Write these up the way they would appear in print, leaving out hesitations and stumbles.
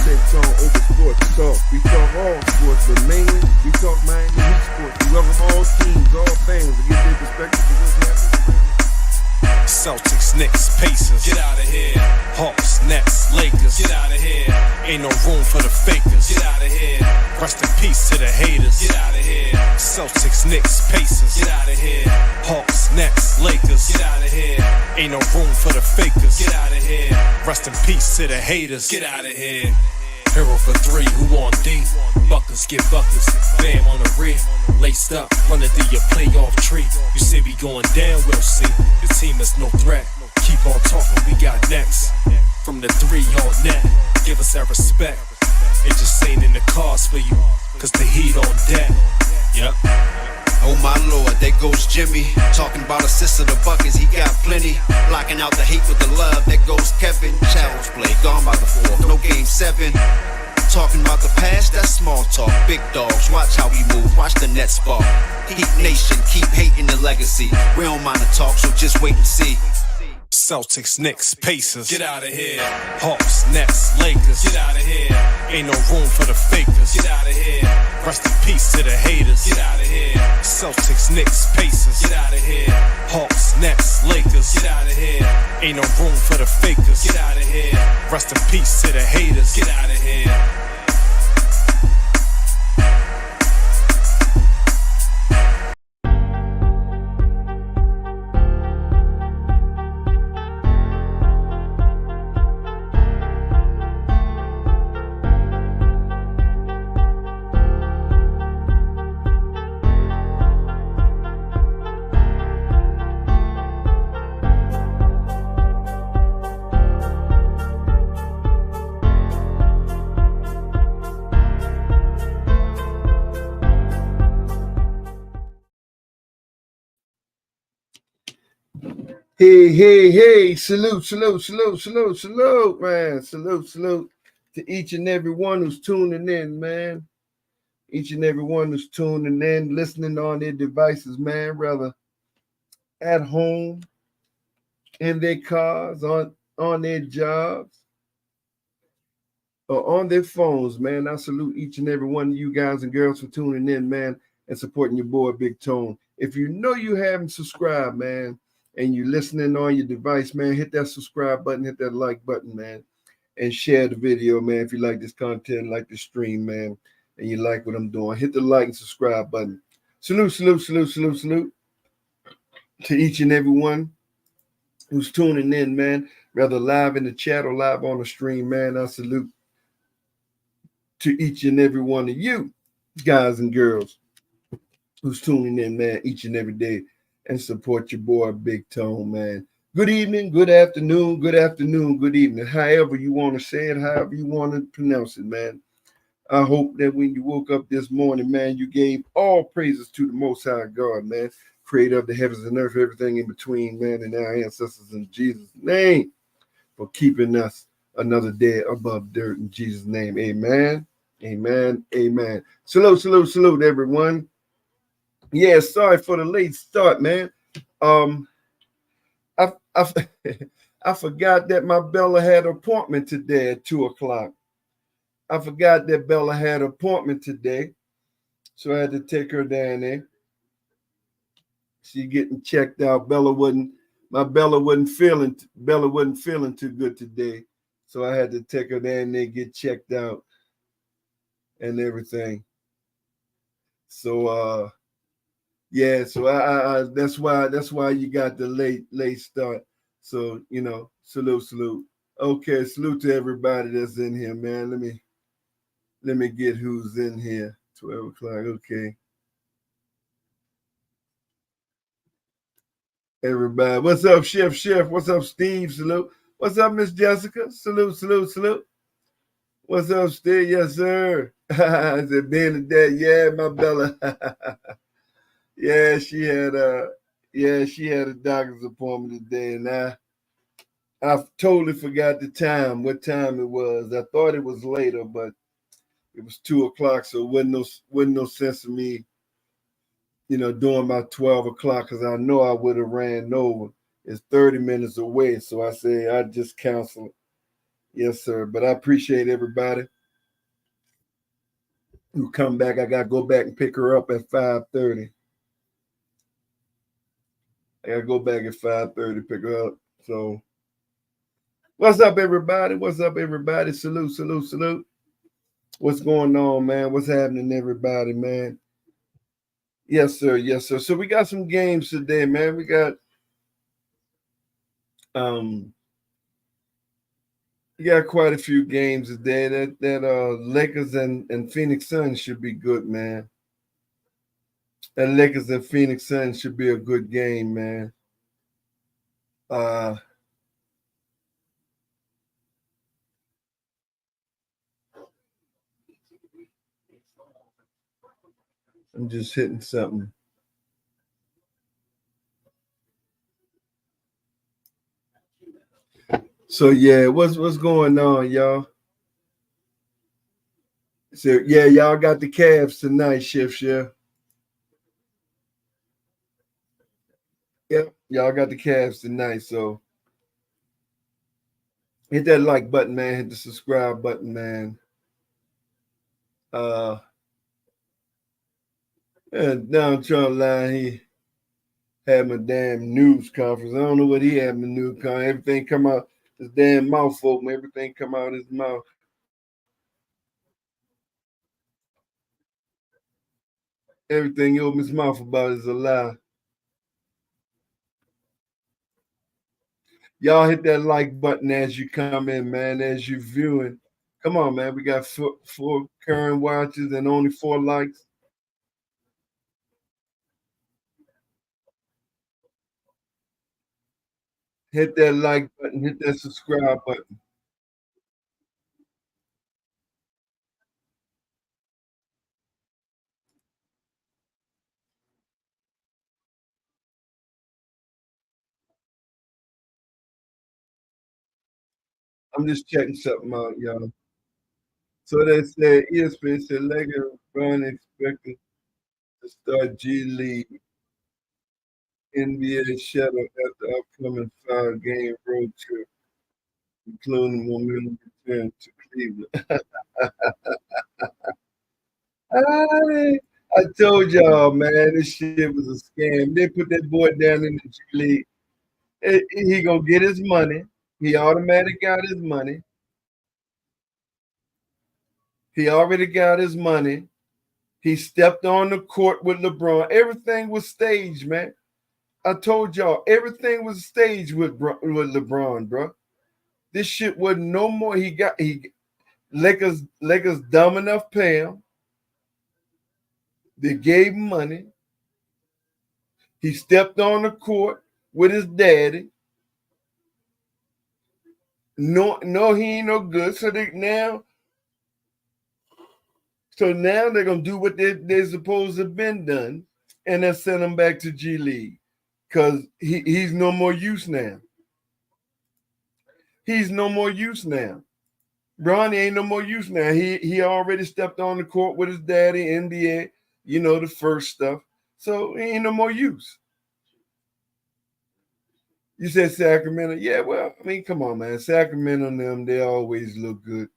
BigTone Open Sportz Talk. We talk all sports, but mainly we talk Miami Heat sports. We welcome all teams, all fans to get their perspective of what's happening. Celtics, Knicks, Pacers, get out of here. Hawks, Nets, Lakers, get out of here. Ain't no room for the fakers, get out of here. Rest in peace to the haters, get out of here. Celtics, Knicks, Pacers, get out of here. Hawks, Nets, Lakers, get out of here. Ain't no room for the fakers, get out of here. Rest in peace to the haters, get out of here. Hero for three, who on D? Buckets get buckets, bam on the rear. Laced up, running through your playoff tree. You say we going down, we'll see. The team is no threat. Keep on talking, we got next. From the 3 on net, give us our respect. It just ain't in the cards for you, cause the heat on deck. Yep. Oh my lord, there goes Jimmy. Talking about assists of the buckets, he got plenty. Blocking out the hate with the love, there goes Kevin. Challenge play, gone by the 4th, no game 7. Talking about the past, that's small talk. Big dogs, watch how we move, watch the Nets spark. Heat Nation, keep hating the legacy. We don't mind the talk, so just wait and see. Celtics, Knicks, Pacers, Get out of here. Hawks, Nets, Lakers, Get out of here. ain't no room for the fakers. Get out of here. Rest in peace to the haters. Get out of here. Celtics, Knicks, Pacers, Get out of here. Hawks, Nets, Lakers, Get out of here. ain't no room for the fakers. Get out of here. Rest in peace to the haters. Get out of here. Hey, salute, man. Salute to each and every one who's tuning in, man. Each and every one who's tuning in, listening on their devices, man, rather at home, in their cars, on their jobs, or on their phones, man. I salute each and every one of you guys and girls for tuning in, man, and supporting your boy, Big Tone. If you know you haven't subscribed, man, and you're listening on your device, man, hit that subscribe button, hit that like button, man, and share the video, man. If you like this content, like the stream, man, and you like what I'm doing, hit the like and subscribe button. Salute to each and every one who's tuning in, man, whether live in the chat or live on the stream, man. I salute to each and every one of you guys and girls who's tuning in, man, each and every day, and support your boy, Big Tone, man. Good evening, good afternoon, good evening. However you want to say it, however you want to pronounce it, man. I hope that when you woke up this morning, man, you gave all praises to the Most High God, man, creator of the heavens and earth, everything in between, man, and our ancestors in Jesus' name, for keeping us another day above dirt in Jesus' name. Amen. Salute, everyone. Yeah, sorry for the late start, man. I forgot that my Bella had an appointment today at 2:00. I forgot that Bella had an appointment today, so I had to take her down there. She getting checked out. Bella wasn't feeling too good today, so I had to take her down there, get checked out and everything. So yeah, so I that's why you got the late start. So, you know, salute. Okay, salute to everybody that's in here, man. Let me get who's in here. 12:00. Okay. Everybody. What's up, Chef? What's up, Steve? Salute. What's up, Miss Jessica? Salute. What's up, Steve? Yes, sir. I said, being that, yeah, my Bella. Yeah, she had a doctor's appointment today, and I totally forgot the time, what time it was. I thought it was later, but it was 2:00, so it wasn't no sense of me, doing my 12:00, because I know I would have ran over. It's 30 minutes away, so I say I just cancel it. Yes, sir. But I appreciate everybody who come back. I got to go back and pick her up at 5:30. I got to go back at 5:30, pick her up. So, what's up, everybody? What's up, everybody? Salute, salute, salute. What's going on, man? What's happening, everybody, man? Yes, sir. Yes, sir. So we got some games today, man. We got you got quite a few games today. That Lakers and Phoenix Suns should be good, man. That Lakers and Phoenix Suns should be a good game, man. I'm just hitting something. So yeah, what's going on, y'all? So yeah, y'all got the Cavs tonight, Shift. Yeah. Yep, y'all got the Cavs tonight. So hit that like button, man. Hit the subscribe button, man. And down Trump line, he had my damn news conference. I don't know what he had in the news conference. Everything come out his damn mouth open. Everything come out his mouth. Everything he opened his mouth about is a lie. Y'all hit that like button as you come in, man, as you viewing. Come on, man. We got four current watches and only 4 likes. Hit that like button. Hit that subscribe button. I'm just checking something out, y'all. So they said ESPN said Lakers run expected to start G League NBA shuttle after upcoming 5-game road trip, including momentum return to Cleveland. I told y'all, man, this shit was a scam. They put that boy down in the G League. He gonna get his money. He automatically got his money. He already got his money. He stepped on the court with LeBron. Everything was staged, man. I told y'all, everything was staged with LeBron, bro. This shit wasn't no more. He Lakers dumb enough pay him. They gave him money. He stepped on the court with his daddy. No, he ain't no good. So now they're gonna do what they're supposed to have been done, and then send him back to G League because he's no more use now. He's no more use now. Bronny ain't no more use now. He already stepped on the court with his daddy, NBA, the first stuff. So he ain't no more use. You said Sacramento. Yeah, well, I mean, come on, man. Sacramento and them, they always look good.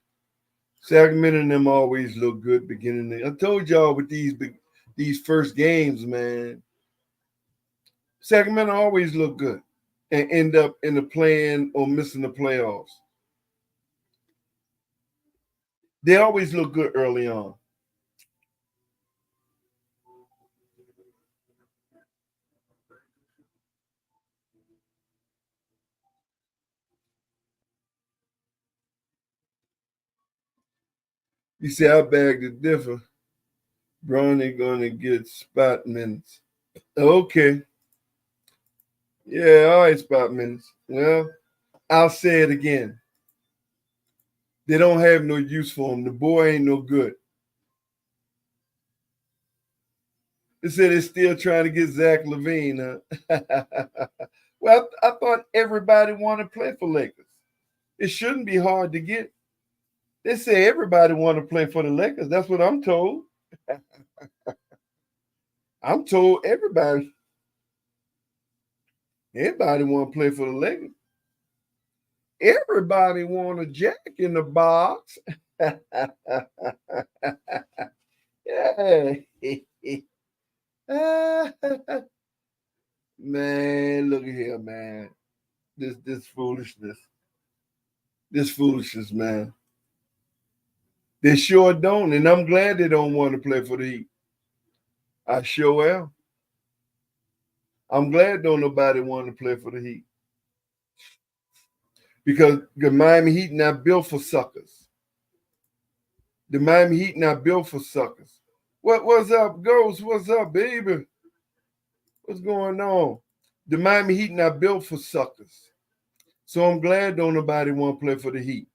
Sacramento and them always look good beginning. I told y'all with these first games, man, Sacramento always look good and end up in the playing or missing the playoffs. They always look good early on. You say I beg to differ. Bronny gonna get spot minutes. Okay. Yeah, all right, spot minutes. Well, I'll say it again. They don't have no use for him. The boy ain't no good. They said they're still trying to get Zach LaVine. Huh? Well, I thought everybody wanted to play for Lakers. It shouldn't be hard to get. They say everybody want to play for the Lakers. That's what I'm told. I'm told everybody want to play for the Lakers. Everybody want a Jack in the box. Man, look at here, man. This foolishness. This foolishness, man. They sure don't, and I'm glad they don't want to play for the Heat. I sure am. I'm glad don't nobody want to play for the Heat. Because the Miami Heat not built for suckers. The Miami Heat not built for suckers. What's up, Ghost? What's up, baby? What's going on? The Miami Heat not built for suckers. So I'm glad don't nobody want to play for the Heat.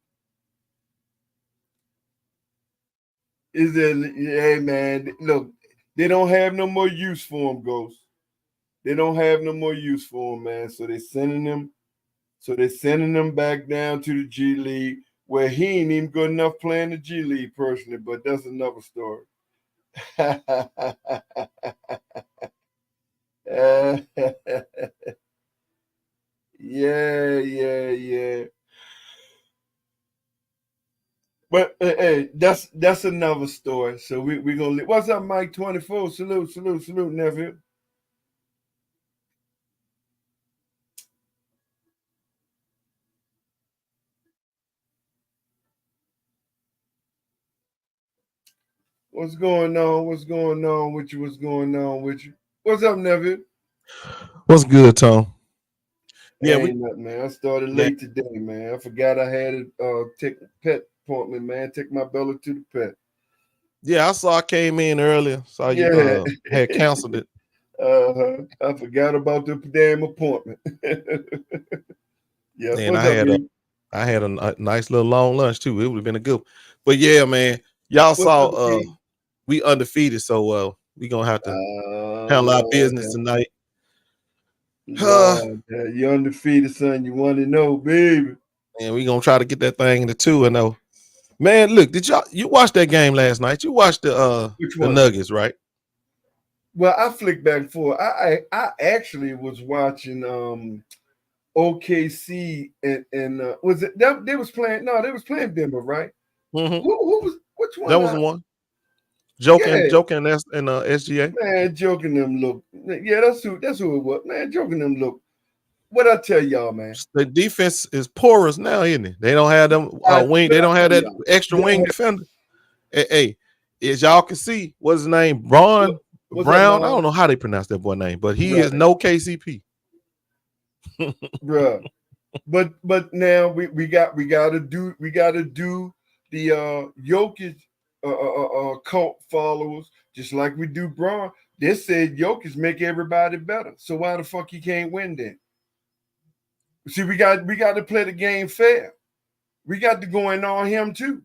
Hey, man, look, they don't have no more use for him, Ghost. They don't have no more use for him, man. So they're sending them back down to the G League, where he ain't even good enough playing the G League personally, but that's another story. Yeah. But hey, that's another story. So we gonna. What's up, Mike 24? Salute, nephew. What's going on? What's going on with you? What's up, nephew? What's good, Tom? Yeah, ain't nothing, man. I started late today, man. I forgot I had a pet appointment, man. Take my Bella to the pet. Yeah, I saw I came in earlier. Saw you had canceled it. I forgot about the damn appointment. Yeah, and I had a nice little long lunch too. It would have been a good. But yeah, man, y'all saw we undefeated, so we gonna have to handle our business tonight. You're undefeated, son. You want to know, baby. And we gonna try to get that thing to 2-0. Man, look, you watch that game last night? You watched the Nuggets, right? Well, I flicked back and forth. I actually was watching OKC and was it they was playing? No, they was playing Denver, right? Mm-hmm. Who was which one? That was the one. Joking and SGA. Man, joking them look. Yeah, that's who it was. Man, joking them look. What I tell y'all, man? The defense is porous now, isn't it? They don't have them wing. They don't have that extra wing defender. Hey, as y'all can see, what's his name? Brown. I don't know how they pronounce that boy name, but he is no KCP. Bruh. But now we gotta do the Jokic cult followers just like we do Braun. They said Jokic make everybody better. So why the fuck he can't win then? See, we got to play the game fair. We got to go in on him too.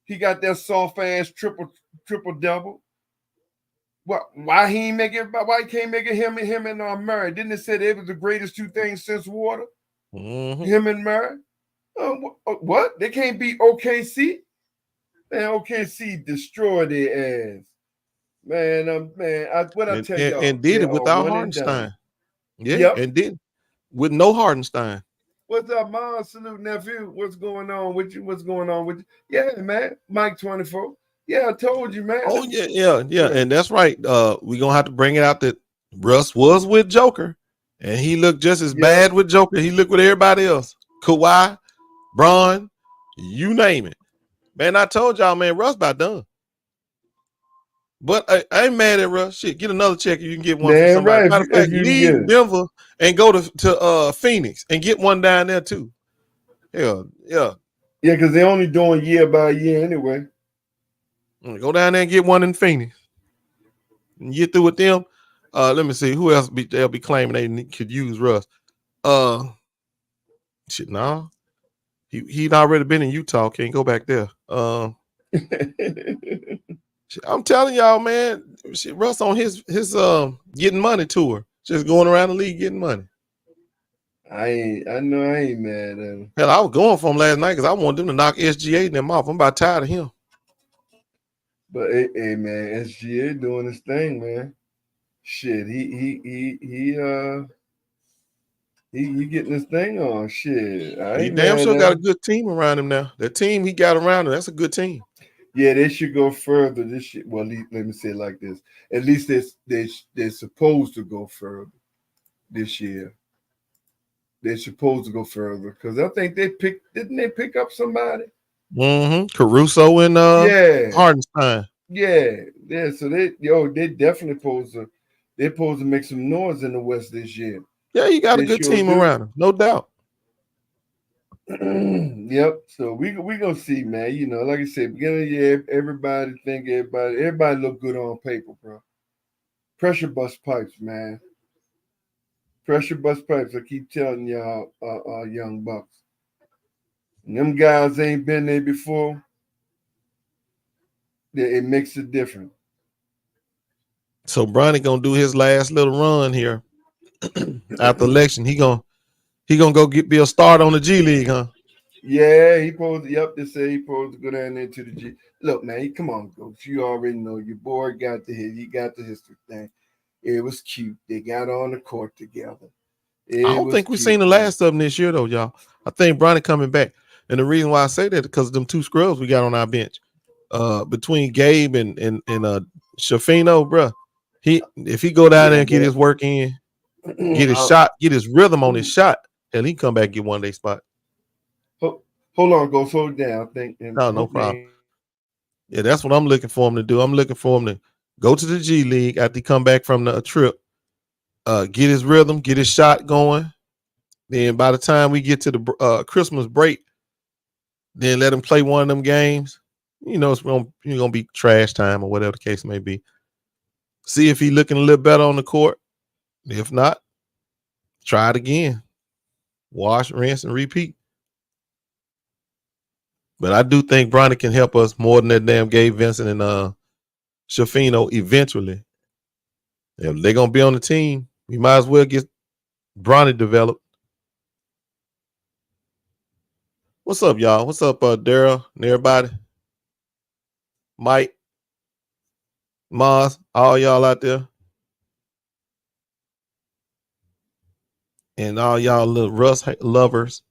He got that soft ass triple double. Why he ain't make everybody? Why he can't make it him and Murray? Didn't it say they was the greatest two things since water? Mm-hmm. Him and Murray. What? They can't beat OKC? Man, OKC destroyed their ass. Man, I tell y'all. And did it without Hardenstein. Yeah, and did with no Hardenstein. What's up, Mom? Salute, nephew. What's going on with you? Yeah, man. Mike 24. Yeah, I told you, man. Oh, yeah. And that's right. We're gonna have to bring it out that Russ was with Joker, and he looked just as bad with Joker. He looked with everybody else. Kawhi, Braun, you name it. Man, I told y'all, man, Russ about done. But I ain't mad at Russ. Shit, get another check. You can get one from somebody. Right. Matter of fact, leave Denver and go to Phoenix and get one down there too. Yeah. Yeah, because they're only doing year by year anyway. Go down there and get one in Phoenix. And get through with them. Let me see who else they'll be claiming they could use Russ. Shit, no. He'd already been in Utah. Can't go back there. I'm telling y'all, man, Russ on his getting money tour, just going around the league getting money. I know I ain't mad at him. Hell, I was going for him last night because I wanted them to knock SGA and them off. I'm about tired of him. But hey, man, SGA doing his thing, man. Shit, he getting his thing on. Shit, He damn sure got a good team around him now. The team he got around him, that's a good team. Yeah, they should go further. This year. Well, let me say it like this. At least they're supposed to go further this year. They're supposed to go further because I think didn't they pick up somebody? Caruso and Yeah, Hardenstein. yeah. So they definitely supposed to make some noise in the West this year. Yeah, you got a They good sure team do. around him, no doubt. Yep. So we gonna see, man. You know, like I said, beginning of the year, everybody look good on paper, bro. Pressure bust pipes, man. Pressure bust pipes. I keep telling y'all, young bucks. And them guys ain't been there before. It makes a difference. So Bronny gonna do his last little run here after election. He gonna go be a start on the G League, huh? Yeah, he posed. Yep, they say he posed to go down there to the G. Look, man, come on, Coach. You already know your boy got the hit. He got the history thing. It was cute. They got on the court together. I don't think we've seen the last of them this year, though, y'all. I think Bronny coming back, and the reason why I say that is because of them two scrubs we got on our bench. Between Gabe and Shafino, bro. If he go down there and get his work in, get his shot, get his rhythm on his shot, hell, he can come back and get one of their spot. Hold on, go slow down. No problem. Yeah, that's what I'm looking for him to do. I'm looking for him to go to the G League after he come back from the trip, get his rhythm, get his shot going. Then by the time we get to the Christmas break, then let him play one of them games. You know, it's gonna be trash time or whatever the case may be. See if he's looking a little better on the court. If not, try it again. Wash, rinse, and repeat. But I do think Bronny can help us more than that damn Gabe Vincent and Shafino eventually. If they're gonna be on the team, we might as well get Bronny developed. What's up, y'all? What's up, Daryl and everybody? Mike, Maz, all y'all out there. And all y'all little Russ lovers.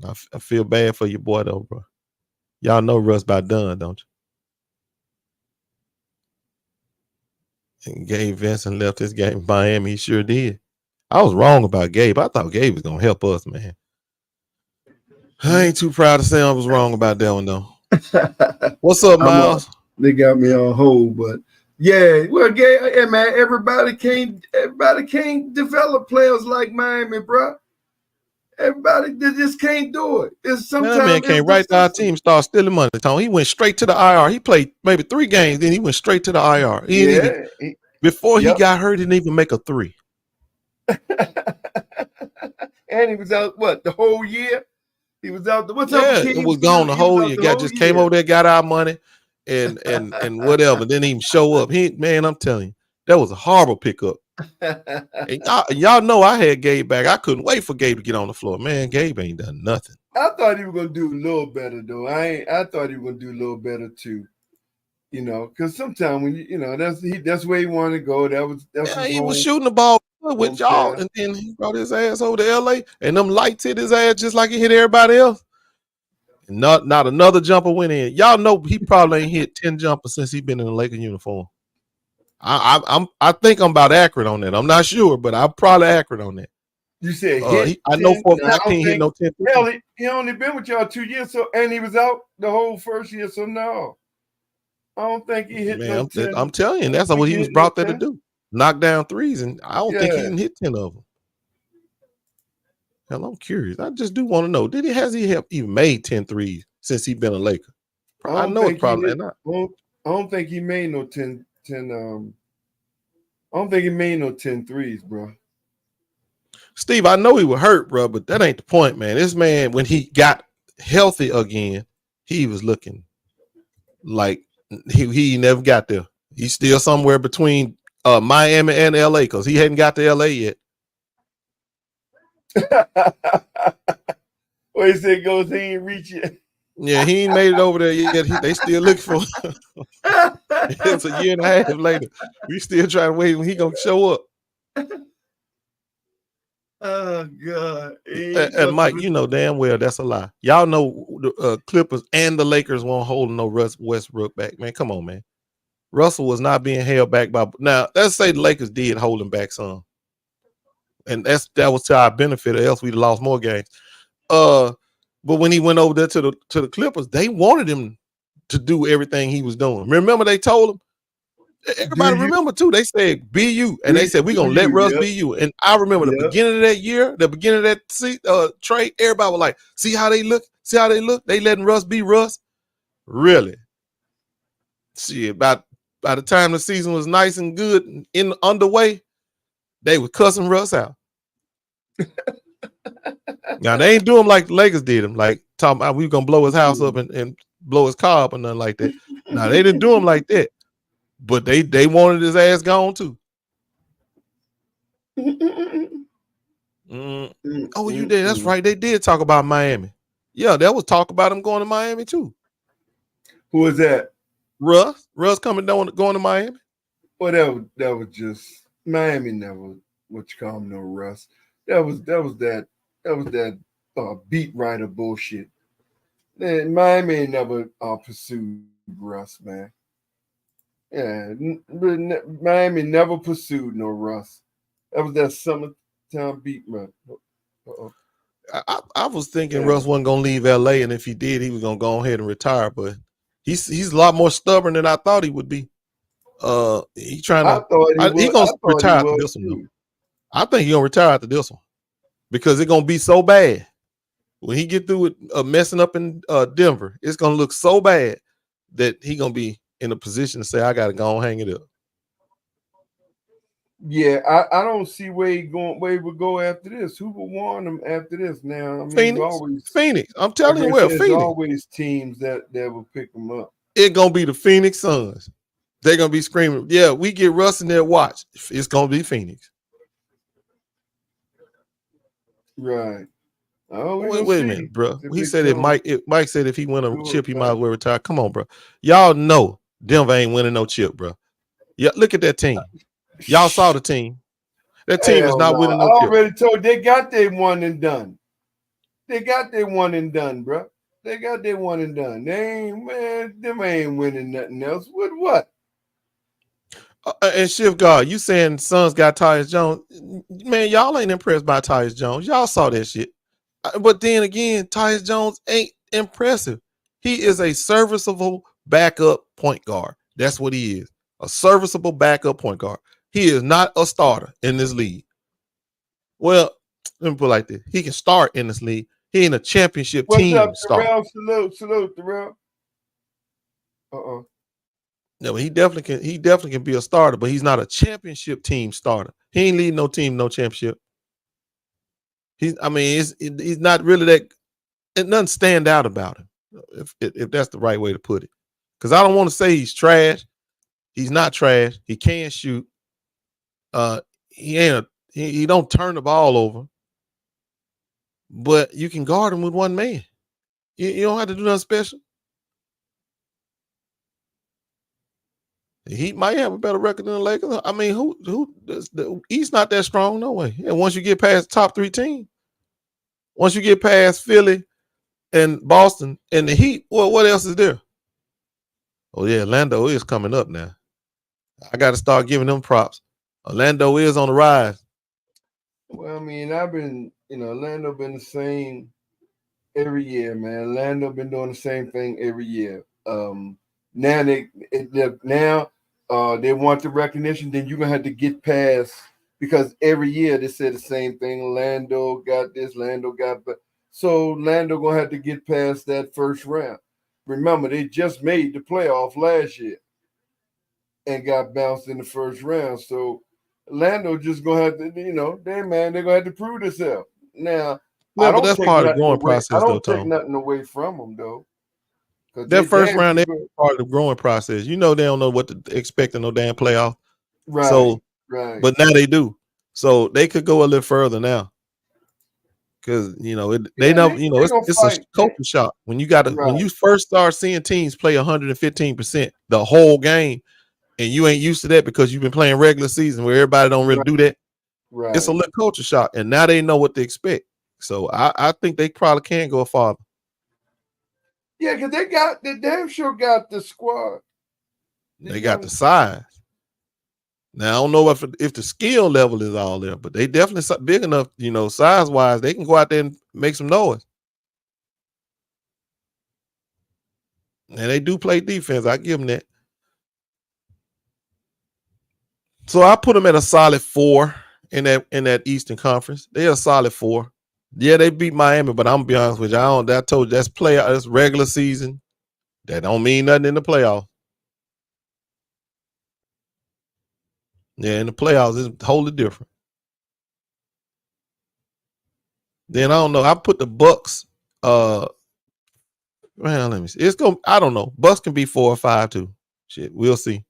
I feel bad for your boy, though, bro. Y'all know Russ about done, don't you? And Gabe Vincent left this game in Miami. He sure did. I was wrong about Gabe. I thought Gabe was going to help us, man. I ain't too proud to say I was wrong about that one, though. What's up, Miles? They got me on hold, but yeah, well, hey, man, everybody can't develop players like Miami, bro. Everybody they just can't do it. It's sometimes that man came right to our team, start stealing money. Tony, he went straight to the IR. He played maybe 3 games, then he went straight to the IR. Before he got hurt, he didn't even make a 3. And he was out the whole year. He was out. It was gone the whole year. Guy just came over there, got our money, and whatever. Didn't even show up. I'm telling you, that was a horrible pickup. And y'all know I had Gabe back. I couldn't wait for Gabe to get on the floor. Man, Gabe ain't done nothing. I thought he was gonna do a little better though. I thought he was gonna do a little better too. You know, because sometimes when that's where he wanted to go. He was shooting the ball with y'all, and then he brought his ass over to LA, and them lights hit his ass just like he hit everybody else. And not another jumper went in. Y'all know he probably ain't hit 10 jumpers since he been in the Lakers uniform. I think I'm about accurate on that. I'm not sure, but I'm probably accurate on that. You said I know for a fact he ain't hit no 10. Hell, he only been with y'all 2 years, and he was out the whole first year. So no, I don't think he hit. Man, I'm telling you, that's what he was brought there to do. Knock down threes, and I don't think he can hit 10 of them. Hell, I'm curious. I just do want to know, has he even made 10 threes since he's been a Laker? I know it's probably not. I don't think he made no 10. I don't think he made no 10 threes, bro. Steve, I know he was hurt, bro, but that ain't the point, man. This man, when he got healthy again, he was looking like he never got there. He's still somewhere between Miami and LA because he hadn't got to LA yet. Well, he said goes he ain't reach yet. Yeah, he ain't made it over there yet. They still looking for him. It's a year and a half later. We still trying to wait when he gonna show up. Oh God. And Mike, you know damn well that's a lie. Y'all know the Clippers and the Lakers won't hold no Russ Westbrook back, man. Come on, man. Russell was not being held back by. Now let's say the Lakers did hold him back some, and that was to our benefit, or else we'd lost more games. But when he went over there to the Clippers, they wanted him to do everything he was doing. Remember, they told him. Everybody remember too. They said "be you," and they said we're gonna let Russ be you. And I remember the beginning of that year, the beginning of that trade. Everybody was like, "See how they look? See how they look? They letting Russ be Russ." Really? See, by the time the season was nice and good and underway, they were cussing Russ out. Now they ain't do him like the Lakers did him, like talking about we gonna blow his house up and blow his car up or nothing like that. Now they didn't do him like that. But they wanted his ass gone too. Oh, you did. That's right. They did talk about Miami. Yeah, there was talk about him going to Miami too. Who was that? Russ. Russ going to Miami. Well, that was just Miami. Never what you call him, no Russ. That was that beat writer bullshit. Miami never pursued Russ, man. Yeah, Miami never pursued no Russ. That was that summertime beat run. I was thinking Russ wasn't gonna leave LA, and if he did, he was gonna go ahead and retire. But he's a lot more stubborn than I thought he would be. He gonna retire after this one. Though. I think he's gonna retire after this one because it's gonna be so bad when he get through with messing up in Denver. It's gonna look so bad that he gonna be in a position to say, I got to go and hang it up. Yeah, I don't see where he would go after this. Who would warn him after this now? I mean, Phoenix. I'm telling you, Phoenix. There's always teams that will pick him up. It's going to be the Phoenix Suns. They're going to be screaming, yeah, we get Russ in there, watch. It's going to be Phoenix. Right. Oh, wait a minute, bro. He said Mike said if he win a chip, he might as well retire. Come on, bro. Y'all know Denver ain't winning no chip, bro. Yeah, look at that team. Y'all saw the team. That team is not winning no chip. I already told they got their one and done. They got their one and done, bro. They got their one and done. Them ain't winning nothing else. With what? And Shift God, you saying Suns got Tyus Jones? Man, y'all ain't impressed by Tyus Jones. Y'all saw that shit. But then again, Tyus Jones ain't impressive. He is a serviceable backup point guard. That's what he is. A serviceable backup point guard. He is not a starter in this league. Well, let me put it like this. He can start in this league. He ain't a championship team starter. Salute, Terrell. No, he definitely can be a starter, but he's not a championship team starter. He ain't leading no team, no championship. He's not really that. It doesn't stand out about him, if that's the right way to put it. Because I don't want to say he's trash. He's not trash. He can shoot. He don't turn the ball over. But you can guard him with one man. You don't have to do nothing special. He might have a better record than the Lakers. I mean, the East not that strong, no way. And once you get past the top three teams, once you get past Philly and Boston and the Heat, well, what else is there? Oh yeah, Orlando is coming up now. I got to start giving them props. Orlando is on the rise. Well, I mean, Orlando been the same every year, man. Orlando been doing the same thing every year. Now they want the recognition. Then you're gonna have to get past, because every year they say the same thing. Orlando got this, Orlando got that. So Orlando gonna have to get past that first round. Remember, they just made the playoff last year and got bounced in the first round. So Orlando just gonna have to, they're gonna have to prove themselves. Now, but that's part of the growing process. I don't take nothing away from them though. That first round, they part of the growing process. They don't know what to expect in no damn playoff. Right. So, right. But now they do. So they could go a little further now. Because it's a culture shock when when you first start seeing teams play 115% the whole game, and you ain't used to that because you've been playing regular season where everybody don't really do that. Right. It's a little culture shock, and now they know what to expect. So I think they probably can go farther. Yeah, because they damn sure got the squad. They got the size. Now I don't know if the skill level is all there, but they definitely big enough, size wise. They can go out there and make some noise. And they do play defense. I give them that. So I put them at a solid 4 in that Eastern Conference. They're a solid 4. Yeah, they beat Miami, but I'm gonna be honest with you. I told you that's regular season. That don't mean nothing in the playoffs. Yeah, in the playoffs, it's totally different. Then I don't know. I put the Bucks. Let me see. I don't know. Bucks can be 4 or 5 too. Shit, we'll see.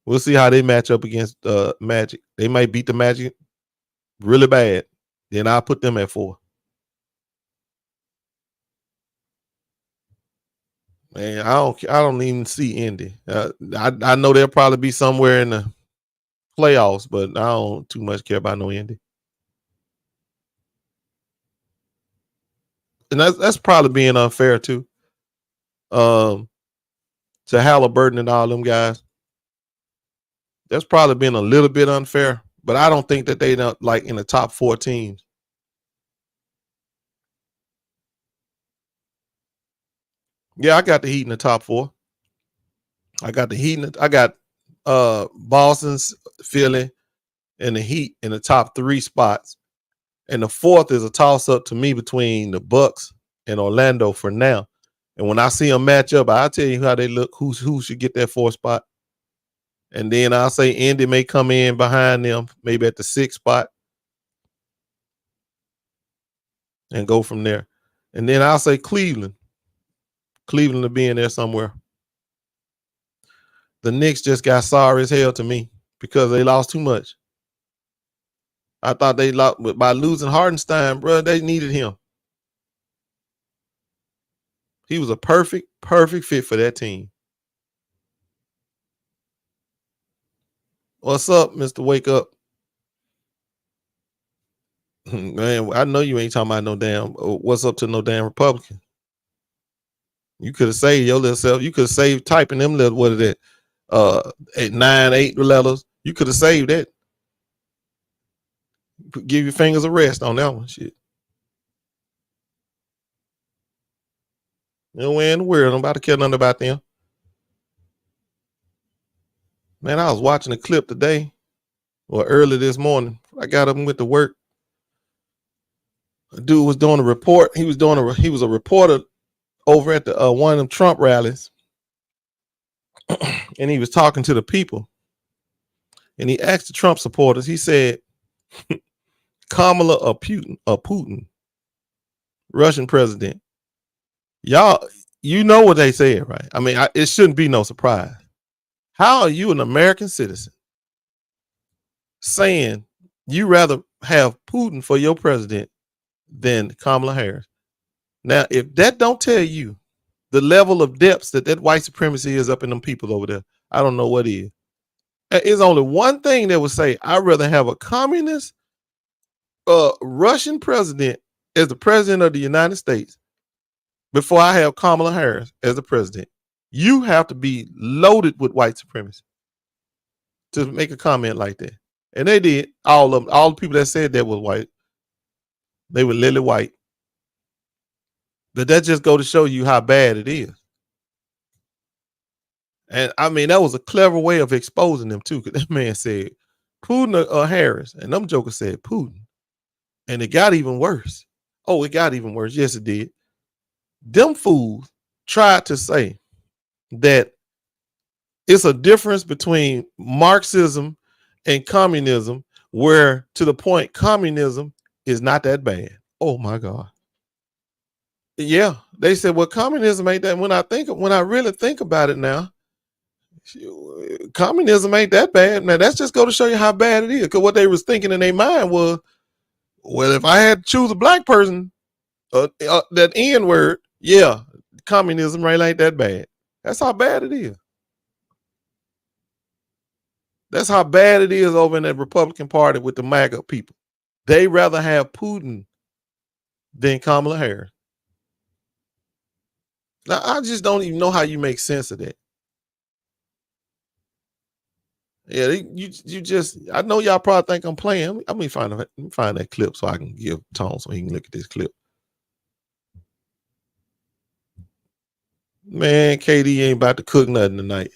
We'll see how they match up against Magic. They might beat the Magic really bad. Then I'll put them at 4. Man, I don't even see Indy. I know they'll probably be somewhere in the playoffs, but I don't too much care about no Indy. And that's probably being unfair too. To Halliburton and all them guys. That's probably been a little bit unfair, but I don't think that they don't like in the top 4 teams. Yeah, I got the Heat in the top 4. I got the Heat. I got Boston's, Philly, and the Heat in the top 3 spots. And the 4th is a toss-up to me between the Bucks and Orlando for now. And when I see them match up, I'll tell you how they look, who should get that 4th spot. And then I'll say Indy may come in behind them, maybe at the 6th spot, and go from there. And then I'll say Cleveland. Cleveland will be in there somewhere. The Knicks just got sorry as hell to me because they lost too much. I thought they lost by losing Hardenstein, bro. They needed him. He was a perfect fit for that team. What's up, Mr. Wake Up? Man, I know you ain't talking about no damn what's up to no damn Republican. You could have saved your little self. You could have saved typing them little, what is it? 9-8 letters. You could have saved that. Give your fingers a rest on that one. Shit. You know, where in the world? I'm about to care nothing about them. Man, I was watching a clip today or early this morning. I got up and went to work. A dude was doing a report. He was a reporter over at the one of them Trump rallies. And he was talking to the people. And he asked the Trump supporters, he said, Kamala or Putin, Russian president. Y'all, you know what they said, right? I mean, it shouldn't be no surprise. How are you, an American citizen, saying you rather have Putin for your president than Kamala Harris? Now, if that don't tell you the level of depths that white supremacy is up in them people over there, I don't know what is. It's only one thing that would say, I'd rather have a communist Russian president as the president of the United States before I have Kamala Harris as the president. You have to be loaded with white supremacy to make a comment like that. And they did. All the people that said that was white. They were lily white. But that just go to show you how bad it is. And I mean, that was a clever way of exposing them too. Because that man said Putin or Harris, and them jokers said Putin. And it got even worse. Oh, it got even worse. Yes, it did. Them fools tried to say that it's a difference between Marxism and communism, where to the point communism is not that bad. Oh my God. Yeah, they said, well, communism ain't that. When I really think about it now, communism ain't that bad. Now that's just go to show you how bad it is. Because what they was thinking in their mind was, well, if I had to choose a black person, that N word, yeah, communism ain't that bad. That's how bad it is. That's how bad it is over in the Republican Party with the MAGA people. They rather have Putin than Kamala Harris. Now, I just don't even know how you make sense of that. Yeah, you just, I know y'all probably think I'm playing. Let me find that clip so I can give Tone so he can look at this clip. Man, KD ain't about to cook nothing tonight.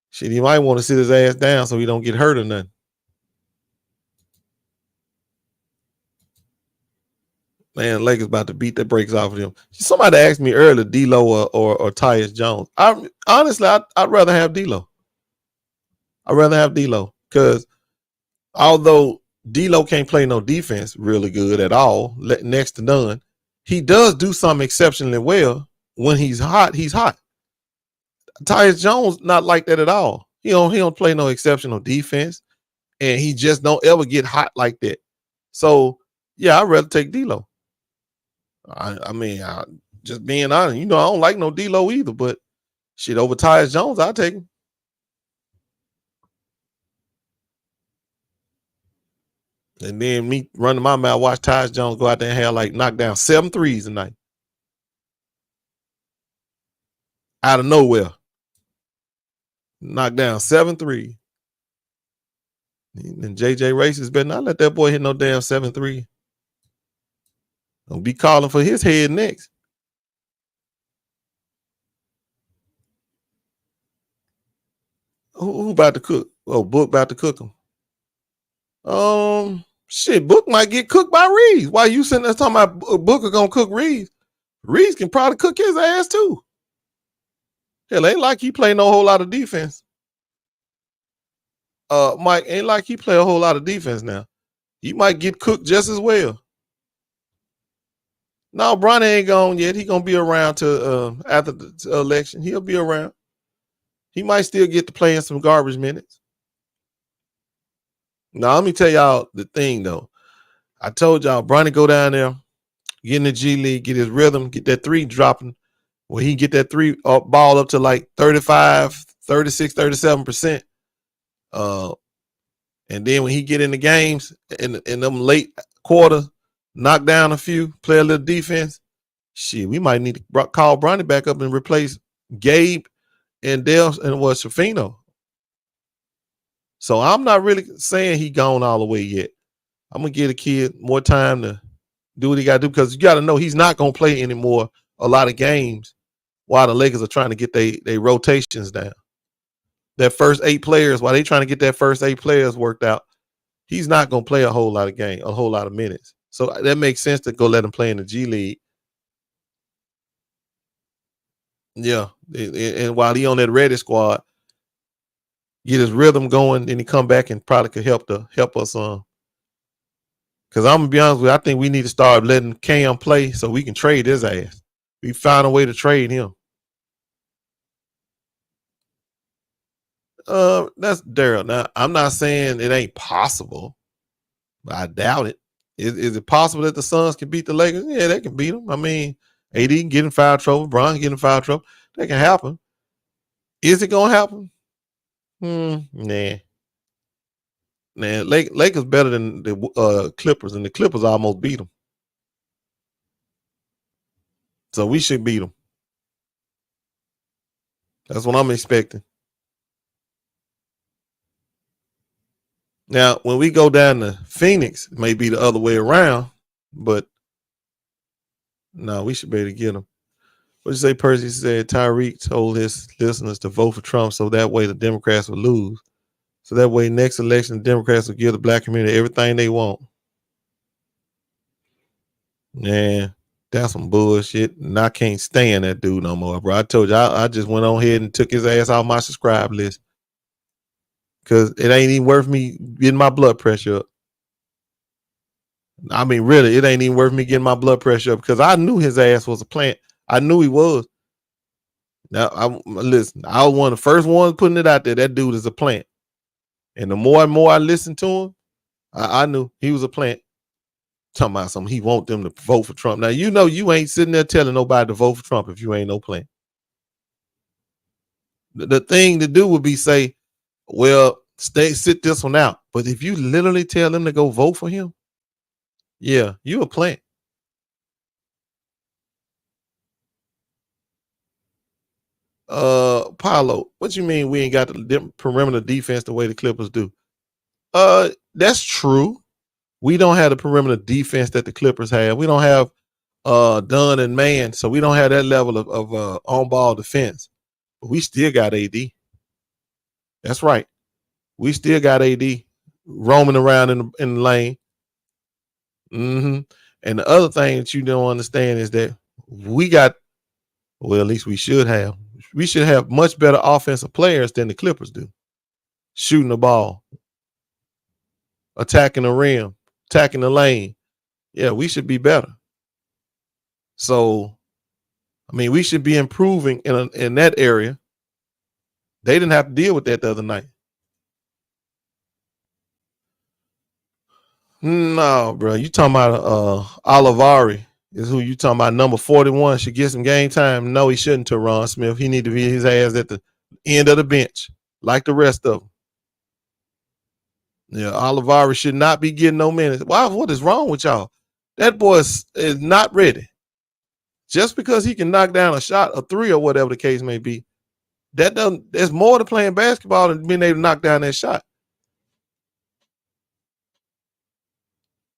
Shit, he might want to sit his ass down so he don't get hurt or nothing. Man, Lakers about to beat the brakes off of them. Somebody asked me earlier, D'Lo or Tyus Jones. Honestly, I'd rather have D'Lo. I'd rather have D'Lo because although D'Lo can't play no defense really good at all, next to none, he does do something exceptionally well. When he's hot, he's hot. Tyus Jones not like that at all. He don't play no exceptional defense, and he just don't ever get hot like that. So yeah, I'd rather take D'Lo. I mean, just being honest, I don't like no D'Lo either, but shit, over Tyus Jones, I'll take him. And then me running my mouth, watch Tyus Jones go out there and have knock down 7 threes tonight. Out of nowhere. Knock down 7 threes. And JJ Racist better not let that boy hit no damn 7 3. Don't be calling for his head next. Who about to cook? Oh, Book about to cook him. Shit, Book might get cooked by Reeves. Why you sitting there talking about Booker gonna cook Reeves? Reeves can probably cook his ass too. Hell, ain't like he play no whole lot of defense. Mike, ain't like he play a whole lot of defense now. He might get cooked just as well. No, Bronny ain't gone yet. He gonna be around to after the election. He'll be around. He might still get to play in some garbage minutes. Now, let me tell y'all the thing, though. I told y'all, Bronny go down there, get in the G League, get his rhythm, get that 3 dropping, where he get that 3 ball up to like 35, 36, 37%. And then when he get in the games, in them late quarters, knock down a few, play a little defense, shit, we might need to call Bronny back up and replace Gabe and Dale and Shafino. So I'm not really saying he gone all the way yet. I'm going to give the kid more time to do what he got to do because you got to know he's not going to play anymore a lot of games while the Lakers are trying to get their rotations down. That first 8 players, while they trying to get that first 8 players worked out, he's not going to play a whole lot of minutes. So that makes sense to go let him play in the G League. Yeah. And while he on that ready squad, get his rhythm going, then he come back and probably could help us. Because I'm gonna be honest with you, I think we need to start letting Cam play so we can trade his ass. We found a way to trade him. That's Daryl. Now, I'm not saying it ain't possible, but I doubt it. Is it possible that the Suns can beat the Lakers? Yeah, they can beat them. I mean, AD can get in foul trouble, Bron can get in foul trouble. That can happen. Is it gonna happen? Nah. Lakers better than the Clippers, and the Clippers almost beat them. So we should beat them. That's what I'm expecting. Now, when we go down to Phoenix, it may be the other way around, but no, we should be able to get them. What you say, Percy said Tyreek told his listeners to vote for Trump so that way the Democrats would lose. So that way next election, the Democrats will give the black community everything they want. Yeah, that's some bullshit. And I can't stand that dude no more, bro. I told you, I just went on ahead and took his ass off my subscribe list. Because it ain't even worth me getting my blood pressure up. I mean, really, it ain't even worth me getting my blood pressure up because I knew his ass was a plant. I knew he was. Now, listen, I was one of the first ones putting it out there. That dude is a plant. And the more and more I listened to him, I knew he was a plant. Talking about something, he want them to vote for Trump. Now, you ain't sitting there telling nobody to vote for Trump if you ain't no plant. The thing to do would be say, Well, sit this one out. But if you literally tell them to go vote for him, yeah, you a plant. Paulo, what you mean we ain't got the perimeter defense the way the Clippers do? That's true. We don't have the perimeter defense that the Clippers have. We don't have Dunn and Man, so we don't have that level of on-ball defense. But we still got AD. That's right. We still got AD roaming around in the lane. Mm-hmm. And the other thing that you don't understand is that we got, well, at least we should have much better offensive players than the Clippers do. Shooting the ball, attacking the rim, attacking the lane. Yeah, we should be better. So, I mean, we should be improving in that area. They didn't have to deal with that the other night. No, bro. You talking about Olivari is who you talking about. Number 41 should get some game time. No, he shouldn't. To Ron Smith, he need to be his ass at the end of the bench, like the rest of them. Yeah, Olivari should not be getting no minutes. Wow, what is wrong with y'all? That boy is not ready. Just because he can knock down a shot, a three, or whatever the case may be, there's more to playing basketball than being able to knock down that shot.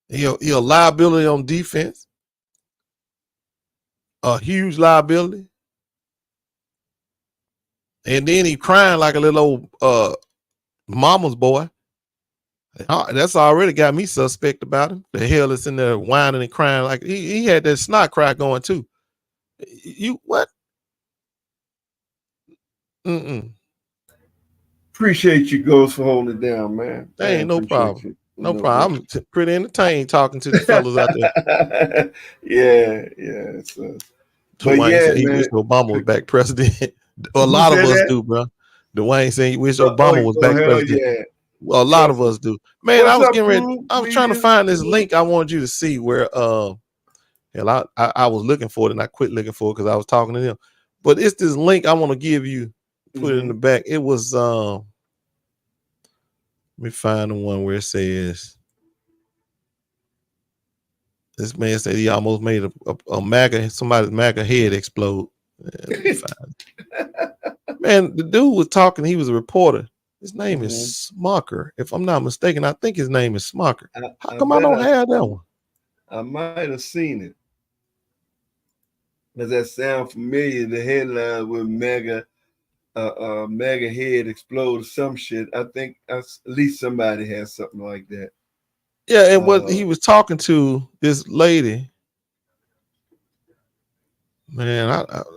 He a liability on defense, a huge liability, and then he crying like a little old mama's boy. That's already got me suspect about him. The hell is in there whining and crying like he had that snot cry going too. You what? Appreciate you, Ghost, for holding it down, man. Hey, ain't no problem. No problem. I'm pretty entertained talking to the fellas out there. Yeah. So, Dwayne said he wished Obama was back president. A lot of us do, bro. Dwayne said he wished Obama was back president. Yeah. Well, a lot of us do. Man, I was getting ready. I was trying to find this link I wanted you to see where hell, I was looking for it and I quit looking for it because I was talking to them. But it's this link I want to give you. Put it in the back. It was let me find the one where it says this man said he almost made somebody's MAGA head explode. Man, the dude was talking. He was a reporter. His name is Smocker. If I'm not mistaken, I think his name is Smocker. How come I don't have that one? I might have seen it. Does that sound familiar? The headline with MAGA head explode or some shit. I think at least somebody has something like that. Yeah, and what he was talking to this lady. Man,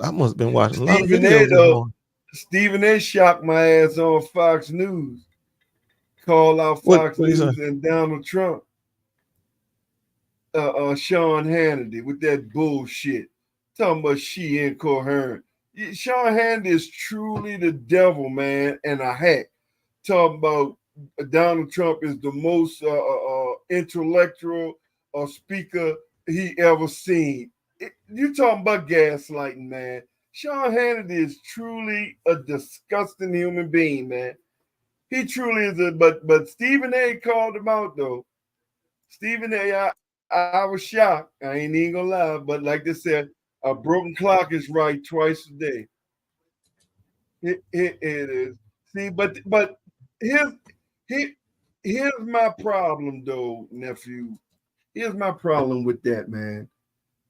I must have been watching a lot of videos. Stephen A. shocked my ass on Fox News. Call out Fox News and Donald Trump. Sean Hannity with that bullshit. Talking about she incoherent. Sean Hannity is truly the devil, man, and a hack. Talking about Donald Trump is the most intellectual speaker he ever seen. You talking about gaslighting, man. Sean Hannity is truly a disgusting human being, man. He truly is but Stephen A. called him out, though. Stephen A., I was shocked. I ain't even gonna lie, but like they said, a broken clock is right twice a day. It is. See, but here's my problem, though, nephew. Here's my problem with that, man.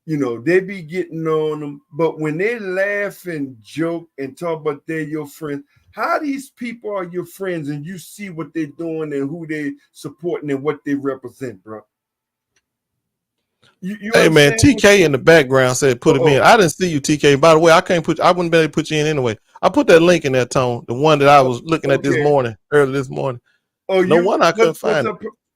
You know, they be getting on them, but when they laugh and joke and talk about they're your friends, how these people are your friends and you see what they're doing and who they supporting and what they represent, bro. Hey man, TK in the background said put him in. I didn't see you, TK. By the way, I wouldn't be able to put you in anyway. I put that link in that tone, the one that I was looking at early this morning. Oh, no one I couldn't find.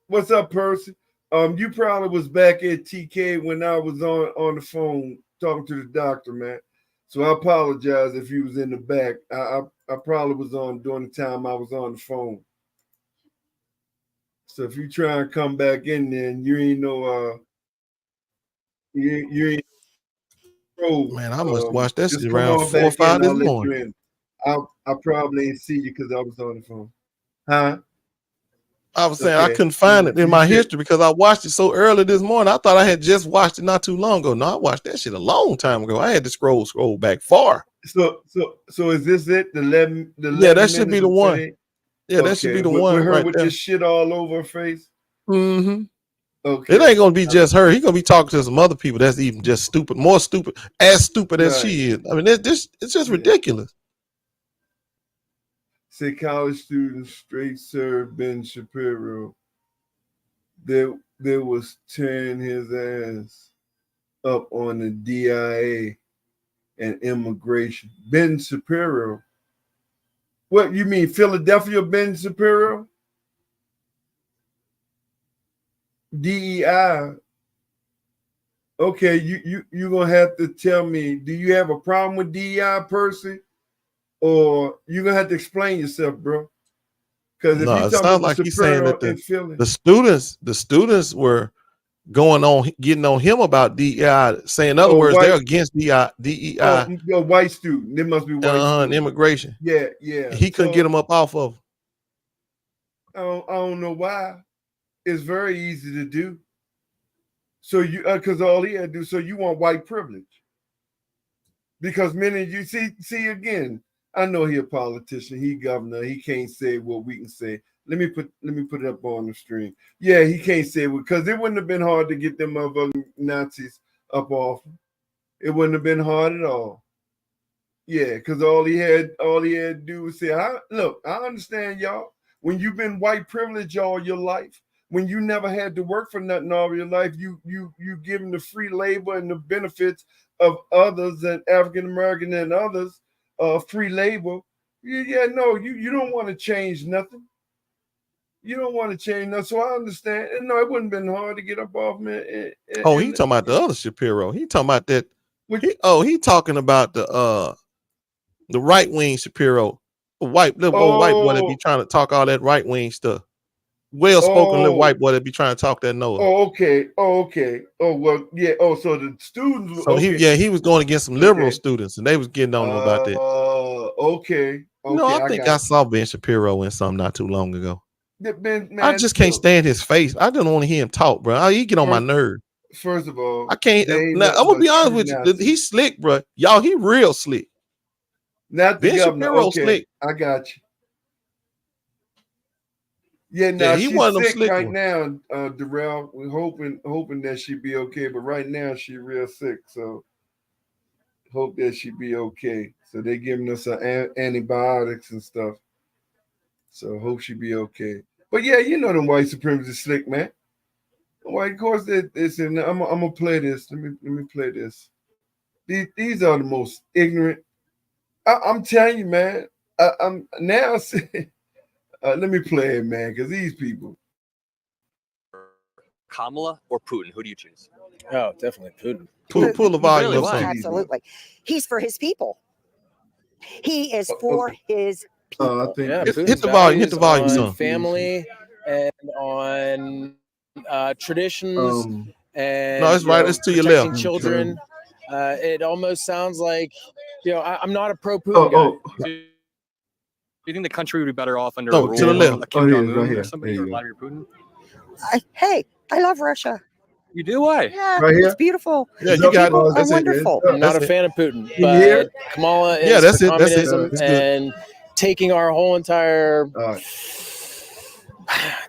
What's up, Percy? You probably was back at TK when I was on the phone talking to the doctor, man. So I apologize if you was in the back. I probably was on during the time I was on the phone. So if you try and come back in there and you ain't know you ain't man, I must watch that shit around 4 or 5 this morning. I probably ain't see you because I was on the phone. Huh? I was saying I couldn't find it in my history because I watched it so early this morning. I thought I had just watched it not too long ago. No, I watched that shit a long time ago. I had to scroll back far. So is this it? The 11 yeah, that should be the one. Yeah, okay. That should be the one. With her right with there. this shit all over her face. Mm-hmm. Okay. It ain't gonna be just her. He gonna be talking to some other people that's even just stupid, more stupid, as stupid as she is. I mean, it's just ridiculous. Say college students straight serve Ben Shapiro. There was tearing his ass up on the DIA and immigration. Ben Shapiro. What you mean, Philadelphia Ben Shapiro? DEI. Okay, you're gonna have to tell me, do you have a problem with DEI, Percy? Or you're gonna have to explain yourself, bro. Because if No, you it sounds like he's saying that the students were getting on him about DEI, saying in other words, they're against DEI. A white student. They must be white student. Immigration. Yeah. He couldn't get them up off of. I don't know why. It's very easy to do. So you, because all he had to do. So you want white privilege? Because many you see again. I know he a politician. He governor. He can't say what we can say. Let me put it up on the stream. Yeah, he can't say it because it wouldn't have been hard to get them motherfucking Nazis up off him. It wouldn't have been hard at all. Yeah, because all he had to do was say, look, I understand y'all. When you've been white privileged all your life, when you never had to work for nothing all your life, you given the free labor and the benefits of others and African American and others, free labor. You don't want to change nothing. You don't want to change nothing. So I understand. And no, it wouldn't have been hard to get up off me. He talking about the other Shapiro. He talking about that. He talking about the right wing Shapiro, old white boy that be trying to talk all that right wing stuff. Well spoken little white boy that be trying to talk that noise. Okay. Oh well, yeah. Oh, so the students. So he was going against some liberal students, and they was getting on him about that. Okay. No, I think I saw Ben Shapiro in something not too long ago. Man, I just can't stand his face. I don't want to hear him talk, bro. He get on my nerve. First of all, I can't. Now, I'm gonna be honest with you. He's slick, bro. Y'all, he real slick. Not the Ben governor. Shapiro Okay, slick. I got you. Yeah, now he she's one of them sick slick right ones. now, Darrell. We're hoping that she be okay, but right now she real sick. So hope that she be okay. So they giving us antibiotics and stuff. So hope she be okay. But yeah, you know them white supremacists slick, man. Well, of course, I'm gonna play this. Let me play this. These are the most ignorant. I'm telling you, man. I'm now. Let me play it, man, because these people. Kamala or Putin? Who do you choose? Oh, definitely Putin. Pull the volume up. Absolutely. He's for his people. He is for his people. Hit the volume. Hit the volume, son. Family and on traditions and no, it's right. It's to your left. Children. It almost sounds like I'm not a pro Putin guy. Do you think the country would be better off under to the left. Like Kim Jong-un or somebody or Vladimir Putin? I love Russia. You do? Why? Yeah, right it's beautiful. Yeah, you got it. That's wonderful. I'm not a fan of Putin, but Kamala is for communism and taking our whole entire,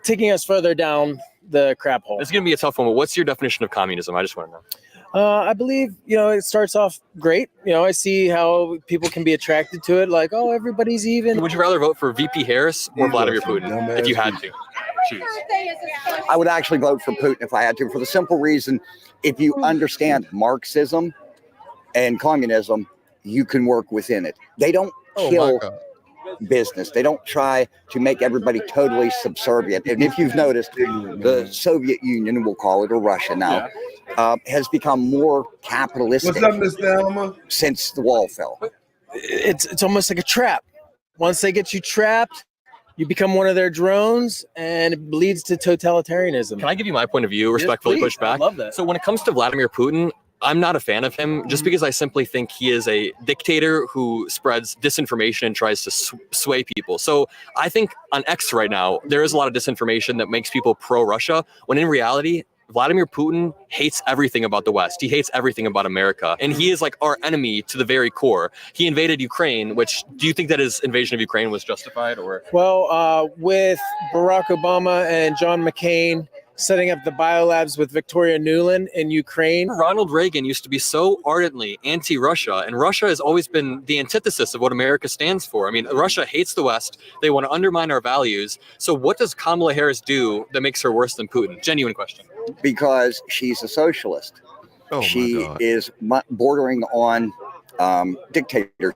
taking us further down the crap hole. It's going to be a tough one. But what's your definition of communism? I just want to know. I believe, it starts off great. I see how people can be attracted to it. Like, oh, everybody's even. Would you rather vote for VP Harris or Vladimir Putin if you had to choose? I would actually vote for Putin if I had to, for the simple reason, if you understand Marxism and communism, you can work within it. They don't kill business. They don't try to make everybody totally subservient. And if you've noticed, the Soviet Union, we'll call it, or Russia now, has become more capitalistic. What's up, Mr. Alma? Since the wall fell. It's almost like a trap. Once they get you trapped, you become one of their drones, and it leads to totalitarianism. Can I give you my point of view, respectfully push back? I love that. So when it comes to Vladimir Putin, I'm not a fan of him just because I simply think he is a dictator who spreads disinformation and tries to sway people. So I think on X right now, there is a lot of disinformation that makes people pro-Russia, when in reality, Vladimir Putin hates everything about the West. He hates everything about America. And he is like our enemy to the very core. He invaded Ukraine, which, do you think that his invasion of Ukraine was justified? Or Well, with Barack Obama and John McCain setting up the biolabs with Victoria Nuland in Ukraine. Ronald Reagan used to be so ardently anti-Russia, and Russia has always been the antithesis of what America stands for. I mean, Russia hates the West. They want to undermine our values. So what does Kamala Harris do that makes her worse than Putin? Genuine question. Because she's a socialist. Oh, She is bordering on dictatorship.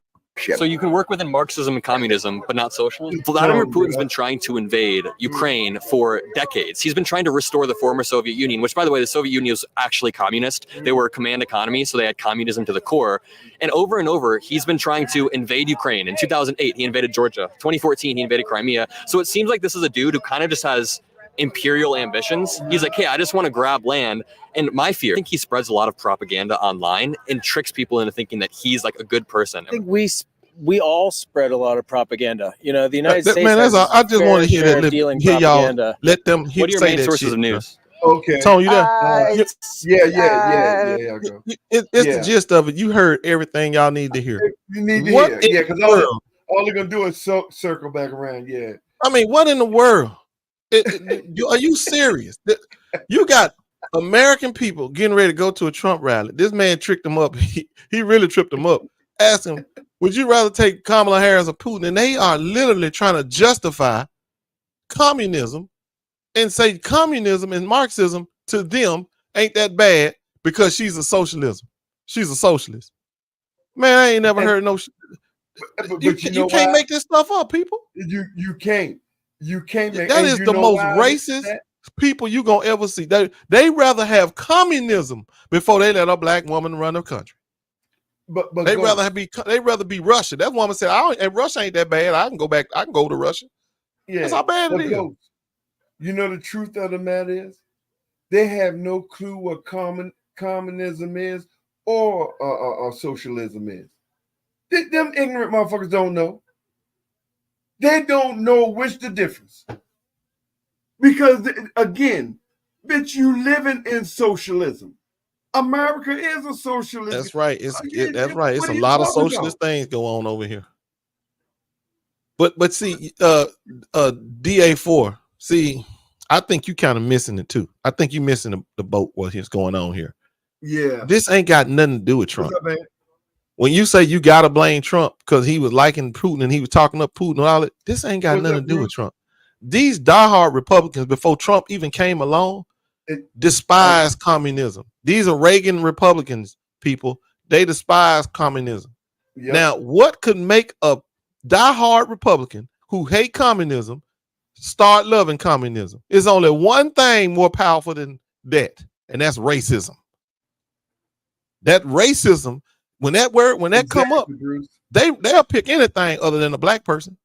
So you can work within Marxism and communism, but not socialism? Vladimir Putin's been trying to invade Ukraine for decades. He's been trying to restore the former Soviet Union, which, by the way, the Soviet Union was actually communist. They were a command economy, so they had communism to the core. And over, he's been trying to invade Ukraine. In 2008, he invaded Georgia. 2014, he invaded Crimea. So it seems like this is a dude who kind of just has imperial ambitions. He's like, hey, I just want to grab land. And my fear, I think he spreads a lot of propaganda online and tricks people into thinking that he's like a good person. I think we all spread a lot of propaganda. You know, the United States. Man, that's all. I just want to hear that. Hear y'all. Let them. What are your main sources of news? Okay. Tone, you there? Yeah. Go. It's the gist of it. You heard everything y'all need to hear. You need to hear. Yeah, because all they're gonna do is circle back around. Yeah. I mean, what in the world? Are you serious? You got American people getting ready to go to a Trump rally. This man tricked them up. He really tripped them up. Asked him, would you rather take Kamala Harris or Putin? And they are literally trying to justify communism and say communism and Marxism to them ain't that bad because she's a socialism. She's a socialist. Man, I ain't never heard no. But you can't make this stuff up, people. You can't. You can't make that is the most racist people you gonna ever see. They rather have communism before they let a black woman run the country. But they rather be Russia. That woman said, and Russia ain't that bad. I can go back. I can go to Russia. Yeah, that's how bad it is. You know, the truth of the matter is, they have no clue what communism is or socialism is. Them ignorant motherfuckers don't know. They don't know which the difference. Because, again, bitch, you living in socialism. America is a socialist. That's right. That's right. It's a lot of socialist things go on over here. But see, DA4, see, I think you kind of missing it too. I think you missing the boat what is going on here. Yeah. This ain't got nothing to do with Trump. What's up, man? When you say you gotta blame Trump because he was liking Putin and he was talking up Putin and all that, this ain't got nothing to do with Trump. These diehard Republicans before Trump even came along despise communism. These are Reagan Republicans, people. They despise communism. Yep. Now, what could make a diehard Republican who hate communism start loving communism? There's only one thing more powerful than that, and that's racism. That racism. When that come up, Bruce, they'll pick anything other than a black person.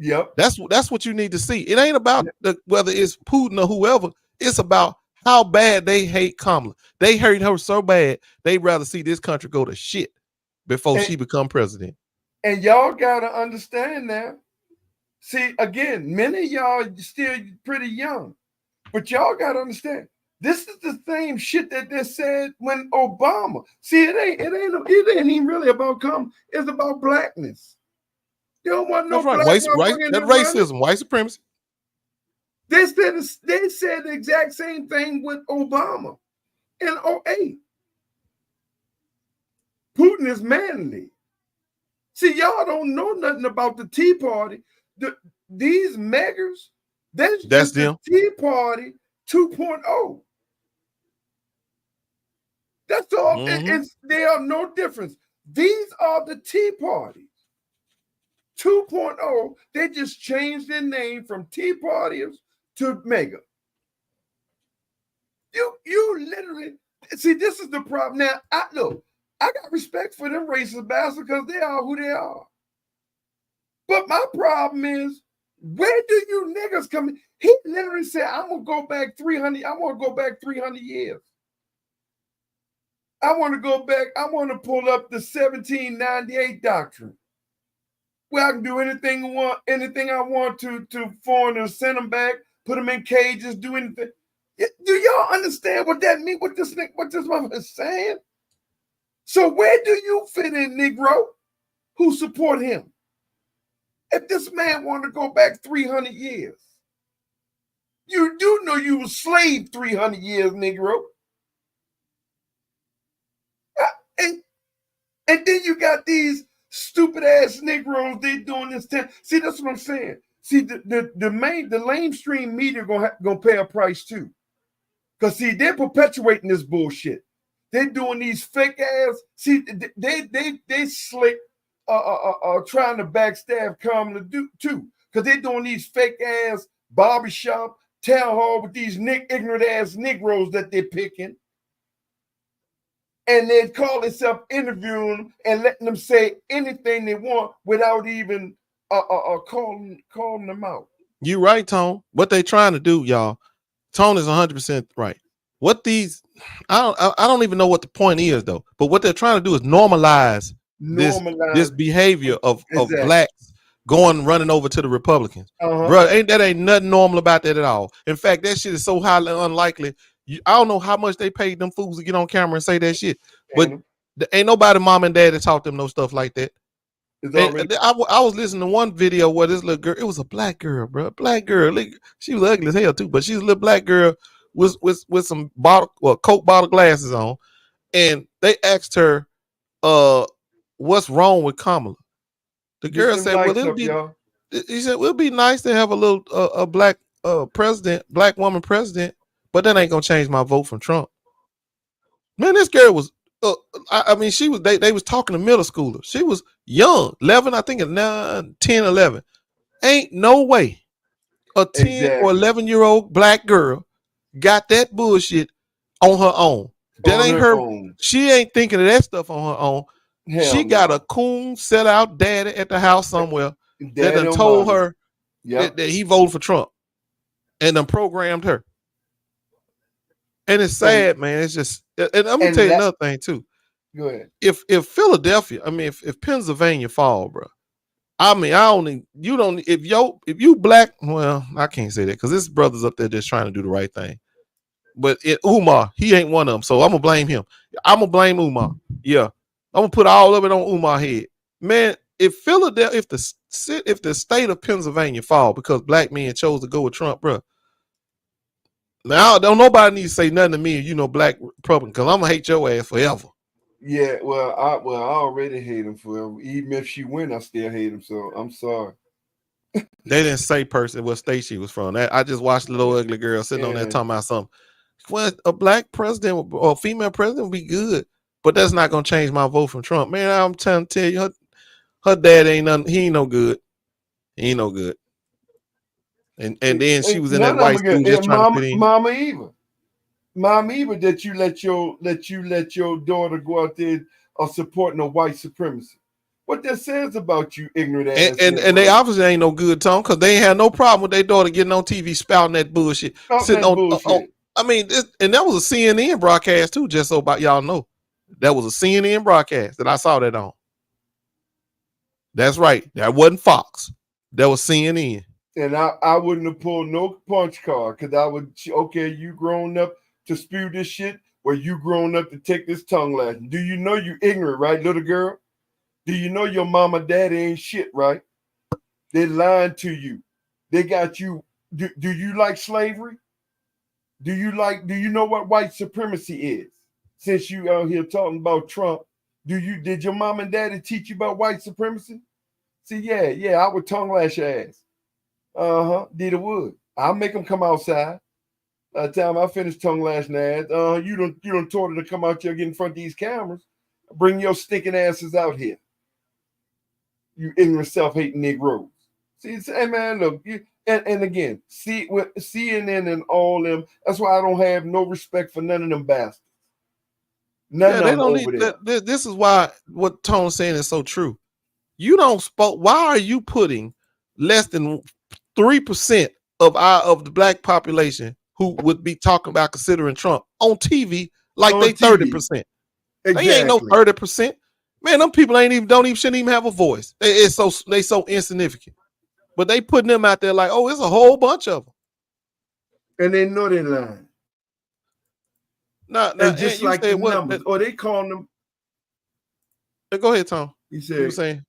Yep. That's what you need to see. It ain't about whether it's Putin or whoever. It's about how bad they hate Kamala. They hate her so bad, they'd rather see this country go to shit before she become president. And y'all got to understand now. See, again, many of y'all still pretty young, but y'all got to understand. This is the same shit that they said when Obama. See, it ain't even really about it's about blackness. You don't want no black that racism, white supremacy. They said the exact same thing with Obama in 2008. Putin is manly. See, y'all don't know nothing about the Tea Party. These meggers, that's them. The Tea Party 2.0. That's all. Mm-hmm. They are no difference. These are the Tea Party 2.0. They just changed their name from Tea Partiers to Mega. You literally see. This is the problem. Now, I got respect for them racist bastards because they are who they are. But my problem is, where do you niggas come in? He literally said, "I'm gonna go back 300. I'm gonna go back 300 years." I want to go back. I want to pull up the 1798 doctrine, where I can do anything I want to foreigners, send them back, put them in cages, do anything. Do y'all understand what that means? What this motherfucker is saying? So where do you fit in, Negro, who support him? If this man wanted to go back 300 years, you do know you was slave 300 years, Negro. And then you got these stupid ass Negroes, they doing this thing. See, that's what I'm saying. See, the lamestream media gonna pay a price too. Because see, they're perpetuating this bullshit. They're doing these fake ass, see, they slick trying to backstab Kamala too. Because they're doing these fake ass barbershop town hall with these ignorant ass Negroes that they're picking. And then call themselves interviewing them and letting them say anything they want without even calling them out. You right, Tone. What they trying to do, y'all. Tone is 100% right. What these, I don't even know what the point is though. But what they're trying to do is normalize this behavior of blacks running over to the Republicans. Bro, ain't nothing normal about that at all. In fact, that shit is so highly unlikely. I don't know how much they paid them fools to get on camera and say that shit, but ain't nobody mom and dad that taught them no stuff like that. I was listening to one video where this little girl, it was a black girl, bro, black girl. She was ugly as hell too, but she's a little black girl with some Coke bottle glasses on, and they asked her, what's wrong with Kamala? The girl said, it'll be nice to have a little a black black woman president. But that ain't gonna change my vote from Trump. Man, this girl was, she was, they was talking to middle schoolers. She was young, 11, I think 9, 10, 11. Ain't no way a 10 or 11-year-old black girl got that bullshit on her own. That ain't her. She ain't thinking of that stuff on her own. She got a coon set out daddy at the house somewhere that done told her that he voted for Trump and done programmed her. And it's sad, man. It's just, and I'm gonna tell you another thing too. Go ahead. If Philadelphia, if Pennsylvania fall, bro, if you black, well, I can't say that because this brother's up there just trying to do the right thing. But Umar, he ain't one of them, so I'm gonna blame him. I'm gonna blame Umar. Yeah, I'm gonna put all of it on Umar's head, man. If Philadelphia, if the state of Pennsylvania fall because black men chose to go with Trump, bro. Now, don't nobody need to say nothing to me, black Republican, because I'm gonna hate your ass forever. Yeah, well, I already hate him forever. Even if she win, I still hate him. So I'm sorry. They didn't say what state she was from. I just watched a little ugly girl sitting on there talking about something. Well, a black president or female president would be good, but that's not gonna change my vote from Trump. Man, I'm trying to tell you, her dad ain't nothing. He ain't no good. He ain't no good. And then she was in that white school just trying to fit in. Mama Eva, that you let your daughter go out there supporting a white supremacy. What that says about you, ignorant ass. And they obviously ain't no good, Tom, because they ain't had no problem with their daughter getting on TV spouting that bullshit. Sitting on bullshit. And that was a CNN broadcast too, just so about y'all know. That was a CNN broadcast that I saw that on. That's right. That wasn't Fox. That was CNN. And I wouldn't have pulled no punch card because I would, you grown up to spew this shit, or you grown up to take this tongue lashing. Do you know you ignorant, right, little girl? Do you know your mama, daddy ain't shit, right? They lying to you. They got you. Do you like slavery? Do you know what white supremacy is? Since you out here talking about Trump, did your mom and daddy teach you about white supremacy? See, yeah, I would tongue lash your ass. Did it would. I'll make them come outside. By the time I finish tongue lashing ass, you don't told her to come out here get in front of these cameras. Bring your stinking asses out here. You ignorant self-hating Negroes. See, hey man, look, and again, see with CNN and all them. That's why I don't have no respect for none of them bastards. None of them over there. This is why what Tone's saying is so true. You don't why are you putting less than 3% of the black population who would be talking about considering Trump on TV like they 30%? Exactly. They ain't no 30%. Man, them people shouldn't even have a voice. They so insignificant. But they putting them out there like, oh, it's a whole bunch of them. And they know they're lying. Now, and just like the what, numbers, or they call them. Go ahead, Tom. You said, you were saying.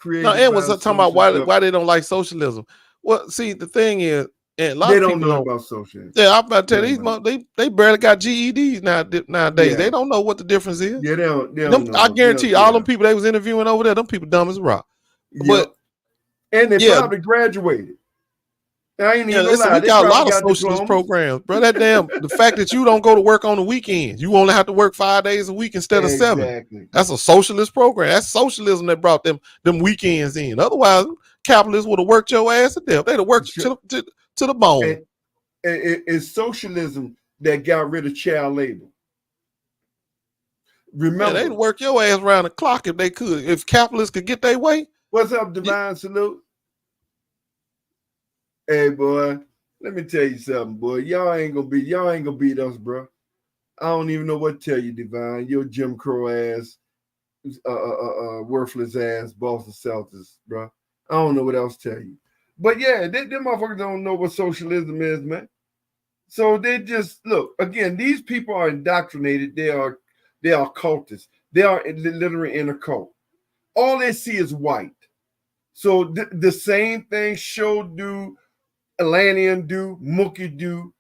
No, and was talking about why they don't like socialism. Well, see, the thing is, and a lot they of don't people know about socialism. Yeah, I'm about to tell you, they barely got GEDs nowadays. Yeah. They don't know what the difference is. Yeah, they don't know. I guarantee you, all them people they was interviewing over there, them people dumb as a rock. But and they probably graduated. I ain't even listen, lie. we got a lot of socialist programs, bro. That the fact that you don't go to work on the weekends, you only have to work 5 days a week instead of 7. That's a socialist program. That's socialism that brought them weekends in. Otherwise, capitalists would have worked your ass to death. They'd have worked to the bone. And it's socialism that got rid of child labor. Remember, they'd work your ass around the clock if they could. If capitalists could get their way. What's up, Divine Salute? Hey, boy, let me tell you something, boy. Y'all ain't gonna beat us, bro. I don't even know what to tell you, Divine. Your Jim Crow ass, worthless ass Boston Celtics, bro. I don't know what else to tell you. But yeah, them motherfuckers don't know what socialism is, man. So they just look again. These people are indoctrinated. They are cultists. They are literally in a cult. All they see is white. So the same thing Show do, Atlantean do, Mookie do.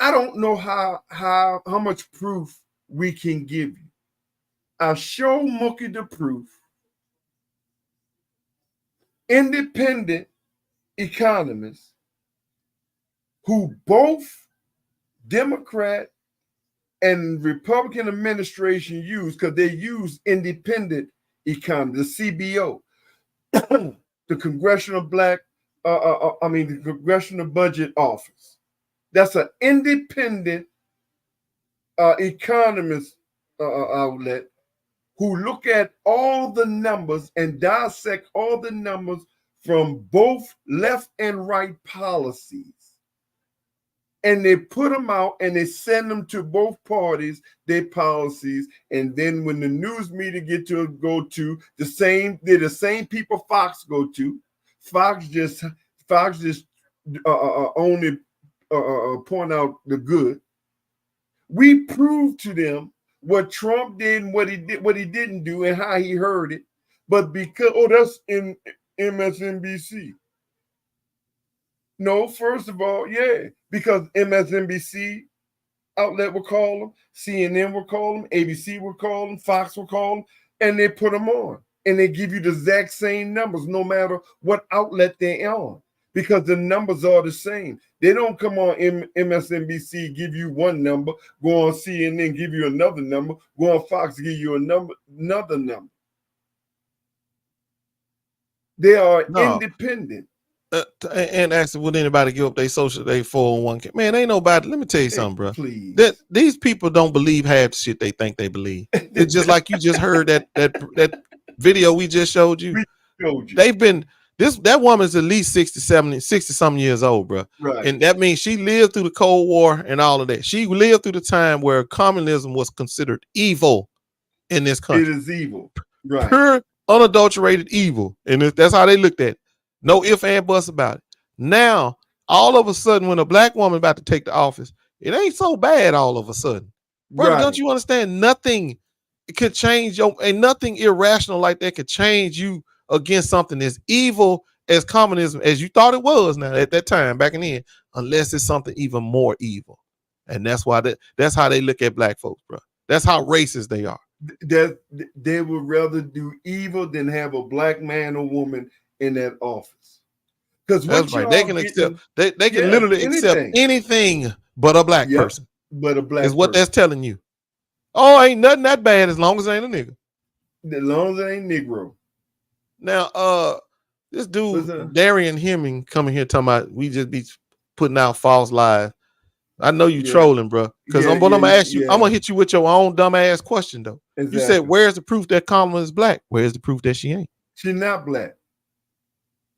I don't know how much proof we can give you. I'll show Mookie the proof. Independent economists who both Democrat and Republican administration use, because they use independent economists, the CBO, the Congressional the Congressional Budget Office. That's an independent economist outlet who look at all the numbers and dissect all the numbers from both left and right policies. And they put them out and they send them to both parties, their policies. And then when the news media get to go to they're the same people Fox go to. Fox just only point out the good. We prove to them what Trump did and what he didn't do and how he heard it. But because that's in MSNBC. No, first of all, yeah, because MSNBC outlet will call them, CNN will call them, ABC will call them, Fox will call them, and they put them on. And they give you the exact same numbers no matter what outlet they're on, because the numbers are the same. They don't come on MSNBC, give you one number, go on CNN, give you another number, go on Fox, give you another number. They are independent. And asking, would anybody give up their 401k? Man, ain't nobody. Let me tell you something, bro. Please. That these people don't believe half the shit they think they believe. It's just like you just heard that video we just showed you. They've been that woman's at least 60 something years old, bro. Right. And that means she lived through the Cold War and all of that. She lived through the time where communism was considered evil in this country. It is evil. Right. Pure, unadulterated evil. And that's how they looked at it. No ifs and buts about it. Now, all of a sudden, when a black woman about to take the office, it ain't so bad all of a sudden. Brother, Right. don't you understand? Nothing could change and nothing irrational like that could change you against something as evil as communism as you thought it was now at that time back in the end, unless it's something even more evil. And that's why that's how they look at black folks, bro. That's how racist they are. That they would rather do evil than have a black man or woman in that office. Because that's right. They can accept. They can literally accept anything but a black person. But a black is what that's telling you. Oh, ain't nothing that bad as long as it ain't a nigga. As long as it ain't Negro. Now, this dude Darian Hemming coming here talking about we just be putting out false lies. I know you trolling, bro. Because I'm gonna ask you. I'm gonna hit you with your own dumb ass question though. Exactly. You said, "Where's the proof that Kamala is black? Where's the proof that she ain't? She's not black."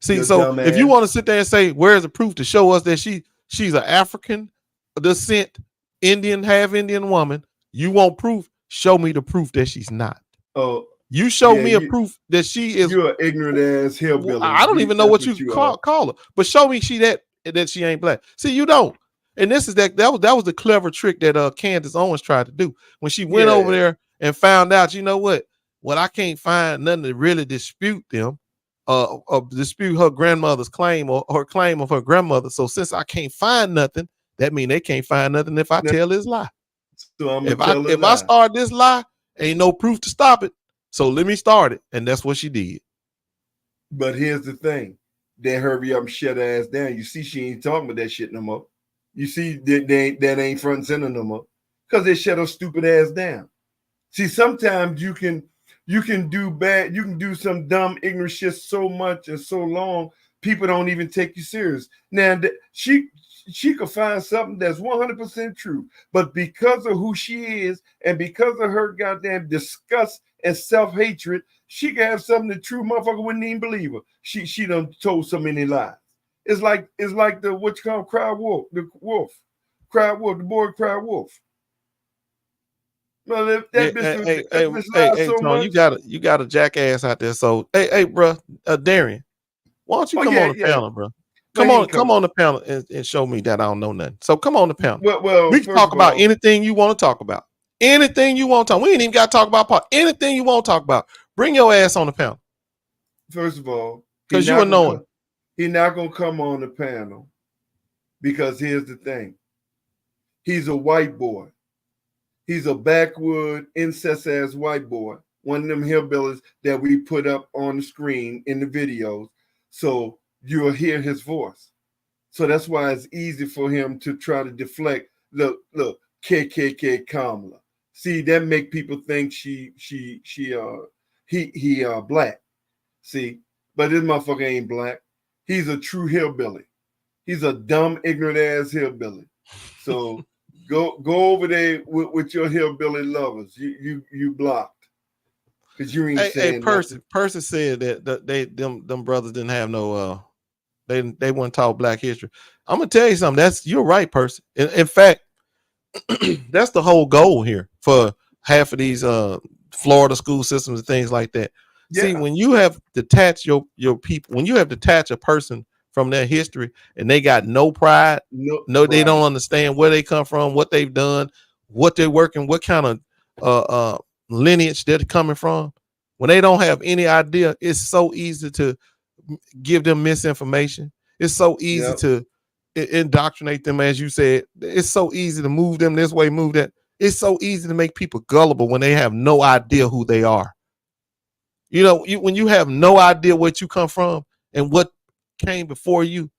See, so if you want to sit there and say, "Where's the proof to show us that she's an African descent Indian, half Indian woman. You want proof? Show me the proof that she's not. Oh, you show yeah, me a proof that she is. You're an ignorant ass hillbilly. I don't even know what you call her, but show me that she ain't black. See, you don't. And this is that was the clever trick that Candace Owens tried to do when she went over there and found out. You know what? Well, I can't find nothing to really dispute them, dispute her grandmother's claim or her claim of her grandmother. So since I can't find nothing, that means they can't find nothing if I tell this lie. So if I start this lie, ain't no proof to stop it. So let me start it, and that's what she did. But here's the thing: they hurry up and shut her ass down. You see, she ain't talking about that shit no more. You see, that ain't front and center no more because they shut her stupid ass down. See, sometimes you can do bad, you can do some dumb, ignorant shit so much and so long, people don't even take you serious. Now, she could find something that's 100% true, but because of who she is and because of her goddamn disgust and self-hatred, she can have something that true motherfucker wouldn't even believe her. She done told so many lies. It's like the what you call cry wolf, the boy cry wolf. Well, that bitch Tony, you got a jackass out there. So hey, bro, Darian, why don't you come on the panel, bro? Come on the panel and show me that I don't know nothing. So come on the panel. Well, we can talk about anything you want to talk about. Anything you want to talk. We ain't even got to talk about anything you want to talk about. Bring your ass on the panel. First of all, because you annoying. He's not gonna come on the panel because here's the thing. He's a white boy. He's a backwood, incest-ass white boy. One of them hillbillies that we put up on the screen in the videos. So you'll hear his voice. So that's why it's easy for him to try to deflect. Look, KKK Kamala. See, that make people think he black. See, but this motherfucker ain't black. He's a true hillbilly. He's a dumb, ignorant ass hillbilly. So go over there with your hillbilly lovers. You blocked because you ain't saying. Percy said that them brothers didn't have no they weren't taught black history. I'm gonna tell you something. You're right, Percy. In fact, that's the whole goal here for half of these Florida school systems and things like that. Yeah. See, when you have detached your people, when you have detached a person from their history and they got no pride, they don't understand where they come from, what they've done, what they're working, what kind of lineage they're coming from. When they don't have any idea, it's so easy to give them misinformation. It's so easy to indoctrinate them, as you said. It's so easy to move them this way, move that. It's so easy to make people gullible when they have no idea who they are. You know, when you have no idea where you come from and what came before you,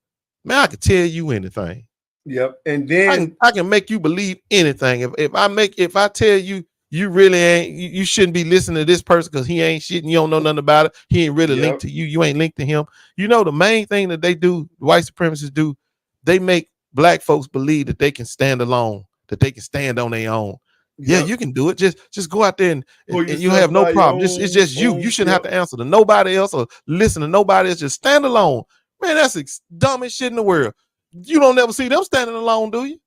man, I can tell you anything. Yep. And then I can make you believe anything. If I tell you really ain't, you shouldn't be listening to this person because he ain't shit and you don't know nothing about it. He ain't really linked to you. You ain't linked to him. You know, the main thing that they do, white supremacists do, they make black folks believe that they can stand alone, that they can stand on their own. Yeah, you can do it. Just go out there and you have no problem. It's just you. You shouldn't have to answer to nobody else or listen to nobody else. Just stand alone. Man, that's the dumbest shit in the world. You don't never see them standing alone, do you?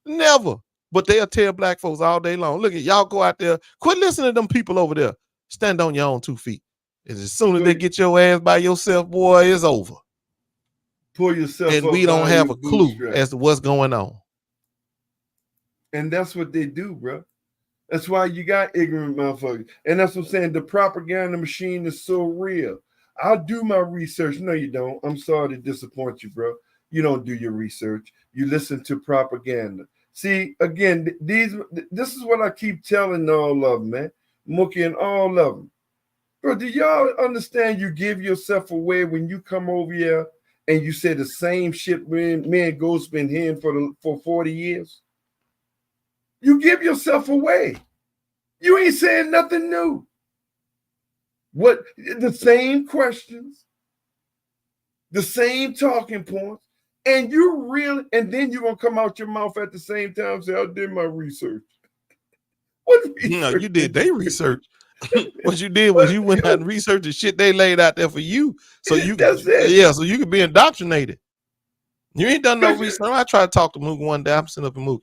Never. But they'll tell black folks all day long. Look at y'all go out there. Quit listening to them people over there. Stand on your own 2 feet. And as soon as they get your ass by yourself, boy, it's over. Pull yourself up. And we don't have a clue as to what's going on. And that's what they do, bro. That's why you got ignorant motherfuckers. And that's what I'm saying. The propaganda machine is so real. I'll do my research. No, you don't. I'm sorry to disappoint you, bro. You don't do your research. You listen to propaganda. See, again, this is what I keep telling all of them, man. Mookie and all of them. Bro, do y'all understand you give yourself away when you come over here and you say the same shit me and Ghost been hearing for 40 years? You give yourself away. You ain't saying nothing new. What the same questions, the same talking points, and then you're gonna come out your mouth at the same time and say, I did my research. What research? No, you did their research. What you did was you went out and researched the shit they laid out there for you. So you so you could be indoctrinated. You ain't done no research. I tried to talk to Mookie one day. I'm sitting up in Mookie.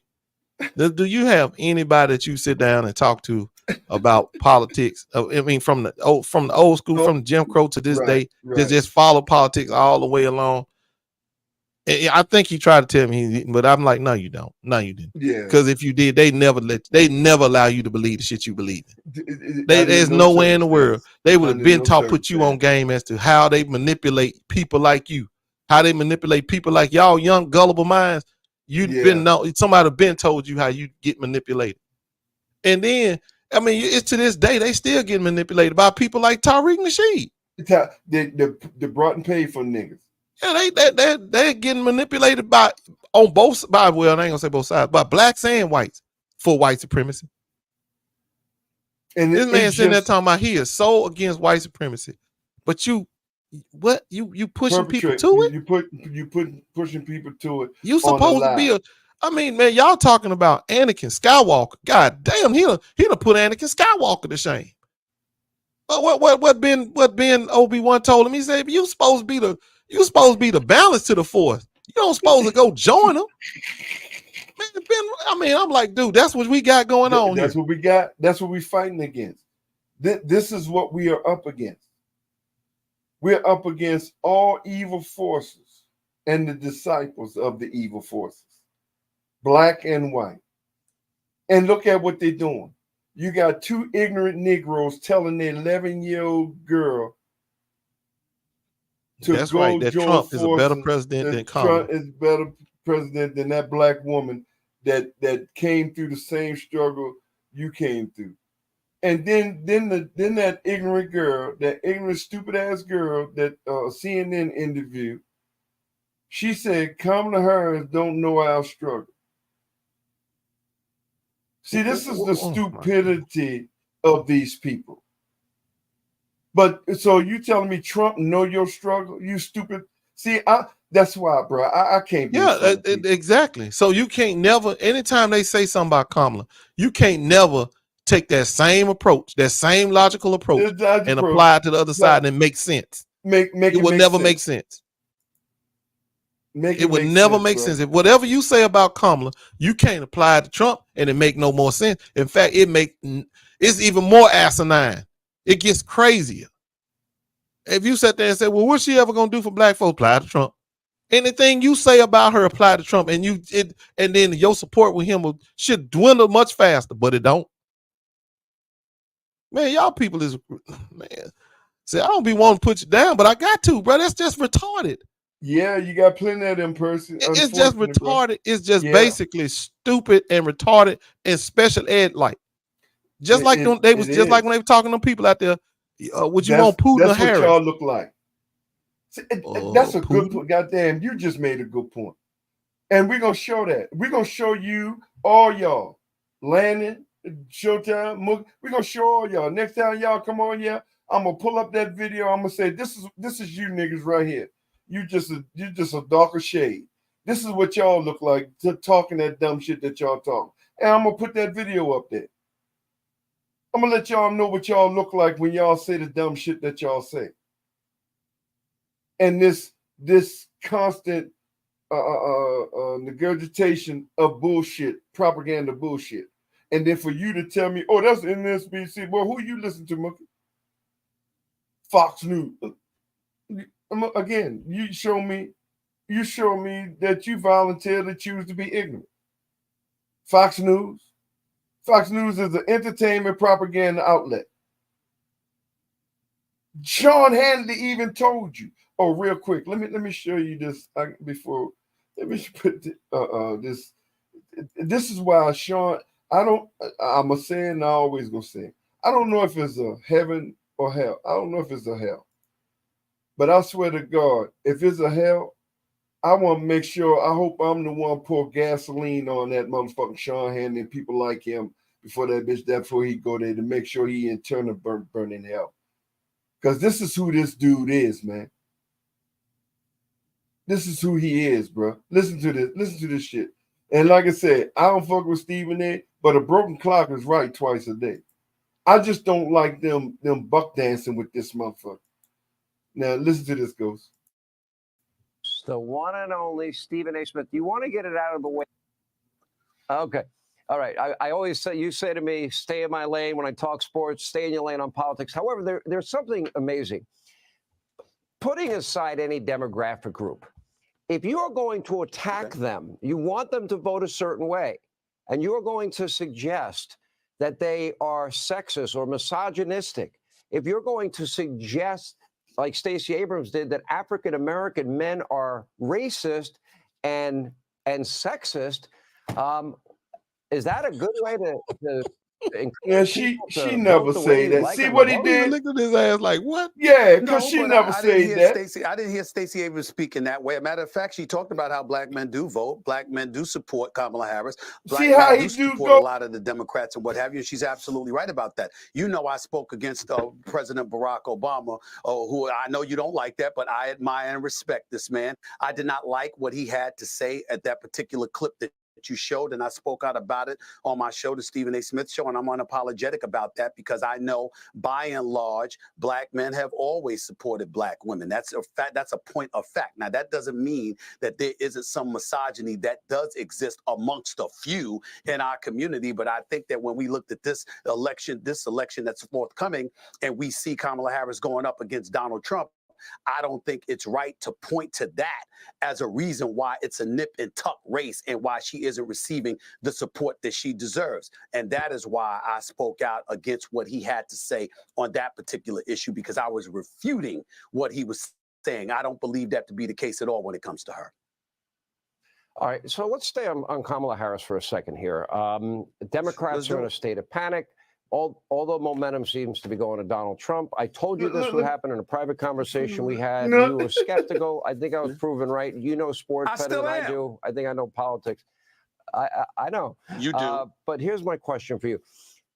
Do you have anybody that you sit down and talk to about politics? I mean, from the old school, from Jim Crow to this day, that just follow politics all the way along. And I think he tried to tell me, but I'm like, no, you don't. No, you didn't. Yeah. Because if you did, they never allow you to believe the shit you believe in. There's nowhere in the world they would have been taught, put you on game as to how they manipulate people like you, how they manipulate people like y'all, young gullible minds. Somebody been told you how you get manipulated. And then, I mean, it's to this day, they still get manipulated by people like Tariq Nasheed. They brought and paid for niggas. Yeah, they're getting manipulated by well, I ain't gonna say both sides, but blacks and whites for white supremacy. And this man sitting there talking about he is so against white supremacy, but you pushing people to it. You pushing people to it. You supposed to be I mean, man, y'all talking about Anakin Skywalker. God damn, he'll put Anakin Skywalker to shame. But what Ben Obi-Wan told him, he said, you supposed to be the balance to the force. You don't supposed to go join them. Man, Ben, I mean, I'm like, dude, that's what we got going on. That's what we got. That's what we're fighting against. This is what we are up against. We're up against all evil forces and the disciples of the evil forces, black and white. And look at what they're doing. You got two ignorant Negroes telling their 11-year-old girl to that's go right. That join Trump is a better forces. president than Trump Kamala. is better president than that black woman that came through the same struggle you came through. And then that ignorant girl, that ignorant stupid ass girl that CNN interviewed, she said Kamala Harris don't know our struggle. See, this is the stupidity of these people. But so you telling me Trump know your struggle? You stupid. See, that's why, bro. I can't. Yeah, exactly. So you can't never. Anytime they say something about Kamala, you can't never take that same approach, that same logical approach, and apply it to the other side and make sense. It will never make sense. It would never make sense. If whatever you say about Kamala, you can't apply it to Trump, and it make no more sense. In fact, it's even more asinine. It gets crazier. If you sat there and said, well, what's she ever gonna do for black folks? Apply to Trump. Anything you say about her, apply to Trump, and then your support with him should dwindle much faster, but it don't. Man, y'all people is, man. See, I don't be wanting to put you down, but I got to, bro. That's just retarded. Yeah, you got plenty of them person. It's just retarded. Bro. It's just basically stupid and retarded and special ed like. Just like when they were talking to people out there. Would you want Putin or Harris? That's what y'all look like. See, that's a good point. Goddamn, you just made a good point. And we're gonna show that. We're gonna show you all y'all. Landon, Showtime, we're gonna show all y'all. Next time y'all come on here, I'm gonna pull up that video. I'm gonna say, this is you niggas right here. You just a darker shade. This is what y'all look like talking that dumb shit that y'all talk. And I'm gonna put that video up there. I'm gonna let y'all know what y'all look like when y'all say the dumb shit that y'all say. And this constant regurgitation of bullshit, propaganda bullshit. And then for you to tell me, oh, that's NSBC. Well, who you listen to, Mookie? Fox News. Again, you show me that you voluntarily choose to be ignorant. Fox News is an entertainment propaganda outlet. Sean Hannity even told you. Oh, real quick, let me show you this before. Let me put this. This is why Sean. I'm gonna say it and I always gonna say it. I don't know if it's a heaven or hell. I don't know if it's a hell. But I swear to God, if it's a hell, I want to make sure, I hope I'm the one pour gasoline on that motherfucking Sean Hannity and people like him before he go there to make sure he in turn burn in hell. Because this is who this dude is, man. This is who he is, bro. Listen to this shit. And like I said, I don't fuck with Stephen A., but a broken clock is right twice a day. I just don't like them buck dancing with this motherfucker. Now, listen to this, Ghost. The one and only Stephen A. Smith. You want to get it out of the way? Okay. All right. I always say, you say to me, stay in my lane when I talk sports, stay in your lane on politics. However, there's something amazing. Putting aside any demographic group, if you are going to attack them, you want them to vote a certain way, and you're going to suggest that they are sexist or misogynistic, if you're going to suggest, like Stacey Abrams did, that African-American men are racist and sexist, is that a good way to Yeah, she never say that. Like See what he He did? looked at his ass like, what? Yeah, because she but never I said didn't that. hear I didn't hear Stacey Abrams speak in that way. Matter of fact, she talked about how black men do vote. Black men do support Kamala Harris. Black See how men he do do support go? a lot of the Democrats and what have you. She's absolutely right about that. You know, I spoke against President Barack Obama, who I know you don't like that, but I admire and respect this man. I did not like what he had to say at that particular clip that you showed, and I spoke out about it on my show, the Stephen A. Smith Show, and I'm unapologetic about that because I know, by and large, black men have always supported black women. That's a fact. That's a point of fact. Now, that doesn't mean that there isn't some misogyny that does exist amongst a few in our community, but I think that when we looked at this election that's forthcoming, and we see Kamala Harris going up against Donald Trump, I don't think it's right to point to that as a reason why it's a nip and tuck race and why she isn't receiving the support that she deserves. And that is why I spoke out against what he had to say on that particular issue, because I was refuting what he was saying. I don't believe that to be the case at all when it comes to her. All right, so let's stay on Kamala Harris for a second here. Democrats are in a state of panic. Although momentum seems to be going to Donald Trump. I told you this would happen in a private conversation we had. You were skeptical. I think I was proven right. You know sports better than I do. I think I know politics. I know. You do. But here's my question for you.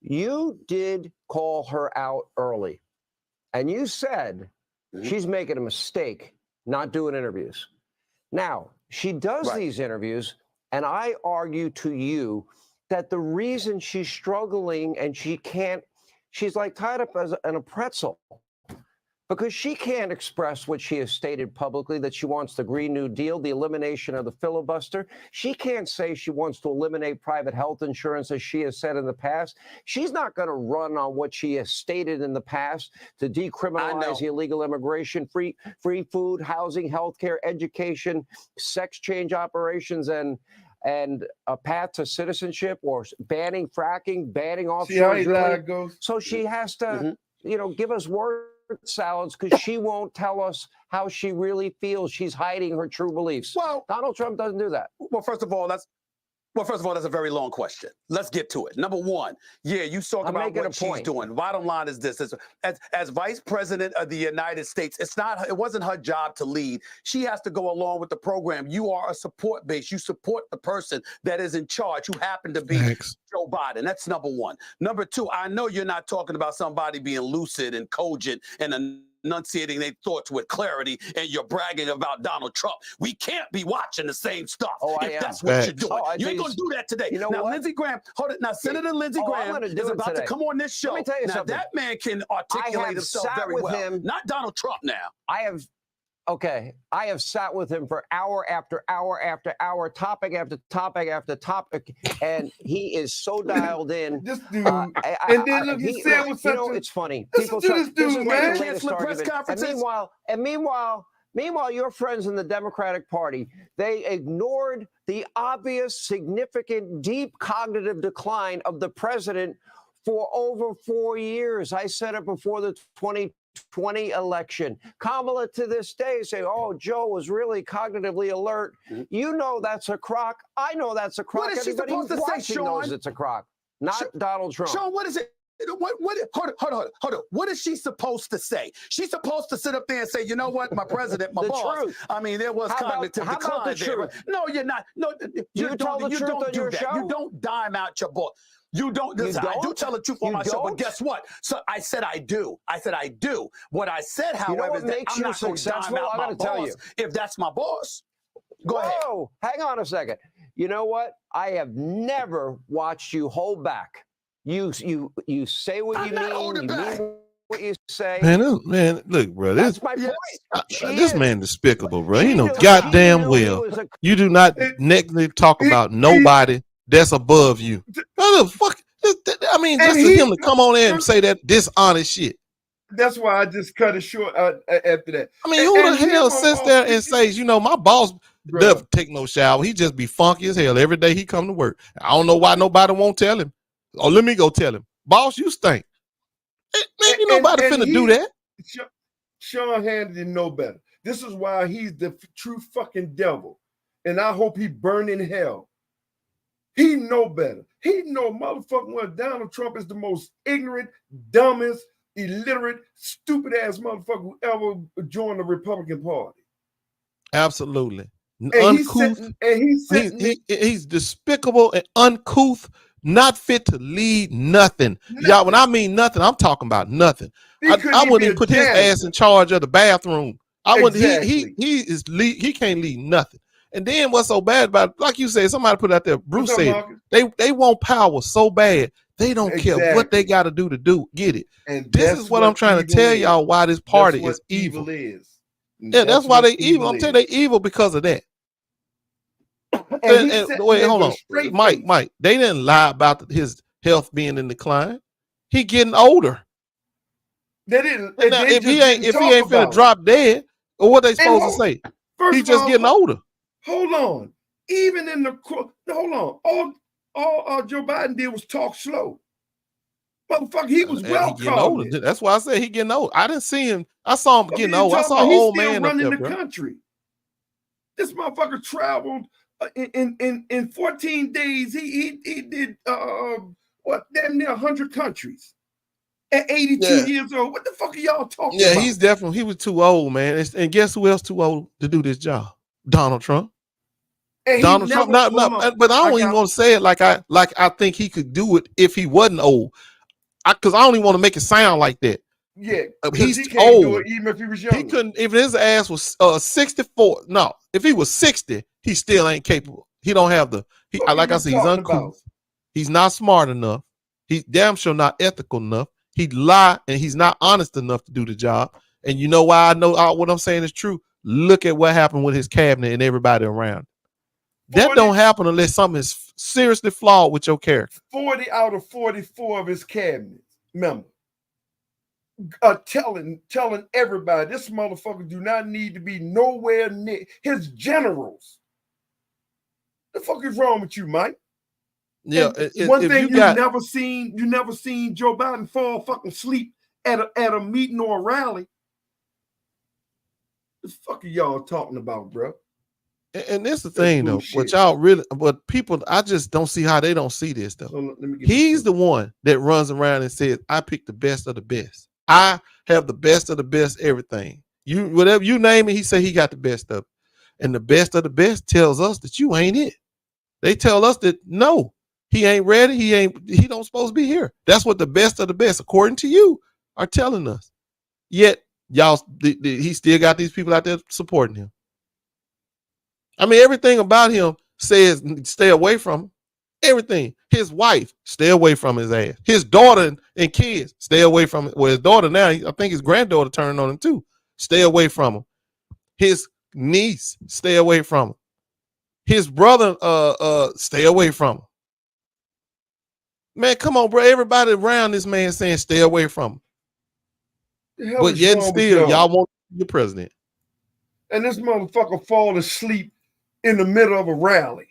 You did call her out early, and you said she's making a mistake not doing interviews. Now, she does these interviews, and I argue to you that the reason she's struggling and she's like tied up in a pretzel because she can't express what she has stated publicly, that she wants the Green New Deal, the elimination of the filibuster. She can't say she wants to eliminate private health insurance, as she has said in the past. She's not going to run on what she has stated in the past to decriminalize illegal immigration, free food, housing, healthcare, education, sex change operations, and a path to citizenship, or banning fracking, banning offshore drilling. So she has to, give us word salads because she won't tell us how she really feels. She's hiding her true beliefs. Well, Donald Trump doesn't do that. Well, first of all, that's a very long question. Let's get to it. Number one, you talk about what she's doing. Bottom line is this: as Vice President of the United States, it wasn't her job to lead. She has to go along with the program. You are a support base. You support the person that is in charge, who happened to be Joe Biden. That's number one. Number two, I know you're not talking about somebody being lucid and cogent and enunciating their thoughts with clarity, and you're bragging about Donald Trump. We can't be watching the same stuff if that's what you're doing. You ain't going to do that today. You know now, what? Lindsey Graham, hold it. Now, Senator Lindsey Graham is about to come on this show. Let me tell you now, something. that man can articulate himself very well. Not Donald Trump now. I have sat with him for hour after hour after hour, topic after topic after topic, and he is so dialed in. This dude, and then look, he said with such it's funny. Listen to this dude, man. And meanwhile, your friends in the Democratic Party, they ignored the obvious, significant, deep cognitive decline of the president for over 4 years. I said it before the 2020 election. Kamala to this day say, oh, Joe was really cognitively alert. You know that's a crock. I know that's a crock. What is she supposed to say, Sean? Knows it's a crock. Not Donald Trump. Sean, what is it? Hold on. What is she supposed to say? She's supposed to sit up there and say, you know what, my president, my boss. Truth. I mean, there was cognitive decline there. No, you're not. No, you don't do that. Show? You don't dime out your boss. You don't. Listen, I do tell the truth on my show, but guess what? So I said I do. What I said, however, is that I'm not going to dime out my boss if that's my boss. Go ahead. Hang on a second. You know what? I have never watched you hold back. You say what you mean what you say. Man, look, bro. That's my point. This man despicable, bro. You know goddamn well. You do not negatively talk about nobody that's above you. What the fuck? I mean, just for him to come on there and say that dishonest shit. That's why I just cut it short after that. I mean, who the hell sits there and says, you know, my boss doesn't take no shower. He just be funky as hell every day he come to work. I don't know why nobody won't tell him. Oh, let me go tell him. Boss, you stink. Maybe nobody finna do that. Sean Hannity know better. This is why he's the true fucking devil. And I hope he burn in hell. He know better. He know motherfucking well Donald Trump is the most ignorant, dumbest, illiterate, stupid ass motherfucker who ever joined the Republican Party. Absolutely. And uncouth. He's despicable and uncouth, not fit to lead nothing. Y'all, when I mean nothing, I'm talking about nothing. I wouldn't even put his ass in charge of the bathroom. I wouldn't. He can't lead nothing. And then what's so bad about it, like you said, somebody put out there, Bruce said, they want power so bad, they don't care what they got to do get it. And this is what I'm trying to tell y'all why this party is evil. Yeah, that's why they evil. I'm telling you, they evil because of that. And wait, hold on. Mike, they didn't lie about his health being in decline. He getting older. They didn't. If he ain't finna drop dead, or what they supposed to say? He just getting older. Hold on. Even in the all Joe Biden did was talk slow. Motherfucker, he was welcome. That's why I said he getting old. I didn't see him. I saw him getting old. I saw an old man running the country. This motherfucker traveled in 14 days. He did damn near 100 countries at 82 years old. What the fuck are y'all talking about? Yeah, he was too old, man. And guess who else too old to do this job? Donald Trump. Donald Trump. But I don't even want to say it like I think he could do it if he wasn't old. Because I don't even want to make it sound like that. Yeah, he's he can't old. do it even if he was young. He couldn't. If his ass was 64. No, if he was 60, he still ain't capable. He don't have the. Like I said, he's uncouth. He's not smart enough. He's damn sure not ethical enough. He'd lie and he's not honest enough to do the job. And you know why I know what I'm saying is true? Look at what happened with his cabinet and everybody around. That don't happen unless something is seriously flawed with your character. 40 out of 44 of his cabinet members telling everybody this motherfucker do not need to be nowhere near his generals. The fuck is wrong with you, Mike? Yeah, one thing you never seen Joe Biden fall fucking asleep at a meeting or a rally. The fuck are y'all talking about, bro? And this is the thing, though. But people, I just don't see how they don't see this, though. So he's the one that runs around and says, "I pick the best of the best. I have the best of the best everything. You whatever you name it, he said he got the best of it. And the best of the best tells us that you ain't it. They tell us that no, he ain't ready. He don't supposed to be here. That's what the best of the best, according to you, are telling us. Yet y'all, he still got these people out there supporting him. I mean, everything about him says stay away from him. Everything. His wife, stay away from his ass. His daughter and kids, stay away from it. Well, his daughter now, I think his granddaughter turned on him too. Stay away from him. His niece, stay away from him. His brother, stay away from him. Man, come on, bro. Everybody around this man saying stay away from him. But yet still, y'all want the president. And this motherfucker fall asleep in the middle of a rally.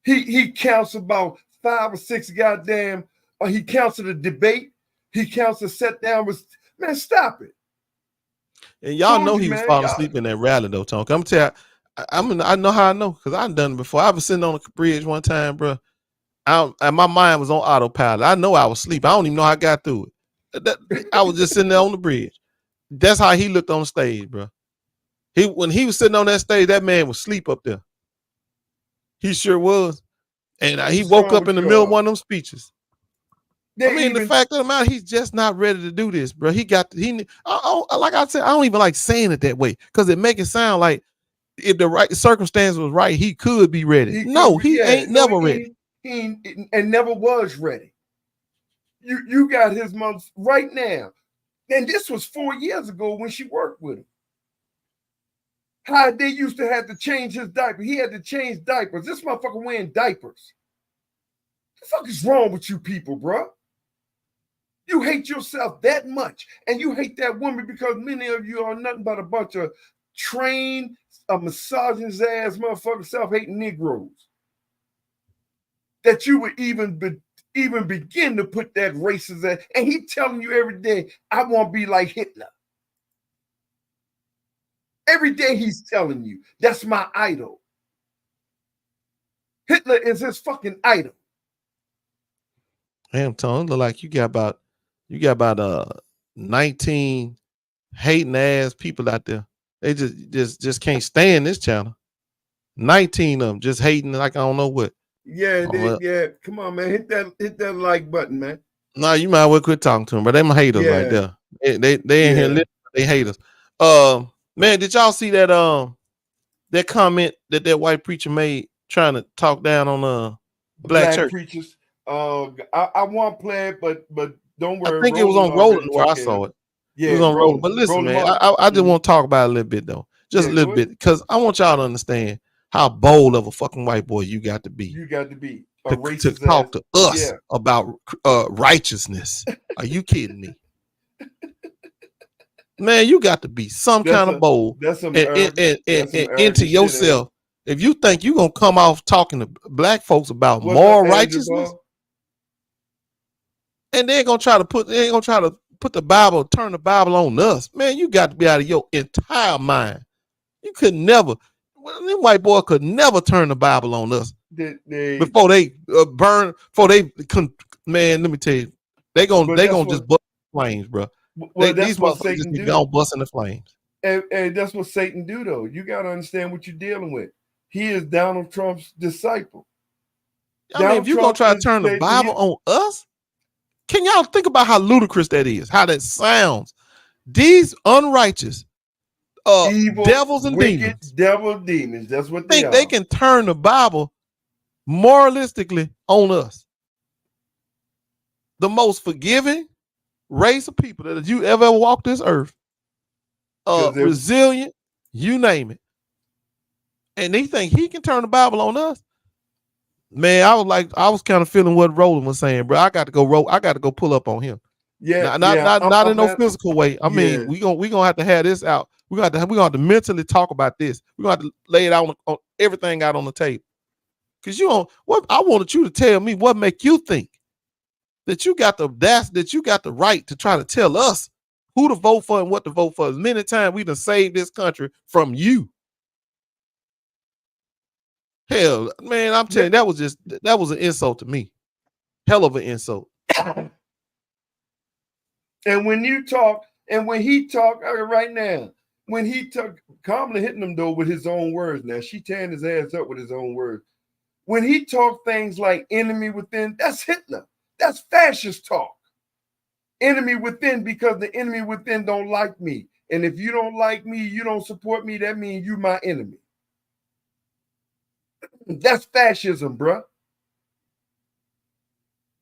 He counts about 5 or 6 goddamn, he counts a debate. He counts a set down with, man, stop it. And y'all know he was falling asleep in that rally, though, Tonk. I'm telling you, I know how I know, because I've done it before. I was sitting on the bridge one time, bro. And my mind was on autopilot. I know I was asleep. I don't even know how I got through it. I was just sitting there on the bridge. That's how he looked on stage, bro. When he was sitting on that stage, that man was asleep up there. He sure was. And he woke up in the middle of one of them speeches. The fact of the matter, he's just not ready to do this, bro. Like I said, I don't even like saying it that way because it make it sound like if the right circumstance was right, he could be ready. He ain't never ready. He never was ready. You got his mom right now. And this was 4 years ago when she worked with him. How they used to have to change his diaper. He had to change diapers. This motherfucker wearing diapers. What the fuck is wrong with you people, bro? You hate yourself that much, and you hate that woman because many of you are nothing but a bunch of trained, misogynist ass motherfucking self-hating Negroes. That you would even begin to put that racist ass, and he telling you every day, I want to be like Hitler. Every day he's telling you, that's my idol. Hitler is his fucking idol. Damn, Tone, look like you got about 19 hating ass people out there. They just can't stand this channel. 19 of them just hating like I don't know what. Yeah, yeah. Come on, man. Hit that like button, man. No, you might well quit talking to them, but they my haters right there. They ain't here listening, they haters. Man, did y'all see that that comment that white preacher made trying to talk down on black church preachers? I want to play it, but don't worry. I think it was on Rolling where I saw it. Yeah, it was on Rolling. But listen, man, I just want to talk about it a little bit though, just a little bit, because I want y'all to understand how bold of a fucking white boy you got to be. You got to be to talk to us about righteousness. Are you kidding me? Man, you got to be some kind of bold and into yourself. If you think you're gonna come off talking to black folks about moral righteousness, and they ain't gonna try to put the Bible, turn the Bible on us, man, you got to be out of your entire mind. You could never, them white boy could never turn the Bible on us before they burn. Man, let me tell you, they gonna just bust the flames, bro. These motherfuckers just be gonna bust in the flames. And that's what Satan do, though. You got to understand what you're dealing with. He is Donald Trump's disciple. I mean, if you're going to try to turn the Bible on us, can y'all think about how ludicrous that is, how that sounds? These unrighteous evil, devils and demons. Demons. That's what they think they can turn the Bible moralistically on us. The most forgiving race of people that you ever walked this earth. Resilient, you name it. And they think he can turn the Bible on us. Man, I was kind of feeling what Roland was saying, bro. I got to go pull up on him. Yeah, not in no physical way. I mean, we gonna have to have this out. We're gonna have to mentally talk about this. We're gonna have to lay it out on everything out on the table. Cause I wanted you to tell me what make you think that you got the right to try to tell us who to vote for and what to vote for. As many times we done saved this country from you. Hell, man, I'm telling you, that was an insult to me. Hell of an insult. And when you talk, and when he talk right now, when he talk, Kamala hitting him though with his own words. Now she tearing his ass up with his own words. When he talk things like enemy within, that's Hitler. That's fascist talk. Enemy within, because the enemy within don't like me. And if you don't like me, you don't support me, that means you my enemy. That's fascism, bro.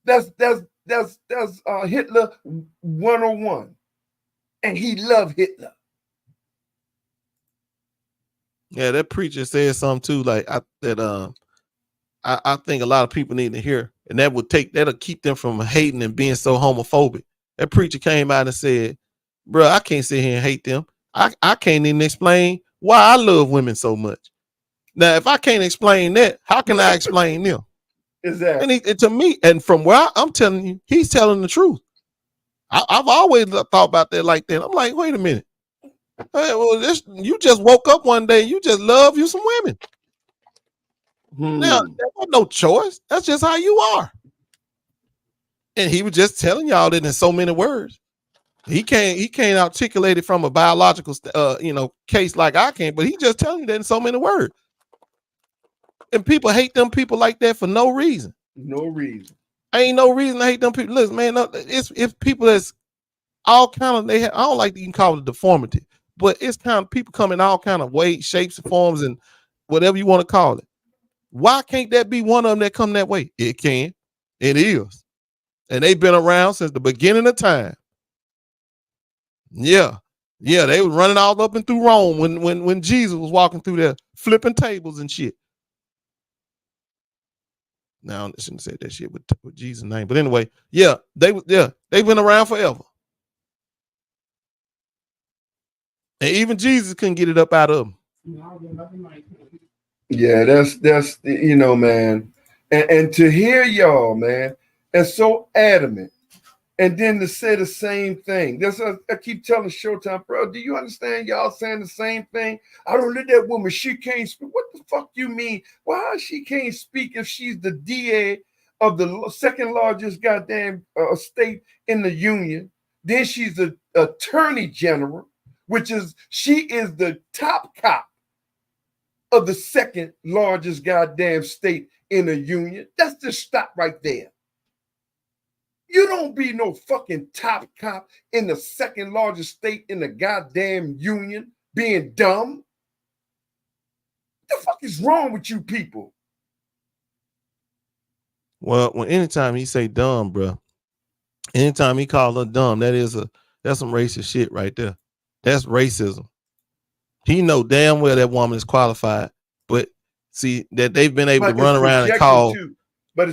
That's Hitler 101. And he loved Hitler. Yeah, that preacher said something too, like I think a lot of people need to hear, and that'll keep them from hating and being so homophobic. That preacher came out and said, bro, I can't sit here and hate them. I can't even explain why I love women so much. Now, if I can't explain that, how can I explain them? Exactly. And to me, and from where I'm telling you, he's telling the truth. I've always thought about that like that. I'm like, wait a minute. Hey, well, you just woke up one day, you just love you some women. Now, there was no choice. That's just how you are. And he was just telling y'all that in so many words. He can't articulate it from a biological case like I can, but he just telling you that in so many words. And people hate them people like that for no reason. No reason. Ain't no reason to hate them people. Listen, man, it's people that's all kind of, I don't like to even call it deformity, but it's kind of people come in all kind of ways, shapes, and forms, and whatever you want to call it. Why can't that be one of them that come that way? It can. It is. And they've been around since the beginning of time. Yeah. Yeah, they were running all up and through Rome when Jesus was walking through there, flipping tables and shit. Now I shouldn't say that shit with Jesus' name, but anyway, yeah, they've been around forever, and even Jesus couldn't get it up out of them. Yeah, that's you know, man, and to hear y'all, man, and so adamant. And then to say the same thing. I keep telling Showtime, bro, do you understand y'all saying the same thing? I don't let that woman, she can't speak. What the fuck you mean? Why she can't speak if she's the DA of the second largest goddamn state in the union? Then she's the attorney general, she is the top cop of the second largest goddamn state in the union. That's just stop right there. You don't be no fucking top cop in the second largest state in the goddamn union being dumb. What the fuck is wrong with you people? Well, anytime he say dumb, bro, anytime he call her dumb, that's some racist shit right there. That's racism. He know damn well that woman is qualified, but see that they've been able to run around and call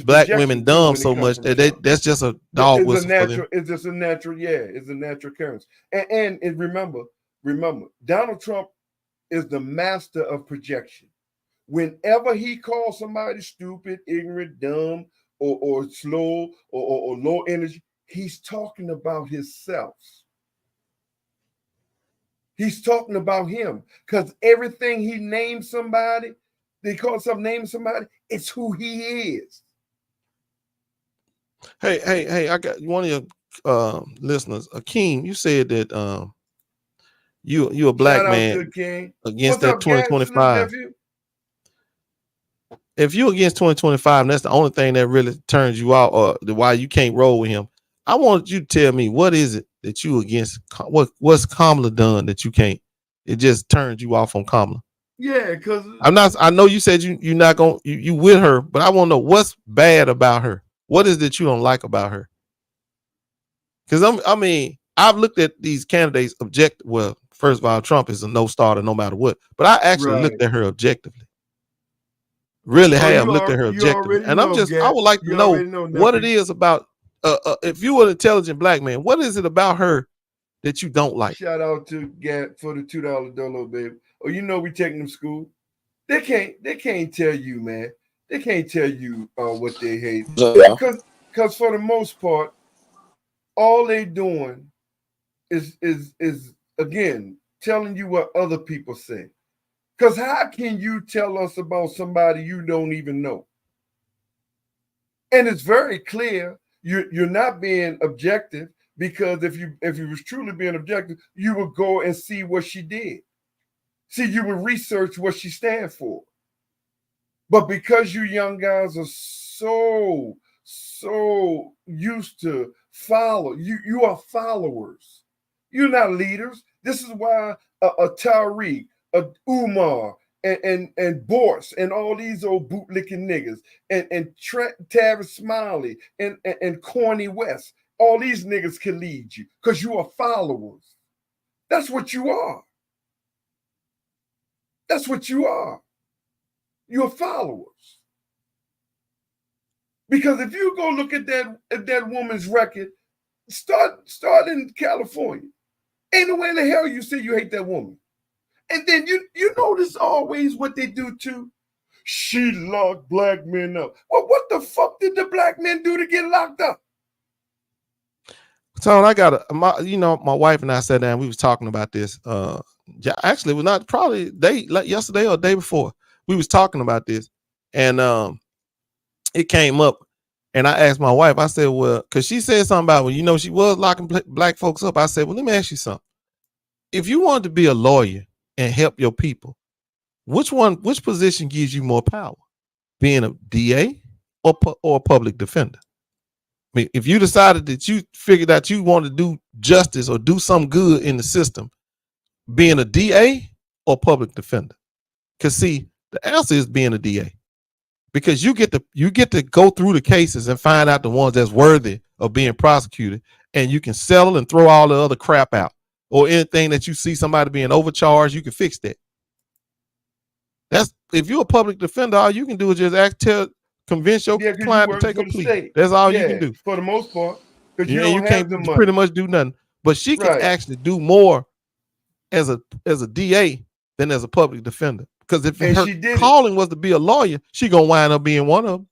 black women dumb so much that that's just a dog whistle for them. It's just a natural, it's a natural occurrence. And remember, Donald Trump is the master of projection. Whenever he calls somebody stupid, ignorant, dumb, or slow, or low energy, he's talking about himself. He's talking about him, because everything he names somebody, they call something naming somebody, it's who he is. Hey, I got one of your listeners, Akeem. You said that you a black man against that 2025. If you against 2025, and that's the only thing that really turns you out, or why you can't roll with him, I want you to tell me what is it that you against? What's Kamala done that you can't? It just turns you off on Kamala. Yeah, because I know you said you're not gonna you with her, but I want to know what's bad about her. What is that you don't like about her? Because I've looked at these candidates well, first of all, Trump is a no starter no matter what, but I actually looked at her objectively. Really have looked at her objectively, and I would like to know what it is about. If you were an intelligent black man, what is it about her that you don't like? Shout out to Gat for the $2 dolo, baby. Oh, we taking them to school. They can't tell you, man. They can't tell you what they hate. Because for the most part, all they doing is again telling you what other people say. Because how can you tell us about somebody you don't even know? And it's very clear you're not being objective, because if you was truly being objective, you would go and see what she did. See, you would research what she stands for. But because you young guys are so used to follow, you are followers. You're not leaders. This is why a Tariq, a Umar, and Boris, and all these old bootlicking niggas, and Tavis Smiley, and Corny West, all these niggas can lead you, because you are followers. That's what you are. That's what you are. You're followers. Because if you go look at that woman's record, start in California. Ain't no way in the hell you say you hate that woman. And then you notice always what they do too. She locked black men up. Well, what the fuck did the black men do to get locked up? So I got my wife and I sat down. We was talking about this. Actually, it was not probably yesterday or the day before. We was talking about this, and it came up, and I asked my wife. I said, "Well," because she said something about, well, she was locking black folks up. I said, "Well, let me ask you something. If you wanted to be a lawyer and help your people, which position gives you more power, being a DA or a public defender? I mean, if you decided that you figured out you want to do justice or do some good in the system, being a DA or public defender? Because see, the answer is being a DA, because you get to go through the cases and find out the ones that's worthy of being prosecuted, and you can settle and throw all the other crap out. or anything that you see somebody being overcharged, you can fix that. That's if you're a public defender, all you can do is just convince your client to take a plea. State. That's all you can do for the most part. Because you don't can't have the money. pretty much do nothing. But she can actually do more as a DA than as a public defender. Because if her calling was to be a lawyer, she gonna wind up being one of them.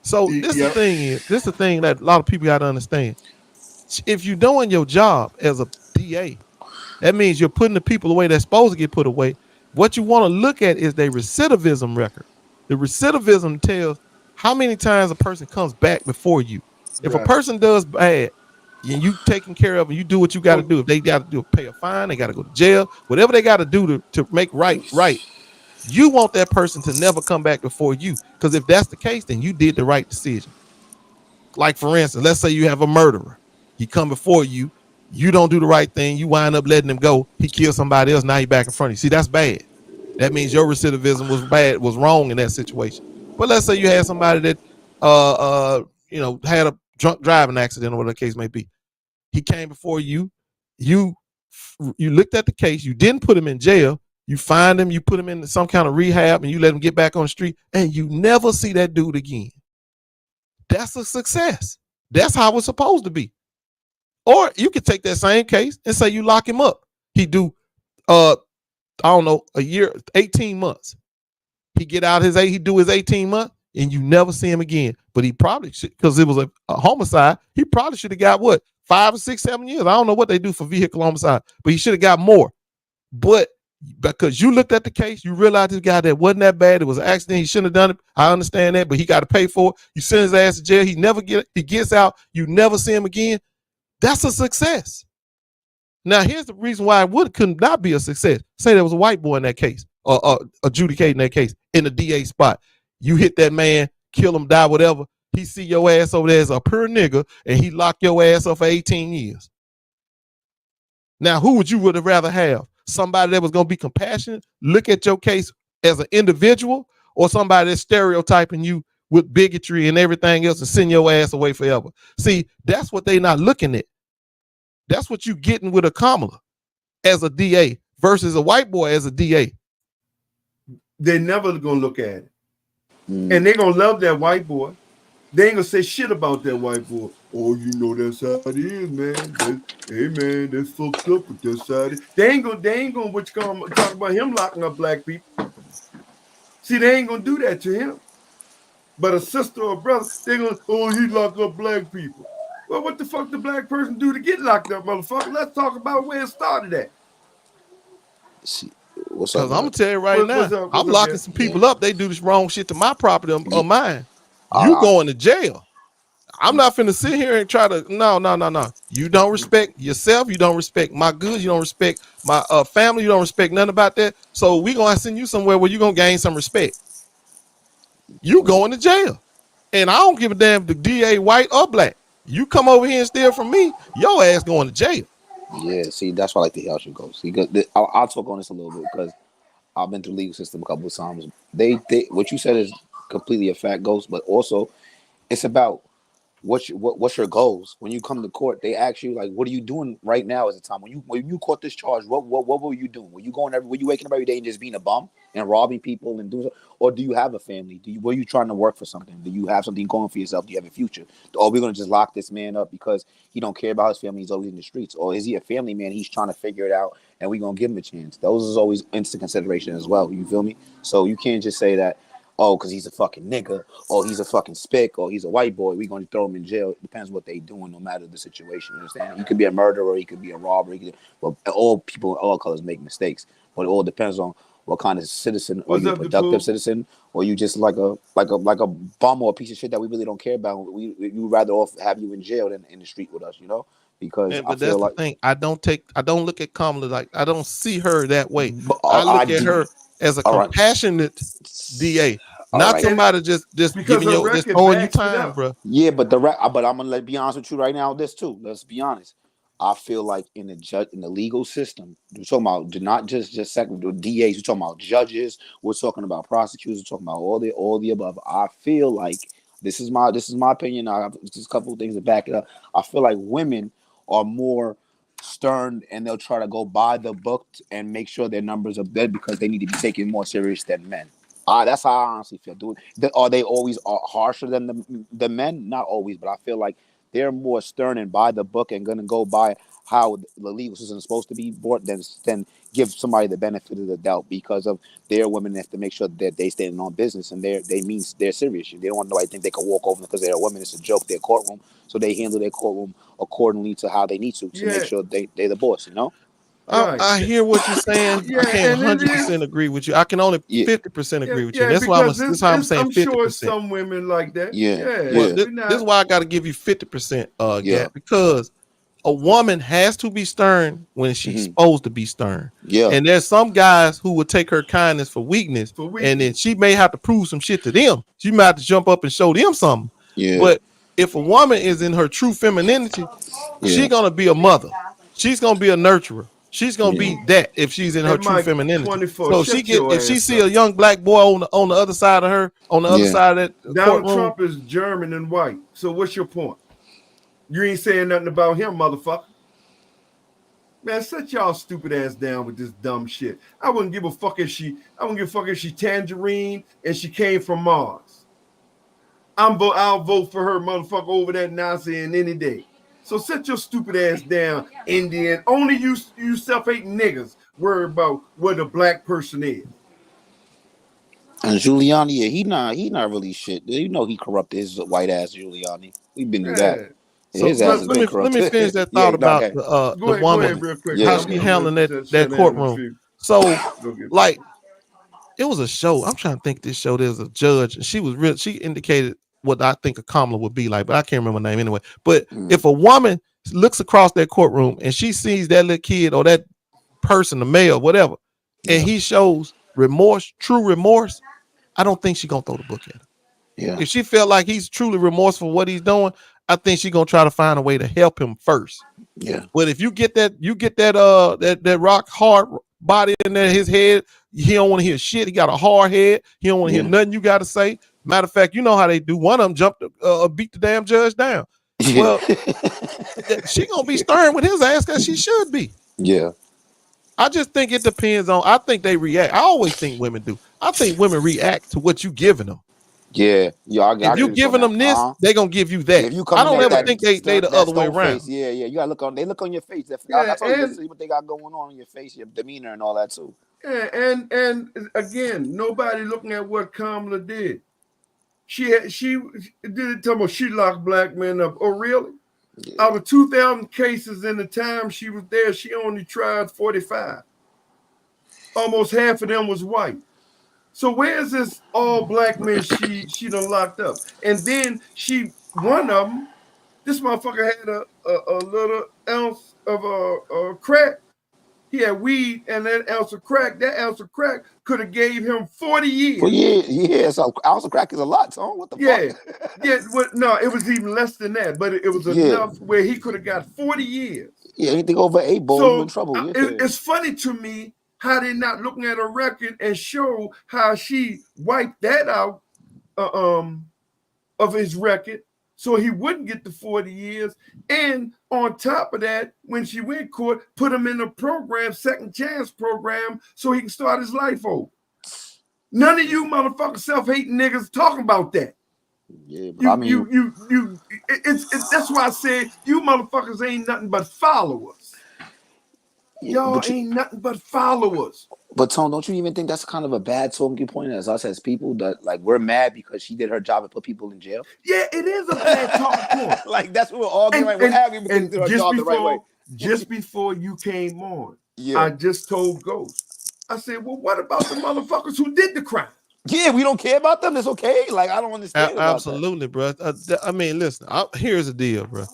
So this is the thing that a lot of people got to understand. If you're doing your job as a DA, that means you're putting the people away that's supposed to get put away. What you want to look at is their recidivism record. The recidivism tells how many times a person comes back before you. If a person does bad and you taking care of them, you do what you got to do. If they got to do pay a fine, they got to go to jail, whatever they got to do to make right. You want that person to never come back before you. Because if that's the case, then you did the right decision. Like, for instance, let's say you have a murderer. He come before you. You don't do the right thing. You wind up letting him go. He killed somebody else. Now he back in front of you. See, that's bad. That means your recidivism was wrong in that situation. But let's say you had somebody that, had a drunk driving accident or whatever the case may be. He came before you. You looked at the case. You didn't put him in jail. You find him, you put him in some kind of rehab, and you let him get back on the street, and you never see that dude again. That's a success. That's how it's supposed to be. Or you could take that same case and say you lock him up. He do, a year, 18 months. He get out he do his 18 months, and you never see him again. But he probably should, because it was a homicide, he probably should have got 5 or 6, 7 years. I don't know what they do for vehicle homicide, but he should have got more. But because you looked at the case, you realized this guy that wasn't that bad. It was an accident. He shouldn't have done it. I understand that, but he got to pay for it. You send his ass to jail. He gets out. You never see him again. That's a success. Now, here's the reason why it could not be a success. Say there was a white boy in that case, or adjudicating that case in the DA spot. You hit that man, kill him, die, whatever. He see your ass over there as a pure nigga, and he lock your ass up for 18 years. Now, who would you have rather have? Somebody that was going to be compassionate, look at your case as an individual, or somebody that's stereotyping you with bigotry and everything else and send your ass away forever? See, that's what they not looking at. That's what you getting with a Kamala as a DA versus a white boy as a DA. They're never going to look at it. And they're going to love that white boy. They ain't going to say shit about that white boy. Oh, that's how it is, man. Hey, man, that's fucked up with that side. They ain't gonna talk about him locking up black people. See, they ain't gonna do that to him. But a sister or a brother, they gonna, he lock up black people. Well, what the fuck the black person do to get locked up, motherfucker? Let's talk about where it started at. What's up? I'm gonna tell you right now, I'm locking some people up. They do this wrong shit to my property or mine. You going to jail. I'm not finna sit here and try to, no. You don't respect yourself. You don't respect my goods. You don't respect my family. You don't respect nothing about that. So we gonna send you somewhere where you gonna gain some respect. You going to jail. And I don't give a damn if the DA white or black. You come over here and steal from me, your ass going to jail. Yeah, see, that's why I like to hear how she goes. See, I'll talk on this a little bit because I've been through the legal system a couple of times. They what you said is completely a fact, Ghost, but also it's about what's your goals. When you come to court, they ask you like, what are you doing right now at the time? When you caught this charge, what were you doing? Were you waking up every day and just being a bum and robbing people and doing, or do you have a family? Were you trying to work for something? Do you have something going for yourself? Do you have a future? Or are we gonna just lock this man up because he don't care about his family? He's always in the streets, or is he a family man? He's trying to figure it out, and we gonna give him a chance. Those is always instant consideration as well. You feel me? So you can't just say that, oh, because he's a fucking nigga, or he's a fucking spick, or he's a white boy, we're going to throw him in jail. It depends what they doing, no matter the situation. You understand? He could be a murderer, he could be a robber. Well, all people, all colors make mistakes, but it all depends on what kind of citizen. Are you a productive citizen, or you just like a bum or a piece of shit that we really don't care about? We rather off have you in jail than in the street with us, you know? Because but that's the thing. I don't look at Kamala like, I don't see her that way. I look at her as a compassionate DA. Not somebody just giving you, just throwing you time, bro. Yeah, but but I'm gonna be honest with you right now. This too. Let's be honest. I feel like in the legal system, we're talking about not just second DAs. We're talking about judges. We're talking about prosecutors. We're talking about all the above. I feel like this is my opinion. I have just a couple of things to back it up. I feel like women are more stern and they'll try to go by the book and make sure their numbers are good because they need to be taken more serious than men. That's how I honestly feel. Are they always harsher than the men? Not always, but I feel like they're more stern and by the book and going to go by how the legal system is supposed to be brought than give somebody the benefit of the doubt because of their women have to make sure that they stand on business and they're serious. They don't want nobody to think they can walk over because they're a woman. It's a joke. They're courtroom, so they handle their courtroom accordingly to how they need to make sure they're the boss. I hear what you're saying. I can't 100% agree with you. I can only 50% agree with you. That's why I'm saying 50%. I'm sure some women like that. This is why I got to give you 50%, Gap, because a woman has to be stern when she's supposed to be stern. And there's some guys who will take her kindness for weakness, and then she may have to prove some shit to them. She might have to jump up and show them something. But if a woman is in her true femininity, she's gonna be a mother. She's gonna be a nurturer. She's gonna be that if she's in her true femininity. So if she see a young black boy on the other side of her, on the other side of that Donald Trump is German and white. So what's your point? You ain't saying nothing about him, motherfucker. Man, set y'all stupid ass down with this dumb shit. I wouldn't give a fuck if she tangerine and she came from Mars. I'll vote for her, motherfucker, over that Nazi in any day. So set your stupid ass down, Indian. Only you self-hating niggas worry about what a black person is. And Giuliani, he not really shit. He corrupted his white ass Giuliani. We've been through that. So let me finish that thought about the woman, how she handling that courtroom. So like it was a show. I'm trying to think this show. There's a judge, and she indicated what I think a Kamala would be like, but I can't remember her name anyway. But if a woman looks across that courtroom and she sees that little kid or that person, the male, whatever, and he shows remorse, true remorse, I don't think she's gonna throw the book at him. If she felt like he's truly remorseful for what he's doing, I think she's gonna try to find a way to help him first. But if you get that rock hard body in there, his head, he don't want to hear shit. He got a hard head. He don't want to hear nothing you got to say. Matter of fact, you know how they do. One of them jumped, beat the damn judge down. Well, she gonna be stern with his ass because she should be. I just think it depends on. I think they react. I always think women do. I think women react to what you giving them. If you giving them this, they gonna give you that. I don't ever think they the other way around. You gotta look on. They look on your face. That's all you see what they got going on in your face, your demeanor, and all that too. And again, nobody looking at what Kamala did. She did it. Tell me she locked black men up. Oh, really? Out of 2,000 cases in the time she was there, she only tried 45. Almost half of them was white. So where's this all black men she done locked up? And then one of them, this motherfucker had a little ounce of crack. He had weed and that ounce of crack could have gave him 40 years. Well, so ounce of crack is a lot, so what the fuck? No, it was even less than that, but it was enough where he could have got 40 years. Anything over 8 balls, you're in trouble. It's funny to me how they're not looking at a record and show how she wiped that out of his record so he wouldn't get the 40 years. And on top of that, when she went court, put him in a program, second chance program, so he can start his life over. None of you motherfucking self-hating niggas talking about that. That's why I said you motherfuckers ain't nothing but followers. Y'all ain't nothing but followers. But Tone, don't you even think that's kind of a bad talking point as us as people that like we're mad because she did her job and put people in jail? Yeah, it is a bad talking point. Like that's what we're all doing. We're having because did her job the right way. Just before you came on, I just told Ghost. I said, well, what about the motherfuckers who did the crime? Yeah, we don't care about them. It's okay. Like I don't understand. Absolutely, bro. I mean, listen. Here's the deal, bro.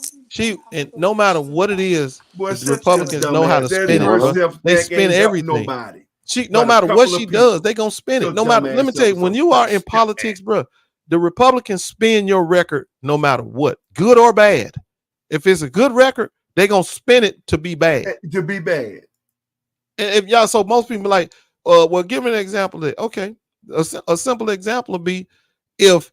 And no matter what it is, the Republicans know how to spin it, bro. They spin everything. No matter what she does, they gonna spin it. No matter. Let me tell you, when you are in politics, bro, the Republicans spin your record no matter what, good or bad. If it's a good record, they gonna spin it to be bad. And if y'all, so most people like, well, give me an example. Okay, a simple example would be if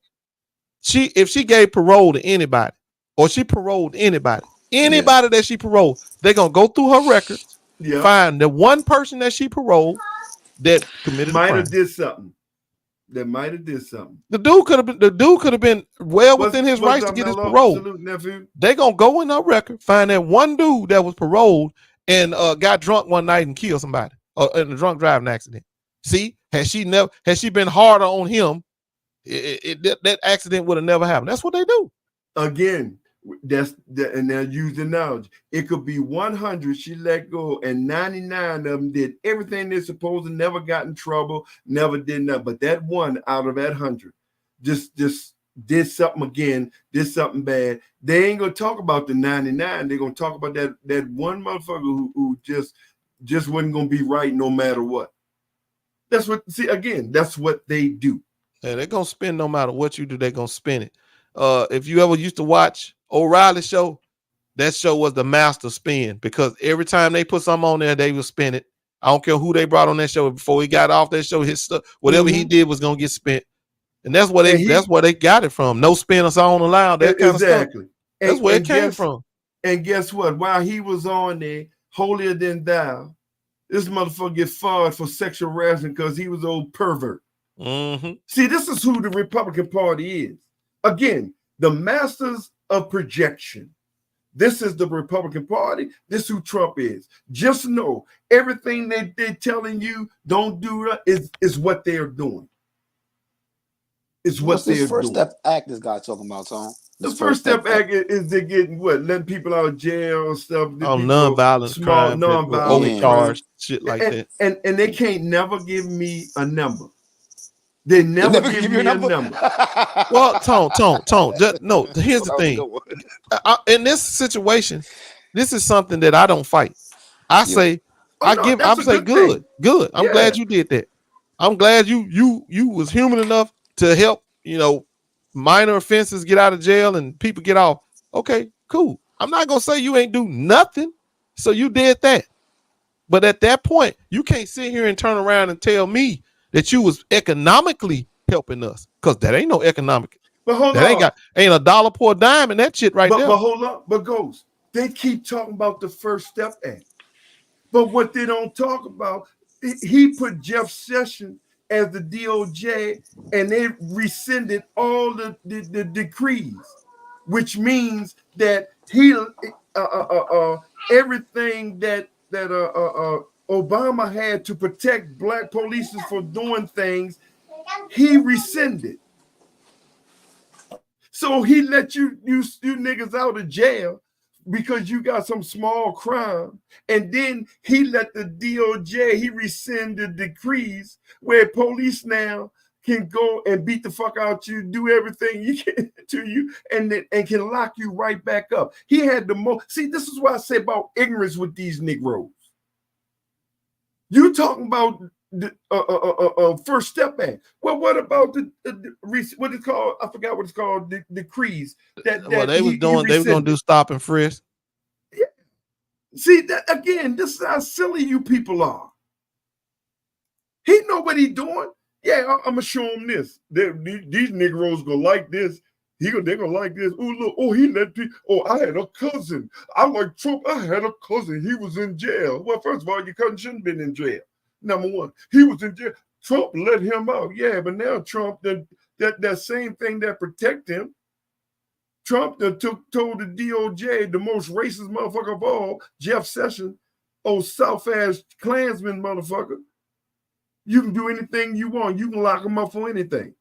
she gave parole to anybody, or she paroled anybody, Anybody that she paroled, they're gonna go through her records, find the one person that she paroled that committed might a crime. have did something. That might have did something. The dude could have been well within his rights to get his parole. They gonna go in her record, find that one dude that was paroled and got drunk one night and killed somebody in a drunk driving accident. See, had she been harder on him, that accident would have never happened. That's what they do. Again, and they're using knowledge. It could be 100 she let go, and 99 of them did everything they're supposed to, never got in trouble, never did nothing. But that one out of that 100 just did something again, did something bad. They ain't gonna talk about the 99. They're gonna talk about that one motherfucker who just wasn't gonna be right no matter what. That's what that's what they do. Yeah, they're gonna spin no matter what you do, they're gonna spin it. If you ever used to watch O'Reilly show, that show was the master spin, because every time they put something on there, they would spin it. I don't care who they brought on that show. Before he got off that show, his stuff, whatever he did was gonna get spent, and that's where they got it from. No spin or song allowed. That kind of stuff. That's where it came from. And guess what? While he was on there, holier than thou, this motherfucker get fired for sexual harassment because he was an old pervert. See, this is who the Republican Party is. Again, the masters of projection. This is the Republican Party. This is who Trump is. Just know everything they're telling you don't do is what they're doing. It's what they're doing. First Step Act this guy talking about, Tom? The First Step Act is they're getting letting people out of jail and stuff. Non-violent crime, overcharged, shit like that. And they can't never give me a number. They never give me a number. Well, Tone. No, here's the thing. In this situation, this is something that I don't fight. I say, I'm saying good. I'm glad you did that. I'm glad you was human enough to help, minor offenses get out of jail and people get off. Okay, cool. I'm not gonna say you ain't do nothing. So you did that. But at that point, you can't sit here and turn around and tell me that you was economically helping us, because that ain't no economic. But hold on. Ain't a dollar per a dime in that shit there. But hold on. But Ghost, they keep talking about the First Step Act. But what they don't talk about, he put Jeff Sessions as the DOJ, and they rescinded all the decrees, which means that he everything that Obama had to protect black police for doing things, he rescinded. So he let you niggas out of jail because you got some small crime, and then he let the DOJ, he rescinded decrees where police now can go and beat the fuck out you, do everything you can to you, and can lock you right back up. He had the most. See, this is what I say about ignorance with these Negroes. You talking about the First Step Act? Well, what about what it's called? I forgot what it's called. The decrees that they was gonna do stop and frisk. Yeah. See that again? This is how silly you people are. He know what he doing. Yeah, I'm gonna show him this. These Negroes gonna like this. They're gonna like this. Oh look! Oh, he let people. Oh, I had a cousin. I like Trump. I had a cousin. He was in jail. Well, first of all, your cousin shouldn't have been in jail. Number one, he was in jail. Trump let him out. Yeah, but now Trump that same thing that protect him. Trump told the DOJ, the most racist motherfucker of all, Jeff Sessions, South ass Klansman motherfucker. You can do anything you want. You can lock him up for anything.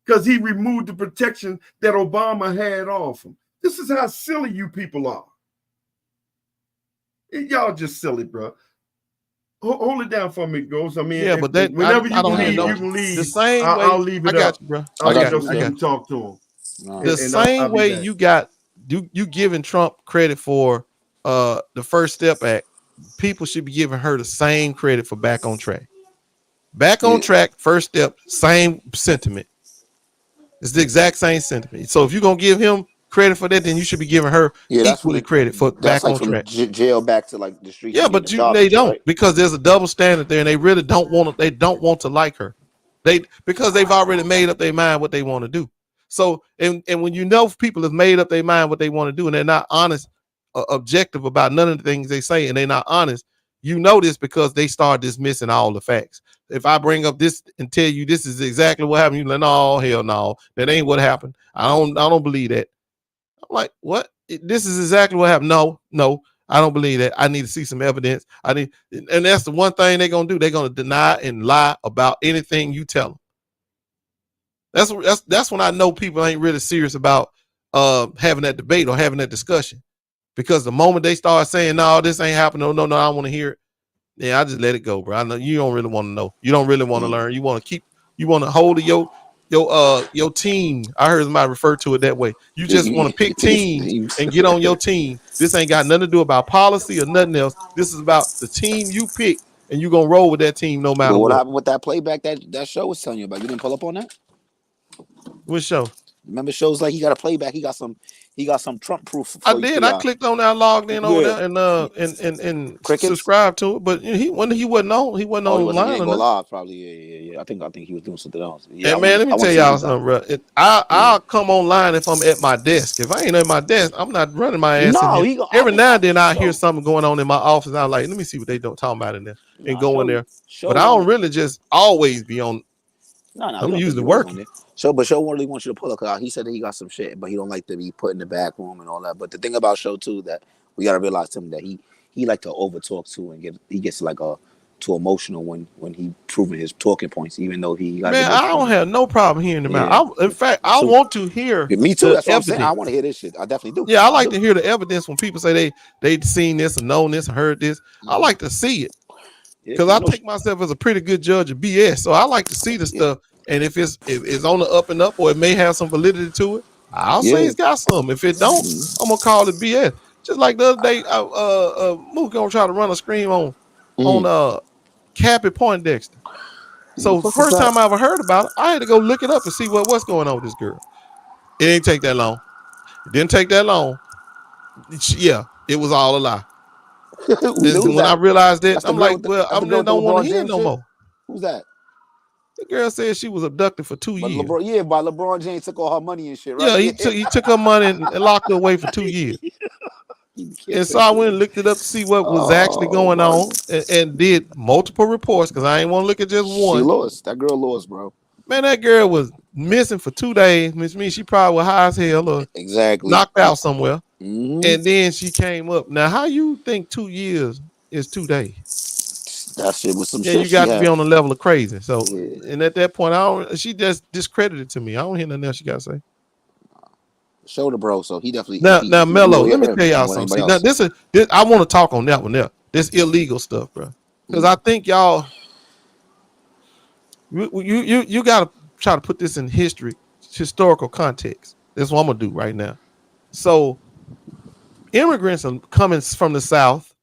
Because he removed the protection that Obama had off him. This is how silly you people are. Y'all just silly, bro. Hold it down for me, Ghost. I mean, but whenever you can leave. The same way. I'll leave it I got up. you, bro. I got you. you. Talk to him. The same way you got you giving Trump credit for the First Step Act, people should be giving her the same credit for Back on Track. Back on Track, First Step, same sentiment. It's the exact same sentiment. So if you're gonna give him credit for that, then you should be giving her equally credit for Back on Track. Jail back to like the street. Yeah, but they don't, right? Because there's a double standard there, and they really don't want to. They don't want to like her. Because they've already made up their mind what they want to do. So, and when you know people have made up their mind what they want to do, and they're not honest, objective about none of the things they say, and they're not honest, you know this because they start dismissing all the facts. If I bring up this and tell you this is exactly what happened, you're like, no, hell no, that ain't what happened. I don't believe that. I'm like, what? This is exactly what happened. No, I don't believe that. I need to see some evidence. And that's the one thing they're gonna do. They're gonna deny and lie about anything you tell them. That's when I know people ain't really serious about having that debate or having that discussion. Because the moment they start saying, no, this ain't happening, no, I don't want to hear it. Yeah, I just let it go, bro. I know you don't really want to know. You don't really want to learn. You want to hold your team. I heard somebody refer to it that way. You just want to pick teams and get on your team. This ain't got nothing to do about policy or nothing else. This is about the team you pick, and you're gonna roll with that team no matter what. What happened with that playback that show was telling you about? You didn't pull up on that? Which show? Remember shows like he got a playback. He got some Trump proof. I did. I clicked on that, logged in over there, and subscribed to it. But he wasn't on. He wasn't online. He didn't go live, probably. Yeah. I think he was doing something else. Yeah, man, let me tell y'all something, bro. I'll come online if I'm at my desk. If I ain't at my desk, I'm not running my ass. No, every now and then I hear something going on in my office. I'm like, let me see what they talking about in there, and go in there. But I don't really just always be on. No, I'm usually working. Show really wants you to pull up. He said that he got some shit, but he don't like to be put in the back room and all that. But the thing about Show too that we gotta realize to him that he like to over talk too, and he gets like too emotional when he proving his talking points, even though he got. Man, I don't have no problem hearing them out. In fact, I want to hear. Me too. That's what I'm saying. I want to hear this shit. I definitely do. Yeah, I like to hear the evidence when people say they've seen this or known this or heard this. I like to see it. Because I take myself as a pretty good judge of BS, so I like to see the stuff. And if it's on the up and up, or it may have some validity to it, I'll say it's got some. If it don't, I'm gonna call it BS. Just like the other day, Mook gonna try to run a scream on Cappy Poindexter. So the first time I ever heard about it, I had to go look it up and see what's going on with this girl. It didn't take that long. It didn't take that long. Yeah, it was all a lie. When I realized that, I'm like, well, I don't want to hear no more. Who's that? The girl said she was abducted for 2 years. By LeBron James took all her money and shit, right? Yeah, he took her money and locked her away for 2 years. And so I went and looked it up to see what was actually going on, and did multiple reports because I ain't want to look at just one. She lost. That girl lost, bro. Man, that girl was missing for 2 days, which means she probably was high as hell or knocked out somewhere. Mm-hmm. And then she came up. Now, how you think 2 years is 2 days? That shit was some shit. You got to be on the level of crazy. So, and at that point, she just discredited to me. I don't hear nothing else she got to say. Shoulder bro, so he definitely. Now, Mello, let me tell y'all something. See, now, this I want to talk on that one there. This illegal stuff, bro. Because I think y'all, you got to try to put this in historical context. That's what I'm gonna do right now. So, immigrants are coming from the south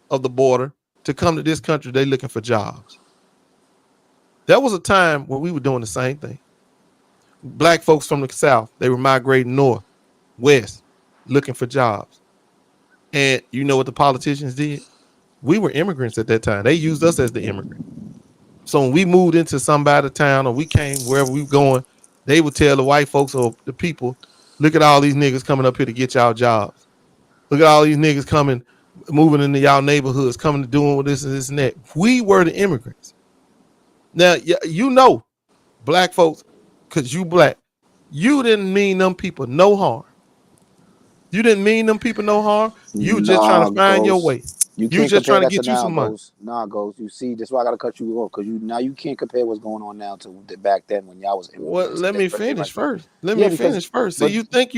of the border to come to this country. They're looking for jobs. There was a time when we were doing the same thing. Black folks from the south, they were migrating north, west, looking for jobs. And you know what the politicians did? We were immigrants at that time. They used us as the immigrant. So when we moved into somebody's town or we came wherever we were going, they would tell the white folks or the people, look at all these niggas coming up here to get y'all jobs. Look at all these niggas coming, moving into y'all neighborhoods, coming to doing this and this and that. We were the immigrants. Now, you know, black folks, because you black, you didn't mean them people no harm. You didn't mean them people no harm. You were just trying to find your way. You just trying to get you some money. Goes. You see, that's why I got to cut you off because you can't compare what's going on now to back then when y'all was. Well, let me finish first. See, you think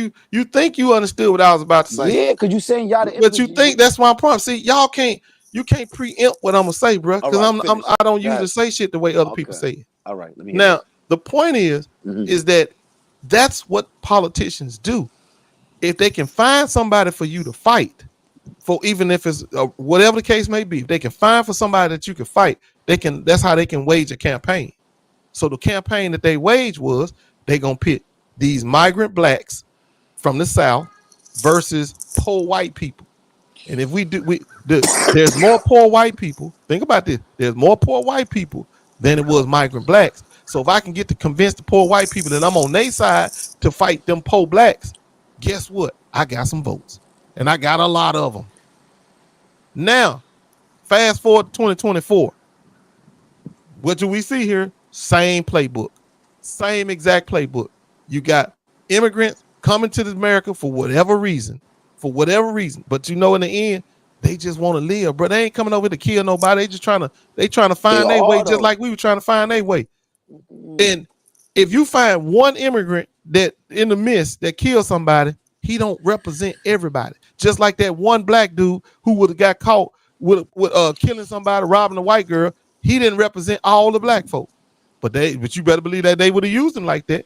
you understood what I was about to say? Yeah, because you saying y'all. But you think that's my problem. See, you can't preempt what I'm gonna say, bro. Because I don't usually say shit the way other people say it. All right. Let me now the point is that's what politicians do. If they can find somebody for you to fight for, even if it's whatever the case may be, if they can find for somebody that you can fight, that's how they can wage a campaign. So the campaign that they waged was they gonna pit these migrant blacks from the south versus poor white people. And if there's more poor white people. Think about this. There's more poor white people than it was migrant blacks. So if I can get to convince the poor white people that I'm on their side to fight them poor blacks, guess what? I got some votes, and I got a lot of them. Now, fast forward to 2024. What do we see here? Same playbook, same exact playbook. You got immigrants coming to America for whatever reason. But you know, in the end, they just want to live, bro. They ain't coming over to kill nobody. They just trying to find their way, just like we were trying to find their way. And if you find one immigrant that in the midst that kills somebody, he don't represent everybody. Just like that one black dude who would have got caught with killing somebody, robbing a white girl. He didn't represent all the black folk. But you better believe that they would have used him like that.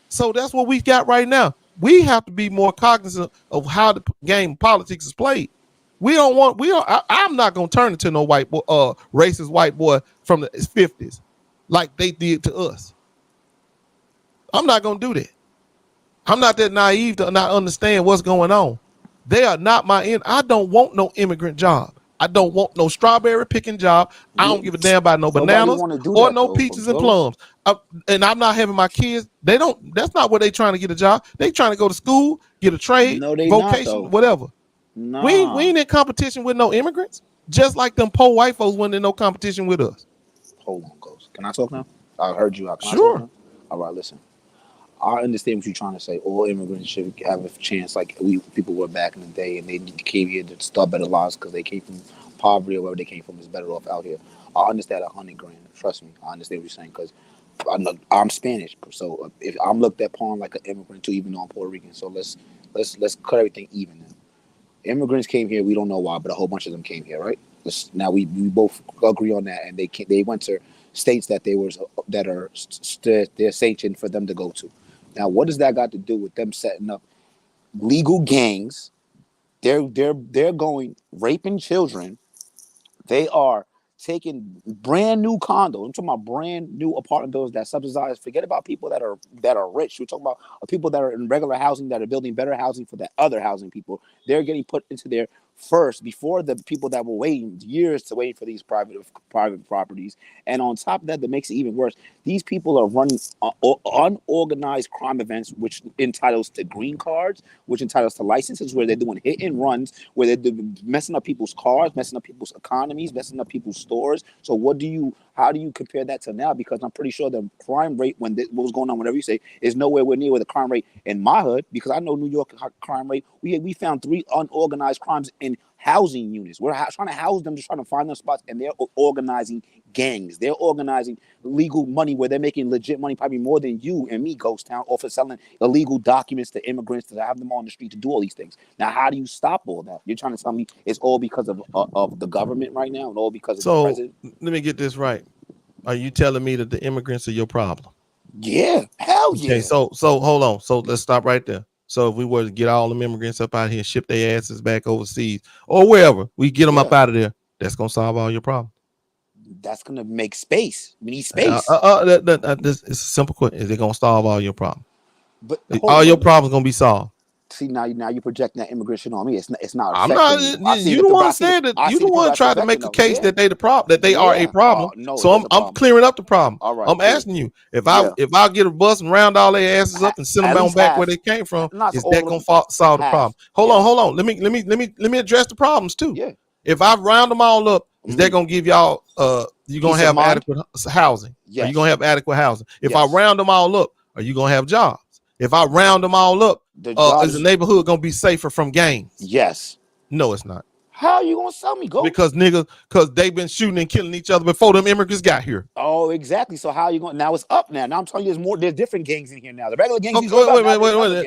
So that's what we got right now. We have to be more cognizant of how the game of politics is played. I'm not gonna turn into no white boy, racist white boy from the 50s, like they did to us. I'm not gonna do that. I'm not that naive to not understand what's going on. They are not my end. I don't want no immigrant job. I don't want no strawberry picking job. I don't give a damn about no bananas or no peaches and plums. And I'm not having my kids. That's not what they trying to get a job. They trying to go to school, get a trade, vocation, whatever. Nah. We ain't in competition with no immigrants. Just like them poor white folks weren't in no competition with us. Hold on, Ghost. Can I talk now? I heard you. Sure. All right, listen. I understand what you're trying to say. All immigrants should have a chance, like people were back in the day, and they came here to start better lives because they came from poverty or wherever they came from is better off out here. I understand 100 grand. Trust me, I understand what you're saying because I'm Spanish, so if I'm looked upon like an immigrant too, even though I'm Puerto Rican. So let's cut everything even. Now. Immigrants came here. We don't know why, but a whole bunch of them came here, right? Now we both agree on that, and they went to states that they're sanctioned for them to go to. Now, what does that got to do with them setting up legal gangs? They're going raping children. They are taking brand new condos. I'm talking about brand new apartment buildings that subsidize. Forget about people that are rich. We're talking about people that are in regular housing that are building better housing for the other housing people. They're getting put into there first before the people that were waiting years to wait for these private properties. And on top of that, that makes it even worse. These people are running unorganized crime events, which entitles to green cards, which entitles to licenses, where they're doing hit and runs, where they're messing up people's cars, messing up people's economies, messing up people's stores. So how do you compare that to now? Because I'm pretty sure the crime rate what was going on, whatever you say, is nowhere near where the crime rate in my hood, because I know New York crime rate. We found 3 unorganized crimes in housing units. We're trying to house them, just trying to find them spots, and they're organizing gangs. They're organizing legal money where they're making legit money, probably more than you and me, Ghost Town, or for selling illegal documents to immigrants to have them on the street to do all these things. Now, how do you stop all that? You're trying to tell me it's all because of the government right now, and all because of the president? Let me get this right. Are you telling me that the immigrants are your problem? Yeah, hell yeah. Okay, so hold on. So let's stop right there. So if we were to get all them immigrants up out here, ship their asses back overseas or wherever, we get them up out of there, that's gonna solve all your problems. That's gonna make space. We need space. This is a simple question. Is it gonna solve all your problems? But all your problems gonna be solved. See, now you're projecting that immigration on me. It's not. I'm not. You the one said that. You the one tried to make a case that they the problem, that they are a problem. No, so I'm clearing up the problem. All right, I'm asking you if I get a bus and round all their asses up and send them on back where they came from, is that gonna solve the problem? Hold on. Let me address the problems too. Yeah. If I round them all up, is that gonna give y'all you gonna have adequate housing? Yes. Are you gonna have adequate housing? If I round them all up, are you gonna have jobs? If I round them all up, is the neighborhood gonna be safer from gangs? Yes. No, it's not. How are you gonna sell me, Go? Because they've been shooting and killing each other before them immigrants got here. Oh, exactly. So how are you going? Now it's up now. Now I'm telling you, there's different gangs in here now. The regular gangs.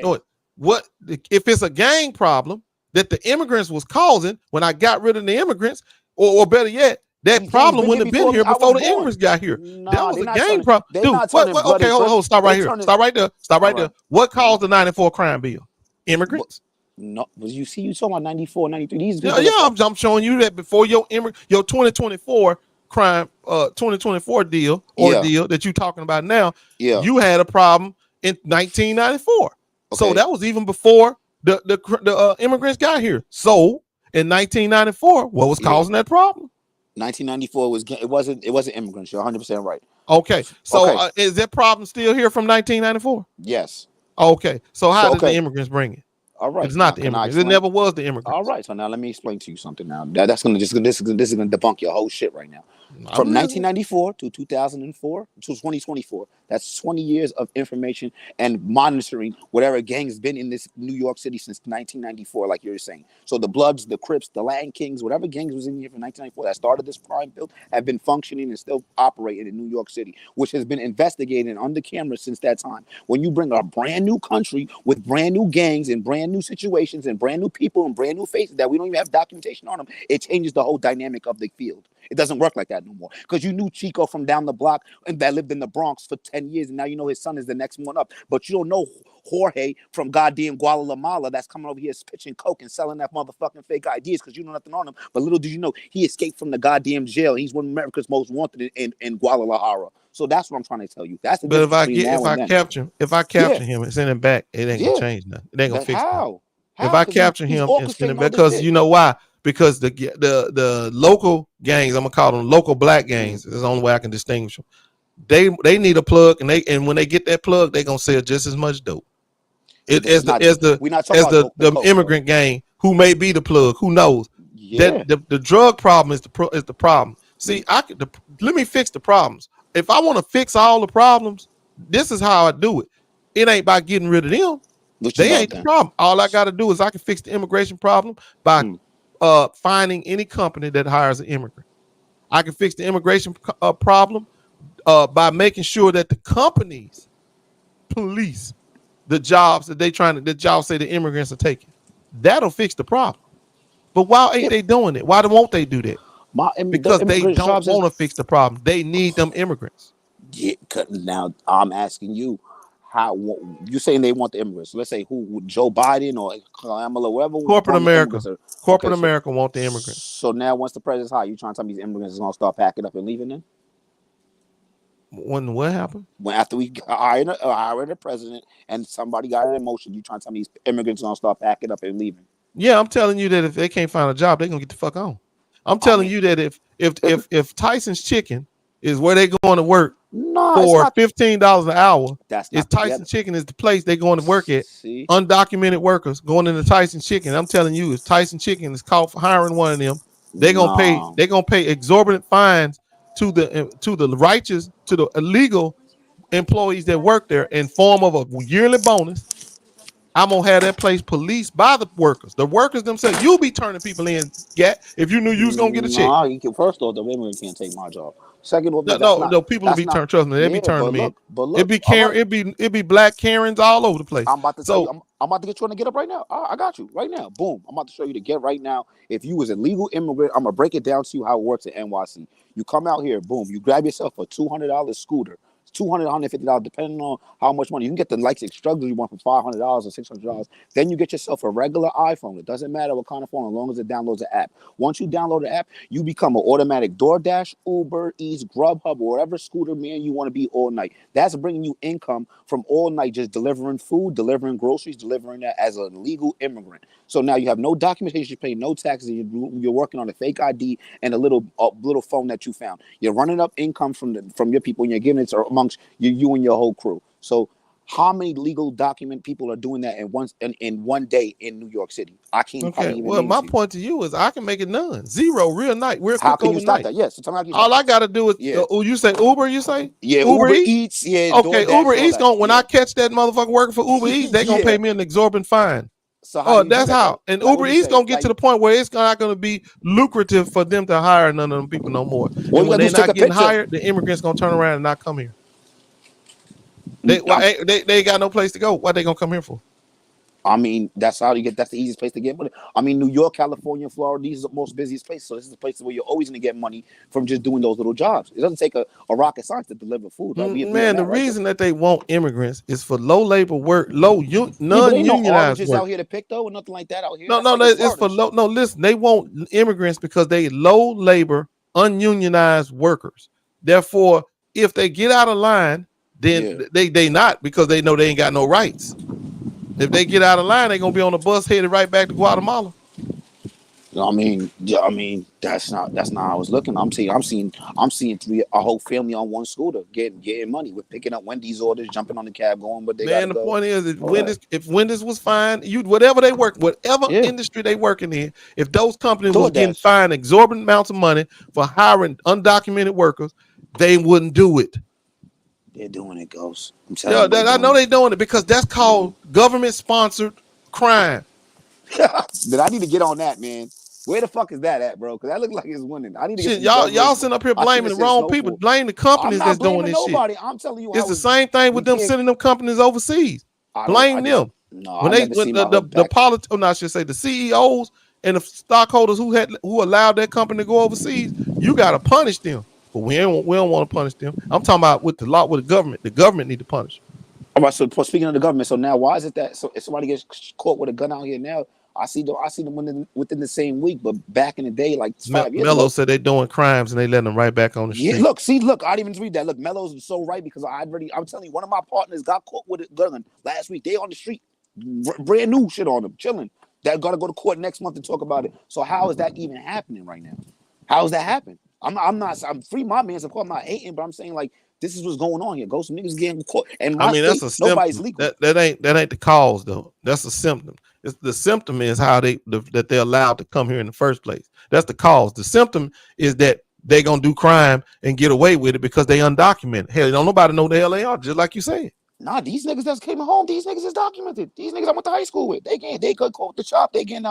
Wait. What if it's a gang problem that the immigrants was causing when I got rid of the immigrants, or better yet, that problem wouldn't have been here before the immigrants got here. That was a gang problem. Dude, okay, hold on. Stop right here. Stop right there. What caused the 94 crime bill? Immigrants? No, you talking about 94, 93. These I'm showing you that before your 2024 crime 2024 deal deal that you're talking about now, you had a problem in 1994. Okay. So that was even before the immigrants got here. So in 1994, what was causing that problem? 1994 it wasn't immigrants. You're 100% right. Okay, so is that problem still here from 1994? Yes. Okay, so how did the okay. immigrants bring it? All right. It's not the immigrants. It never was the immigrants. All right. So now let me explain to you something. Now this is gonna debunk your whole shit right now. From 1994 to 2004 to 2024, that's 20 years of information and monitoring whatever gang's been in this New York City since 1994, like you're saying. So the Bloods, the Crips, the Latin Kings, whatever gangs was in here from 1994 that started this crime build have been functioning and still operating in New York City, which has been investigated under camera since that time. When you bring a brand new country with brand new gangs and brand new situations and brand new people and brand new faces that we don't even have documentation on them, it changes the whole dynamic of the field. It doesn't work like that no more. Because you knew Chico from down the block and that lived in the Bronx for 10 years, and now you know his son is the next one up. But you don't know Jorge from goddamn Guadalajara that's coming over here pitching coke and selling that motherfucking fake ideas because you know nothing on him. But little did you know, he escaped from the goddamn jail. He's one of America's most wanted in Guadalajara. So that's what I'm trying to tell you. That's the difference. if I capture him and send him back, it ain't gonna change nothing. It ain't gonna fix it. If I capture him and send him back, because you know why? Because the local gangs, I'm gonna call them local black gangs, is the only way I can distinguish them. They need a plug, and when they get that plug, they gonna sell just as much dope. As the immigrant gang who may be the plug, who knows? That the drug problem is the problem. See, let me fix the problems. If I want to fix all the problems, this is how I do it. It ain't by getting rid of them. They ain't the problem. All I got to do is I can fix the immigration problem by finding any company that hires an immigrant. I can fix the immigration problem by making sure that the companies police the jobs that the jobs say the immigrants are taking. That'll fix the problem. But why ain't they doing it? Why won't they do that? Because they don't want to fix the problem. They need them immigrants. Yeah, now I'm asking you, how you saying they want the immigrants? Let's say who, Joe Biden or Kamala, whoever. Corporate America want the immigrants. So now once the president's high, you trying to tell me these immigrants is gonna start packing up and leaving then? When what happened? When after we hired the president and somebody got it in motion, you trying to tell me these immigrants are gonna start packing up and leaving? Yeah, I'm telling you that if they can't find a job, they're gonna get the fuck on. I'm telling you that if Tyson's Chicken is where they going to work for $15 an hour, Tyson Chicken is the place they're going to work at. See? Undocumented workers going into Tyson Chicken. I'm telling you, if Tyson Chicken is caught for hiring one of them, they're gonna pay exorbitant fines to the righteous, to the illegal employees that work there in form of a yearly bonus. I'm gonna have that place policed by the workers. The workers themselves. You'll be turning people in, if you knew you was gonna get a check. First off, the immigrant can't take my job. Second off, no, people will be turned. Trust me, they be turning me in. But look, it be black Karens all over the place. I'm about to I'm about to get you on the get up right now. I got you right now. Boom. I'm about to show you the get right now. If you was a legal immigrant, I'm gonna break it down to you how it works at NYC. You come out here, boom. You grab yourself a $200 scooter. $200, $150, depending on how much money. You can get the likes of struggles you want for $500 or $600. Then you get yourself a regular iPhone. It doesn't matter what kind of phone, as long as it downloads the app. Once you download the app, you become an automatic DoorDash, Uber Eats, Grubhub, or whatever scooter man you want to be all night. That's bringing you income from all night, just delivering food, delivering groceries, delivering that as a legal immigrant. So now you have no documentation, you pay no taxes, you're working on a fake ID and a little phone that you found. You're running up income from your people, and you're giving it to amongst you and your whole crew. So how many legal document people are doing that in one day in New York City? I can't. Okay. Well, my point to you is I can make it none. Zero real night. How can you stop that? Yes. So all I gotta do is you say Uber. You say Uber Eats. Yeah. Okay. Uber Eats when I catch that motherfucker working for Uber Eats, they gonna pay me an exorbitant fine. So that's how. And Uber Eats gonna get to the point where it's not gonna be lucrative for them to hire none of them people no more. And when they're not getting hired, the immigrants gonna turn around and not come here. They ain't got no place to go. What they gonna come here for? I mean, that's the easiest place to get money. I mean, New York, California, Florida, these are the most busiest places. So this is the place where you're always going to get money from just doing those little jobs. It doesn't take a rocket science to deliver food. Right? The reason that they want immigrants is for low labor work, non-unionized work. Out here to pick though, or nothing like that out here. It's for low. No, listen, they want immigrants because they low labor, ununionized workers. Therefore, if they get out of line, then they not, because they know they ain't got no rights. If they get out of line, they're gonna be on a bus headed right back to Guatemala. You know what I mean? Yeah, I mean that's not how I was looking. I'm seeing a whole family on one scooter getting money with picking up Wendy's orders, jumping on the cab, going, but they Man, gotta the go. point is, All right. if Wendy's was fine, whatever they work, whatever Yeah. industry they working in, if those companies was getting DoorDash. fined exorbitant amounts of money for hiring undocumented workers, they wouldn't do it. They're doing it, Ghost. I'm Yeah, telling you. I know they're doing it because that's called government-sponsored crime. Then I need to get on that, man. Where the fuck is that at, bro? Because that look like it's winning. I need to get Shit, some y'all sitting up here blaming the wrong people. Blame the companies that's doing this nobody. shit. I'm telling you, It's the same thing with them sending them companies overseas. Blame them. When I should say the CEOs and the stockholders who allowed that company to go overseas, you gotta punish them. But we don't want to punish them. I'm talking about with the law, with the government. The government need to punish. All right. So speaking of the government, so now why is it that if somebody gets caught with a gun out here now, I see them within the same week, but back in the day, like 5 years Mello ago, said they doing crimes and they letting them right back on the street. Yeah, look, I didn't even read that. Look, Mello's so right because I'm telling you, one of my partners got caught with a gun last week. They on the street, brand new shit on them, chilling. That got to go to court next month to talk about it. So how is that even happening right now? How is that happening? I'm free my man. Of course, I'm not hating, but I'm saying like this is what's going on here. Go some niggas getting caught, and that's a symptom. Nobody's legal. That ain't the cause though. That's a symptom. The symptom is how that they're allowed to come here in the first place. That's the cause. The symptom is that they're gonna do crime and get away with it because they undocumented. Hell, don't nobody know the hell they are, just like you said. Nah, these niggas that came home, these niggas is documented. These niggas I went to high school with. They got caught the shop. They got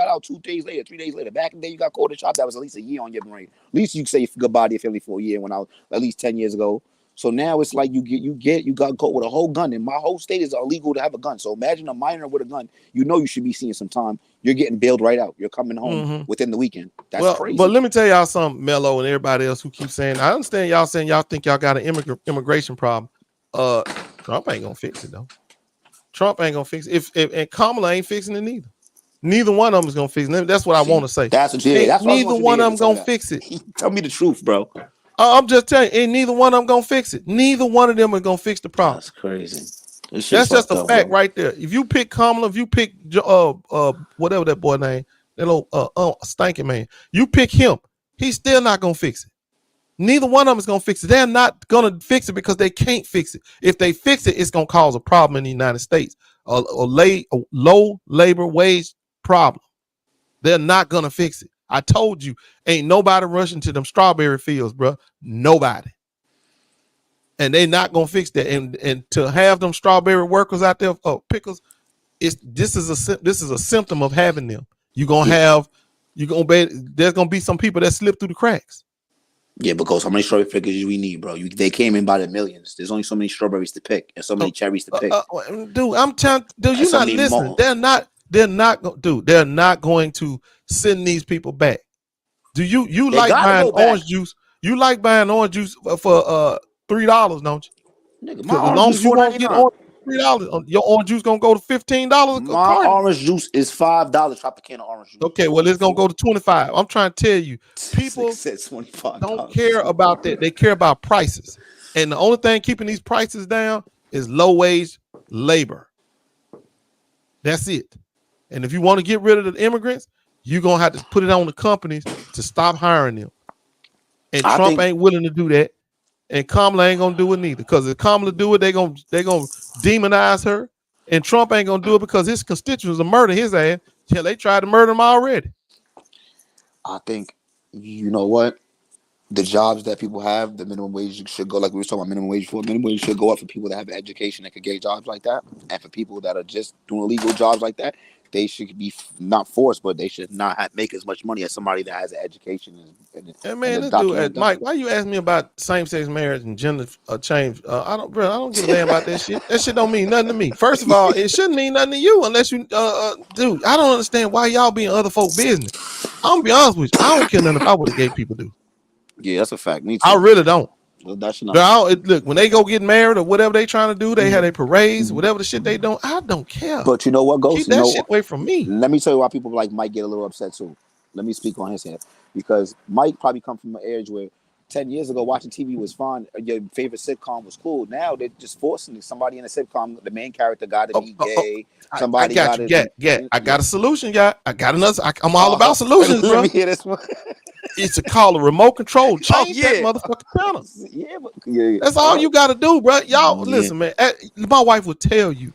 out 2 days later, 3 days later. Back in the day, you got caught the shop. That was at least a year on your brain. At least you say goodbye to your family for a year when I was at least 10 years ago. So now it's like you got caught with a whole gun. And my whole state is illegal to have a gun. So imagine a minor with a gun. You know you should be seeing some time. You're getting bailed right out. You're coming home within the weekend. That's crazy. But let me tell y'all something, Mello and everybody else who keeps saying, I understand y'all saying y'all think y'all got an immigration problem. Trump ain't gonna fix it though. Trump ain't gonna fix it. And Kamala ain't fixing it neither. Neither one of them is gonna fix it. That's what I want to say. That's what neither one of them gonna fix it. Tell me the truth, bro. I'm just telling you, ain't neither one of them gonna fix it. Neither one of them are gonna fix the problem. That's crazy. That's just a fact right there. If you pick Kamala, if you pick whatever that boy name, that little stinking man, you pick him, he's still not gonna fix it. Neither one of them is gonna fix it. They're not gonna fix it because they can't fix it. If they fix it, it's gonna cause a problem in the United States. A low labor wage problem. They're not gonna fix it. I told you, ain't nobody rushing to them strawberry fields, bro. Nobody. And they not gonna fix that. And to have them strawberry workers out there, pickers, this is a symptom of having them. There's gonna be some people that slip through the cracks. Yeah, because how many strawberry pickers do we need, bro? They came in by the millions. There's only so many strawberries to pick and so many cherries to pick. Dude, I'm telling, dude, you're not listening. More. They're not going to send these people back. Do you like buying orange juice? You like buying orange juice for $3, don't you? Nigga, as long as you won't get $3, your orange juice gonna go to $15. My orange juice is $5. Drop a can of orange juice. Okay, well it's gonna go to $25. I'm trying to tell you, people don't care about that. They care about prices, and the only thing keeping these prices down is low wage labor. That's it. And if you want to get rid of the immigrants, you're gonna have to put it on the companies to stop hiring them. And Trump ain't willing to do that. And Kamala ain't gonna do it neither. Because if Kamala do it, they gonna demonize her. And Trump ain't gonna do it because his constituents will murder his ass. Hell, they tried to murder him already. I think, you know what? The jobs that people have, the minimum wage should go, like we were talking about minimum wage before. Minimum wage should go up for people that have an education that could get jobs like that. And for people that are just doing illegal jobs like that, they should be not forced, but they should not make as much money as somebody that has an education. Mike, why you ask me about same-sex marriage and gender change? I don't give a damn about that shit. That shit don't mean nothing to me. First of all, it shouldn't mean nothing to you unless you, dude. I don't understand why y'all be in other folk business. I'm gonna be honest with you. I don't care nothing about what the gay people do. Yeah, that's a fact. Me too. I really don't. Well, that's not. Look, when they go get married or whatever they trying to do, they have their parades, whatever the shit they don't. I don't care. But you know what, Ghost? Keep that shit away from me. Let me tell you why people like Mike get a little upset too. Let me speak on his hand because Mike probably come from an age where 10 years ago, watching TV was fun. Your favorite sitcom was cool. Now they're just forcing somebody in a sitcom, the main character got to be gay. Somebody I got you. I got a solution, guy. I got another. I'm all about solutions, bro. Let me hear this one. It's called a remote control. Change that motherfucking channel. Yeah. That's all you got to do, bro. Y'all, listen, man. My wife will tell you,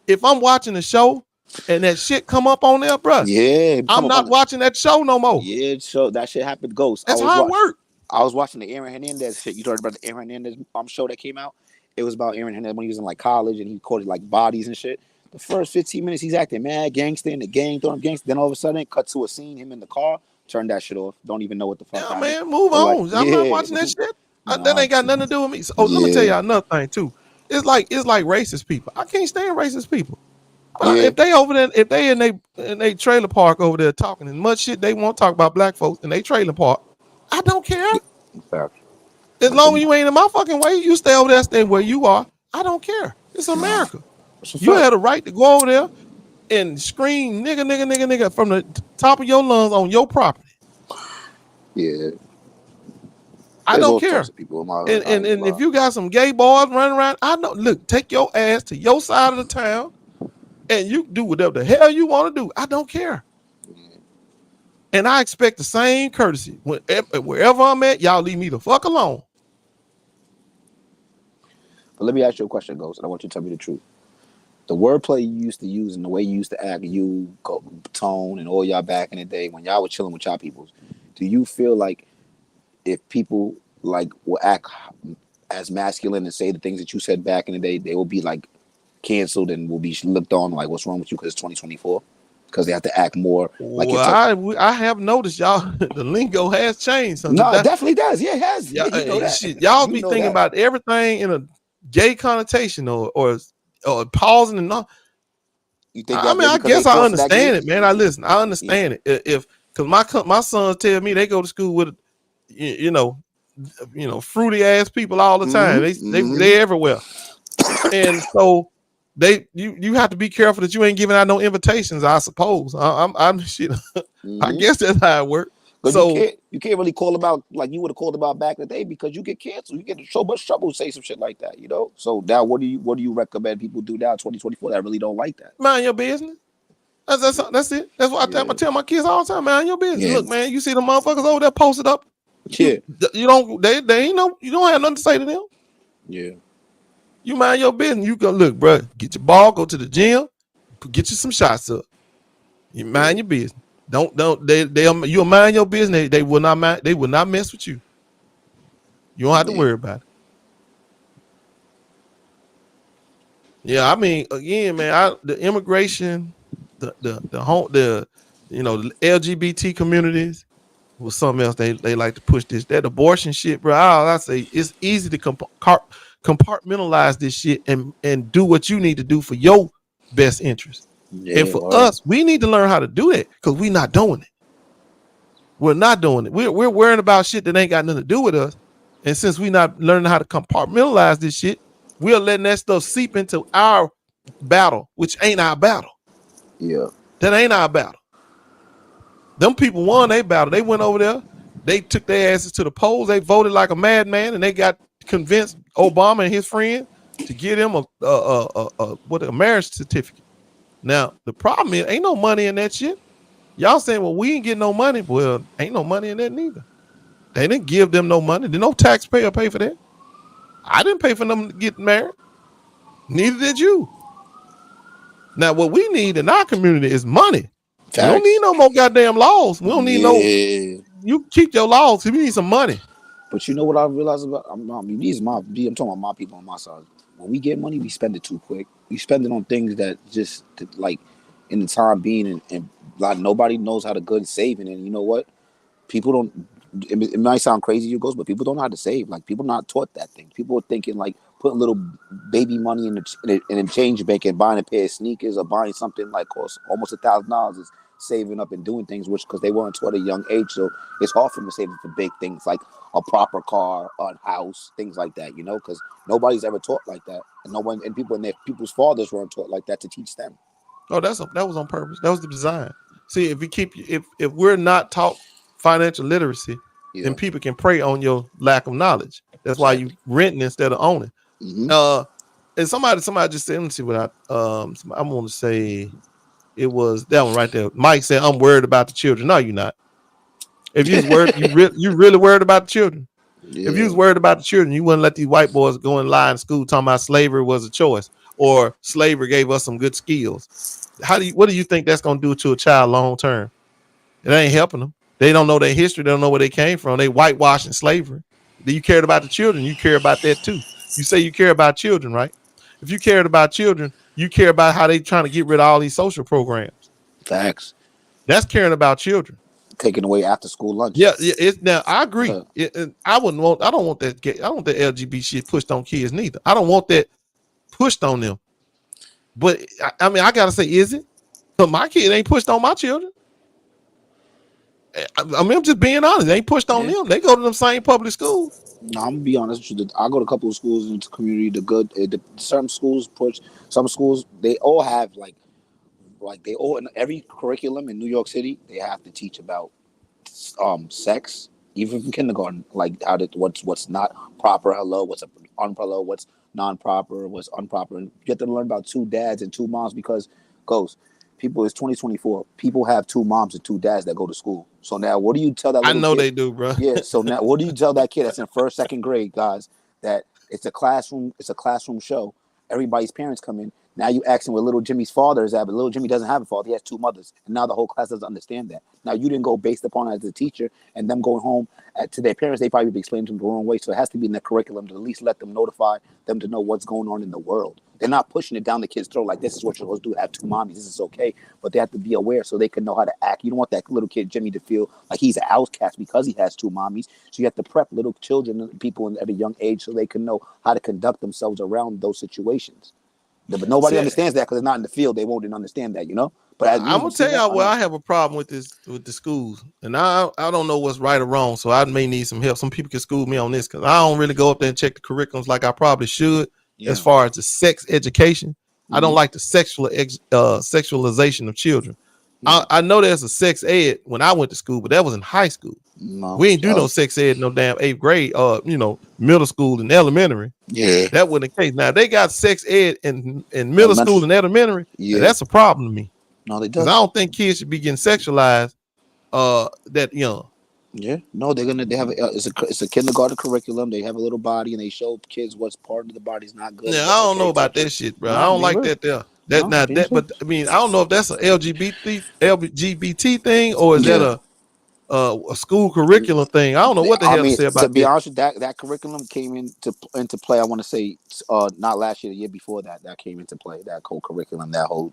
if I'm watching a show and that shit come up on there, bro. Yeah, I'm not watching that show no more. Yeah, so that shit happened. Ghost. That's how it works. I was watching the Aaron Hernandez shit. You heard about the Aaron Hernandez show that came out? It was about Aaron Hernandez when he was in like college and he quoted like bodies and shit. The first 15 minutes he's acting mad gangster in the gang, throwing gangster. Then all of a sudden, cut to a scene, him in the car. Turn that shit off. Don't even know what the fuck. Yeah, man, move on. Like, I'm not watching that shit. That ain't got nothing to do with me. So, let me tell y'all another thing too. It's like racist people. I can't stand racist people. But if they over there, if they in they trailer park over there talking as much shit they want to talk about black folks in they trailer park, I don't care. As long as you ain't in my fucking way, you stay over there, stay where you are. I don't care. It's America. You had a right to go over there and scream nigga from the top of your lungs on your property. Yeah. I don't care. And if you got some gay boys running around, I know. Look, take your ass to your side of the town, and you do whatever the hell you want to do. I don't care. And I expect the same courtesy wherever I'm at. Y'all leave me the fuck alone. But let me ask you a question, Ghost, and I want you to tell me the truth. The wordplay you used to use and the way you used to act, you, Tone, and all y'all back in the day when y'all were chilling with y'all peoples, do you feel like if people like will act as masculine and say the things that you said back in the day, they will be like canceled and will be looked on like what's wrong with you because it's 2024? Because they have to act more like I have noticed y'all the lingo has changed. No, it definitely does. Yeah, it has. Yeah, you know that. Shit, y'all be thinking about everything in a gay connotation or pausing and not. You think? I mean, I guess I understand it, man. I understand it. If because my sons tell me they go to school with, you know, fruity ass people all the time. They everywhere, and so. You have to be careful that you ain't giving out no invitations. I suppose I'm shit. I guess that's how it works. So you can't really call about like you would have called about back in the day because you get canceled. You get in so much trouble say some shit like that, you know. So now what do you recommend people do now 2024 that really don't like that? Mind your business. That's it. That's what I tell my kids all the time. Mind your business. Look, man, you see the motherfuckers over there posted up. Yeah. You don't. They ain't no. You don't have nothing to say to them. Yeah. You mind your business. You go look, bro. Get your ball. Go to the gym. Get you some shots up. You mind your business. Don't. You'll mind your business. They will not mind. They will not mess with you. You don't have to worry about it. Yeah, I mean, again, man. The immigration, the LGBT communities was something else. They like to push this. That abortion shit, bro. I say it's easy to compartmentalize this shit and do what you need to do for your best interest. And for us, we need to learn how to do that because we're not doing it. We're not doing it. We're worrying about shit that ain't got nothing to do with us. And since we're not learning how to compartmentalize this shit, we're letting that stuff seep into our battle, which ain't our battle. Yeah. That ain't our battle. Them people won their battle. They went over there. They took their asses to the polls. They voted like a madman, and they got convinced Obama and his friend to get him a marriage certificate. Now the problem is ain't no money in that shit. Y'all saying, well, we ain't getting no money. Well, ain't no money in that neither. They didn't give them no money. Did no taxpayer pay for that? I didn't pay for them to get married. Neither did you. Now what we need in our community is money. We don't need no more goddamn laws. We don't need no. You keep your laws. We need some money. But you know what I realized about? I'm talking about my people on my side. When we get money, we spend it too quick. We spend it on things that just like in the time being, and like nobody knows how to good saving. And you know what? People don't. It might sound crazy, you goes, but people don't know how to save. Like people not taught that thing. People are thinking like putting little baby money in a change bank and buying a pair of sneakers or buying something like costs almost $1,000 is saving up and doing things, which because they weren't taught at a young age. So it's hard for them to save for big things like a proper car, a house, things like that, you know, because nobody's ever taught like that. And people's fathers weren't taught like that to teach them. Oh, that was on purpose. That was the design. See, if we're not taught financial literacy, then people can prey on your lack of knowledge. That's why you renting instead of owning. And somebody just said, let me see what I want to say. It was that one right there. Mike said, "I'm worried about the children." No, you're not. If you was worried, you really worried about the children. Yeah. If you was worried about the children, you wouldn't let these white boys go and lie in school talking about slavery was a choice or slavery gave us some good skills. What do you think that's gonna do to a child long term? It ain't helping them. They don't know their history. They don't know where they came from. They whitewashing slavery. Do you care about the children? You care about that too. You say you care about children, right? If you cared about children, you care about how they trying to get rid of all these social programs. Facts. That's caring about children. Taking away after school lunch. Yeah, it's now. I agree. I don't want that. I don't want that LGBT shit pushed on kids neither. I don't want that pushed on them. But I mean, I gotta say, is it? But my kid ain't pushed on my children. I mean, I'm just being honest. They ain't pushed on them. They go to them same public schools. No, I'm gonna be honest with you. I go to a couple of schools in the community. Some schools push. Some schools they all have like they all in every curriculum in New York City they have to teach about sex, even from kindergarten. Like what's not proper hello, what's unhello, what's non-proper, what's improper, and you have to learn about two dads and two moms because people, it's 2024. People have two moms and two dads that go to school. So now, what do you tell that little I know kid? they do, bro. Yeah. So now, what do you tell that kid that's in first, second grade, guys, that it's a classroom show. Everybody's parents come in. Now you asking where little Jimmy's father is at, but little Jimmy doesn't have a father. He has two mothers. And now the whole class doesn't understand that. Now you didn't go based upon it as a teacher and them going home to their parents. They probably be explaining to them the wrong way. So it has to be in the curriculum to at least let them notify them to know what's going on in the world. They're not pushing it down the kid's throat like this is what you're supposed to do. Have two mommies. This is okay. But they have to be aware so they can know how to act. You don't want that little kid Jimmy to feel like he's an outcast because he has two mommies. So you have to prep little children and people at a young age so they can know how to conduct themselves around those situations. But nobody understands that because it's not in the field. They won't understand that, you know. But I'm gonna tell y'all where I have a problem with the schools, and I don't know what's right or wrong. So I may need some help. Some people can school me on this because I don't really go up there and check the curriculums like I probably should. Yeah. As far as the sex education, I don't like the sexualization of children. I know there's a sex ed when I went to school, but that was in high school. No, we ain't do no sex ed no damn 8th grade, middle school and elementary. Yeah, that wasn't the case. Now they got sex ed in middle school and elementary. Yeah, that's a problem to me. No, they don't. I don't think kids should be getting sexualized that young. Yeah, no, they have it's a kindergarten curriculum. They have a little body and they show kids what's part of the body's not good. Yeah, I don't know about that shit, bro. I don't like that there. But I mean, I don't know if that's an LGBT thing or is that a school curriculum thing. I don't know what the hell to say about that. To be honest, that curriculum came into play. I want to say not last year, the year before that came into play. That whole curriculum, that whole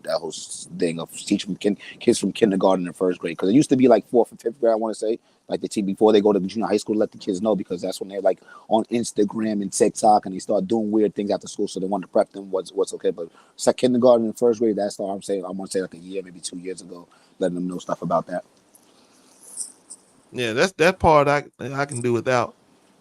thing of teaching kids from kindergarten and first grade. Because it used to be like 4th and 5th grade. I want to say like the team before they go to junior high school, let the kids know because that's when they're like on Instagram and TikTok and they start doing weird things after school. So they want to prep them what's okay. But it's like kindergarten and first grade. That's all I'm saying. I want to say like a year, maybe 2 years ago, letting them know stuff about that. Yeah, that's that part I can do without.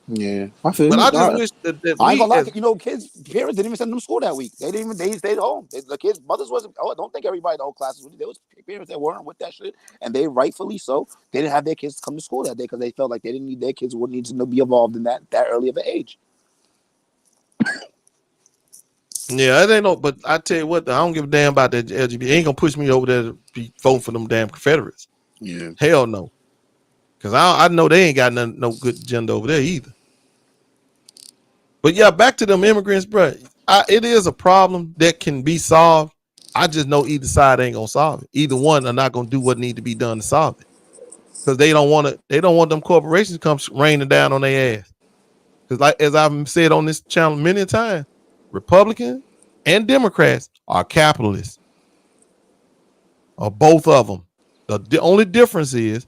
Yeah, I feel. But I just wish that I ain't gonna lie. Kids' parents didn't even send them to school that week. They stayed home. The kids' mothers wasn't. I don't think everybody in the whole class was. There was parents that weren't with that shit, and they rightfully so. They didn't have their kids come to school that day because they felt like they didn't need their kids wouldn't need to be involved in that early of an age. Yeah, it ain't no. But I tell you what, I don't give a damn about that LGBT. It ain't gonna push me over there to be voting for them damn Confederates. Yeah, hell no. Because I know they ain't got no good agenda over there either. But yeah, back to them immigrants, bro. It is a problem that can be solved. I just know either side ain't gonna solve it. Either one are not gonna do what need to be done to solve it. Because they don't want them corporations to come raining down on their ass. Because like as I've said on this channel many times, Republicans and Democrats are capitalists. Or both of them. The only difference is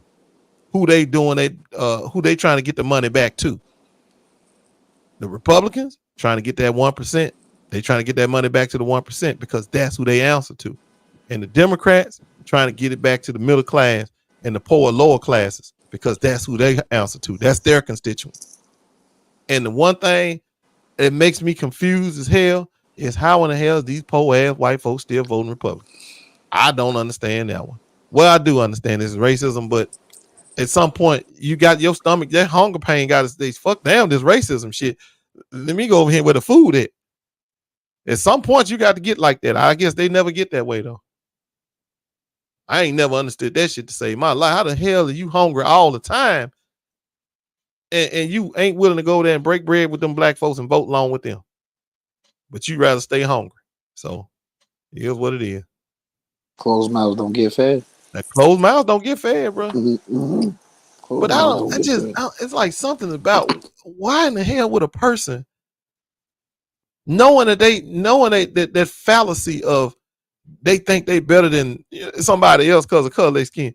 who they trying to get the money back to. The Republicans trying to get that 1%. They trying to get that money back to the 1% because that's who they answer to. And the Democrats trying to get it back to the middle class and the poor lower classes because that's who they answer to. That's their constituents. And the one thing that makes me confused as hell is how in the hell is these poor ass white folks still voting Republican? I don't understand that one. Well, I do understand this is racism, but at some point you got your stomach, that hunger pain got us. Fuck damn this racism shit. Let me go over here where the food at. At some point you got to get like that. I guess they never get that way though. I ain't never understood that shit to save my life. How the hell are you hungry all the time? And you ain't willing to go there and break bread with them black folks and vote along with them. But you rather stay hungry. So here's what it is. Closed mouths don't get fed. That closed mouths don't get fed, bro. Mm-hmm. But it's like something about why in the hell would a person knowing that fallacy of they think they better than somebody else because of color of their skin.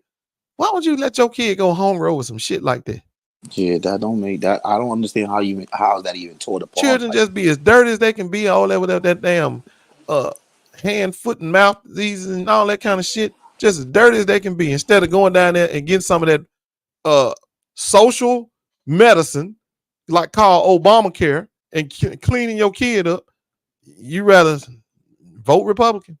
Why would you let your kid go hungry over some shit like that? Yeah, that don't make that. I don't understand how that even tore apart. Children just be as dirty as they can be, all that without that damn hand, foot, and mouth diseases and all that kind of shit. Just as dirty as they can be. Instead of going down there and getting some of that social medicine, like called Obamacare, and cleaning your kid up, you rather vote Republican.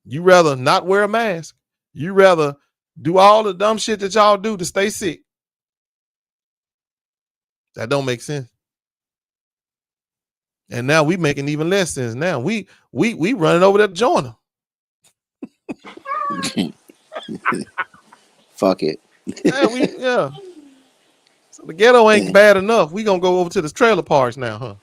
You rather not wear a mask. You rather do all the dumb shit that y'all do to stay sick. That don't make sense. And now we making even less sense. Now we running over there to join them. Fuck it. Yeah. So the ghetto ain't bad enough. We gonna go over to the trailer parks now, huh?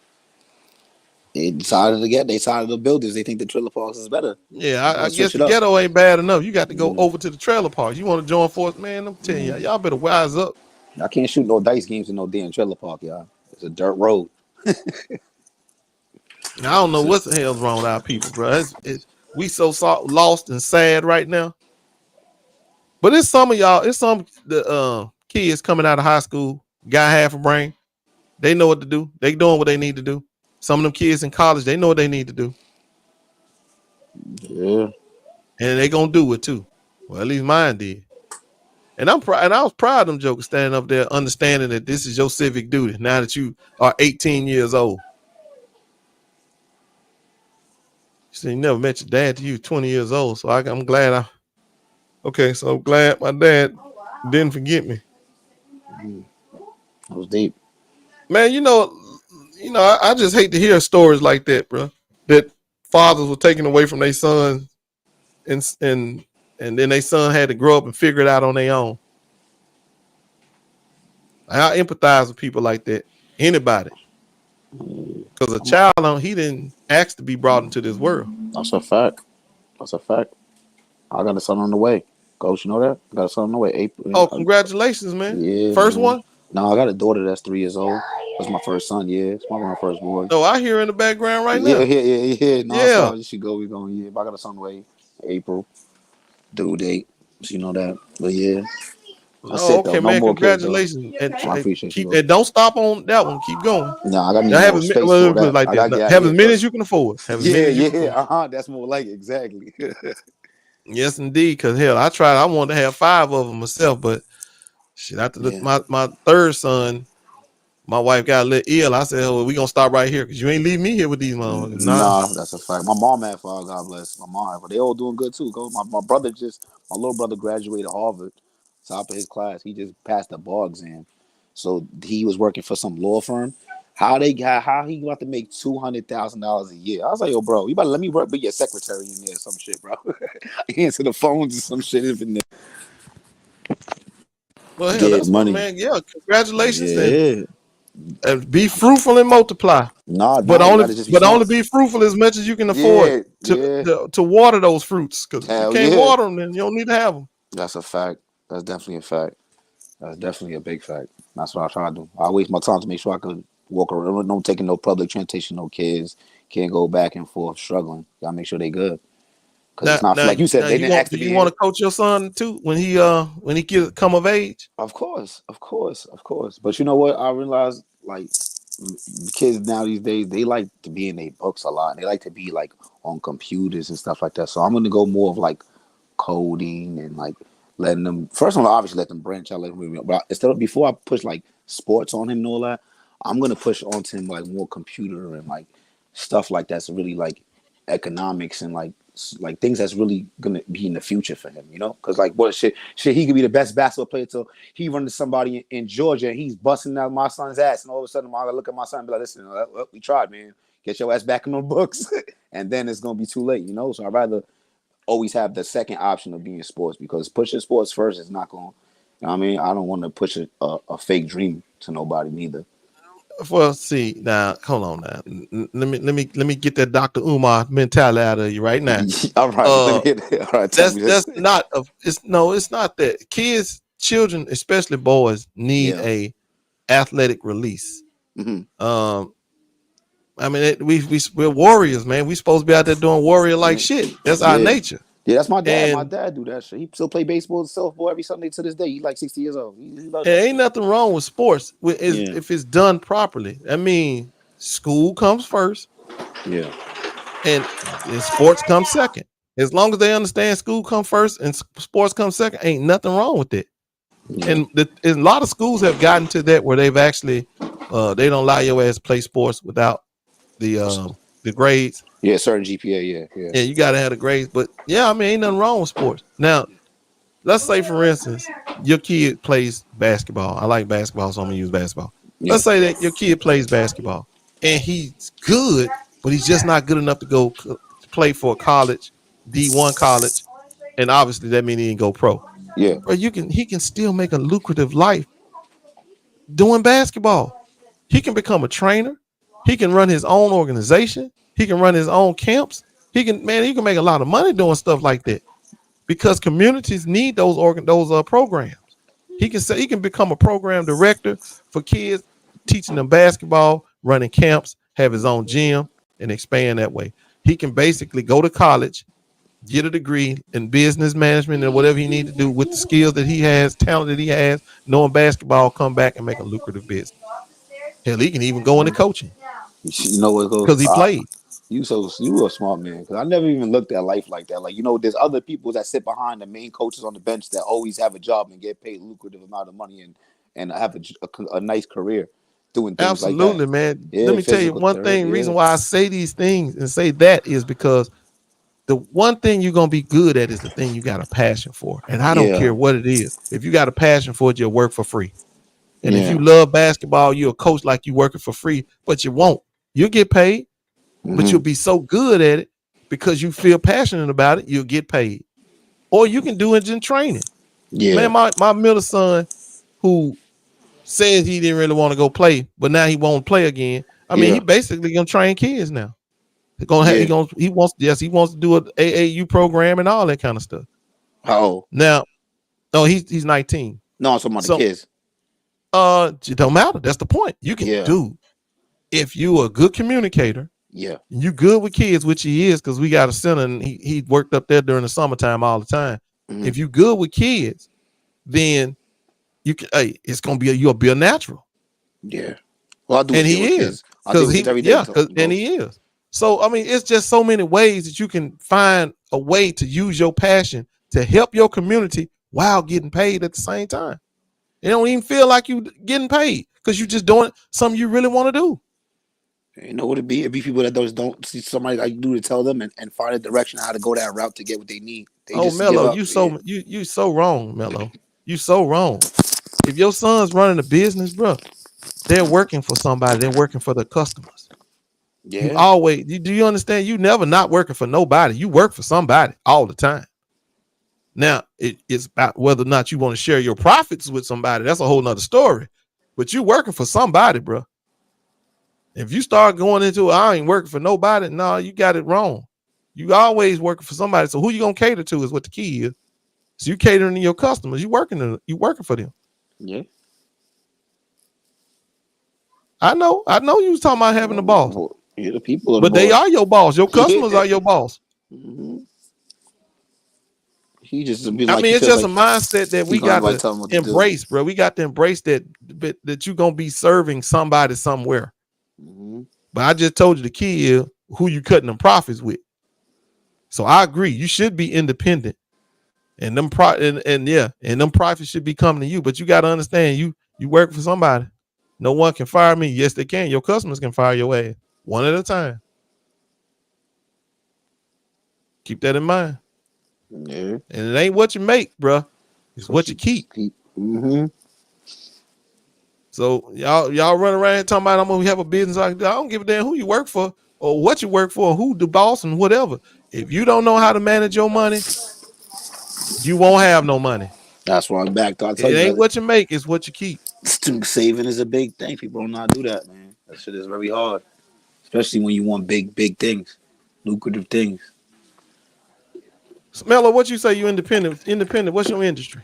They decided to build this. They think the trailer parks is better. Yeah, I guess the ghetto ain't bad enough. You got to go over to the trailer parks. You want to join force, man? I'm telling y'all better wise up. I can't shoot no dice games in no damn trailer park, y'all. It's a dirt road. I don't know what the hell's wrong with our people, bro. We so lost and sad right now. But it's some of y'all. It's some the kids coming out of high school got half a brain. They know what to do. They doing what they need to do. Some of them kids in college, they know what they need to do. Yeah, and they gonna do it too. Well, at least mine did. And I'm proud. And I was proud of them jokers standing up there, understanding that this is your civic duty. Now that you are 18 years old. You said you never met your dad till you 20 years old. So I'm glad so I'm glad my dad didn't forget me. That was deep. Man, I just hate to hear stories like that, bro. That fathers were taken away from their sons and then their son had to grow up and figure it out on their own. I empathize with people like that. Anybody. Because a child, he didn't ask to be brought into this world. That's a fact. I got a son on the way. Coach, you know that? I got a son on the way. April. Oh, congratulations, man. Yeah. First man. one? No, I got a daughter that's 3 years old. That's my first son, yeah. It's my first boy. No, I hear in the background right now. Yeah. No, yeah. You should go. We going, yeah. But I got a son on the way. April. Due date. So you know that. But yeah. Oh, okay, man. Congratulations. I appreciate you. And don't stop on that one. Keep going. No, I got more space for that. Like have as many as you can afford. That's more like it. Exactly. Yes, indeed. Because hell, I wanted to have 5 of them myself, but shit, after my third son, my wife got a little ill. I said, "Oh, we gonna stop right here because you ain't leave me here with these motherfuckers." Nah, that's a fact. My mom had 5. God bless my mom, but they all doing good too. My little brother graduated Harvard, top of his class. He just passed the bar exam, so he was working for some law firm. How he about to make $200,000 a year? I was like, yo, bro, you about to let me work be your secretary in there, some shit, bro. Answer the phones and some shit in there. Well, hell, that's money, man. Yeah, congratulations. And be fruitful and multiply. But only be fruitful as much as you can afford to water those fruits. Because if you can't water them, then you don't need to have them. That's a fact. That's definitely a fact. That's definitely a big fact. That's what I try to do. I waste my time to make sure I could walk around. No taking no public transportation, no kids. Can't go back and forth struggling. Gotta make sure they good. Because it's not like you said. They didn't ask. Do you want to coach your son too when he come of age? Of course. But you know what? I realized like kids now these days they like to be in their books a lot. They like to be like on computers and stuff like that. So I'm gonna go more of like coding and like letting them. First, I'm gonna obviously let them branch out. But instead of before I push like sports on him and all that, I'm gonna push onto him like more computer and like stuff like that's really like economics and like like things that's really gonna be in the future for him, you know? Because like what shit, he could be the best basketball player till he run to somebody in Georgia and he's busting out my son's ass, and all of a sudden I look at my son and be like, listen, we tried, man. Get your ass back in the books, and then it's gonna be too late, you know. So I'd rather always have the second option of being sports, because pushing sports first is not going. You know what I mean, I don't want to push a fake dream to nobody neither. Well, see now, hold on now. Let me get that Dr. Umar mentality out of you right now. All right, all right. That's not it's not that. Children, especially boys, need a athletic release. Mm-hmm. I mean, we're warriors, man. We supposed to be out there doing warrior like shit. That's our nature. Yeah, that's my dad. And my dad do that shit. He still play baseball and softball every Sunday to this day. He's like 60 years old. He loves there that ain't nothing wrong with sports if it's done properly. I mean, school comes first. Yeah. And sports come second. As long as they understand school come first and sports come second, ain't nothing wrong with it. Yeah. And a lot of schools have gotten to that where they've actually they don't allow your ass to play sports without the grades. Yeah, certain GPA, yeah, you gotta have the grades. But yeah, I mean, ain't nothing wrong with sports. Now, let's say for instance, your kid plays basketball. I like basketball, so I'm gonna use basketball. Yeah. Let's say that your kid plays basketball and he's good, but he's just not good enough to go play for a college, D1 college, and obviously that means he didn't go pro. Yeah, but he can still make a lucrative life doing basketball. He can become a trainer. He can run his own organization. He can run his own camps. He can make a lot of money doing stuff like that because communities need those programs. He can become a program director for kids, teaching them basketball, running camps, have his own gym, and expand that way. He can basically go to college, get a degree in business management and whatever he needs to do with the skills that he has, talent that he has, knowing basketball, come back and make a lucrative business. Hell, he can even go into coaching. You know what? Because he played. You a smart man. Because I never even looked at life like that. Like, you know, there's other people that sit behind the main coaches on the bench that always have a job and get paid a lucrative amount of money and have a nice career doing things absolutely, like that. Man. Yeah, let me tell you one thing. Reason why I say these things and say that is because the one thing you're gonna be good at is the thing you got a passion for, and I don't care what it is. If you got a passion for it, you'll work for free. And if you love basketball, you're a coach like you working for free, but you won't. You'll get paid, but you'll be so good at it because you feel passionate about it. You'll get paid, or you can do it in training. Yeah, man, my middle son, who says he didn't really want to go play, but now he won't play again. I mean, he basically gonna train kids now. He wants to do an AAU program and all that kind of stuff. How old? Now, he's 19. No, I'm talking about the kids. It don't matter. That's the point. You can do if you a good communicator. Yeah, you good with kids, which he is, because we got a center and he worked up there during the summertime all the time. If you good with kids, then you can. It's gonna be you'll be a natural. Yeah, well, I do. And he is because he is. So, I mean, it's just so many ways that you can find a way to use your passion to help your community while getting paid at the same time. You don't even feel like you getting paid because you're just doing something you really want to do. You know what it'd be? It'd be people that don't see somebody like you to tell them and find a direction how to go that route to get what they need. Mello, you so wrong, Mello. You so wrong. If your son's running a business, bro, they're working for somebody. They're working for the customers. Yeah. You always, do you understand? You never not working for nobody. You work for somebody all the time. Now, it's about whether or not you want to share your profits with somebody. That's a whole nother story. But you working for somebody, bro. If you start going into I ain't working for nobody, no, you got it wrong. You always working for somebody. So who you gonna cater to is what the key is. So you catering to your customers. You working for them. Yeah. I know you was talking about having a boss. Yeah, the people, but they are your boss. Your customers are your boss. Mm-hmm. He just it's just a mindset that we got to embrace, bro. We got to embrace that you're gonna be serving somebody somewhere. Mm-hmm. But I just told you the key is who you cutting them profits with. So I agree. You should be independent, and them them profits should be coming to you. But you got to understand, you work for somebody. No one can fire me. Yes, they can. Your customers can fire your ass one at a time. Keep that in mind. Yeah. And it ain't what you make, bro. It's what you keep. Mm-hmm. So y'all run around here talking about I'm gonna have a business. I don't give a damn who you work for or what you work for, or who the boss and whatever. If you don't know how to manage your money, you won't have no money. That's why I'm back. I tell It you, ain't brother, what you make, it's what you keep. saving is a big thing. People don't know how to do that, man. That shit is very hard, especially when you want big things, lucrative things. So, Mello, what you say? You independent? Independent. What's your industry?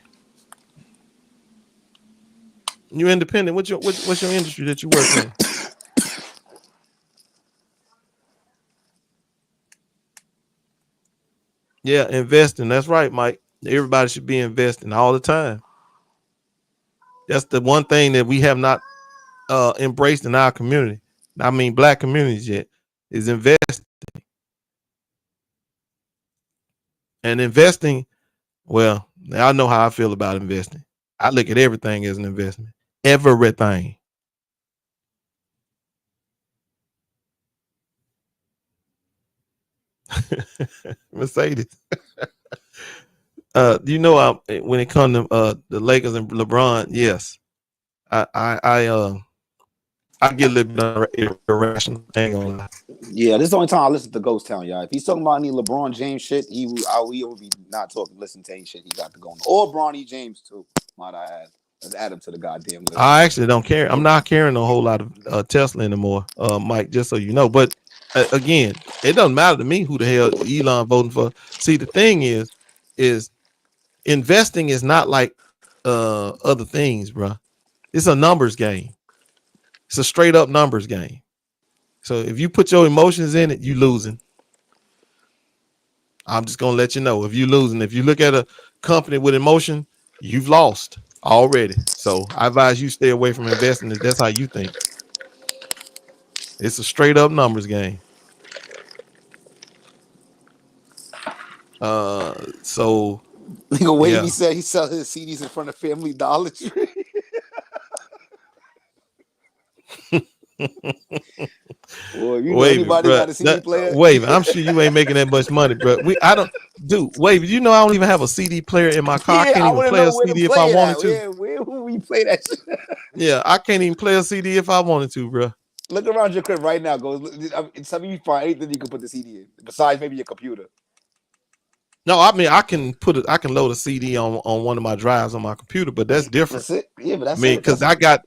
You independent? What's your industry that you work in? Yeah, investing. That's right, Mike. Everybody should be investing all the time. That's the one thing that we have not embraced in our community. I mean, black communities yet is investing. And investing, well, I know how I feel about investing. I look at everything as an investment. Everything. Mercedes. You know, when it comes to the Lakers and LeBron, yes, I get a little bit irrational. Hang on. Yeah, this is the only time I listen to Ghost Town, y'all. If he's talking about any LeBron James shit, we will be not talking, listen to any shit he got to go on. Or Bronny James too, might I add. Let's add him to the goddamn list. I actually don't care. I'm not carrying a whole lot of Tesla anymore, Mike, just so you know. But again, it doesn't matter to me who the hell Elon voting for. See, the thing is investing is not like other things, bro. It's a numbers game. It's a straight up numbers game. So if you put your emotions in it, you losing. I'm just gonna let you know if you losing. If you look at a company with emotion, you've lost already. So I advise you stay away from investing if that's how you think. It's a straight up numbers game. So Nigga Wavy said he sells his CDs in front of Family Dollar Tree. Boy, you know anybody got a CD player? Wavy, I'm sure you ain't making that much money, bro. Wavy, you know I don't even have a CD player in my car. Yeah, I can't even play a CD if I wanted to. Yeah, where would we play that shit? Yeah, I can't even play a CD if I wanted to, bro. Look around your crib right now. Go. Tell me you find anything you can put the CD in besides maybe your computer. No, I mean I can load a CD on one of my drives on my computer, but that's different. That's it. Yeah, but that's because I got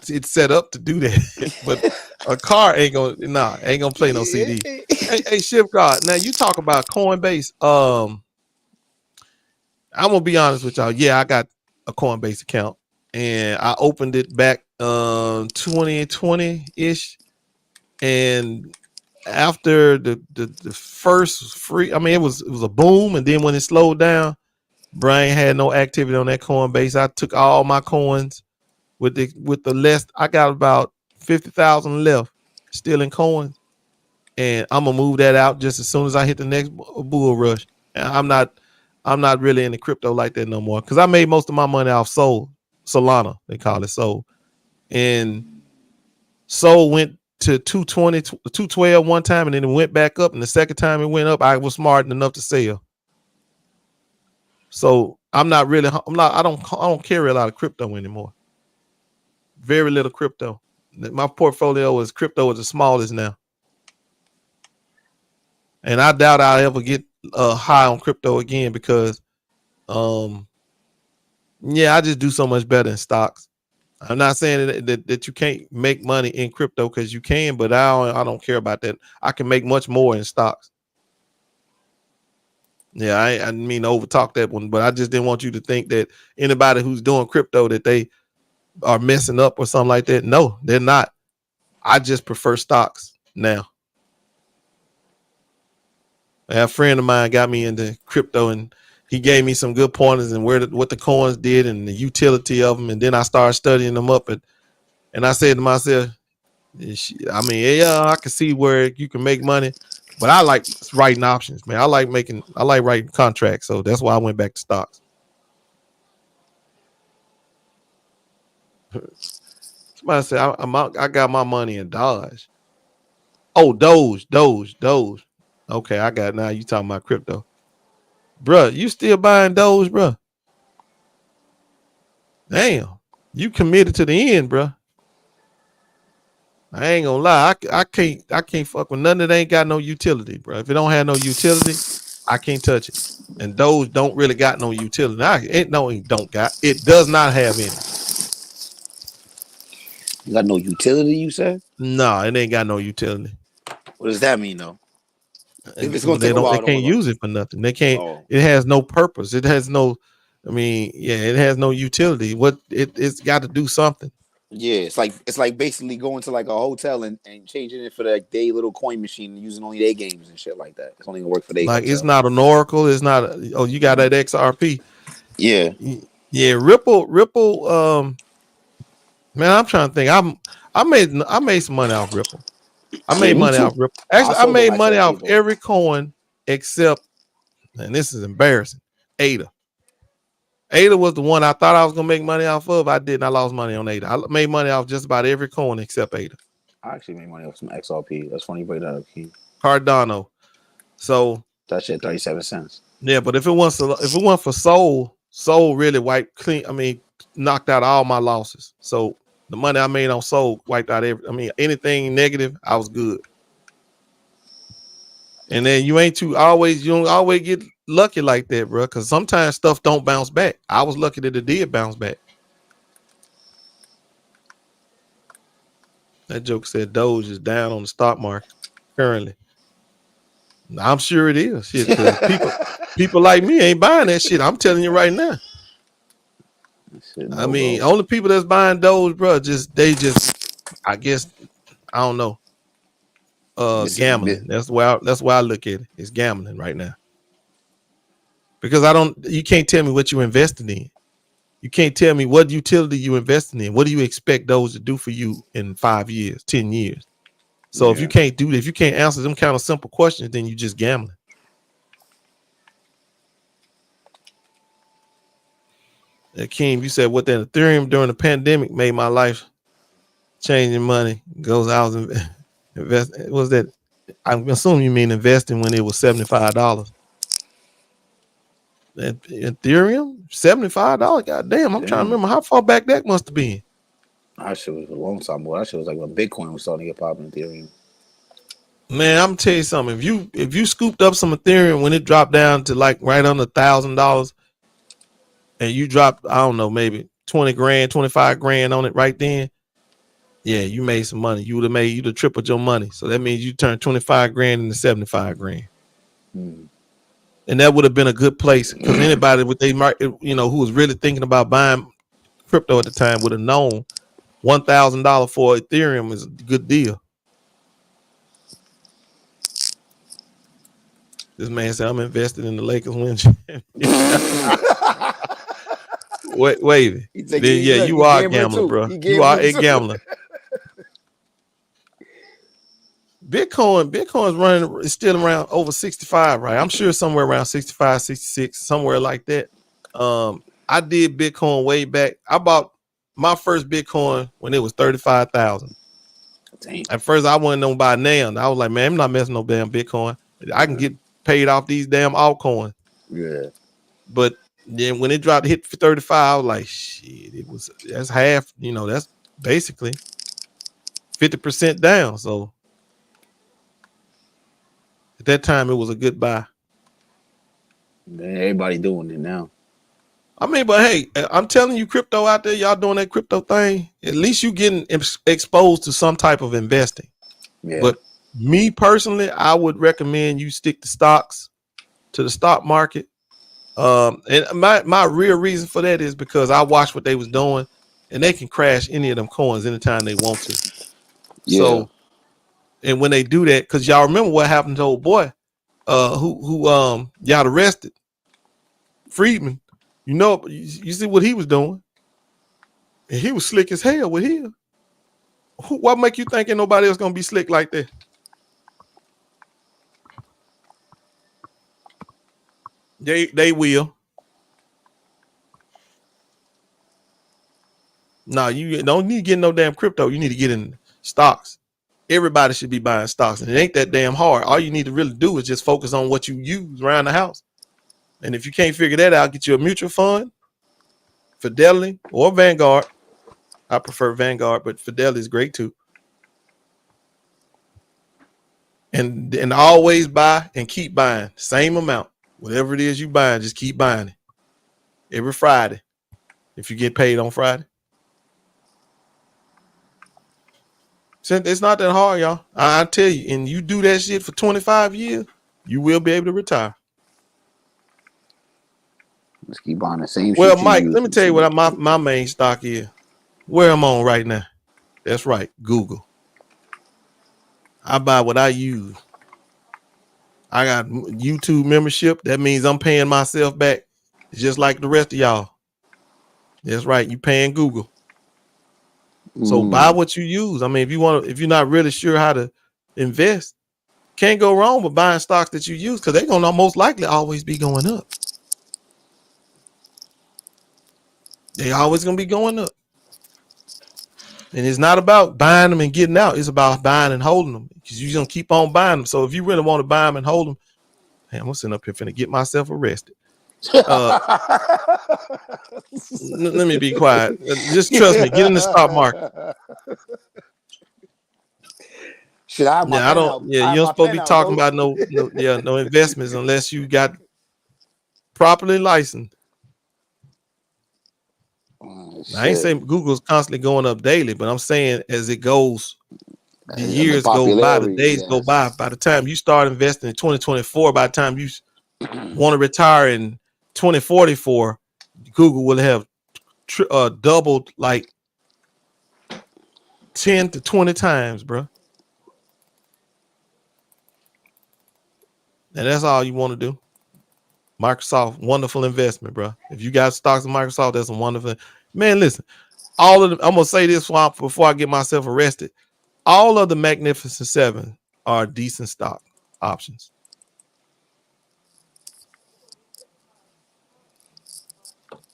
it set up to do that. But a car ain't gonna play no CD. Hey, Shift God. Now you talk about Coinbase. I'm gonna be honest with y'all. Yeah, I got a Coinbase account and I opened it back 2020-ish. And after the first free, I mean, it was a boom, and then when it slowed down, Brian had no activity on that Coinbase. I took all my coins with the less. I got about 50,000 left still in coins, and I'm gonna move that out just as soon as I hit the next bull rush. And I'm not really into crypto like that no more because I made most of my money off Solana, they call it Sol, and Sol went to 220, 212 one time, and then it went back up. And the second time it went up, I was smart enough to sell. So I don't carry a lot of crypto anymore. Very little crypto. My portfolio is crypto is the smallest now. And I doubt I'll ever get high on crypto again because I just do so much better in stocks. I'm not saying that you can't make money in crypto because you can, but I don't care about that. I can make much more in stocks. Yeah, I didn't mean to overtalk that one, but I just didn't want you to think that anybody who's doing crypto that they are messing up or something like that. No, they're not. I just prefer stocks now. A friend of mine got me into crypto and he gave me some good pointers and what the coins did and the utility of them. And then I started studying them up. And I said to myself, I can see where you can make money, but I like writing options, man. I like writing contracts. So that's why I went back to stocks. Somebody said I got my money in Dodge. Oh, Doge. Okay, I got it now. You talking about crypto. Bruh, you still buying Doge, bruh? Damn. You committed to the end, bruh. I ain't gonna lie. I can't fuck with nothing that ain't got no utility, bro. If it don't have no utility, I can't touch it. And those don't really got no utility. It does not have any. You got no utility, you said? No, it ain't got no utility. What does that mean though? It's Well, gonna take a while. they can't use it for nothing. They can't, Oh. it has no purpose. It has no, it has no utility. It's got to do something. Yeah, it's like basically going to like a hotel and changing it for like their little coin machine and using only their games and shit like that. It's only gonna work for their Like hotel. it's not an Oracle. It's not. You got that XRP. Yeah. Yeah. Ripple. Man, I'm trying to think. I made some money off Ripple. I made money off Ripple. Actually, I made money off every coin except, and this is embarrassing, ADA. ADA was the one I thought I was gonna make money off of. I didn't. I lost money on ADA. I made money off just about every coin except ADA. I actually made money off some XRP. That's funny you bring that up, King. Cardano. So that shit 37 cents. Yeah, but if it went for Soul really wiped clean. Knocked out all my losses. So the money I made on Soul wiped out anything negative, I was good. And then you don't always get lucky like that, bro. Because sometimes stuff don't bounce back. I was lucky that it did bounce back. That joke said Doge is down on the stock market currently. I'm sure it is. Shit, people like me ain't buying that shit. I'm telling you right now. Only people that's buying Doge, bro, I guess, I don't know. Gambling. That's why I look at it. It's gambling right now. Because you can't tell me what you invested in. You can't tell me what utility you investing in. What do you expect those to do for you in 5 years, 10 years? So if you can't do that, if you can't answer them kind of simple questions, then you just gambling. Akeem, you said what that Ethereum during the pandemic made my life changing money. Goes out and invest. Was that? I'm assuming you mean investing when it was $75. That Ethereum, $75. God damn, I'm trying to remember how far back that must have been. That shit was a long time ago. That shit was like when Bitcoin was starting to get popular in Ethereum. Man, I'm gonna tell you something. If you scooped up some Ethereum when it dropped down to like right under $1,000, and you dropped, I don't know, maybe 20 grand, 25 grand on it right then, yeah, you made some money. You'd have tripled your money. So that means you turned 25 grand into 75 grand. And that would have been a good place because anybody with who was really thinking about buying crypto at the time would have known $1,000 for Ethereum is a good deal. This man said, I'm invested in the Lakers win. Wait. You are a gambler, bro. You are a gambler. Bitcoin's is still around over 65, right? I'm sure somewhere around 65, 66, somewhere like that. I did Bitcoin way back. I bought my first Bitcoin when it was 35,000. At first, I wasn't gonna buy now. I was like, man, I'm not messing no damn Bitcoin. I can get paid off these damn altcoins. Yeah. But then when it dropped, hit 35, I was like, shit, that's half, that's basically 50% down. So at that time, it was a good buy. Man, everybody doing it now. But hey, I'm telling you, crypto out there, y'all doing that crypto thing. At least you getting exposed to some type of investing. Yeah. But me personally, I would recommend you stick to stocks, to the stock market. And my real reason for that is because I watched what they was doing, and they can crash any of them coins anytime they want to. Yeah. So, and when they do that, because y'all remember what happened to old boy, who y'all arrested, Friedman. You see what he was doing, and he was slick as hell with him. What make you think ain't nobody else gonna be slick like that? They will. No, you don't need to get no damn crypto. You need to get in stocks. Everybody should be buying stocks, and it ain't that damn hard. All you need to really do is just focus on what you use around the house. And if you can't figure that out, get you a mutual fund, Fidelity or Vanguard. I prefer Vanguard, but Fidelity is great too. And always buy and keep buying same amount. Whatever it is you buying, just keep buying it every Friday. If you get paid on Friday, so it's not that hard, y'all. I tell you, and you do that shit for 25 years, you will be able to retire. Let's keep buying the same Well, shit you Mike, use. let me tell you what my main stock is. Where I'm on right now. That's right, Google. I buy what I use. I got YouTube membership. That means I'm paying myself back just like the rest of y'all. That's right, you paying Google. So buy what you use. I mean, if you're not really sure how to invest, can't go wrong with buying stocks that you use because they're gonna most likely always be going up. They always gonna be going up. And it's not about buying them and getting out. It's about buying and holding them because you're gonna keep on buying them. So if you really want to buy them and hold them, hey, I'm sitting up here finna get myself arrested. Let me be quiet. Just trust me. Get in the stock market. Should I have my pen out? Yeah, you don't supposed to be talking about no investments unless you got properly licensed. I ain't saying Google's constantly going up daily, but I'm saying as it goes, the years go by, the days go by. By the time you start investing in 2024, by the time you want to retire in 2044, Google will have doubled like 10 to 20 times, bro. And that's all you want to do. Microsoft, wonderful investment, bro. If you got stocks in Microsoft, that's a wonderful. Man, listen, all of them. I'm gonna say this before I get myself arrested. All of the Magnificent Seven are decent stock options.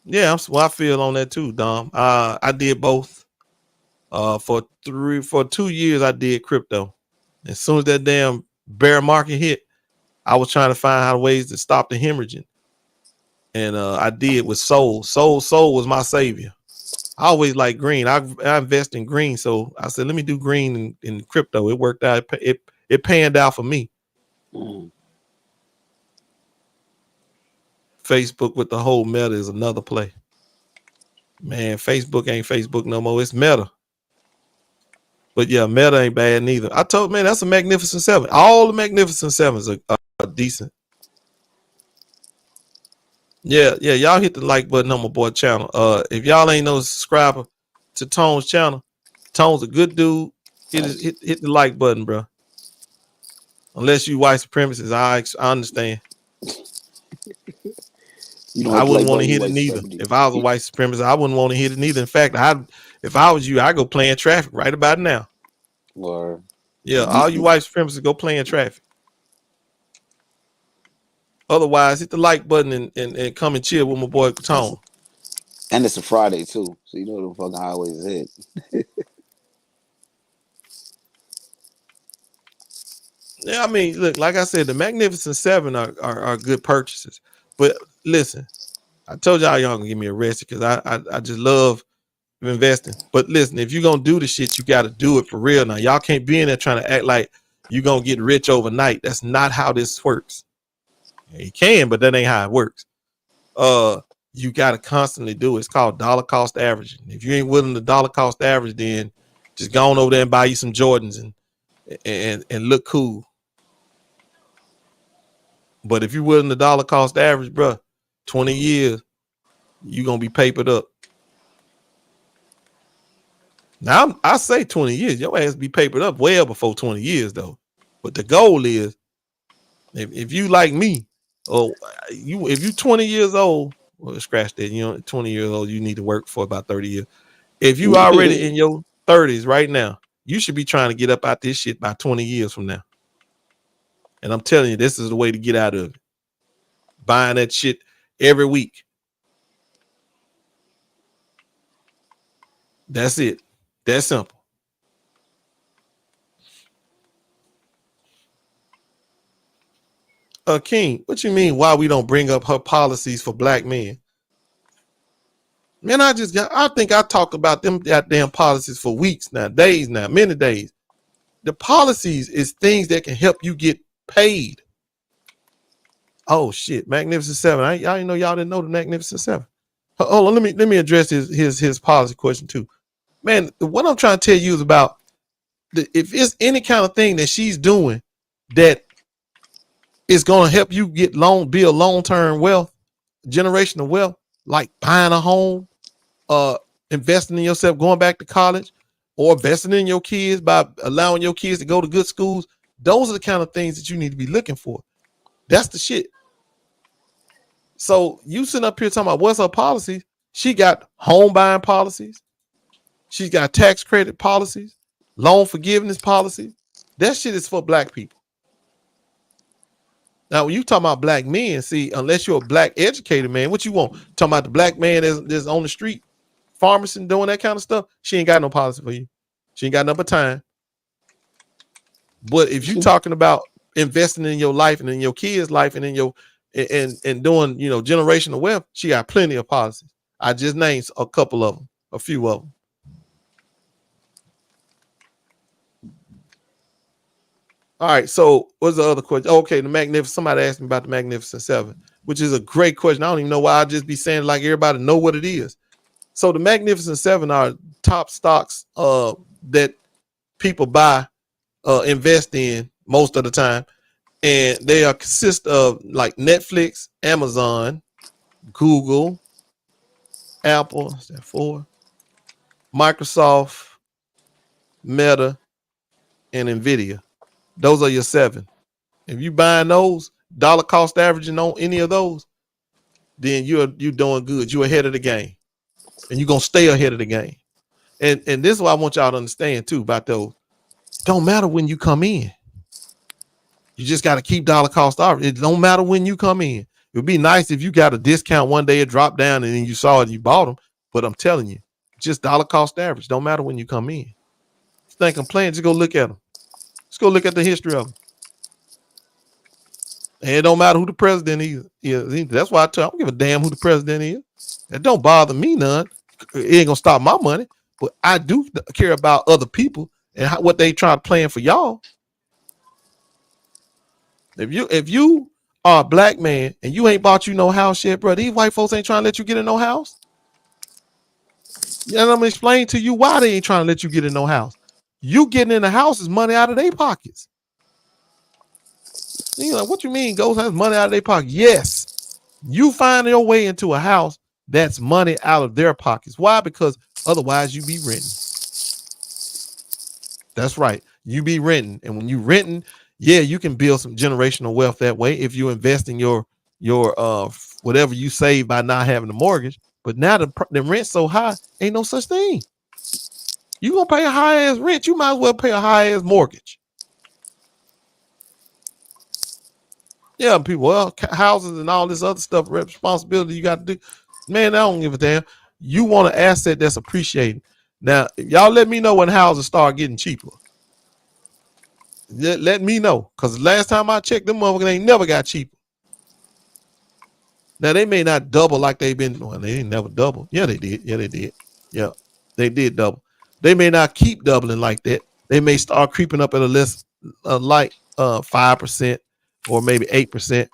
Yeah, I feel on that too, Dom. I did both. For 2 years, I did crypto. As soon as that damn bear market hit, I was trying to find ways to stop the hemorrhaging. And I did with Soul. Soul was my savior. I always like green. I invest in green. So I said, let me do green in crypto. It worked out. It panned out for me. Facebook with the whole Meta is another play. Man, Facebook ain't Facebook no more. It's Meta. But yeah, Meta ain't bad neither. I told, man, that's a Magnificent Seven. All the Magnificent Sevens are decent. Yeah, y'all hit the like button on my boy channel. If y'all ain't no subscriber to Tone's channel, Tone's a good dude. Hit the like button, bro. Unless you white supremacists, I understand. I wouldn't want to hit it neither. If I was a white supremacist, I wouldn't want to hit it neither. In fact, if I was you, I'd go play in traffic right about now. Or yeah, all you white supremacists go play in traffic. Otherwise, hit the like button and come and chill with my boy Tone. And it's a Friday too, so you know the fucking highways hit. Yeah, I mean, look, like I said, the Magnificent Seven are good purchases. But listen, I told y'all gonna get me arrested because I just love investing. But listen, if you're gonna do the shit, you gotta do it for real. Now, y'all can't be in there trying to act like you're gonna get rich overnight. That's not how this works. You can, but that ain't how it works. You gotta constantly do it. It's called dollar cost averaging. If you ain't willing to dollar cost average, then just go on over there and buy you some Jordans and look cool. But if you're willing to dollar cost average, bro, 20 years, you're gonna be papered up. Now I say 20 years, your ass be papered up well before 20 years though. But the goal is, if you like me, or if you 20 years old, well, scratch that. 20 years old, you need to work for about 30 years. If you already in your 30s right now, you should be trying to get up out this shit by 20 years from now. And I'm telling you, this is the way to get out of it. Buying that shit every week. That's it. That's simple. King, what you mean why we don't bring up her policies for black men? Man, I think I talked about them goddamn policies for weeks now, days now, many days. The policies is things that can help you get paid. Oh shit, Magnificent Seven. I didn't know y'all didn't know the Magnificent Seven. Hold on, let me address his policy question too. Man, what I'm trying to tell you is about if it's any kind of thing that she's doing that is going to help you build long-term wealth, generational wealth, like buying a home, investing in yourself, going back to college, or investing in your kids by allowing your kids to go to good schools. Those are the kind of things that you need to be looking for. That's the shit. So you sitting up here talking about what's her policy? She got home buying policies. She's got tax credit policies, loan forgiveness policies. That shit is for black people. Now, when you talking about black men, see, unless you're a black educated man, what you want? Talking about the black man that's on the street, pharmacy doing that kind of stuff, she ain't got no policy for you. She ain't got no time. But if you talking about investing in your life and in your kids' life and in your and doing, generational wealth, she got plenty of policies. I just named a couple of them, a few of them. All right, so what's the other question? Okay, somebody asked me about the Magnificent Seven, which is a great question. I don't even know why I just be saying it like everybody know what it is. So the Magnificent Seven are top stocks that people buy, invest in most of the time, and they consist of like Netflix, Amazon, Google, Apple, is that 4? Microsoft, Meta, and Nvidia. Those are your 7. If you buying those, dollar cost averaging on any of those, then you're doing good. You're ahead of the game, and you're gonna stay ahead of the game. And this is what I want y'all to understand too about those. Don't matter when you come in. You just got to keep dollar cost average. It don't matter when you come in. It would be nice if you got a discount one day, it dropped down, and then you saw it and you bought them. But I'm telling you, just dollar cost average. Don't matter when you come in. If you think I'm playing, just go look at them. Let's go look at the history of them. And it don't matter who the president is. That's why I don't give a damn who the president is. It don't bother me none. It ain't gonna stop my money. But I do care about other people and what they try to plan for y'all. If you are a black man and you ain't bought you no house yet, bro, these white folks ain't trying to let you get in no house. Yeah, I'm gonna explain to you why they ain't trying to let you get in no house. You getting in the house is money out of their pockets. You know what you mean? Goes has money out of their pocket. Yes, you find your way into a house that's money out of their pockets. Why? Because otherwise you be renting. That's right. You be renting, and when you renting, yeah, you can build some generational wealth that way if you invest in your whatever you save by not having a mortgage. But now the rent's so high, ain't no such thing. You gonna pay a high ass rent, you might as well pay a high ass mortgage. Yeah, people, well, houses and all this other stuff, responsibility you got to do. Man, I don't give a damn. You want an asset that's appreciating. Now, y'all let me know when houses start getting cheaper. Let me know, because last time I checked, them motherfuckers ain't never got cheaper. Now, they may not double like they've been. Well, they ain't never double. Yeah, they did. Yeah, they did. Yeah, they did double. They may not keep doubling like that. They may start creeping up at a less like 5% or maybe 8%.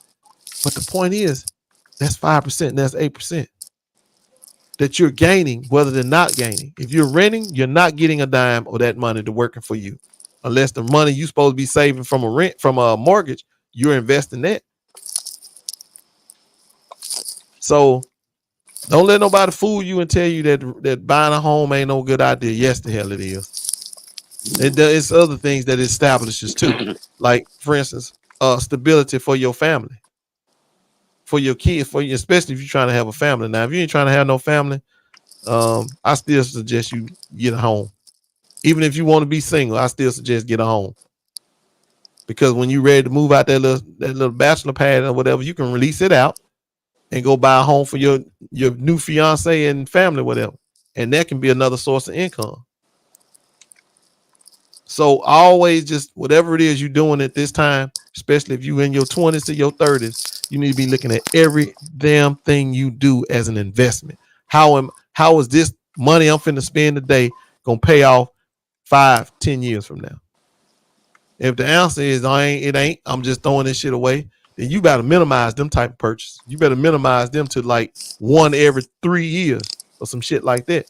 But the point is, that's 5% and that's 8% that you're gaining, whether they're not gaining. If you're renting, you're not getting a dime of that money to working for you, unless the money you're supposed to be saving from a mortgage, you're investing that. So don't let nobody fool you and tell you that buying a home ain't no good idea. Yes, the hell it is. It's other things that it establishes too. Like, for instance, stability for your family, for your kids, especially if you're trying to have a family. Now, if you ain't trying to have no family, I still suggest you get a home. Even if you want to be single, I still suggest get a home. Because when you're ready to move out that little bachelor pad or whatever, you can release it out and go buy a home for your new fiance and family, whatever. And that can be another source of income. So always just whatever it is you're doing at this time, especially if you in your 20s to your 30s, you need to be looking at every damn thing you do as an investment. How is this money I'm finna spend today gonna pay off 5-10 years from now? If the answer is it ain't, I'm just throwing this shit away, then you better minimize them type of purchase. You better minimize them to like one every 3 years or some shit like that.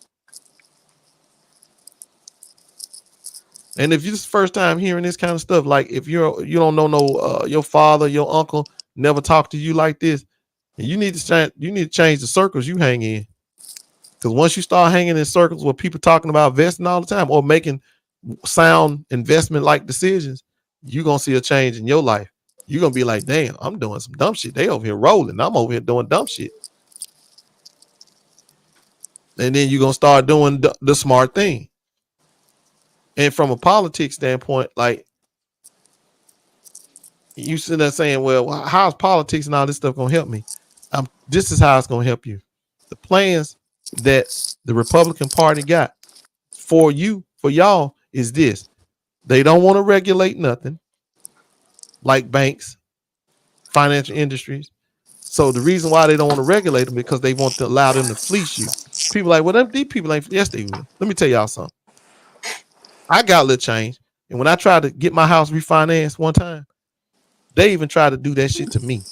And if you're just first time hearing this kind of stuff, like if you don't know your father, your uncle never talked to you like this, you need to change the circles you hang in. Because once you start hanging in circles where people talking about investing all the time or making sound investment like decisions, you're gonna see a change in your life. You're gonna be like, damn, I'm doing some dumb shit. They over here rolling. I'm over here doing dumb shit. And then you're gonna start doing the smart thing. And from a politics standpoint, like you sit there saying, well, how's politics and all this stuff gonna help me? This is how it's gonna help you. The plans that the Republican Party got for y'all is this. They don't want to regulate nothing like banks, financial industries. So the reason why they don't want to regulate them because they want to allow them to fleece you. People like, well, these people ain't. Yes, they will. Let me tell y'all something. I got a little change, and when I tried to get my house refinanced one time, they even tried to do that shit to me.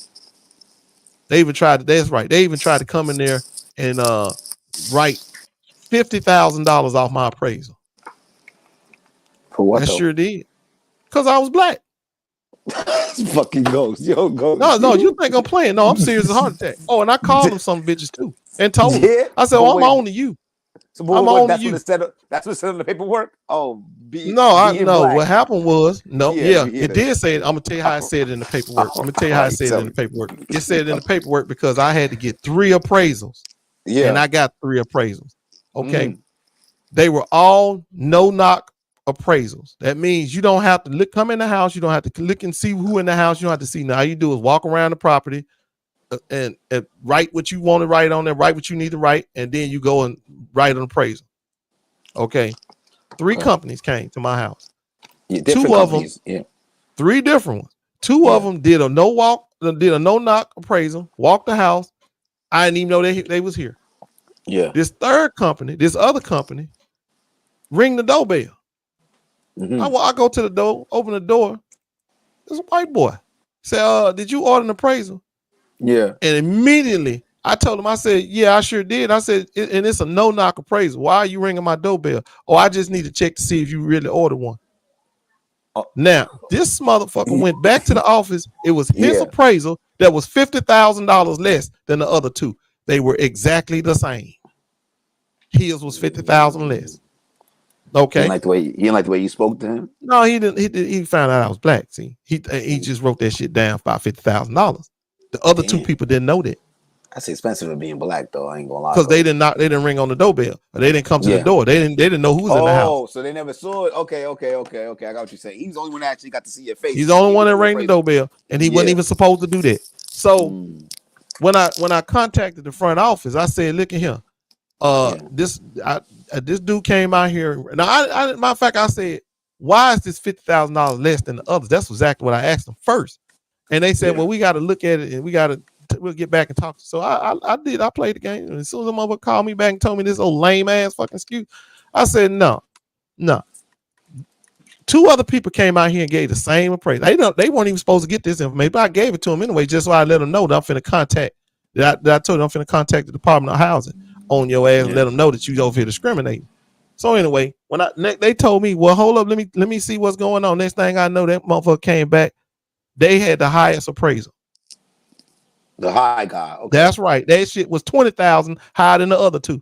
They even tried to. That's right. They even tried to come in there and write $50,000 off my appraisal. For what? I sure did. Because I was black. Fucking ghost. Yo, ghost. No, you think I'm playing. No, I'm serious as a heart attack. Oh, and I called them some bitches too and told them. Yeah? I said, oh, I'm on to you. So I'm on to you. That's what said on the paperwork? Oh, what happened was, it did say it. I'm going to tell you how I said it in the paperwork. I'm going to tell you how I said it in the paperwork. It said it in the paperwork because I had to get 3 appraisals. Yeah. And I got 3 appraisals. Okay. They were all no-knock appraisals. That means you don't have to come in the house. You don't have to look and see who in the house. You don't have to see. Now, all you do is walk around the property and write what you want to write on there, write what you need to write, and then you go and write an appraisal. Okay. 3 companies came to my house. 2 of them, 3 different ones. 2 of them did a no-knock appraisal, walked the house. I didn't even know they was here. Yeah. This other company, ring the doorbell. I go to the door, open the door. There's a white boy. Say, did you order an appraisal? Yeah. And immediately I told him, I said, yeah, I sure did. I said, and it's a no-knock appraisal. Why are you ringing my doorbell? Oh, I just need to check to see if you really ordered one. Now, this motherfucker went back to the office. It was his appraisal that was $50,000 less than the other 2. They were exactly the same. His was $50,000 less. Okay. He didn't like the way you spoke to him? No, he didn't. He found out I was black. See, he just wrote that shit down for about $50,000. The other 2 people didn't know that. That's expensive for being black, though. I ain't gonna lie. Because they didn't ring on the doorbell. Or they didn't come to the door. They didn't know who was in the house. Oh, so they never saw it. Okay. I got what you're saying. He's the only one that actually got to see your face. He's the only one that rang the doorbell, and he wasn't even supposed to do that. So when I contacted the front office, I said, "Look at here. This dude came out here. Now, I matter of fact, I said, why is this $50,000 less than the others? That's exactly what I asked them first. And they said, well, we got to look at it and we'll get back and talk. So I did. I played the game. And as soon as the mother called me back and told me this old lame ass fucking excuse, I said, no. 2 other people came out here and gave the same appraisal. They weren't even supposed to get this information, but I gave it to them anyway, just so I let them know that I'm finna contact. That I told them I'm finna contact the Department of Housing on your ass and let them know that you over here discriminating. So anyway, when they told me, well, hold up, let me see what's going on. Next thing I know, that motherfucker came back. They had the highest appraisal. The high guy. Okay. That's right. That shit was 20,000 higher than the other 2.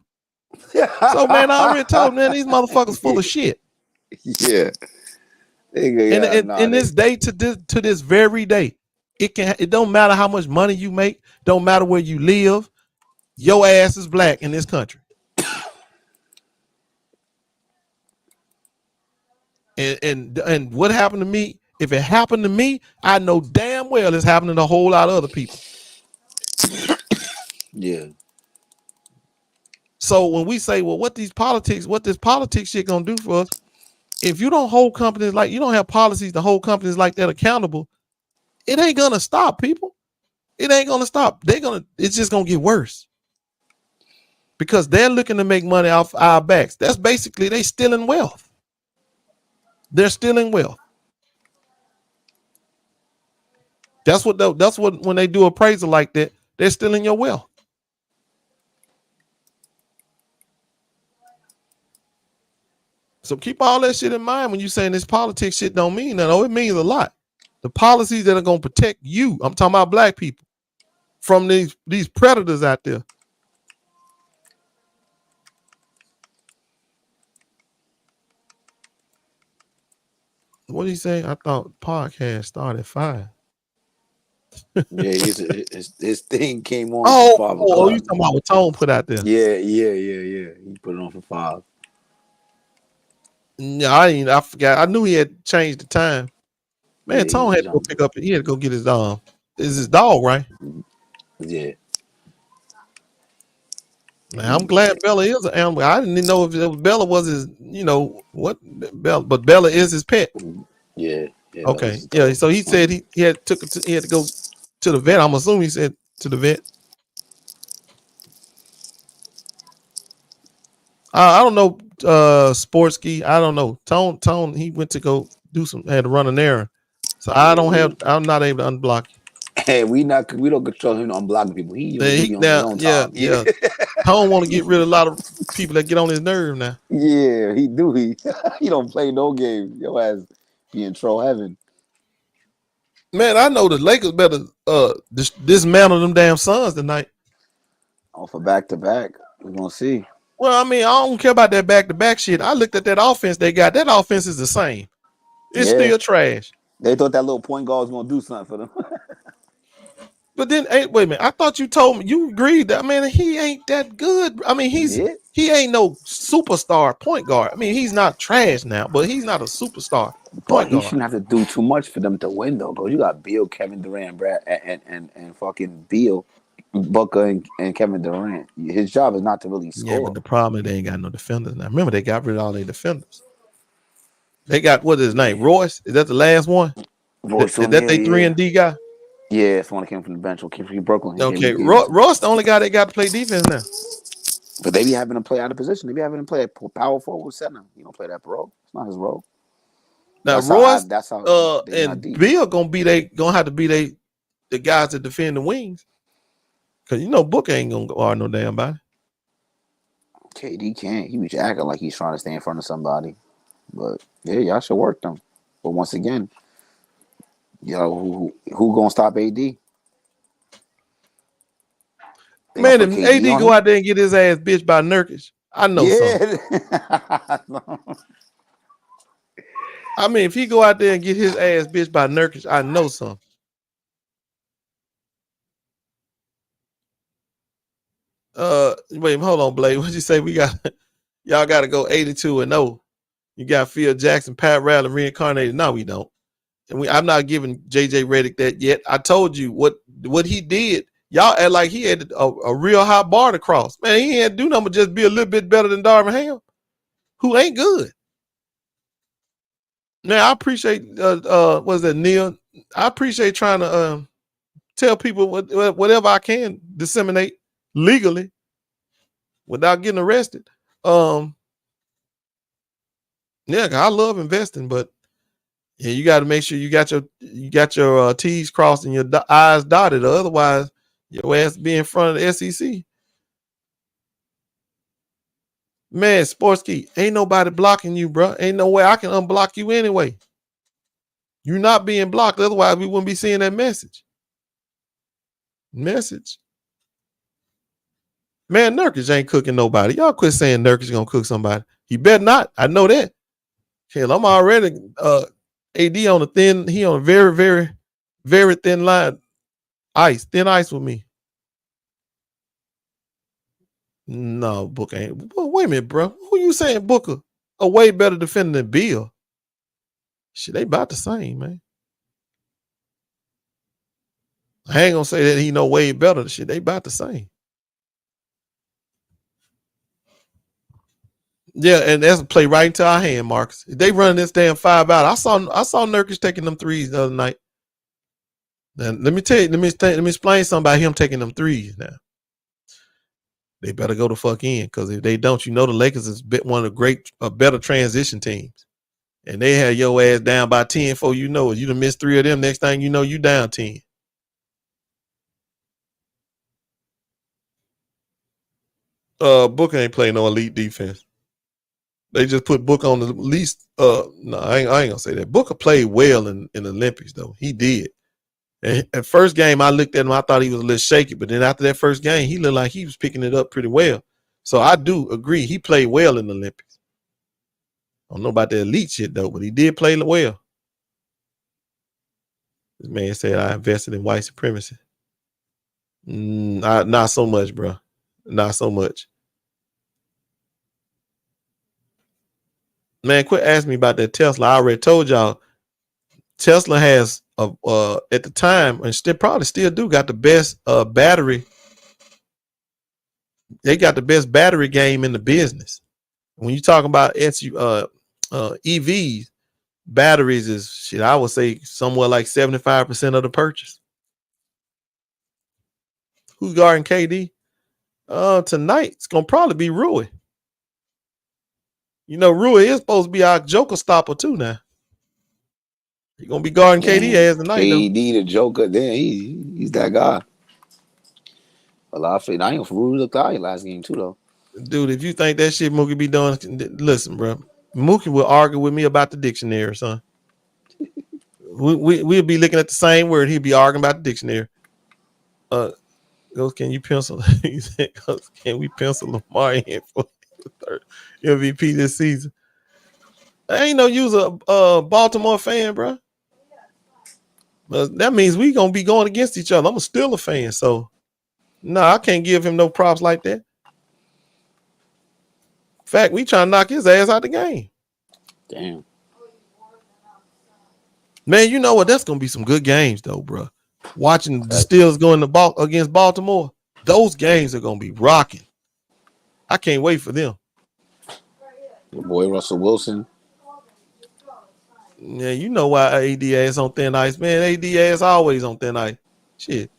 So man, I already told them, these motherfuckers full of shit. Yeah. In this day to this very day, it don't matter how much money you make, don't matter where you live, your ass is black in this country. And what happened to me? If it happened to me, I know damn well it's happening to a whole lot of other people. Yeah. So when we say, well, what this politics shit gonna do for us? If you don't hold companies you don't have policies to hold companies like that accountable, it ain't gonna stop, people. It ain't gonna stop. It's just gonna get worse. Because they're looking to make money off our backs. That's basically they stealing wealth. They're stealing wealth. That's what when they do appraisal like that, they're stealing your wealth. So keep all that shit in mind when you're saying this politics shit don't mean nothing. Oh, it means a lot. The policies that are gonna protect you, I'm talking about black people, from these predators out there. What did he say? I thought podcast started at 5. Yeah, his thing came on. Oh, for 5 you talking about what Tone put out there? Yeah. He put it on for 5. Yeah, I forgot. I knew he had changed the time. Man, Yeah, Tone had to go pick up. He had to go get his Is his dog, right? Yeah. Man, I'm glad Bella is an animal. I didn't even know if Bella was his, what Bella, but Bella is his pet. Yeah. Okay. Yeah. So he said he had to go to the vet. I'm assuming he said to the vet. I don't know, Sportsky. I don't know. Tone. He went to go had to run an errand. So I'm not able to unblock you. Hey, we don't control him unblocking people. He on his own time. Yeah. Tone want to get rid of a lot of people that get on his nerve now. Yeah, he do. He don't play no game. Your ass be in troll heaven. Man, I know the Lakers better dismantle them damn Suns tonight. Oh, for back to back. We're gonna see. Well, I mean, I don't care about that back to back shit. I looked at that offense they got. That offense is the same. It's still trash. They thought that little point guard was gonna do something for them. But then, wait a minute. I thought you told me you agreed that, man, he ain't that good. I mean, he ain't no superstar point guard. I mean, he's not trash now, but he's not a superstar point guard. He shouldn't have to do too much for them to win, though. Because you got Beal, Kevin Durant, Brad, and fucking Beal, Booker, and Kevin Durant. His job is not to really score. Yeah, but the problem is they ain't got no defenders now. Remember, they got rid of all their defenders. They got, what is his name? Royce? Is that the last one? Royce, is that they 3-and-D guy? Yeah, it's the one that came from the bench. Came from Brooklyn. Okay, Ross the only guy that got to play defense now. But they be having to play out of position. They be having to play a power forward center. You don't play that role. It's not his role. Now Ross and Bill gonna have to be the guys that defend the wings. Cause Booker ain't gonna guard no damn body. KD can't. He was acting like he's trying to stay in front of somebody. But yeah, y'all should work them. But once again, who gonna stop AD? Man, if AD go out there and get his ass bitched by Nurkic, I know something. I mean, if he go out there and get his ass bitched by Nurkic, I know something. Wait, hold on, Blade. What'd you say? Y'all got to go 82-0. You got Phil Jackson, Pat Riley reincarnated. No, we don't. And I'm not giving JJ Redick that yet. I told you what he did. Y'all act like he had a real high bar to cross. Man, he had to do nothing but just be a little bit better than Darvin Ham, who ain't good. Now, I appreciate, what's that, Neil? I appreciate trying to tell people whatever I can disseminate legally without getting arrested. Yeah, I love investing, but yeah, you got to make sure you got your T's crossed and your I's dotted, or otherwise your ass be in front of the SEC. Man, Sportsky, ain't nobody blocking you, bro. Ain't no way I can unblock you anyway. You're not being blocked. Otherwise, we wouldn't be seeing that message. Man, Nurkic ain't cooking nobody. Y'all quit saying Nurkic gonna cook somebody. He better not. I know that. Hell, I'm already AD on a thin. He on a very, very, very thin line. Thin ice with me. No, Booker ain't. Wait a minute, bro. Who you saying Booker a way better defender than Bill? Shit, they about the same, man. I ain't gonna say that he know way better. Shit, they about the same. Yeah, and that's a play right into our hand, Marcus. If they run this damn 5 out, I saw Nurkic taking them threes the other night. Now, let me explain something about him taking them threes now. They better go the fuck in, because if they don't, the Lakers is one of the better transition teams. And they had your ass down by 10 before you know it. You done missed 3 of them. Next thing you know, you down 10. Booker ain't playing no elite defense. They just put Booker on the least. No, I ain't gonna say that. Booker played well in the Olympics, though. He did. And at first game, I looked at him, I thought he was a little shaky, but then after that first game, he looked like he was picking it up pretty well. So I do agree, he played well in the Olympics. I don't know about the elite shit though, but he did play well. This man said I invested in white supremacy. Not so much, bro. Not so much. Man, quit asking me about that Tesla. I already told y'all Tesla has at the time, and probably still do, got the best battery. They got the best battery game in the business. When you talk about EVs, batteries is shit, I would say somewhere like 75% of the purchase. Who's guarding KD? Tonight it's gonna probably be Rui. Rui is supposed to be our Joker stopper too now. He's gonna be guarding KD ass tonight. KD the Joker, then he's that guy. A lot of faith. I ain't for Rui looked out last game too though. Dude, if you think that shit Mookie be doing, listen, bro. Mookie will argue with me about the dictionary, son. We'll be looking at the same word. He'll be arguing about the dictionary. Can you pencil? He said, can we pencil Lamar in for the third MVP this season? I ain't no user Baltimore fan, bro. But that means we gonna be going against each other. I'm still a fan, so no, I can't give him no props like that. In fact, we trying to knock his ass out the game. Damn. Man, you know what? That's gonna be some good games, though, bro. Watching the Steelers going against Baltimore, those games are gonna be rocking. I can't wait for them. Your boy Russell Wilson. Yeah, you know why AD ass on thin ice, man. AD ass always on thin ice. Shit.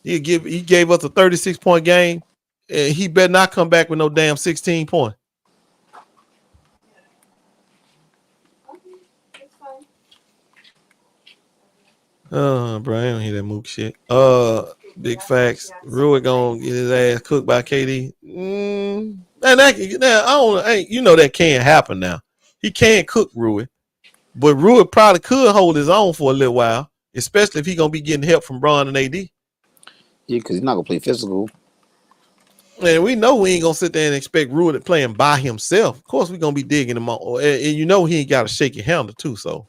He gave us a 36-point game, and he better not come back with no damn 16 point. Bro, I don't hear that Mook shit. Big facts. Rui gonna get his ass cooked by KD. That can't happen now. He can't cook Rui, but Rui probably could hold his own for a little while, especially if he gonna be getting help from Bron and AD. Yeah, because he's not gonna play physical. And we know we ain't gonna sit there and expect Rui to play him by himself. Of course, we're gonna be digging him on, and he ain't got a shaky handle too. So,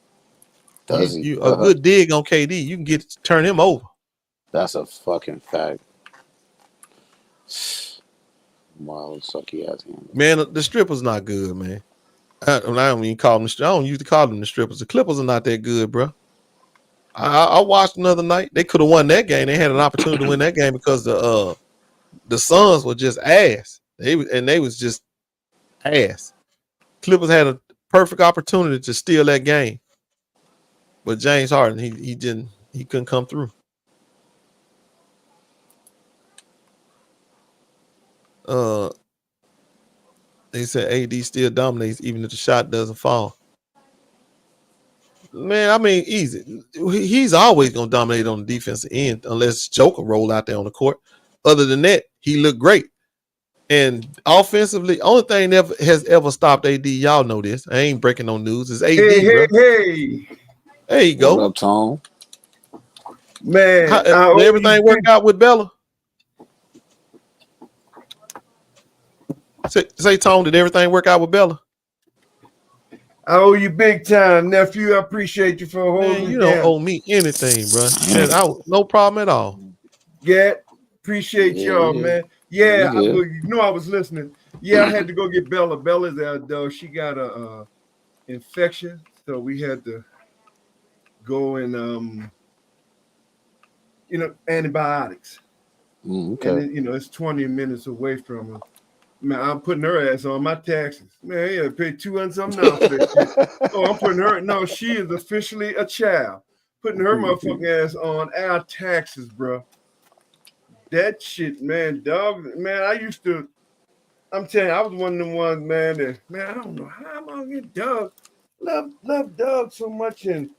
a good dig on KD, you can turn him over. That's a fucking fact. Wow, sucky ass him. Man, the strippers not good, man. I don't even call them. I don't used to call them the strippers. The Clippers are not that good, bro. I watched another night. They could have won that game. They had an opportunity to win that game because the Suns were just ass. They was just ass. Clippers had a perfect opportunity to steal that game, but James Harden he couldn't come through. They said AD still dominates even if the shot doesn't fall. Man, I mean, easy. He's always gonna dominate on the defensive end unless Joker roll out there on the court. Other than that, he looked great. And offensively, only thing that has ever stopped AD, y'all know this. I ain't breaking no news. Is AD. Hey. There you go. What up, Tom? Man, did everything work out with Bella? Say, Tom, did everything work out with Bella? I owe you big time, nephew. I appreciate you for holding me. You don't owe me anything, bro. No problem at all. Yeah, appreciate y'all, man. Yeah, I was listening. Yeah, I had to go get Bella. Bella's out though. She got a infection, so we had to go and antibiotics. Okay. And then, it's 20 minutes away from her. Man, I'm putting her ass on my taxes. Man, yeah, pay $200 something now for that shit. Oh, I'm putting her. No, she is officially a child. putting her motherfucking ass on our taxes, bro. That shit, man, dog, man. I'm telling you, I was one of them ones, man. That man, I don't know how I'm gonna get Doug. Love Doug so much, and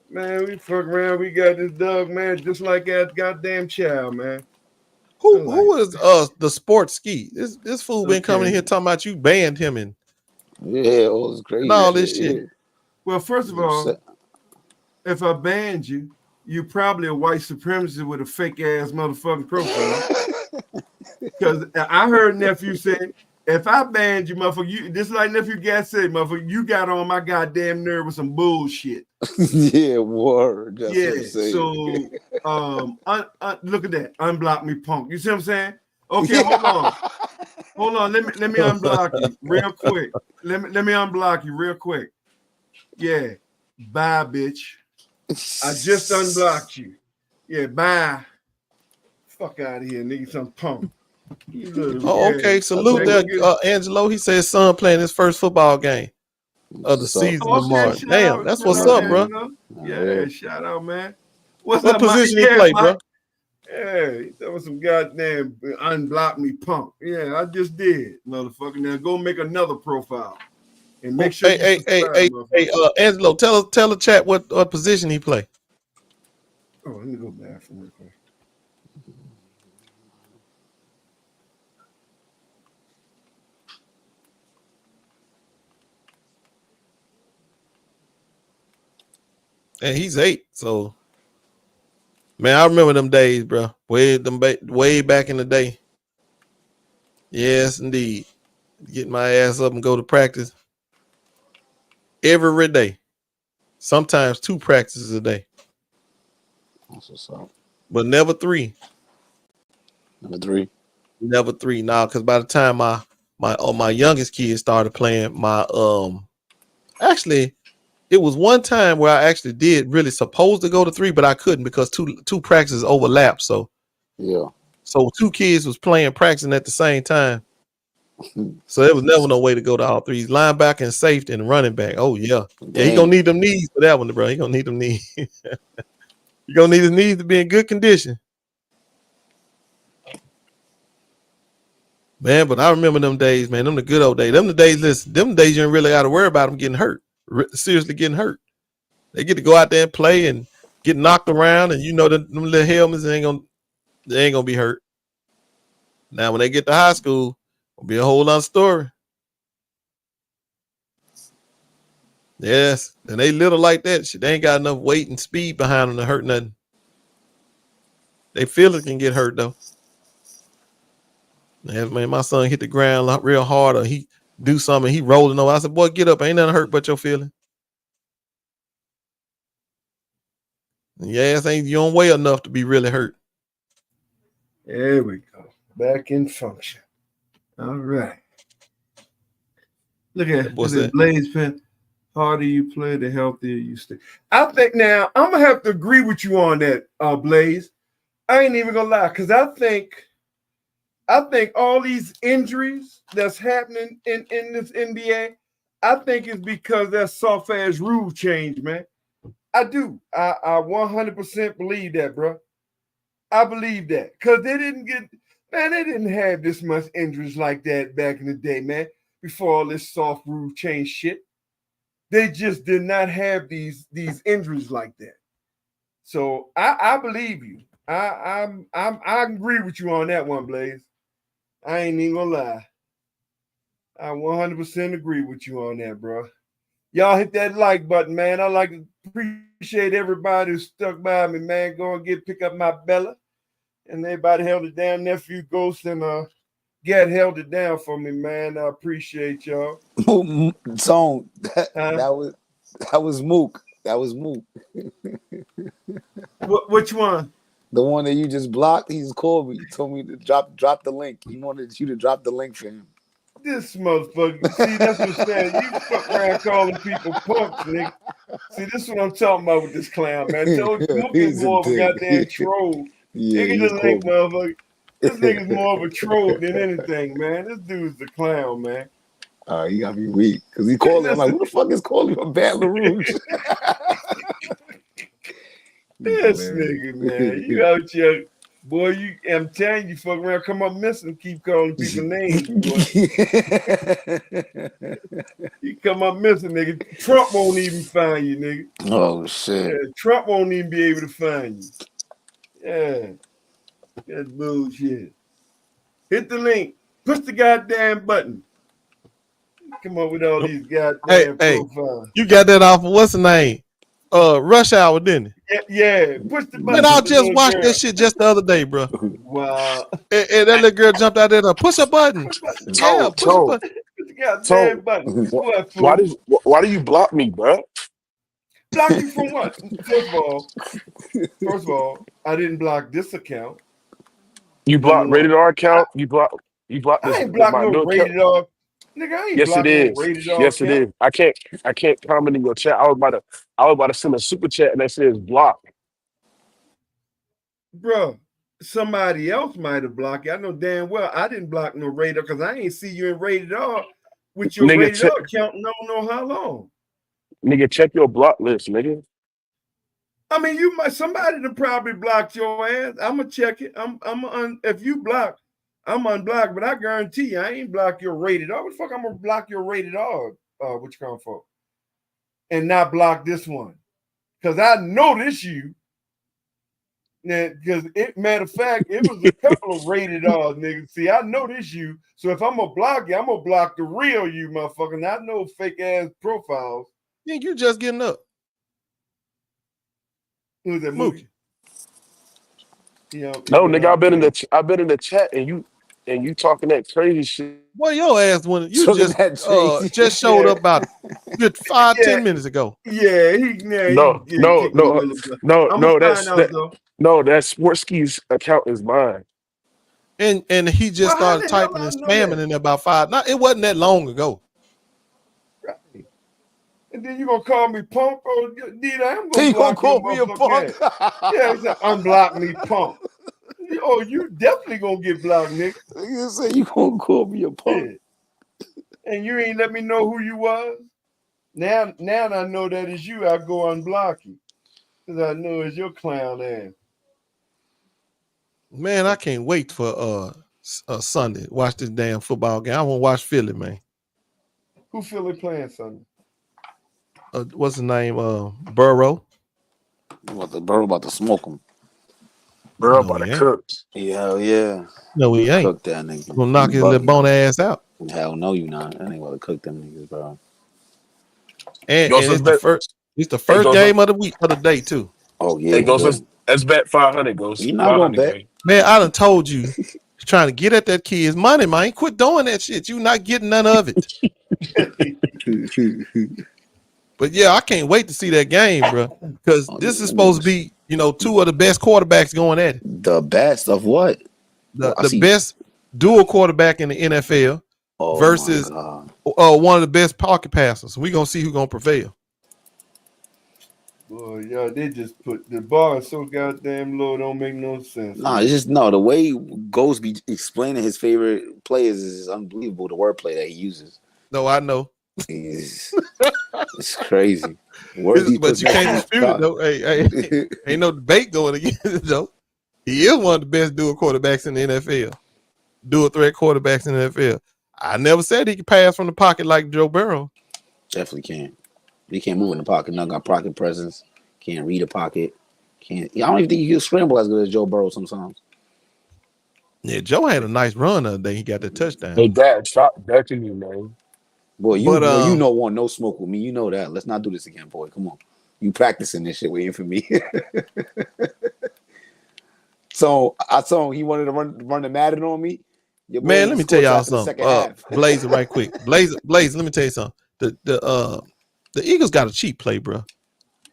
man, we fuck around. We got this Doug, man, just like that goddamn child, man. Who is the sports ski? This fool been coming in here talking about you banned him and all this crazy and all this shit. Yeah. Well, first of all, if I banned you, you probably a white supremacist with a fake ass motherfucking profile. Because I heard nephew say, if I banned you, motherfucker, you just like nephew Gas said, motherfucker, you got on my goddamn nerve with some bullshit. Yeah, word. That's yeah. what I'm saying. So look at that. Unblock me, punk. You see what I'm saying? Okay, hold on. Let me unblock you real quick. Let me unblock you real quick. Yeah. Bye, bitch. I just unblocked you. Yeah, bye. Fuck out of here, nigga. Some punk. Okay. Salute that Angelo. He said his son playing his first football game of the season tomorrow. Damn, that's what's up, bro. Yeah, shout out, man. What position he play, bro? Yeah, he thought was some goddamn unblock me punk. Yeah, I just did, motherfucker. Now go make another profile and make sure. Hey, Angelo, tell the chat what position he play. Oh, let me go back for real quick. And he's 8, so man, I remember them days, bro. Way back in the day. Yes, indeed. Get my ass up and go to practice every day. Sometimes 2 practices a day. That's what's up. But never 3. Never 3. Now, because by the time my youngest kid started playing, actually. It was one time where I actually did really supposed to go to 3, but I couldn't because two practices overlapped. So yeah. So 2 kids was practicing at the same time. So there was never no way to go to all 3. Linebacker and safety and running back. Oh yeah. Yeah, he gonna need them knees for that one, bro. He gonna need them knees. He gonna need his knees to be in good condition. Man, but I remember them days, man. Them the good old days. Them the days, listen, them days you didn't really got to worry about them getting hurt. Seriously getting hurt. They get to go out there and play and get knocked around, and you know them little helmets they ain't gonna be hurt. Now when they get to high school, it'll be a whole other story. Yes, and they little like that shit. They ain't got enough weight and speed behind them to hurt nothing. They feel it can get hurt though. Man, my son hit the ground real hard, or he do something, he rolling over. I said, boy, get up. Ain't nothing hurt but your feeling. Your ass you don't weigh enough to be really hurt. There we go. Back in function. All right. Look at this Blaze pen. Harder you play, the healthier you stay. I think now I'm gonna have to agree with you on that, Blaze. I ain't even gonna lie, because I think all these injuries that's happening in this NBA, I think it's because that soft ass rule change, man. I do. I 100% believe that, bro. I believe that because they didn't have this much injuries like that back in the day, man. Before all this soft rule change shit, they just did not have these injuries like that. So I believe you. I agree with you on that one, Blaze. I ain't even gonna lie. I 100% agree with you on that, bro. Y'all hit that like button, man. I like to appreciate everybody who stuck by me, man. Go and pick up my Bella. And everybody held it down. Nephew Ghost and Gad held it down for me, man. I appreciate y'all. Song that was Mook. That was Mook. Which one? The one that you just blocked. He just called me. He told me to drop the link. He wanted you to drop the link for him. This motherfucker. See, that's what I'm saying. You fuck around calling people punks, nigga. See, this is what I'm talking about with this clown, man. Mook is more of a goddamn troll. Yeah, Nigga just link, motherfucker. This nigga's more of a troll than anything, man. This dude's the clown, man. You gotta be weak. Because he called me. I'm like, who the fuck is calling me from Baton Rouge? This nigga, man. You out here, boy, I'm telling you, fuck around, come up missing, keep calling people names, boy. You come up missing, nigga. Trump won't even find you, nigga. Oh shit. Yeah, Trump won't even be able to find you. Yeah. That's bullshit. Hit the link. Push the goddamn button. Come up with all these goddamn profiles. You got that off of what's the name? Rush Hour, didn't it? Yeah. Push the button. Man, I just watched that shit just the other day, bro. Wow. And that little girl jumped out there. Push a button. Yeah, push a button. Why do you block me, bro? Block you from what? First of all, I didn't block this account. You blocked Rated R account. You blocked this. I ain't blocking no Rated R. Nigga, I ain't yes, it blocking is. no Rated R. Yes, it is. I can't comment in your chat. I was about to send a super chat and that says block. Bro, somebody else might have blocked you. I know damn well I didn't block no Rated R because I ain't see you in Rated R with your Rated R account. No, how long. Nigga, check your block list, nigga. I mean, somebody that probably blocked your ass. I'm gonna check it. If you block, I'm unblocked, but I guarantee you, I ain't block your Rated R. What the fuck I'm gonna block your Rated R? What you come for? And not block this one, because I know this you. Because matter of fact, it was a couple of Rated R's, nigga. See, I know this you. So if I'm gonna block you, I'm gonna block the real you, motherfucker. Not no fake ass profiles. Yeah, you just getting up. Who's that Mookie? No, nigga, I've been in the chat and you talking that crazy shit. Well, your ass when you just showed up about good 5-10 minutes ago. Yeah, no, that Sportski's account is mine. And he just started typing and spamming in about 5. It wasn't that long ago. Right. And then you gonna call me punk? Oh, Dita, I'm gonna call me a punk. Yeah, he said, unblock me, punk. Oh, you definitely gonna get blocked, nigga. You say you gonna call me a punk. Yeah. And you ain't let me know who you was. Now I know that is you. I go unblock you. Because I know it's your clown ass. Man, I can't wait for Sunday. Watch this damn football game. I want to watch Philly, man. Who Philly playing Sunday? What's his name? Burrow. Burrow about to smoke him. Burrow about to cook. Yeah, yeah. No, he ain't. Cook that nigga. Gonna knock his little bone ass out. Hell no, you not. I ain't about to cook them niggas, bro. And it's the first. It's the first game of the week of the day too. Oh yeah. Hey, let's bet 500 goes. You not gonna bet? Man, I done told you. Trying to get at that kid's money, man. Quit doing that shit. You not getting none of it. But yeah, I can't wait to see that game, bro. Because this is supposed to be, two of the best quarterbacks going at it. The best of what? The best dual quarterback in the NFL versus one of the best pocket passers. We're gonna see who's gonna prevail. Boy, yeah, they just put the bar so goddamn low, don't make no sense. Nah, it's just the way Ghost be explaining his favorite players is unbelievable. The wordplay that he uses. No, I know. It's crazy. But you can't dispute it though. Hey, ain't no debate going against it though. He is one of the best dual quarterbacks in the NFL. Dual threat quarterbacks in the NFL. I never said he could pass from the pocket like Joe Burrow. Definitely can. He can't move in the pocket. Not got pocket presence. Can't read a pocket. I don't even think he can scramble as good as Joe Burrow sometimes. Yeah, Joe had a nice run the other day. He got the touchdown. Hey, Dad, stop decking you, man. Boy, you want no smoke with me. You know that. Let's not do this again, boy. Come on. You practicing this shit waiting for me. So I saw him. He wanted to run the Madden on me. Man, let me tell y'all something. Blazer, right quick. Blazer, let me tell you something. The Eagles got a cheap play, bro.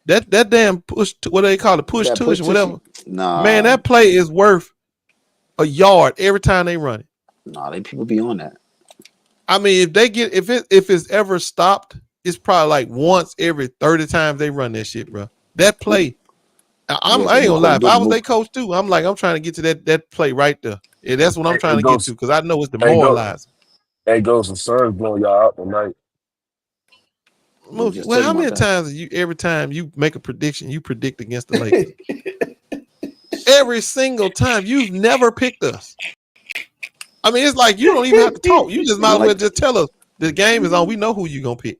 That damn push, what they call it, push tush, whatever. Nah, man, that play is worth a yard every time they run it. Nah, people be on that. I mean, if it's ever stopped, it's probably like once every 30 times they run that shit, bro. That play, I ain't gonna lie. If I was their coach too, I'm trying to get to that play right there. Yeah, that's what I'm trying to get to because I know it's demoralizing. Hey, goes and Suns blowing y'all out tonight. Mookie, well, how many times every time you make a prediction, you predict against the Lakers? Every single time. You've never picked us. I mean, it's like you don't even have to talk. You just might as well just tell us the game is on. We know who you're gonna pick.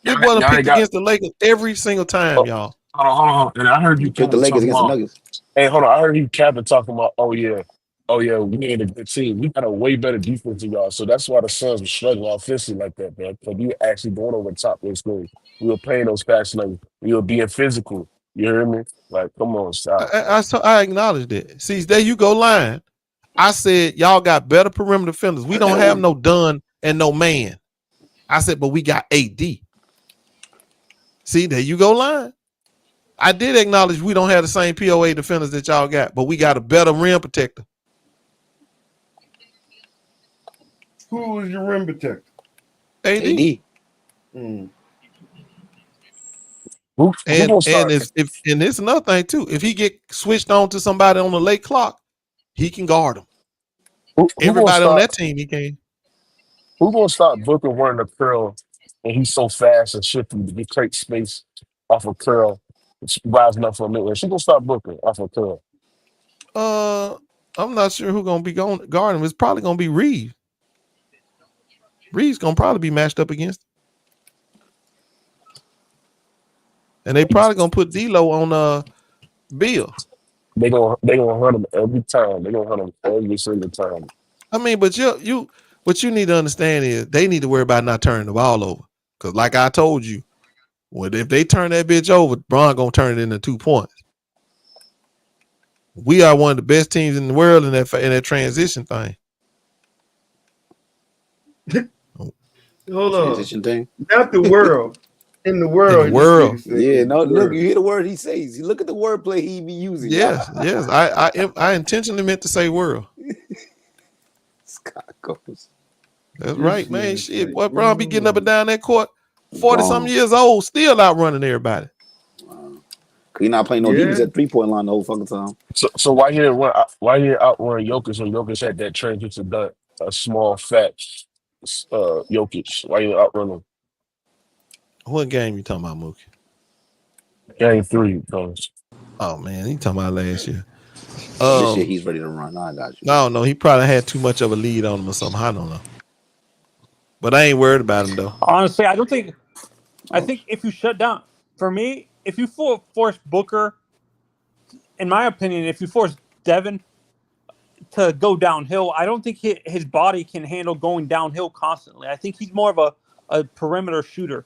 This boy done picked against the Lakers every single time, y'all. Hold on. And I heard you pick the Lakers against the Nuggets. Hey, hold on. I heard you Captain talking about, oh yeah, we ain't a good team. We got a way better defense than y'all. So that's why the Suns were struggling offensively like that, man. Because we were actually going over the top of this game. We were playing those fast lanes. We were being physical. You hear me? Like, come on, stop. I acknowledge that. See, there you go, line. I said y'all got better perimeter defenders. We don't have no Dunn and no man. I said, but we got AD. See, there you go, line. I did acknowledge we don't have the same POA defenders that y'all got, but we got a better rim protector. Who is your rim protector? AD. Mm. And it's another thing too. If he get switched on to somebody on the late clock, he can guard him. Everybody on that team, he can. Who's gonna stop Booker wearing a curl and he's so fast and shifty to create space off a curl, rising up for a minute? She's gonna stop Booker off a curl. I'm not sure who's gonna be guarding him. It's probably gonna be Reeves. Reeves gonna probably be matched up against him. And they probably gonna put D'Lo on Bill. They gonna hunt him every time. They gonna hunt him every single time. I mean, but what you need to understand is they need to worry about not turning the ball over. Because like I told you, if they turn that bitch over, Bron gonna turn it into 2 points. We are one of the best teams in the world in that transition thing. Hold on. Transition thing. Not the world. In the world. In the world. Yeah, no, look, you hear the word he says. You look at the wordplay he be using. Yes. I intentionally meant to say world. Scott goes. That's right, man. Shit, boy, Bron be getting up and down that court, 40-something years old, still outrunning everybody. He not playing no defense at 3-point line the whole fucking time. So why he didn't outrun Jokic when Jokic had that transition dunk, a small fat Jokic? Why you outrun him? What game you talking about, Mookie? Game 3, coach. Oh man, he talking about last year. This year he's ready to run. I got you. No, he probably had too much of a lead on him or something. I don't know. But I ain't worried about him though. Honestly, I think if you shut down, for me, if you force Booker, in my opinion, if you force Devin to go downhill, I don't think his body can handle going downhill constantly. I think he's more of a perimeter shooter.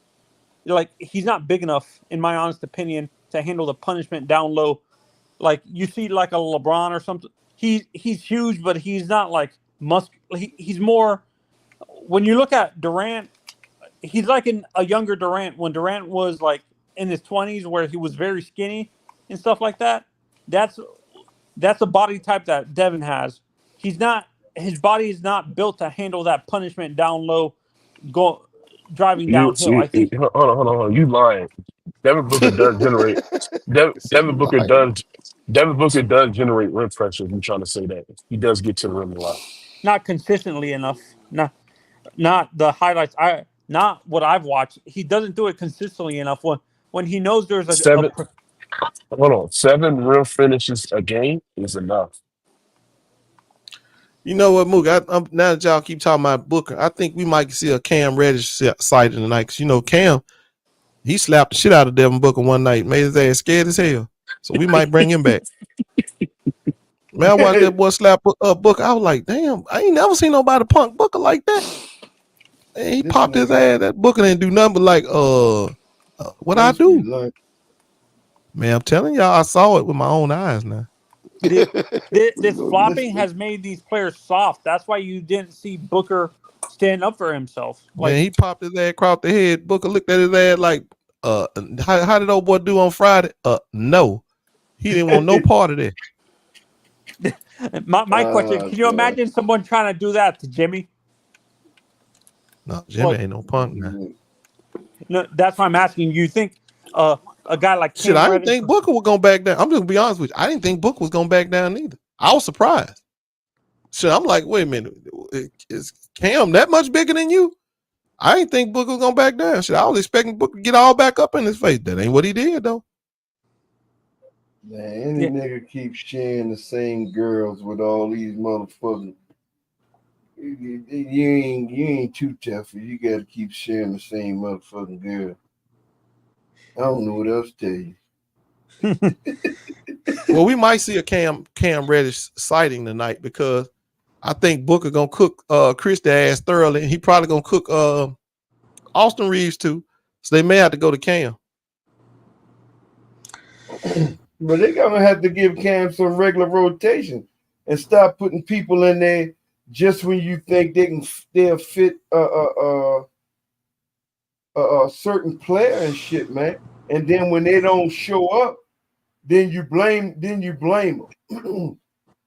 Like, he's not big enough, in my honest opinion, to handle the punishment down low. Like, you see like a LeBron or something. He's huge, but he's not like he's more. When you look at Durant, he's like a younger Durant. When Durant was like in his 20s, where he was very skinny and stuff like that. That's a body type that Devin has. His body is not built to handle that punishment down low, driving downhill. I think. Hold on. You lying. Devin Booker does generate. Devin Booker does generate rim pressure. You're trying to say that he does get to the rim a lot. Not consistently enough. Not the highlights. Not what I've watched. He doesn't do it consistently enough. When he knows there's a 7 rim finishes a game is enough. You know what, Mook? Now that y'all keep talking about Booker, I think we might see a Cam Reddish sighting tonight. Because, you know, Cam, he slapped the shit out of Devin Booker one night, made his ass scared as hell. So we might bring him back. Man, I watched that boy slap Booker. I was like, damn, I ain't never seen nobody punk Booker like that. And he popped his ass. That Booker didn't do nothing but like, what I do? Man, I'm telling y'all, I saw it with my own eyes now. This flopping has made these players soft. That's why you didn't see Booker stand up for himself. Like, man, he popped his ass across the head. Booker looked at his ass like, how did old boy do on Friday? No. He didn't want no part of that. My question, can you imagine someone trying to do that to Jimmy? No, Jimmy ain't no punk now. No, that's why I'm asking. You think a guy like shit? I didn't think Booker was gonna back down. I'm just gonna be honest with you. I didn't think Booker was gonna back down either. I was surprised. Shit, I'm like, wait a minute, is Cam that much bigger than you? I ain't think Booker was gonna back down. Shit, I was expecting Booker to get all back up in his face. That ain't what he did though. Man, any nigga keeps sharing the same girls with all these motherfuckers. You ain't too tough. You gotta keep sharing the same motherfucking girl. I don't know what else to tell you. Well, we might see a Cam Reddish sighting tonight because I think Booker gonna cook Chris the ass thoroughly, and he probably gonna cook Austin Reeves too. So they may have to go to Cam. But they're gonna have to give Cam some regular rotation and stop putting people in there just when you think they'll fit a certain player and shit, man. And then when they don't show up, then you blame them.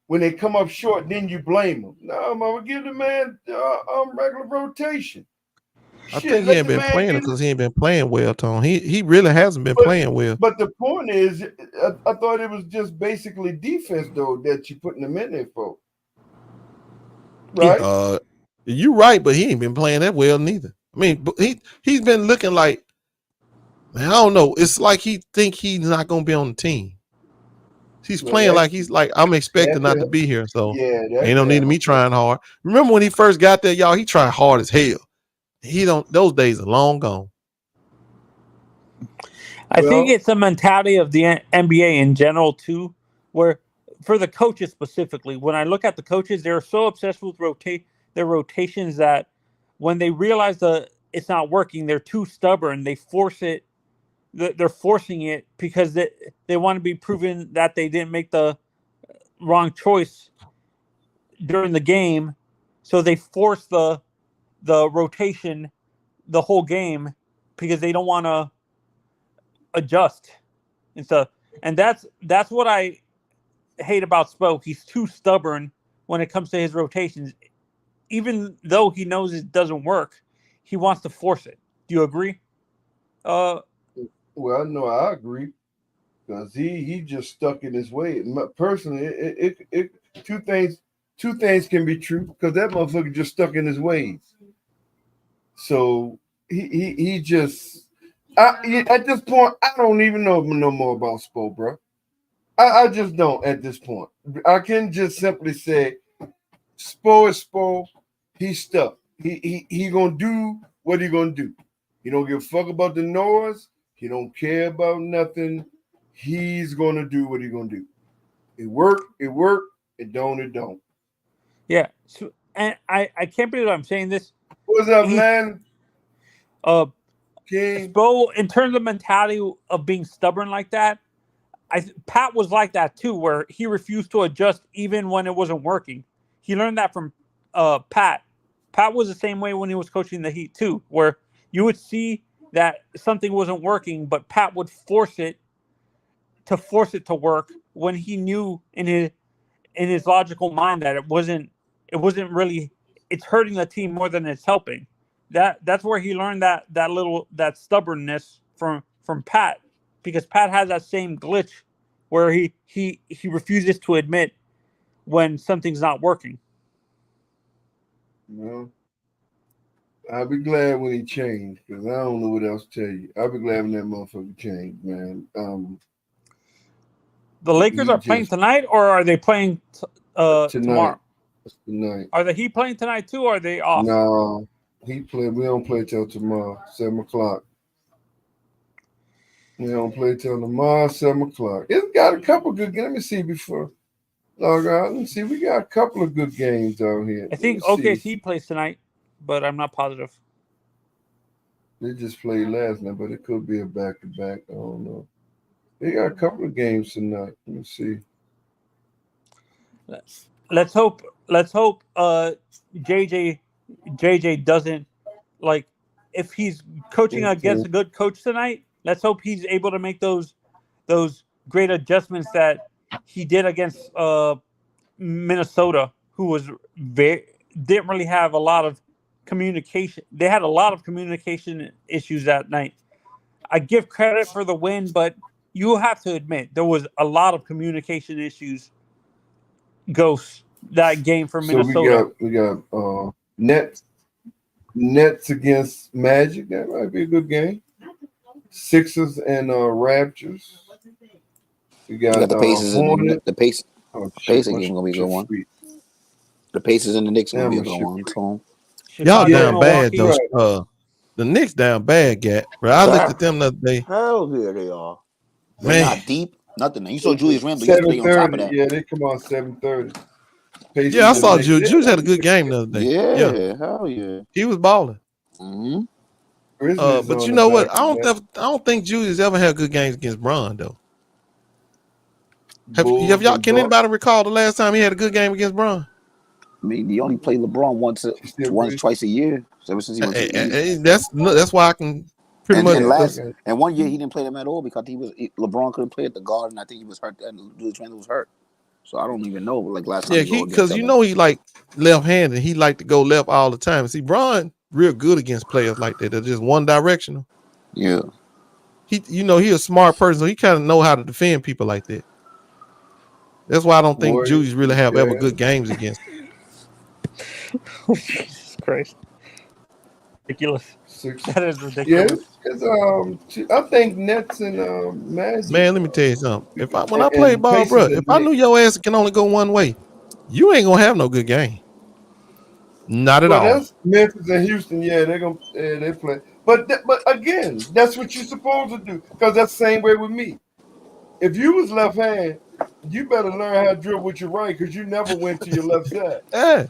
When they come up short, then you blame them. No, mama, give the man regular rotation. I think he ain't been playing because he ain't been playing well, Tone. He really hasn't been playing well. But the point is, I thought it was just basically defense, though, that you're putting him in there for. Right? You're right, but he ain't been playing that well neither. I mean, he's been looking like, man, I don't know. It's like he think he's not gonna be on the team. He's playing like he's like, I'm expected not to be here, so ain't no need of me trying hard. Remember when he first got there, y'all? He tried hard as hell. He don't. Those days are long gone. I think it's the mentality of the NBA in general too, where for the coaches specifically, when I look at the coaches, they're so obsessed with their rotations that when they realize that it's not working, they're too stubborn. They force it. They're forcing it because they want to be proven that they didn't make the wrong choice during the game, so they force the rotation the whole game because they don't want to adjust and stuff. And that's what I hate about Spo. He's too stubborn when it comes to his rotations. Even though he knows it doesn't work, he wants to force it. Do you agree? Well, no, I agree because he just stuck in his way. Personally, two things can be true because that motherfucker just stuck in his ways. So he just at this point I don't even know no more about Spo, bro. I just don't at this point. I can just simply say Spo is Spo. He's stuck. He gonna do what he gonna do. He don't give a fuck about the noise. He don't care about nothing. He's gonna do what he's gonna do. It work. It don't. Yeah. So, and I can't believe I'm saying this. What's up, man? Spo, in terms of mentality of being stubborn like that, Pat was like that too, where he refused to adjust even when it wasn't working. He learned that from Pat. Pat was the same way when he was coaching the Heat too, where you would see that something wasn't working, but Pat would force it to work when he knew in his logical mind that it wasn't really, it's hurting the team more than it's helping. That's where he learned that stubbornness from Pat, because Pat has that same glitch where he refuses to admit when something's not working. Well, I'll be glad when he changed because I don't know what else to tell you. I'll be glad when that motherfucker changed, man. The Lakers are playing tonight, or are they playing tomorrow? Tonight. Are the Heat playing tonight too, or are they off? No, we don't play till tomorrow, 7:00. We don't play till tomorrow, 7:00. It's got a couple good games. Let me see before. Log out. Let me see. We got a couple of good games out here. I think OKC plays tonight, but I'm not positive. They just played last night, but it could be a back-to-back. I don't know. They got a couple of games tonight. Let me see. Let's hope JJ doesn't, like, if he's coaching against a good coach tonight, let's hope he's able to make those great adjustments that he did against Minnesota, who didn't really have a lot of communication. They had a lot of communication issues that night. I give credit for the win, but you have to admit there was a lot of communication issues. That game for Minnesota. So we got Nets Nets against Magic. That might be a good game. Sixers and Raptors. We You got got the Pacers and Hornets. the Pacers. Oh, Pacers game gonna be a good one. The Pacers and the Knicks gonna be a good one. So Y'all Chicago, down bad Milwaukee. though. The Knicks down bad, Gat. Bro, I looked at them the other day. hell yeah, they are. They're Man. not deep. Nothing. You saw Julius Randle yesterday on top of 7:30. that. Yeah, they come on 7:30. Yeah, I saw Julius. Julius had a good game the other day. Yeah, hell yeah. He was balling. Mm-hmm. But you know what? I don't think Julius ever had good games against Bron though. Have y'all? Can anybody recall the last time he had a good game against Bron? I mean, he only played LeBron once, twice a year. So ever since he was, that's why I can pretty much. And 1 year he didn't play them at all because LeBron couldn't play at the guard, and I think he was hurt. And Julius Randle was hurt. So I don't even know. Like last time, Yeah, because you know he like left-handed. He like to go left all the time. See, Bron real good against players like that. They're just one directional. Yeah. He a smart person, so he kind of know how to defend people like that. That's why I don't think Julius really have ever good games against him. Oh, Jesus Christ. Ridiculous. That is ridiculous. Yeah, I think Nets and Magic. Man, let me tell you something. When I play ball, bro, if I knew your ass can only go one way, you ain't gonna have no good game. Not at all. That's Memphis and Houston. Yeah, they play. But again, that's what you're supposed to do because that's the same way with me. If you was left hand, you better learn how to dribble with your right because you never went to your left side. Yeah.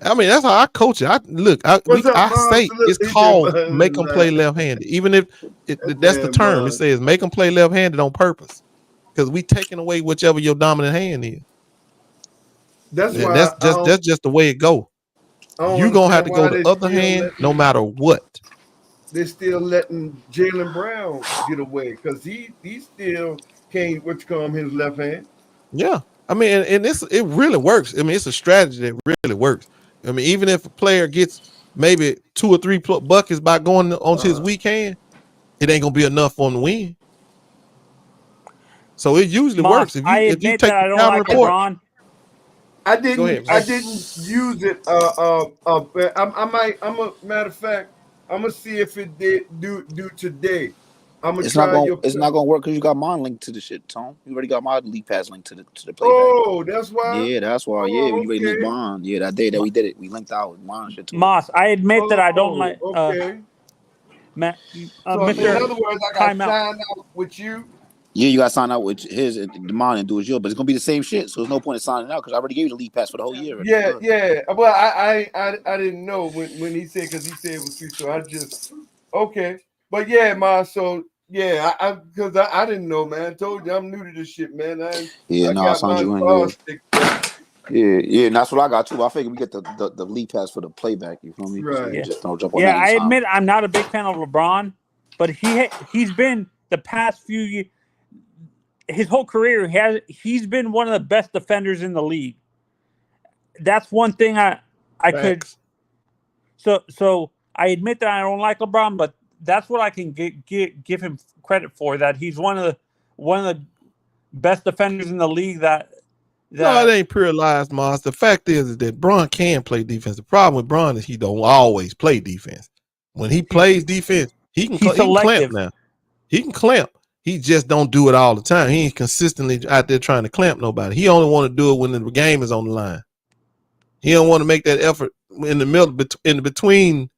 I mean, that's how I coach it. I say it's called make them play left-handed. Even if that's the term, it says make them play left-handed on purpose. Because we taking away whichever your dominant hand is. That's just the way it go. You're gonna have to go the other hand no matter what. They're still letting Jaylen Brown get away because he still can't his left hand. Yeah. I mean, and it really works. I mean, it's a strategy that really works. I mean, even if a player gets maybe 2 or 3 buckets by going onto his weak hand, it ain't gonna be enough for him to win. So it usually works. If you take the counter report, I didn't use it. Matter of fact, I'm gonna see if it did do today. It's not gonna work because you got mine linked to the shit, Tom. You already got my league pass linked to the playback. Oh, that's why. Yeah, that's why. Yeah, we already linked mine. Yeah, that day that we did it, we linked out mine shit too. Moss, I admit that I don't like. Okay. Mr. In other words, I got signed out with you. Yeah, you got to sign out with his mine and do his yours, but it's gonna be the same shit. So there's no point in signing out because I already gave you the league pass for the whole year. Yeah. Well, I didn't know when he said because he said it was free, so I just okay. But yeah, Ma. So yeah, because I didn't know, man. I told you I'm new to this shit, man. I signed you in. Yeah, and that's what I got too. I figured we get the league pass for the playback. You feel me? Right. Yeah. Just don't jump on. Yeah, I admit I'm not a big fan of LeBron, but he's been the past few years. His whole career he's been one of the best defenders in the league. That's one thing I could. So I admit that I don't like LeBron, but that's what I can give him credit for. That he's one of the best defenders in the league. No, it ain't pure lies, Mars. The fact is that Bron can play defense. The problem with Bron is he don't always play defense. When he plays defense, he can clamp now. He can clamp. He just don't do it all the time. He ain't consistently out there trying to clamp nobody. He only want to do it when the game is on the line. He don't want to make that effort in the middle, in between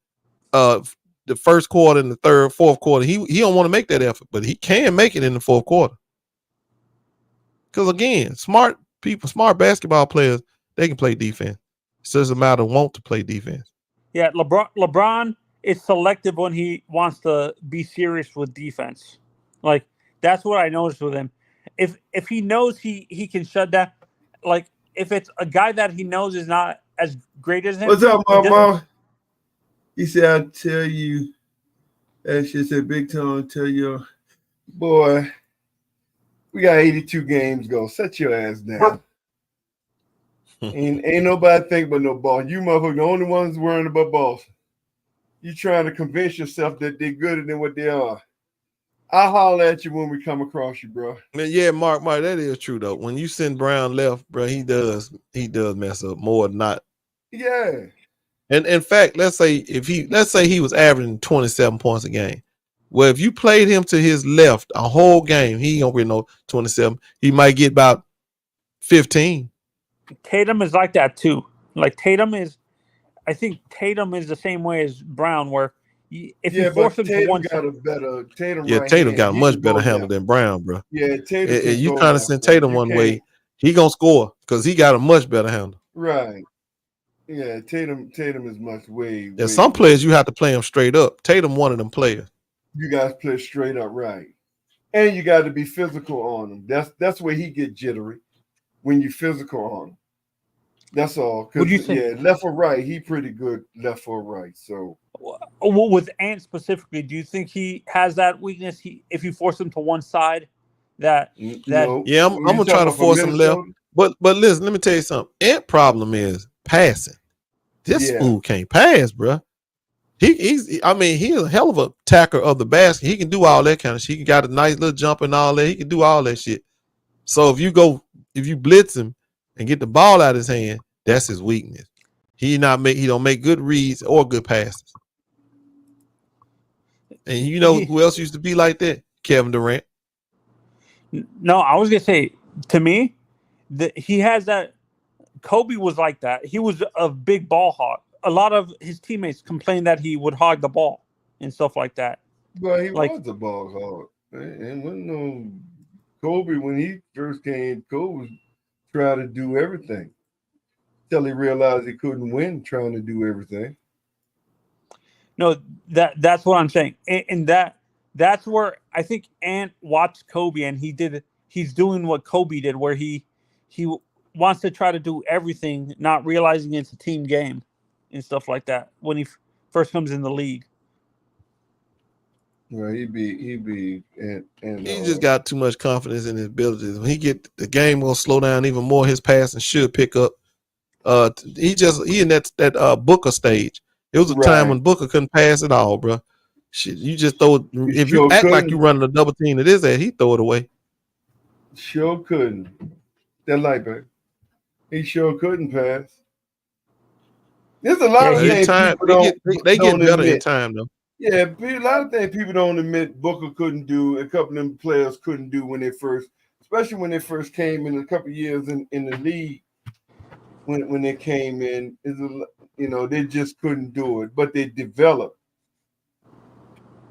the first quarter and the fourth quarter. He don't want to make that effort, but he can make it in the fourth quarter. Because again, smart people, smart basketball players, they can play defense. It's just a matter of want to play defense. Yeah, LeBron is selective when he wants to be serious with defense. Like that's what I noticed with him. If he knows he can shut down, like if it's a guy that he knows is not as great as him. What's up, Mama? He said, "I tell you," and she said, "BigTone, tell your boy, we got 82 games go. Set your ass down. ain't nobody think but no boss. You motherfuckers the only ones worrying about boss. You trying to convince yourself that they're gooder than what they are. I'll holler at you when we come across you, bro." Yeah, Mark, that is true though. When you send Brown left, bro, he does mess up more than not. Yeah. And in fact, let's say he was averaging 27 points a game. Well, if you played him to his left a whole game, he don't get no 27. He might get about 15. Tatum is like that too. Like I think Tatum is the same way as Brown, where if you force him to one side, Tatum. Yeah, right Tatum hand, got a he much can better go handle left. than Brown, bro. Yeah, Tatum can You go trying to left, send bro. Tatum You one can't- way, he gonna score because he got a much better handle. Right. Yeah, Tatum is much way. Yeah, some players you have to play them straight up. Tatum one of them players. You guys play straight up, right? And you got to be physical on him. That's where he get jittery when you physical on him. That's all. Would you Because say- yeah, left or right, he pretty good left or right. So well, with Ant specifically, do you think he has that weakness? If you force him to one side, that no. Yeah, I'm gonna try to force him left. But listen, let me tell you something. Ant problem is passing. This fool can't pass, bro. He's a hell of a tacker of the basket. He can do all that kind of shit. He got a nice little jump and all that. He can do all that shit. So if you blitz him and get the ball out of his hand, that's his weakness. He don't make good reads or good passes. And you know who else used to be like that? Kevin Durant. No, I was gonna say, to me, he has that. Kobe was like that. He was a big ball hog. A lot of his teammates complained that he would hog the ball and stuff like that. Well, he was a ball hog. And when no Kobe, when he first came, Kobe tried to do everything till he realized he couldn't win trying to do everything. No, that's what I'm saying, and that's where I think Ant watched Kobe, and he's doing what Kobe did, where he wants to try to do everything, not realizing it's a team game and stuff like that when he first comes in the league. Well, he just got too much confidence in his abilities. When he get the game will slow down even more. His passing should pick up. He in that Booker stage. It was a time when Booker couldn't pass at all, bro. Shit, you just throw it. If you act like you running a double team to his ass, he throw it away. Sure couldn't. That light back. He sure couldn't pass. There's a lot of things people don't. They get better in admit. time though. Yeah, a lot of things people don't admit Booker couldn't do. A couple of them players couldn't do when they first, especially when they first came in a couple of years in the league. When they came in, they just couldn't do it, but they developed.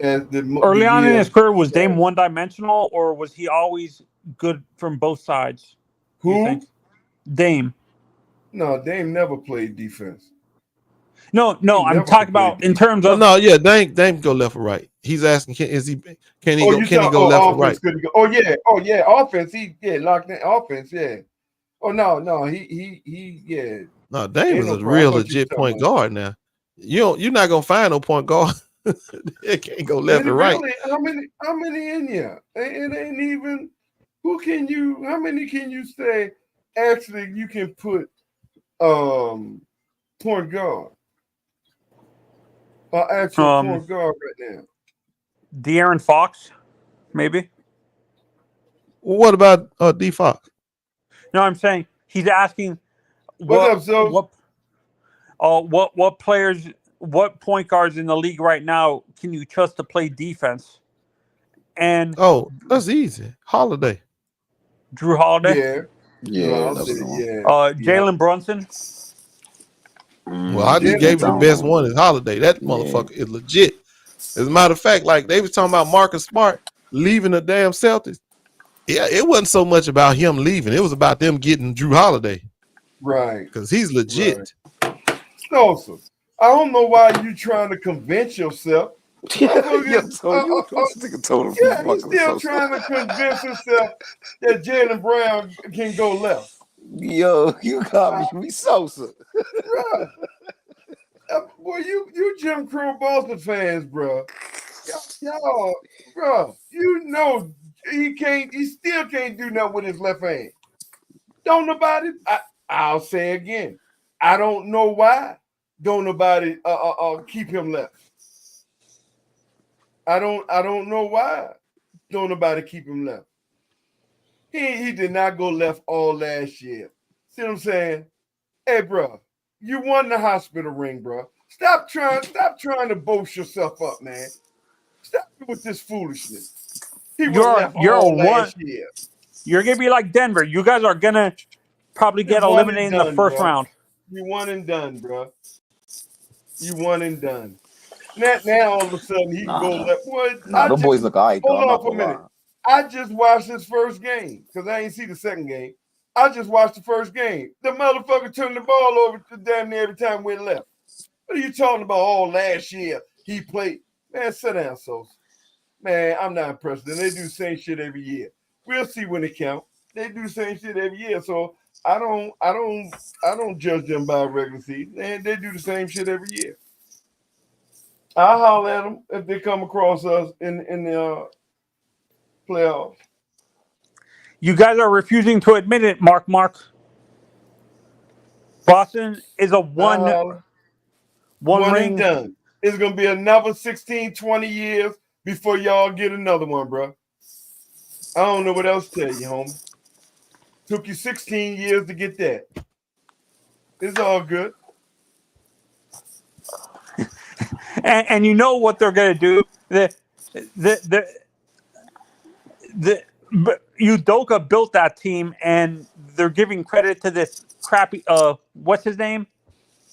Early on in his career, was Dame one-dimensional, or was he always good from both sides? Who? Dame. No, Dame never played defense. No, I'm talking about in terms of Dame go left or right. He's asking, can he go left or right? Offense. He locked in offense. Yeah. Oh no, he No, Dame is a real legit point guard now. You're not gonna find no point guard. It can't go left or right. Really, how many in here? It ain't even. How many can you say actually you can put point guard? Actual point guard right now. De'Aaron Fox, maybe. Well, what about D Fox? No, I'm saying he's asking What's up, what players, what point guards in the league right now can you trust to play defense? And that's easy. Holiday. Drew Holiday. Yeah. Jalen Brunson. Well, I just gave you the best one is Holiday. That motherfucker is legit. As a matter of fact, like they was talking about Marcus Smart leaving the damn Celtics. Yeah, it wasn't so much about him leaving. It was about them getting Drew Holiday. Right. Because he's legit. Right. So, I don't know why you trying to convince yourself. He's still trying to convince himself that Jaylen Brown can go left. Yo, you got me Sosa. Boy, you Jim Crow Boston fans, bro. Y'all, bro, he still can't do nothing with his left hand. Don't nobody, I'll say again, I don't know why don't nobody keep him left. I don't know why don't nobody keep him left. He did not go left all last year. See what I'm saying? Hey, bro, You won the hospital ring, bro. Stop trying to boast yourself up, man. Stop with this foolishness. He was left all last year. You're gonna be like Denver. You guys are gonna probably get eliminated in the first round. You won and done, bro. You won and done. Now all of a sudden he can go left. The boys look all right, though. Hold on for a minute. I just watched his first game because I ain't see the second game. I just watched the first game. The motherfucker turned the ball over to damn near every time we left. What are you talking about? All last year he played. Man, sit down, Sosa. Man, I'm not impressed. And they do the same shit every year. We'll see when it counts. They do the same shit every year. So I don't judge them by regular season. They do the same shit every year. I'll holler at them if they come across us in the playoffs. You guys are refusing to admit it, Mark. Boston is a one ring. And done. It's going to be another 16, 20 years before y'all get another one, bro. I don't know what else to tell you, homie. Took you 16 years to get that. It's all good. And you know what they're going to do. Udoka built that team, and they're giving credit to this crappy. What's his name?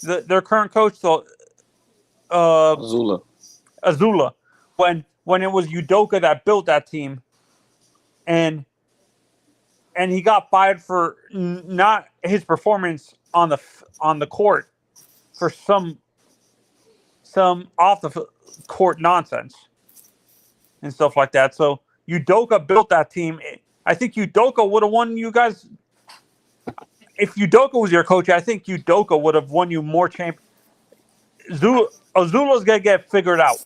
Their current coach, Azula. When it was Udoka that built that team, and he got fired for not his performance on the court for some off the court nonsense and stuff like that. So Udoka built that team. I think Udoka would have won you guys. If Udoka was your coach, I think Udoka would have won you more champions. Azula's gonna get figured out.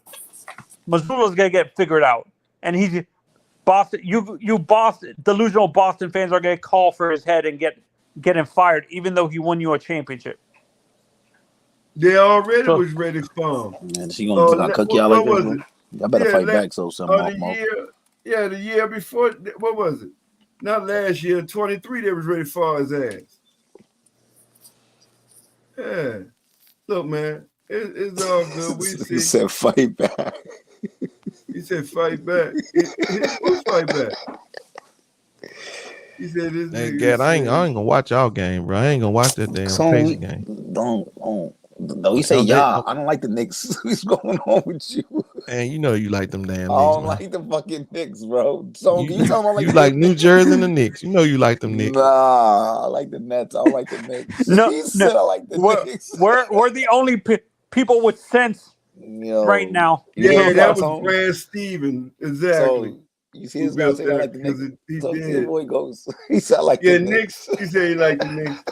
Mazzulla's gonna get figured out, and he's Boston. You Boston delusional Boston fans are gonna call for his head and get him fired, even though he won you a championship. They already was ready for him. Man, she gonna cook y'all like this? Y'all better fight back. So something. The year before. What was it? Not last year. 23. They was ready for his ass. Yeah. Look, man. It's all good. We see. He said fight back. He said fight back. Who's fight back? He said this. Hey, Gad, I ain't gonna watch y'all game, bro. I ain't gonna watch that damn Pacers game. No, he say y'all. I don't like the Knicks. What's going on with you? Man, you know you like them damn Knicks. I don't like the fucking Knicks, bro. So you talking about you like New Jersey and the Knicks. You know you like them Knicks. Nah, I like the Nets. I don't like the Knicks. He said I like the Knicks. We're the only people with sense right now. Yeah, that was Brad Stevens. Exactly. So, you see his guy saying I like the Knicks. So his boy goes. He said I like the Knicks. He said he like the Knicks.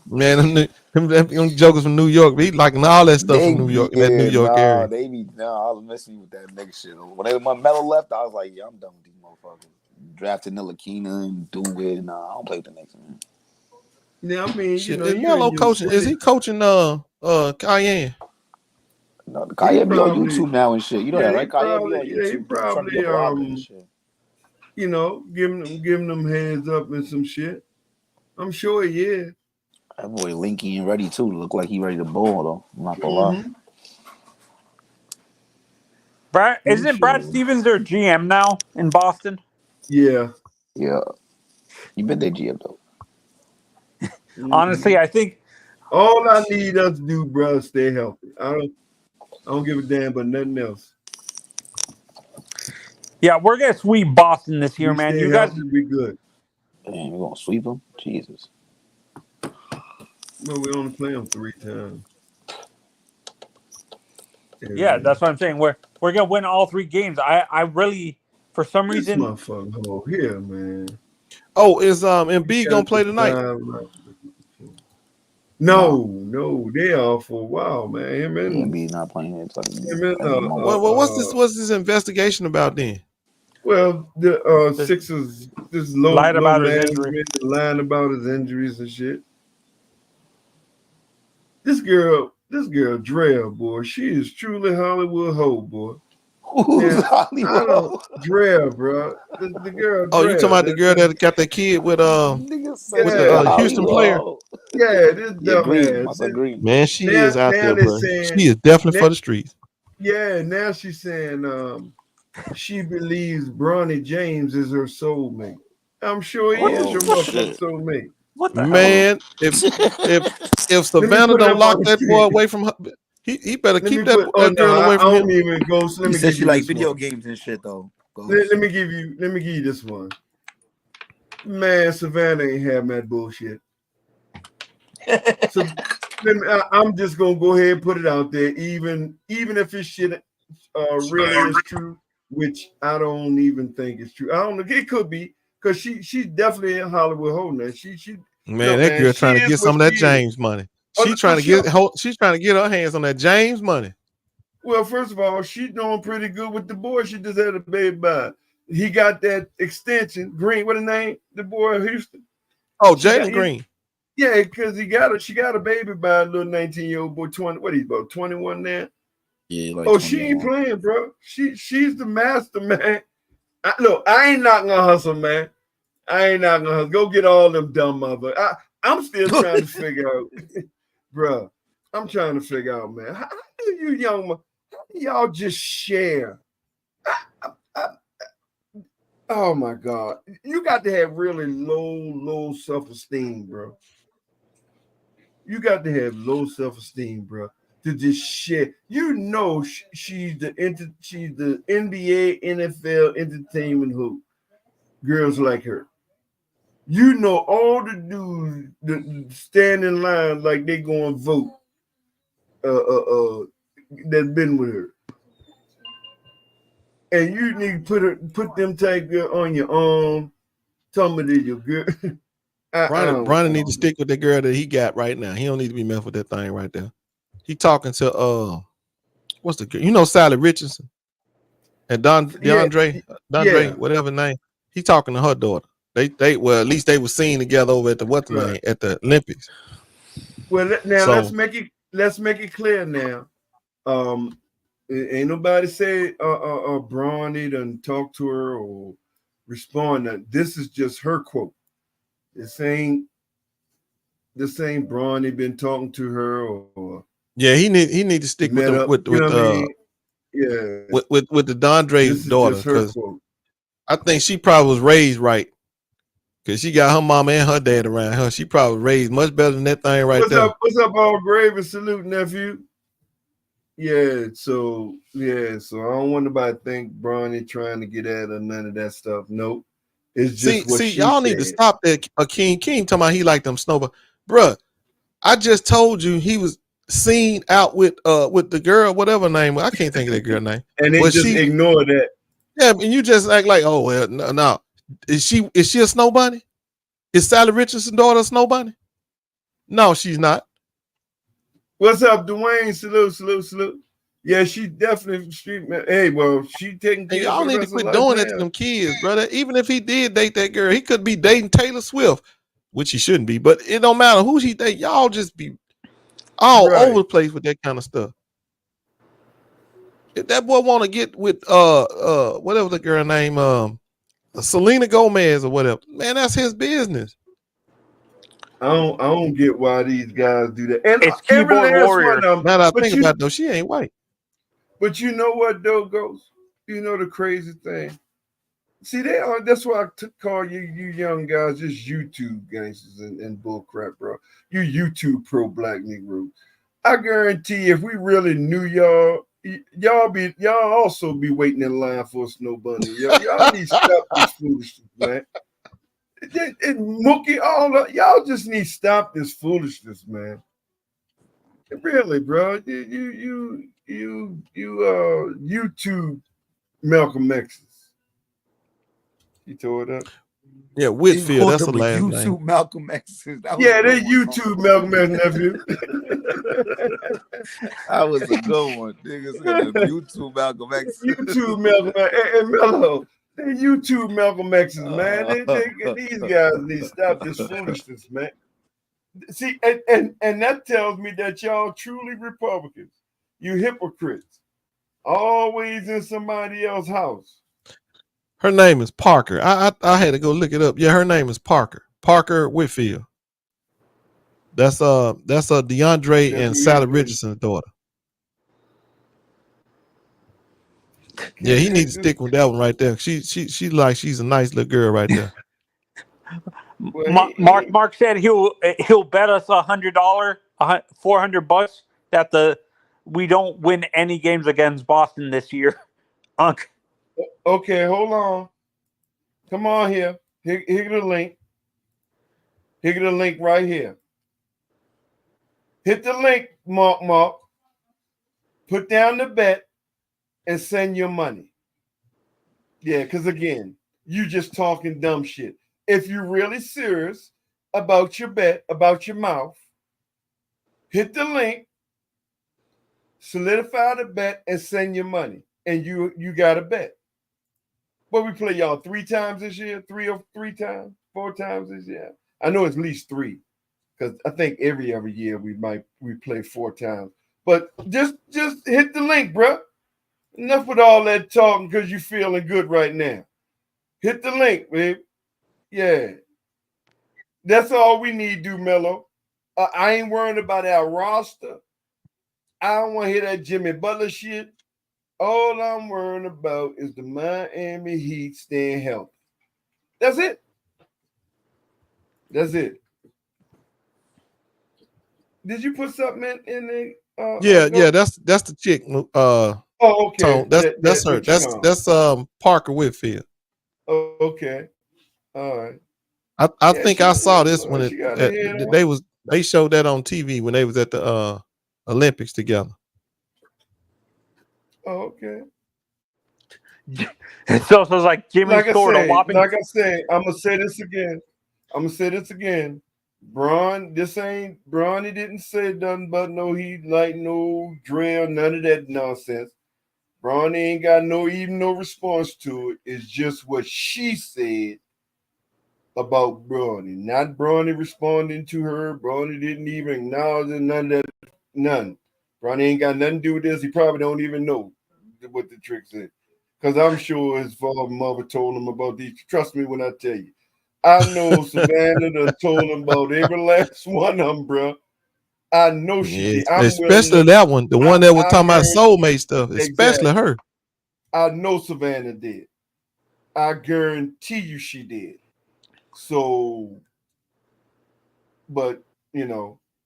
Man, them jokers from New York, they liking all that stuff from New York, that New York area. I was messing you with that nigga shit. When my Melo left, I was like, yeah, I'm done with these motherfuckers. Drafted Ntilikina and doing it. Nah, I don't play with the Knicks, man. Yeah, I mean, shit, is Melo coaching? Is he coaching Cayenne? No, Cayenne be on YouTube now and shit. You know that, right? Cayenne be on YouTube. He probably giving them heads up and some shit. I'm sure he is. That boy Linky and ready too. Look like he ready to bowl though. I'm not gonna lie. Isn't Brad Stevens their GM now in Boston? Yeah. Yeah. You been their GM though. Honestly, I think all I need us to do, bro, is stay healthy. I don't give a damn about nothing else. Yeah, we're gonna sweep Boston this year, man. You guys be good. Damn, we're gonna sweep them? Jesus. No, we only play them 3 times. Yeah, that's what I'm saying. We're gonna win all 3 games. I really, for some reason, motherfucker hole here, man. Oh, is Embiid gonna play tonight? No, they are for a while, man. Embiid not playing it. What's this investigation about then? Well, the Sixers just lied about his injury, lying about his injuries and shit. This girl, Drea, boy, she is truly Hollywood hoe, boy. Who's Now, Holly I don't Roll? Dre, bro. The girl. Oh, you talking about the girl that got that kid with the Houston player? Yeah, this Yeah, Green. My dumbass. son Green. Man, she is out Now there, they're bro. saying She is definitely now, for the streets. yeah, now she's saying she believes Bronny James is her soulmate. I'm sure he is your motherfucking soulmate. What the hell? Man, if Savannah put it don't up lock on the that boy screen. away from her, he better Let me keep that put. Oh no, girl away I from him. don't even go. So let He me said give she you like this video one. games and shit though. Let me give you this one. Man, Savannah ain't having that bullshit. So I'm just gonna go ahead and put it out there, even if this shit really is true, which I don't even think it's true. I don't know. It could be because she's definitely in Hollywood holding that. She Man, look, that man, girl she trying to is get what some of that she is. James money. Oh, She's trying to she's trying to get her hands on that James money. Well, first of all, she's doing pretty good with the boy. She just had a baby by. He got that extension, Green. What the name? The boy Houston. Oh, Jalen Green. Yeah, because she got a baby by a little 19-year-old boy, 20. What he's about 21 now? Yeah, like Oh, she ain't playing, bro. She's the master, man. I ain't knocking on hustle, man. I ain't knocking on hustle. Go get all them dumb mother. I'm still trying to figure out, bro. I'm trying to figure out, man. How do you y'all just share? Oh my God. You got to have really low self-esteem, bro. You got to have low self-esteem, bro, to just share. You know she's the NBA, NFL entertainment hoop. Girls like her. You know all the dudes that stand in line like they going to vote that been with her. And you need to put them type girl on your arm. Tell me that your girl. Bronny need to stick with the girl that he got right now. He don't need to be messing with that thing right there. He talking to what's the girl? You know Sally Richardson and DeAndre, whatever name. He talking to her daughter. They well, at least they were seen together over at the name at the Olympics. Well, now let's make it clear now. Ain't nobody say Bronny done talk to her or respond. This is just her quote. This ain't Bronny been talking to her or yeah, he need to stick with the with the DeAndre's daughter, because I think she probably was raised right, because she got her mama and her dad around her. She probably raised much better than that thing right there. What's up, all grave and salute, nephew? So I don't want nobody to think Bronny trying to get at her, none of that stuff. Nope. It's just what she y'all need to stop that. King talking about he like them snowball. Bruh, I just told you he was seen out with the girl, whatever name. I can't think of that girl name. And they just ignore that. Yeah, and you just act like, oh well, no. Is she a snow bunny? Is Sally Richardson's daughter a snow bunny? No, she's not. What's up, Dwayne? Salute. Yeah, she definitely street man. Hey, well, she taking care. Y'all need to quit doing that to them kids, brother. Even if he did date that girl, he could be dating Taylor Swift, which he shouldn't be. But it don't matter who he date. Y'all just be all over the place with that kind of stuff. If that boy want to get with whatever the girl name Selena Gomez or whatever, man, that's his business. I don't get why these guys do that. And it's keyboard warrior. Now that I think about it, though, she ain't white. But you know what though, Ghost? You know the crazy thing. See, that's why I call you young guys just YouTube gangsters and bull crap, bro. You YouTube pro black Negro. I guarantee if we really knew y'all also be waiting in line for a snow bunny. Y'all need to stop this foolishness, man. And Mookie, y'all just need to stop this foolishness, man. Really, bro. You YouTube Malcolm X's. You tore it up. Yeah, Whitfield. That's the last name. YouTube Malcolm X's. Yeah, they YouTube Malcolm X nephew. That was a good one. Niggas gonna YouTube Malcolm X. YouTube Malcolm X and Mello. They YouTube Malcolm X's, man. These guys need to stop this foolishness, man. See, and that tells me that y'all truly Republicans. You hypocrites. Always in somebody else's house. Her name is Parker. I had to go look it up. Yeah, her name is Parker. Parker Whitfield. That's DeAndre and Sally Richardson's daughter. Yeah, he needs to stick with that one right there. She's a nice little girl right there. Mark said he'll bet us $100, $400 that we don't win any games against Boston this year. Okay, hold on. Come on here. Here the link. Here the link right here. Hit the link, Mark. Put down the bet and send your money. Yeah, because again, you just talking dumb shit. If you're really serious about your bet, about your mouth, hit the link, solidify the bet, and send your money. And you got a bet. What we play y'all 3 times this year? 3 times? 4 times this year? I know it's at least 3. Because I think every other year we play 4 times. But just hit the link, bro. Enough with all that talking because you feeling good right now. Hit the link, babe. Yeah. That's all we need to do, Mello. I ain't worrying about our roster. I don't want to hear that Jimmy Butler shit. All I'm worrying about is the Miami Heat staying healthy. That's it. That's it. Did you put something in the yeah, that's the chick. okay. Tone. That's her. That's Parker Whitfield. Oh, okay. All right. I think I saw this when they showed that on TV when they was at the Olympics together. Oh, okay. So it's like Jimmy scored a whopping. Like I said, I'm gonna say this again. Bron, he didn't say nothing but no heat, like no drill, none of that nonsense. Bron ain't got no response to it. It's just what she said about Bronny. Not Bronny responding to her. Bronny didn't even acknowledge it, none of that. None. Bronny ain't got nothing to do with this. He probably don't even know what the trick is. Because I'm sure his father and mother told him about these. Trust me when I tell you. I know Savannah done told him about every last one of them, bro. I know she did. Especially that one, the one that was talking about soulmate stuff, especially her. I know Savannah did. I guarantee you she did. So, but,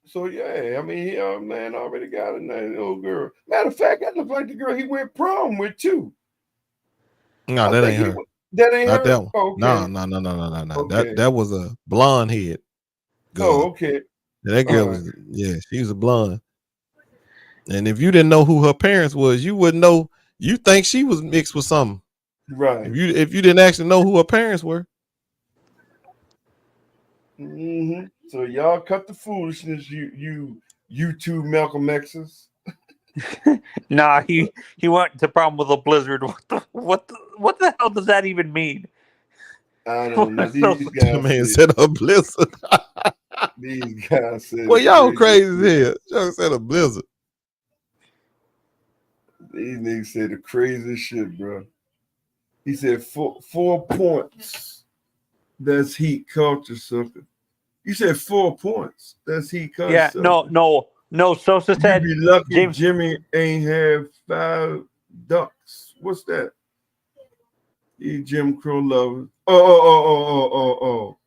so yeah, I mean, man already got a nice little girl. Matter of fact, that looks like the girl he went prom with, too. No, that ain't her. That ain't not her? that one. Okay. No. Okay. That was a blonde head girl. Oh, okay. That girl was, she was a blonde. And if you didn't know who her parents was, you wouldn't know. You think she was mixed with something, right? If you didn't actually know who her parents were. Mm-hmm. So y'all cut the foolishness, you two Malcolm X's. Nah, he went to prom with a blizzard. What the hell does that even mean? I don't know. These guys man said a blizzard. These guys said, well, y'all crazy as hell. Y'all said a blizzard. These niggas said the craziest shit, bro. He said 4 points. That's heat culture, sucker. You said 4 points. That's heat culture. Yeah, sucker. No. Sosa said you be lucky Jimmy ain't have 5 ducks. What's that? He Jim Crow lovers. Oh.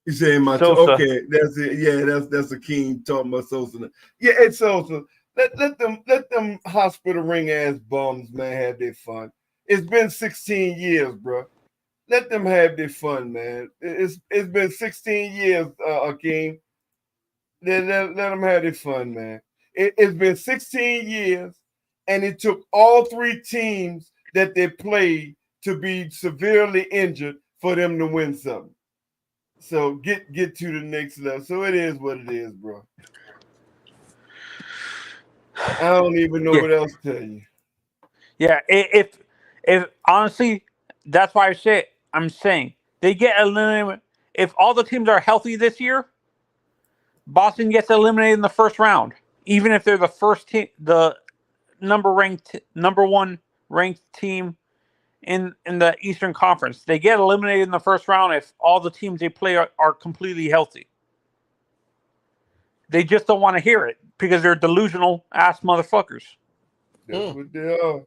He saying my okay, that's it. Yeah, that's a king talking about Sosa. Yeah, it's Sosa. Let them hospital ring ass bums, man, have their fun. It's been 16 years, bro. Let them have their fun, man. It's been 16 years, Akeem. Let them have their fun, man. It's been 16 years, and it took all 3 teams that they played to be severely injured for them to win something. So get to the next level. So it is what it is, bro. I don't even know what else to tell you. Yeah, if honestly, that's why I'm saying they get eliminated. If all the teams are healthy this year, Boston gets eliminated in the first round, even if they're the first team, the number one ranked team in the Eastern Conference. They get eliminated in the first round if all the teams they play are completely healthy. They just don't want to hear it because they're delusional ass motherfuckers. That's what they are.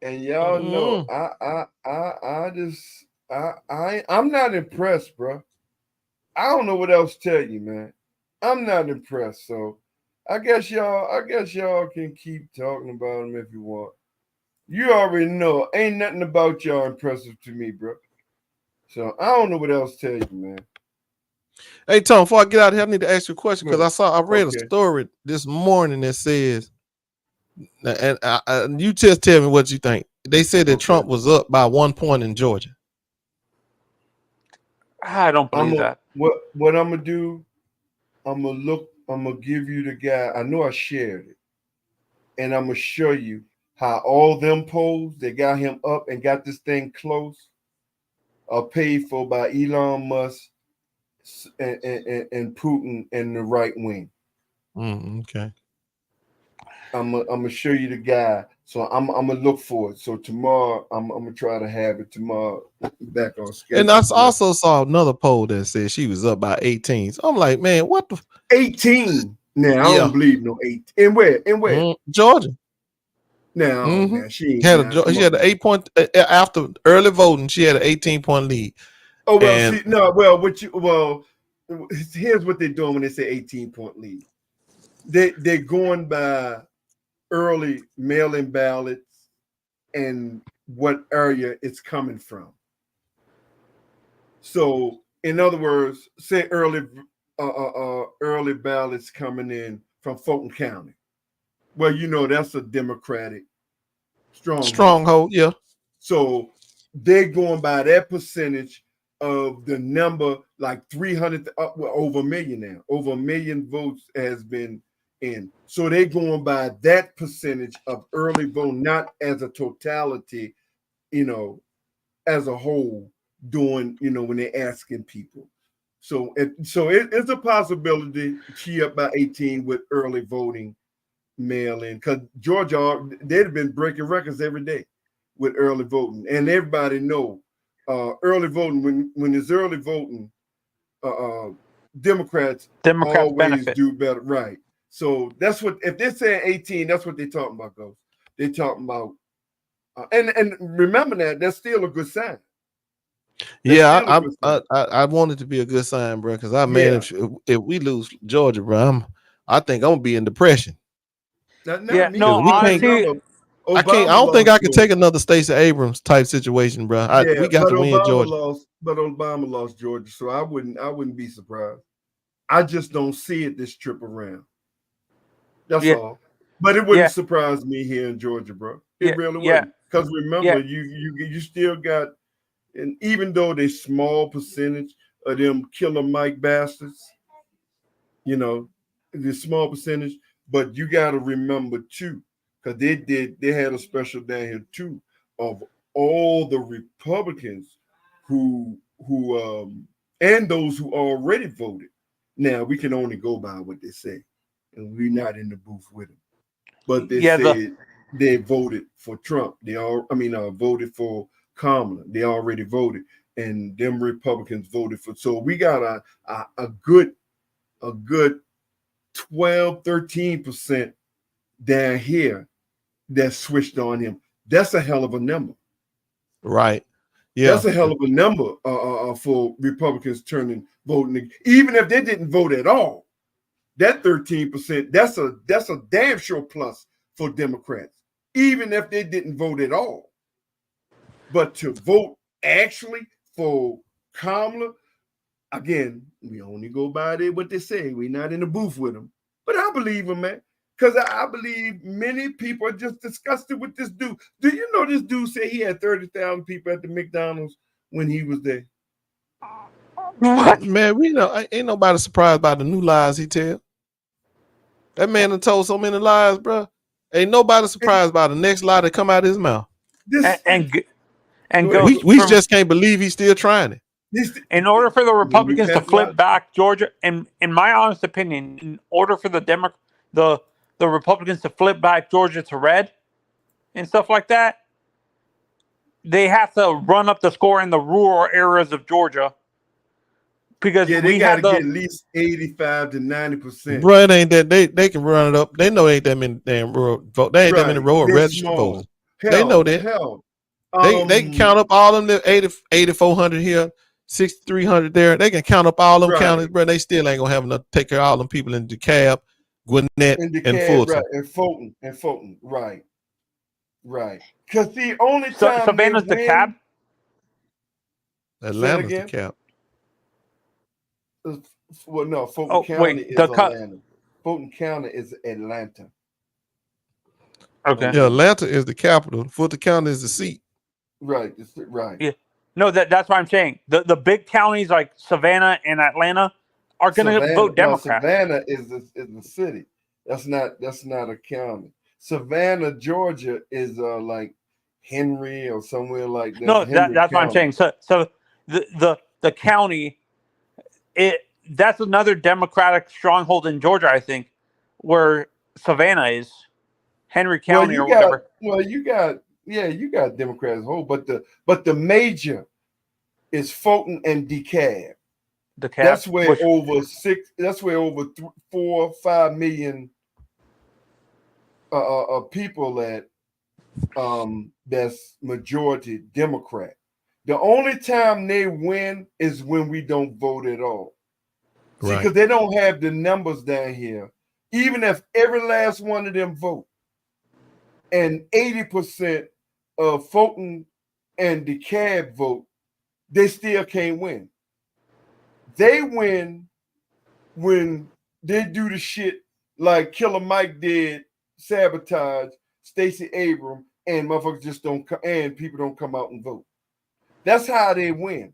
And y'all know, I'm not impressed, bro. I don't know what else to tell you, man. I'm not impressed. So I guess y'all can keep talking about him if you want. You already know, ain't nothing about y'all impressive to me, bro. So I don't know what else to tell you, man. Hey Tom, before I get out of here, I need to ask you a question because I read a story this morning that says, and you just tell me what you think. They said that Trump was up by 1 point in Georgia. I don't believe that. What I'm gonna do? I'm gonna give you the guy. I know I shared it, and I'm gonna show you how all them polls that got him up and got this thing close are paid for by Elon Musk and Putin and the right wing. Okay. I'm gonna show you the guy. So I'm gonna look for it. So tomorrow I'm gonna try to have it tomorrow back on schedule. And I also saw another poll that said she was up by 18. So I'm like, man, what the 18? Now I don't believe no 8. In where? Georgia. Now she had an 8 point after early voting. She had an 18-point lead. Oh well, here's what they're doing when they say 18-point lead. They're going by early mail-in ballots and what area it's coming from. So, in other words, say early ballots coming in from Fulton County. Well, you know that's a Democratic stronghold. Yeah. So they're going by that percentage of the number, like 300 over a million now. Over 1 million votes has been in. So they're going by that percentage of early vote, not as a totality, as a whole, doing, when they're asking people. So it's a possibility she up by 18 with early voting mail in, because Georgia, they'd have been breaking records every day with early voting. And everybody know early voting, when there's early voting, Democrats always benefit. Do better. Right. So that's what, if they're saying 18, that's what they're talking about, Ghost. They're talking about, and remember that's still a good sign. I want it to be a good sign, bro, because if we lose Georgia, bro, I think I'm gonna be in depression. I don't think I can take another Stacey Abrams type situation, bro. We got to win Georgia. But Obama lost Georgia, so I wouldn't be surprised. I just don't see it this trip around. That's all. But it wouldn't surprise me here in Georgia, bro. It really wouldn't. Because remember, you still got, and even though they small percentage of them killer Mike bastards, the small percentage, but you got to remember too, because they had a special down here too of all the Republicans who and those who already voted. Now we can only go by what they say, and we're not in the booth with them. But they said they voted for Trump. They voted for Kamala. They already voted, and them Republicans voted for. So we got a good 12-13% down here that switched on him. That's a hell of a number. Right. Yeah. That's a hell of a number for Republicans voting. Even if they didn't vote at all, that 13%, that's a damn sure plus for Democrats, even if they didn't vote at all. But to vote actually for Kamala, again, we only go by what they say. We're not in the booth with them. But I believe him, man. Because I believe many people are just disgusted with this dude. Do you know this dude said he had 30,000 people at the McDonald's when he was there? What? Man, we know ain't nobody surprised by the new lies he tell. That man done told so many lies, bro. Ain't nobody surprised by the next lie that come out of his mouth. We just can't believe he's still trying it. In order for the Republicans to flip back Georgia, and in my honest opinion, in order for the the Republicans to flip back Georgia to red and stuff like that, they have to run up the score in the rural areas of Georgia because they got to get at least 85 to 90%. Bro, it ain't that they can run it up. They know ain't that many damn rural vote. They ain't that many rural registered voters. They know that. They can count up all them 8,400 here, 6,300 there. They can count up all them counties, bro. They still ain't gonna have enough to take care of all them people in DeKalb, Gwinnett, and Fulton. Right, and Fulton, right. Because the only time Savannah's DeKalb. Atlanta's DeKalb. Well, no, Fulton County is Atlanta. Fulton County is Atlanta. Okay. Yeah, Atlanta is the capital. Fulton County is the seat. Right. Yeah. No, that's what I'm saying. The big counties like Savannah and Atlanta are going to vote Democrat. No, Savannah is the city. That's not a county. Savannah, Georgia is like Henry or somewhere like that. No, that's what I'm saying. So the county, that's another Democratic stronghold in Georgia, I think, where Savannah is, Henry County or whatever. Well, you got Democrats whole, but the major is Fulton and DeKalb. That's where over 4 or 5 million people that's majority Democrat. The only time they win is when we don't vote at all. See, because they don't have the numbers down here. Even if every last one of them vote, and 80% of Fulton and DeKalb vote, they still can't win. They win when they do the shit like Killer Mike did, sabotage Stacey Abrams, and motherfuckers just don't come, and people don't come out and vote. That's how they win.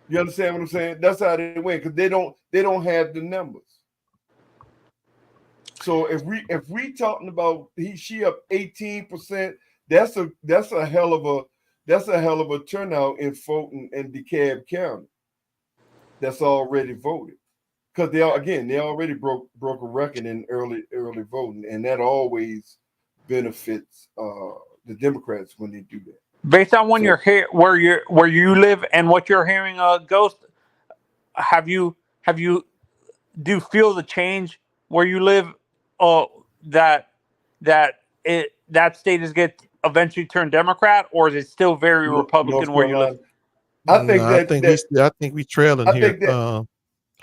You understand what I'm saying? That's how they win, because they don't have the numbers. So if we talking about she up 18%, that's a hell of a turnout in Fulton and DeKalb County. That's already voted, because they already broke a record in early voting, and that always benefits the Democrats when they do that. Based on when you're here, where you live, and what you're hearing, Ghost, do you feel the change where you live? That state is get eventually turned Democrat, or is it still very Republican where you live? I think we trailing here.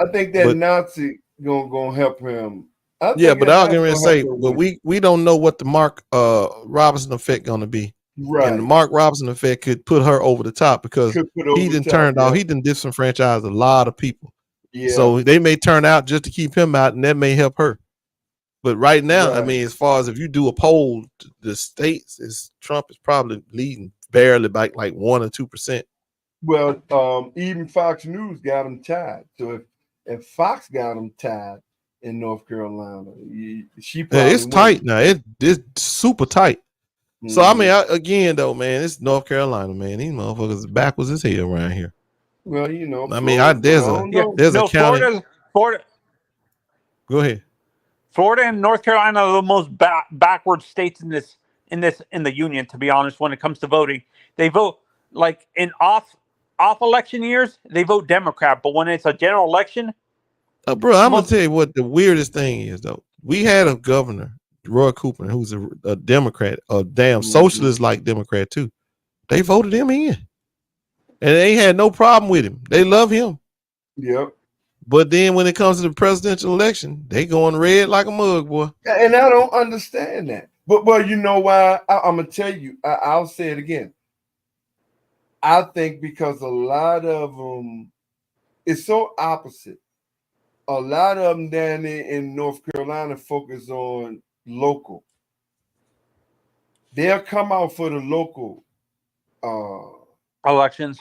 I think that Nazi gonna help him. But I was gonna say, but we don't know what the Mark Robinson effect gonna be. Right. And the Mark Robinson effect could put her over the top, because he done disenfranchised a lot of people. Yeah. So they may turn out just to keep him out, and that may help her. But right now, I mean, as far as if you do a poll, the states Trump is probably leading barely by like 1 or 2%. Well, even Fox News got him tied. So if Fox got him tied in North Carolina, it's tight now. It's super tight. Mm-hmm. So I mean, again though, man, it's North Carolina, man. These motherfuckers backwards as hell around here. Well, you know, I mean, there's a county. Florida. Go ahead. Florida and North Carolina are the most backward states in the union. To be honest, when it comes to voting, they vote like in off election years, they vote Democrat, but when it's a general election, bro, I'm gonna tell you what the weirdest thing is though. We had a governor, Roy Cooper, who's a Democrat, a damn socialist like Democrat too. They voted him in, and they had no problem with him. They love him. Yep. But then when it comes to the presidential election, they going red like a mug, boy. And I don't understand that. But you know why? I'm gonna tell you. I'll say it again. I think because a lot of them, it's so opposite. A lot of them down there in North Carolina focus on local. They'll come out for the local elections.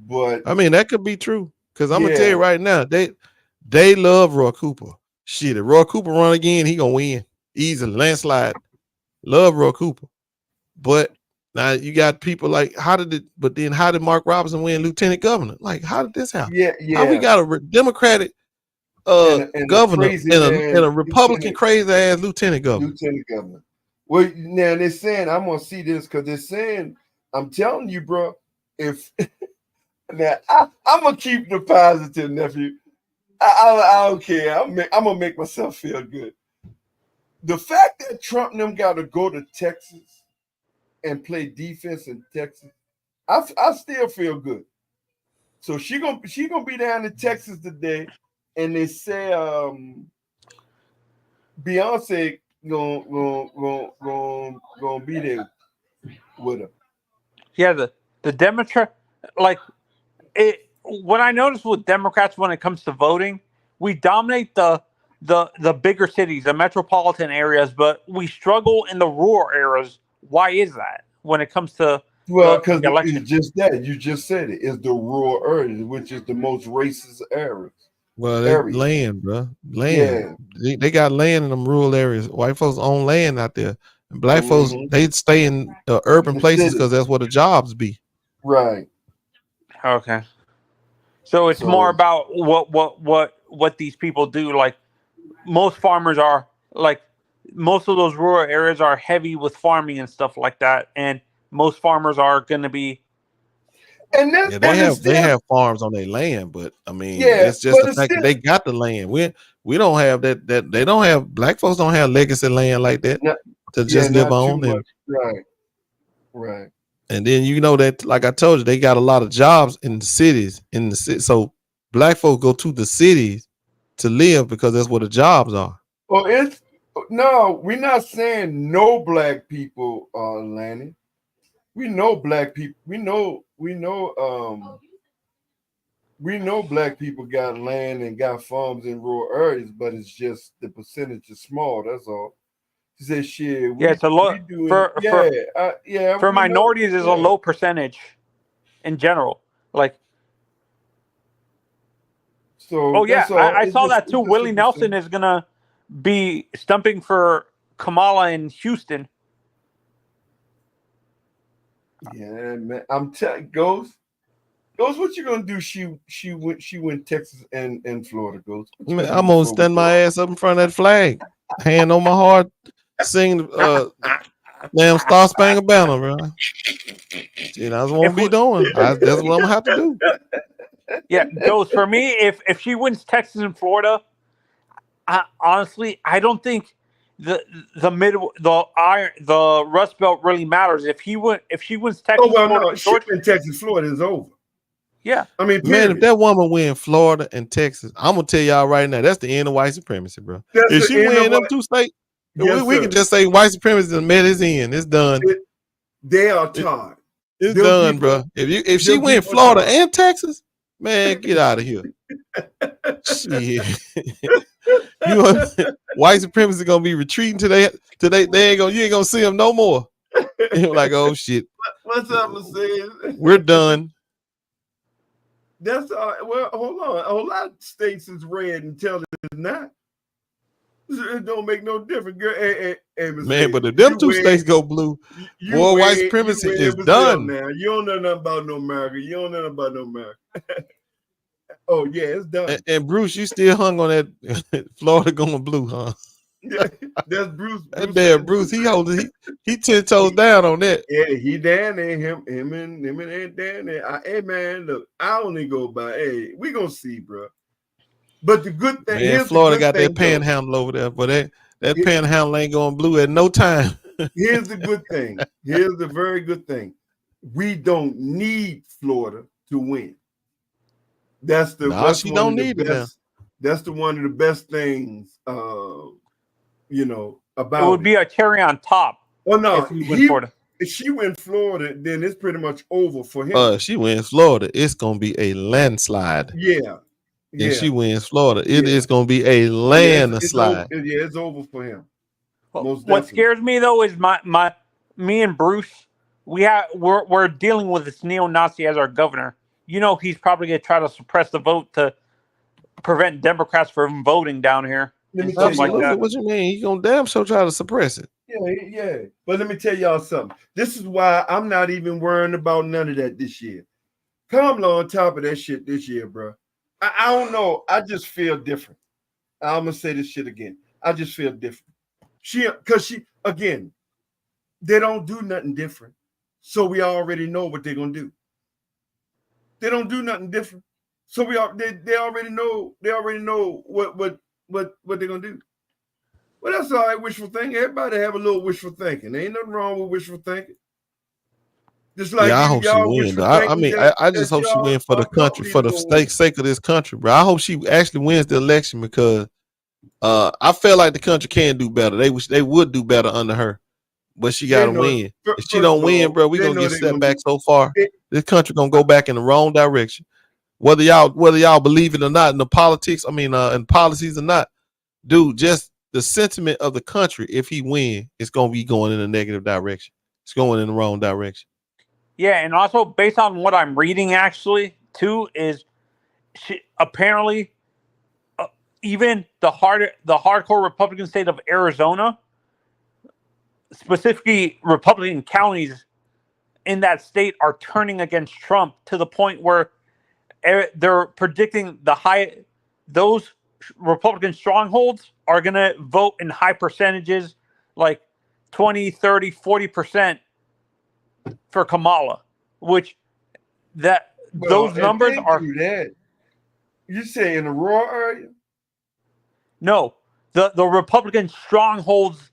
But I mean, that could be true, because I'm gonna tell you right now, they love Roy Cooper. Shit, if Roy Cooper run again, he gonna win easily, landslide. Love Roy Cooper, but now you got people like, how did Mark Robinson win lieutenant governor? Like, how did this happen? Yeah. How we got a Democratic governor crazy and man, a Republican crazy ass lieutenant governor. Lieutenant governor. Well, now they're saying I'm gonna see this because they're saying I'm telling you, bro. If now I'm gonna keep the positive, nephew. I don't care. I'm gonna make myself feel good. The fact that Trump and them got to go to Texas and play defense in Texas, I still feel good. So she gonna be down in Texas today, and they say Beyonce gonna be there with her. Yeah, the Democrat, like it. What I noticed with Democrats when it comes to voting, we dominate the bigger cities, the metropolitan areas, but we struggle in the rural areas. Why is that when it comes to Well, the because election? it's just that you just said it. It's the rural areas, which is the most racist areas. Well, they land, bro. Land. Yeah. They got land in them rural areas. White folks own land out there. And black folks, Mhm. they stay in the urban The places cities. because that's where the jobs be. Right. Okay. So it's more about what these people do. Like most farmers are like most of those rural areas are heavy with farming and stuff like that, and most farmers are going to be. And Yeah, they have farms on their land, but I mean, Yeah, it's just but the it's fact that still- they got the land. We don't have that they don't have black folks don't have legacy land like that to just live not too on and much. Right. Right. and then you know that like I told you, they got a lot of jobs in the cities so black folks go to the cities to live because that's where the jobs are. Well, it's no, we're not saying no black people are landing. We know black people. We know black people got land and got farms in rural areas, but it's just the percentage is small. That's all. She said, "Shit, Yeah, it's a low for minorities is a low percentage in general. Like, so oh yeah, that's all. I It's saw just- that too. it's just Willie a Nelson is gonna be stumping for Kamala in Houston. Yeah, man. I'm telling Ghost, what you gonna do? She went Texas and Florida. Ghost. What you Man, gonna I'm do gonna before we stand go? my ass up in front of that flag, hand on my heart, sing damn Star Spangled Banner, bro. See, that's what I'm be doing. That's what I'm gonna have to do. Yeah, goes for me. If she wins Texas and Florida, honestly, I don't think the Rust Belt really matters. If she wins Texas, Oh well, Florida, no, she in Texas, Florida is over. Yeah, I mean, Man, if that woman win Florida and Texas, I'm gonna tell y'all right now, that's the end of white supremacy, bro. That's If the she end of win them what- two states, Yes, we sir. can just say white supremacy has met its end. It's done. They are tired. It's Them done, people- bro. If she them win people Florida tired. and Texas, man, get out of here. Shit. White supremacy gonna be retreating today. You ain't gonna see them no more. You're like, oh shit, What's up, Mercedes? we're done. That's well, hold on. A whole lot of states is red until it's not. It don't make no difference, girl. Hey, Man, Mercedes, but if them you two win- states go blue, you boy, white win- supremacy you win is Brazil done. Now you don't know nothing about no America. You don't know nothing about no America. Oh yeah, it's done. And Bruce, you still hung on that Florida going blue, huh? Yeah, that's Bruce. That damn Bruce, he 10 toes down on that. Yeah, he down there. Him and Ed down there. Hey man, look, I only go by. Hey, we gonna see, bro. But the good thing, Man, here's Florida the got good that thing, panhandle over there, but that panhandle ain't going blue at no time. Here's the good thing. Here's the very good thing. We don't need Florida to win. That's the Nah, that's she one don't of the need it now. best. That's the one of the best things. About it would be a cherry on top. Oh no, if we win Florida. If she win Florida, then it's pretty much over for him. She wins Florida, it's gonna be a landslide. Yeah. If she wins Florida, it is gonna be a landslide. It's over for him. Most What definitely. scares me though is me and Bruce. We're dealing with this neo-Nazi as our governor. You know, he's probably gonna try to suppress the vote to prevent Democrats from voting down here and stuff like that. What you mean? He gonna damn sure try to suppress it. Yeah. But let me tell y'all something. This is why I'm not even worrying about none of that this year. Kamala on top of that shit this year, bro. I don't know. I just feel different. I'm gonna say this shit again. I just feel different. Because she again, they don't do nothing different, so we already know what they're gonna do. They don't do nothing different, so they already know what they're gonna do. Well, that's all right, wishful thinking. Everybody have a little wishful thinking. There ain't nothing wrong with wishful thinking. Just like I hope she y'all wins. wishful I thinking mean, that, I just hope she y'all wins for the country, company for the gonna win. sake of this country, bro. I hope she actually wins the election because I feel like the country can do better. They would do better under her, but she got to win. If she don't win, bro, we they gonna know get they're set gonna back do so far. it. This country gonna go back in the wrong direction. Whether y'all believe it or not in the politics, in policies or not, dude, just the sentiment of the country, if he win, it's gonna be going in a negative direction. It's going in the wrong direction. Yeah, and also based on what I'm reading, actually, too, is she apparently even the hardcore Republican state of Arizona, specifically Republican counties in that state, are turning against Trump to the point where they're predicting those Republican strongholds are going to vote in high percentages, like 20, 30, 40% for Kamala, which those numbers are. That. You say in the rural area? No, the Republican strongholds.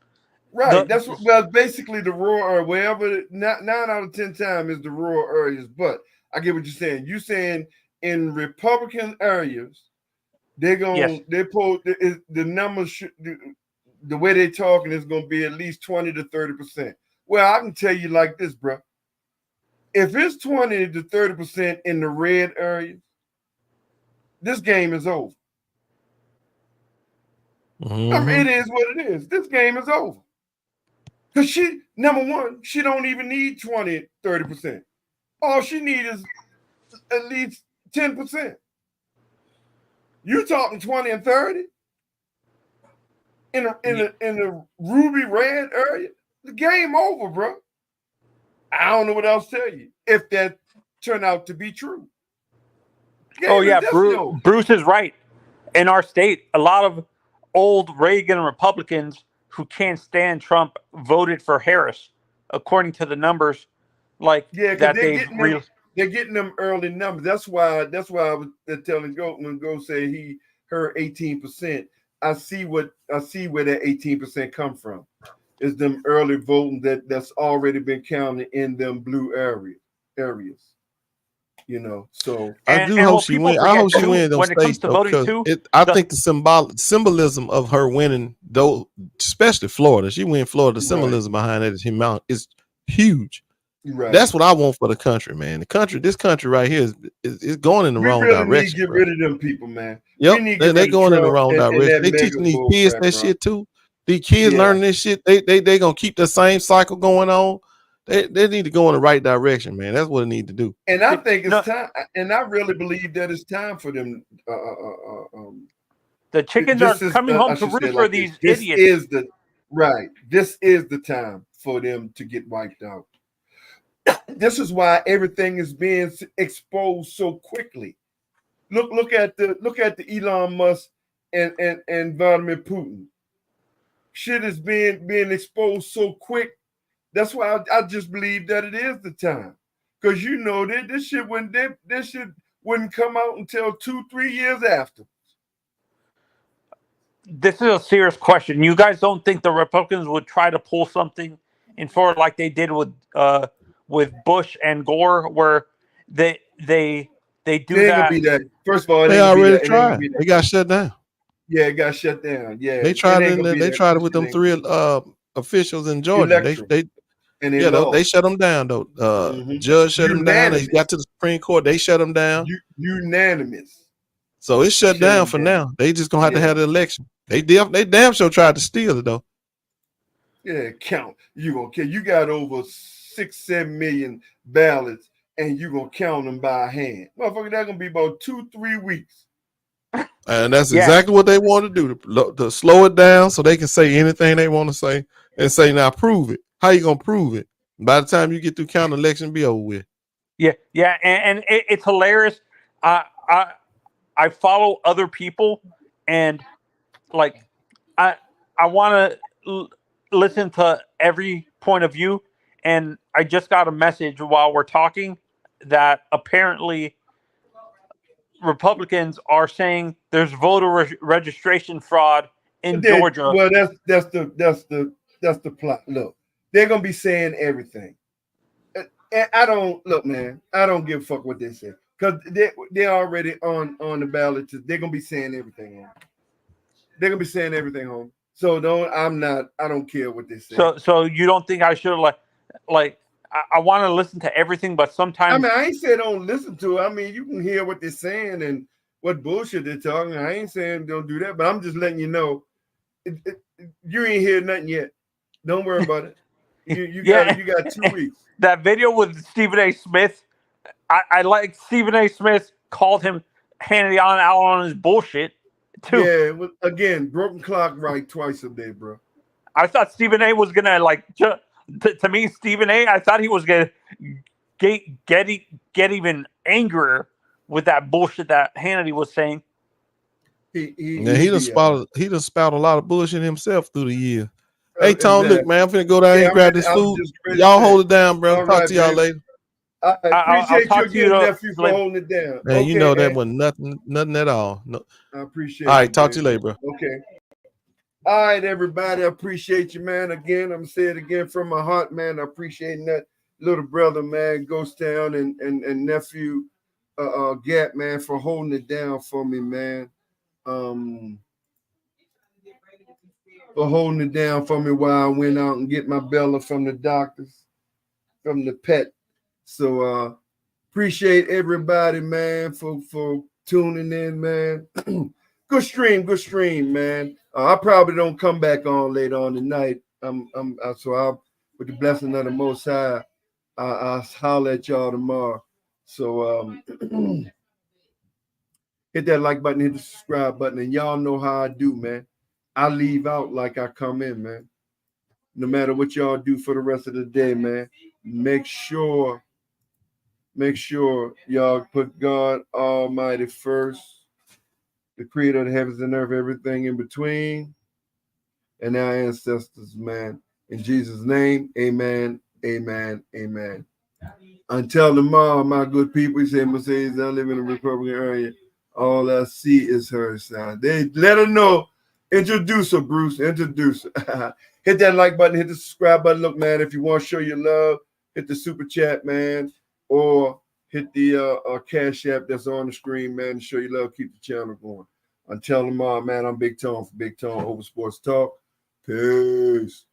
Right. That's basically the rural area. Wherever 9 out of 10 times is the rural areas. But I get what you're saying. You're saying in Republican areas, they're going the numbers the way they're talking is going to be at least 20 to 30%. Well, I can tell you like this, bro. If it's 20 to 30% in the red areas, this game is over. Mm-hmm. I mean, it is what it is. This game is over. Because she, number one, she don't even need 20, 30%. All she needs is at least 10%. You talking 20 and 30? In the ruby red area? The game over, bro. I don't know what else to tell you if that turned out to be true. Oh yeah, Bruce is right. In our state, a lot of old Reagan Republicans who can't stand Trump voted for Harris, according to the numbers. Like that they're getting them early numbers. That's why I was telling Go when Go said he heard 18%. I see where that 18% come from. Is them early voting that's already been counted in them blue areas. You know, so I do hope she wins. I hope she wins those states though, because I think the symbolism of her winning, though, especially Florida, she win Florida. The symbolism behind it is huge. Right. That's what I want for the country, man. This country right here is going in the wrong direction. We need to get rid of them people, man. Yep, they're going in the wrong direction. They teaching these kids that shit too. These kids learning this shit. They gonna keep the same cycle going on. They need to go in the right direction, man. That's what they need to do. And I think it's time. And I really believe that it's time for them. The chickens are coming home to roost for these idiots. This is the time for them to get wiped out. This is why everything is being exposed so quickly. Look at the Elon Musk and Vladimir Putin. Shit is being exposed so quick. That's why I just believe that it is the time, because you know that this shit wouldn't come out until 2-3 years after. This is a serious question. You guys don't think the Republicans would try to pull something in forward like they did with Bush and Gore, where they do Ain't that? gonna be that. First of all, they already tried. They got shut down. Yeah, it got shut down. Yeah, they tried it. They tried it with them 3 officials in Georgia. They shut them down though. Judge shut them down. They got to the Supreme Court. They shut them down. Unanimous. So it's shut down for now. They just gonna have to have the election. They damn sure tried to steal it though. Yeah, count. You gonna kill. You got over 6-7 million ballots, and you gonna count them by hand. Motherfucker, that's gonna be about 2-3 weeks. And that's exactly what they want to do, to slow it down so they can say anything they want to say and say, now prove it. How you gonna prove it? By the time you get through counting, election be over with. Yeah, and it's hilarious. I follow other people, and like I want to listen to every point of view, and I just got a message while we're talking that apparently Republicans are saying there's voter registration fraud in Georgia. Well, that's the plot. Look, they're gonna be saying everything. And I don't look, man. I don't give a fuck what they say because they're already on the ballot. They're gonna be saying everything on. They're gonna be saying everything on. So I don't care what they say. So you don't think I should like I want to listen to everything, but sometimes I mean, I ain't saying don't listen to it. I mean, you can hear what they're saying and what bullshit they're talking. I ain't saying don't do that, but I'm just letting you know you ain't hear nothing yet. Don't worry about it. You got 2 weeks. That video with Stephen A. Smith, I like Stephen A. Smith called him Hannity out on his bullshit too. Yeah, again, broken clock right twice a day, bro. I thought Stephen A. was gonna to me, Stephen A. I thought he was gonna get even angrier with that bullshit that Hannity was saying. He done spouted a lot of bullshit himself through the year. Hey, Tom, exactly. Look, man, I'm finna go down here and grab this food. Y'all hold it down, bro. Talk to y'all later. I appreciate you again, nephew, for holding it down. Man, you know that was nothing at all. No. I appreciate it. All right, talk man. to you later, bro. Okay. All right, everybody. I appreciate you, man. Again, I'm gonna say it again from my heart, man. I appreciate that little brother, man, Ghost Town and nephew Gap, man, for holding it down for me, man. For holding it down for me while I went out and get my Bella from the doctors, from the pet. So appreciate everybody, man, for tuning in, man. Good stream, man. I probably don't come back on later on tonight. So with the blessing of the Most High, I'll holler at y'all tomorrow. So hit that like button, hit the subscribe button, and y'all know how I do, man. I leave out like I come in, man. No matter what y'all do for the rest of the day, man, make sure y'all put God Almighty first, the creator of the heavens and earth, everything in between, and our ancestors, man. In Jesus' name, amen, amen, amen. Until tomorrow, my good people, he said, Mercedes, I live in a Republican area. All I see is her sign. They let her know. Introduce her, Bruce. Introduce her. Hit that like button. Hit the subscribe button. Look, man, if you want to show your love, hit the super chat, man, or hit the Cash App that's on the screen, man, to show your love. Keep the channel going. Until tomorrow, man, I'm BigTone for BigTone Open Sportz Talk. Peace.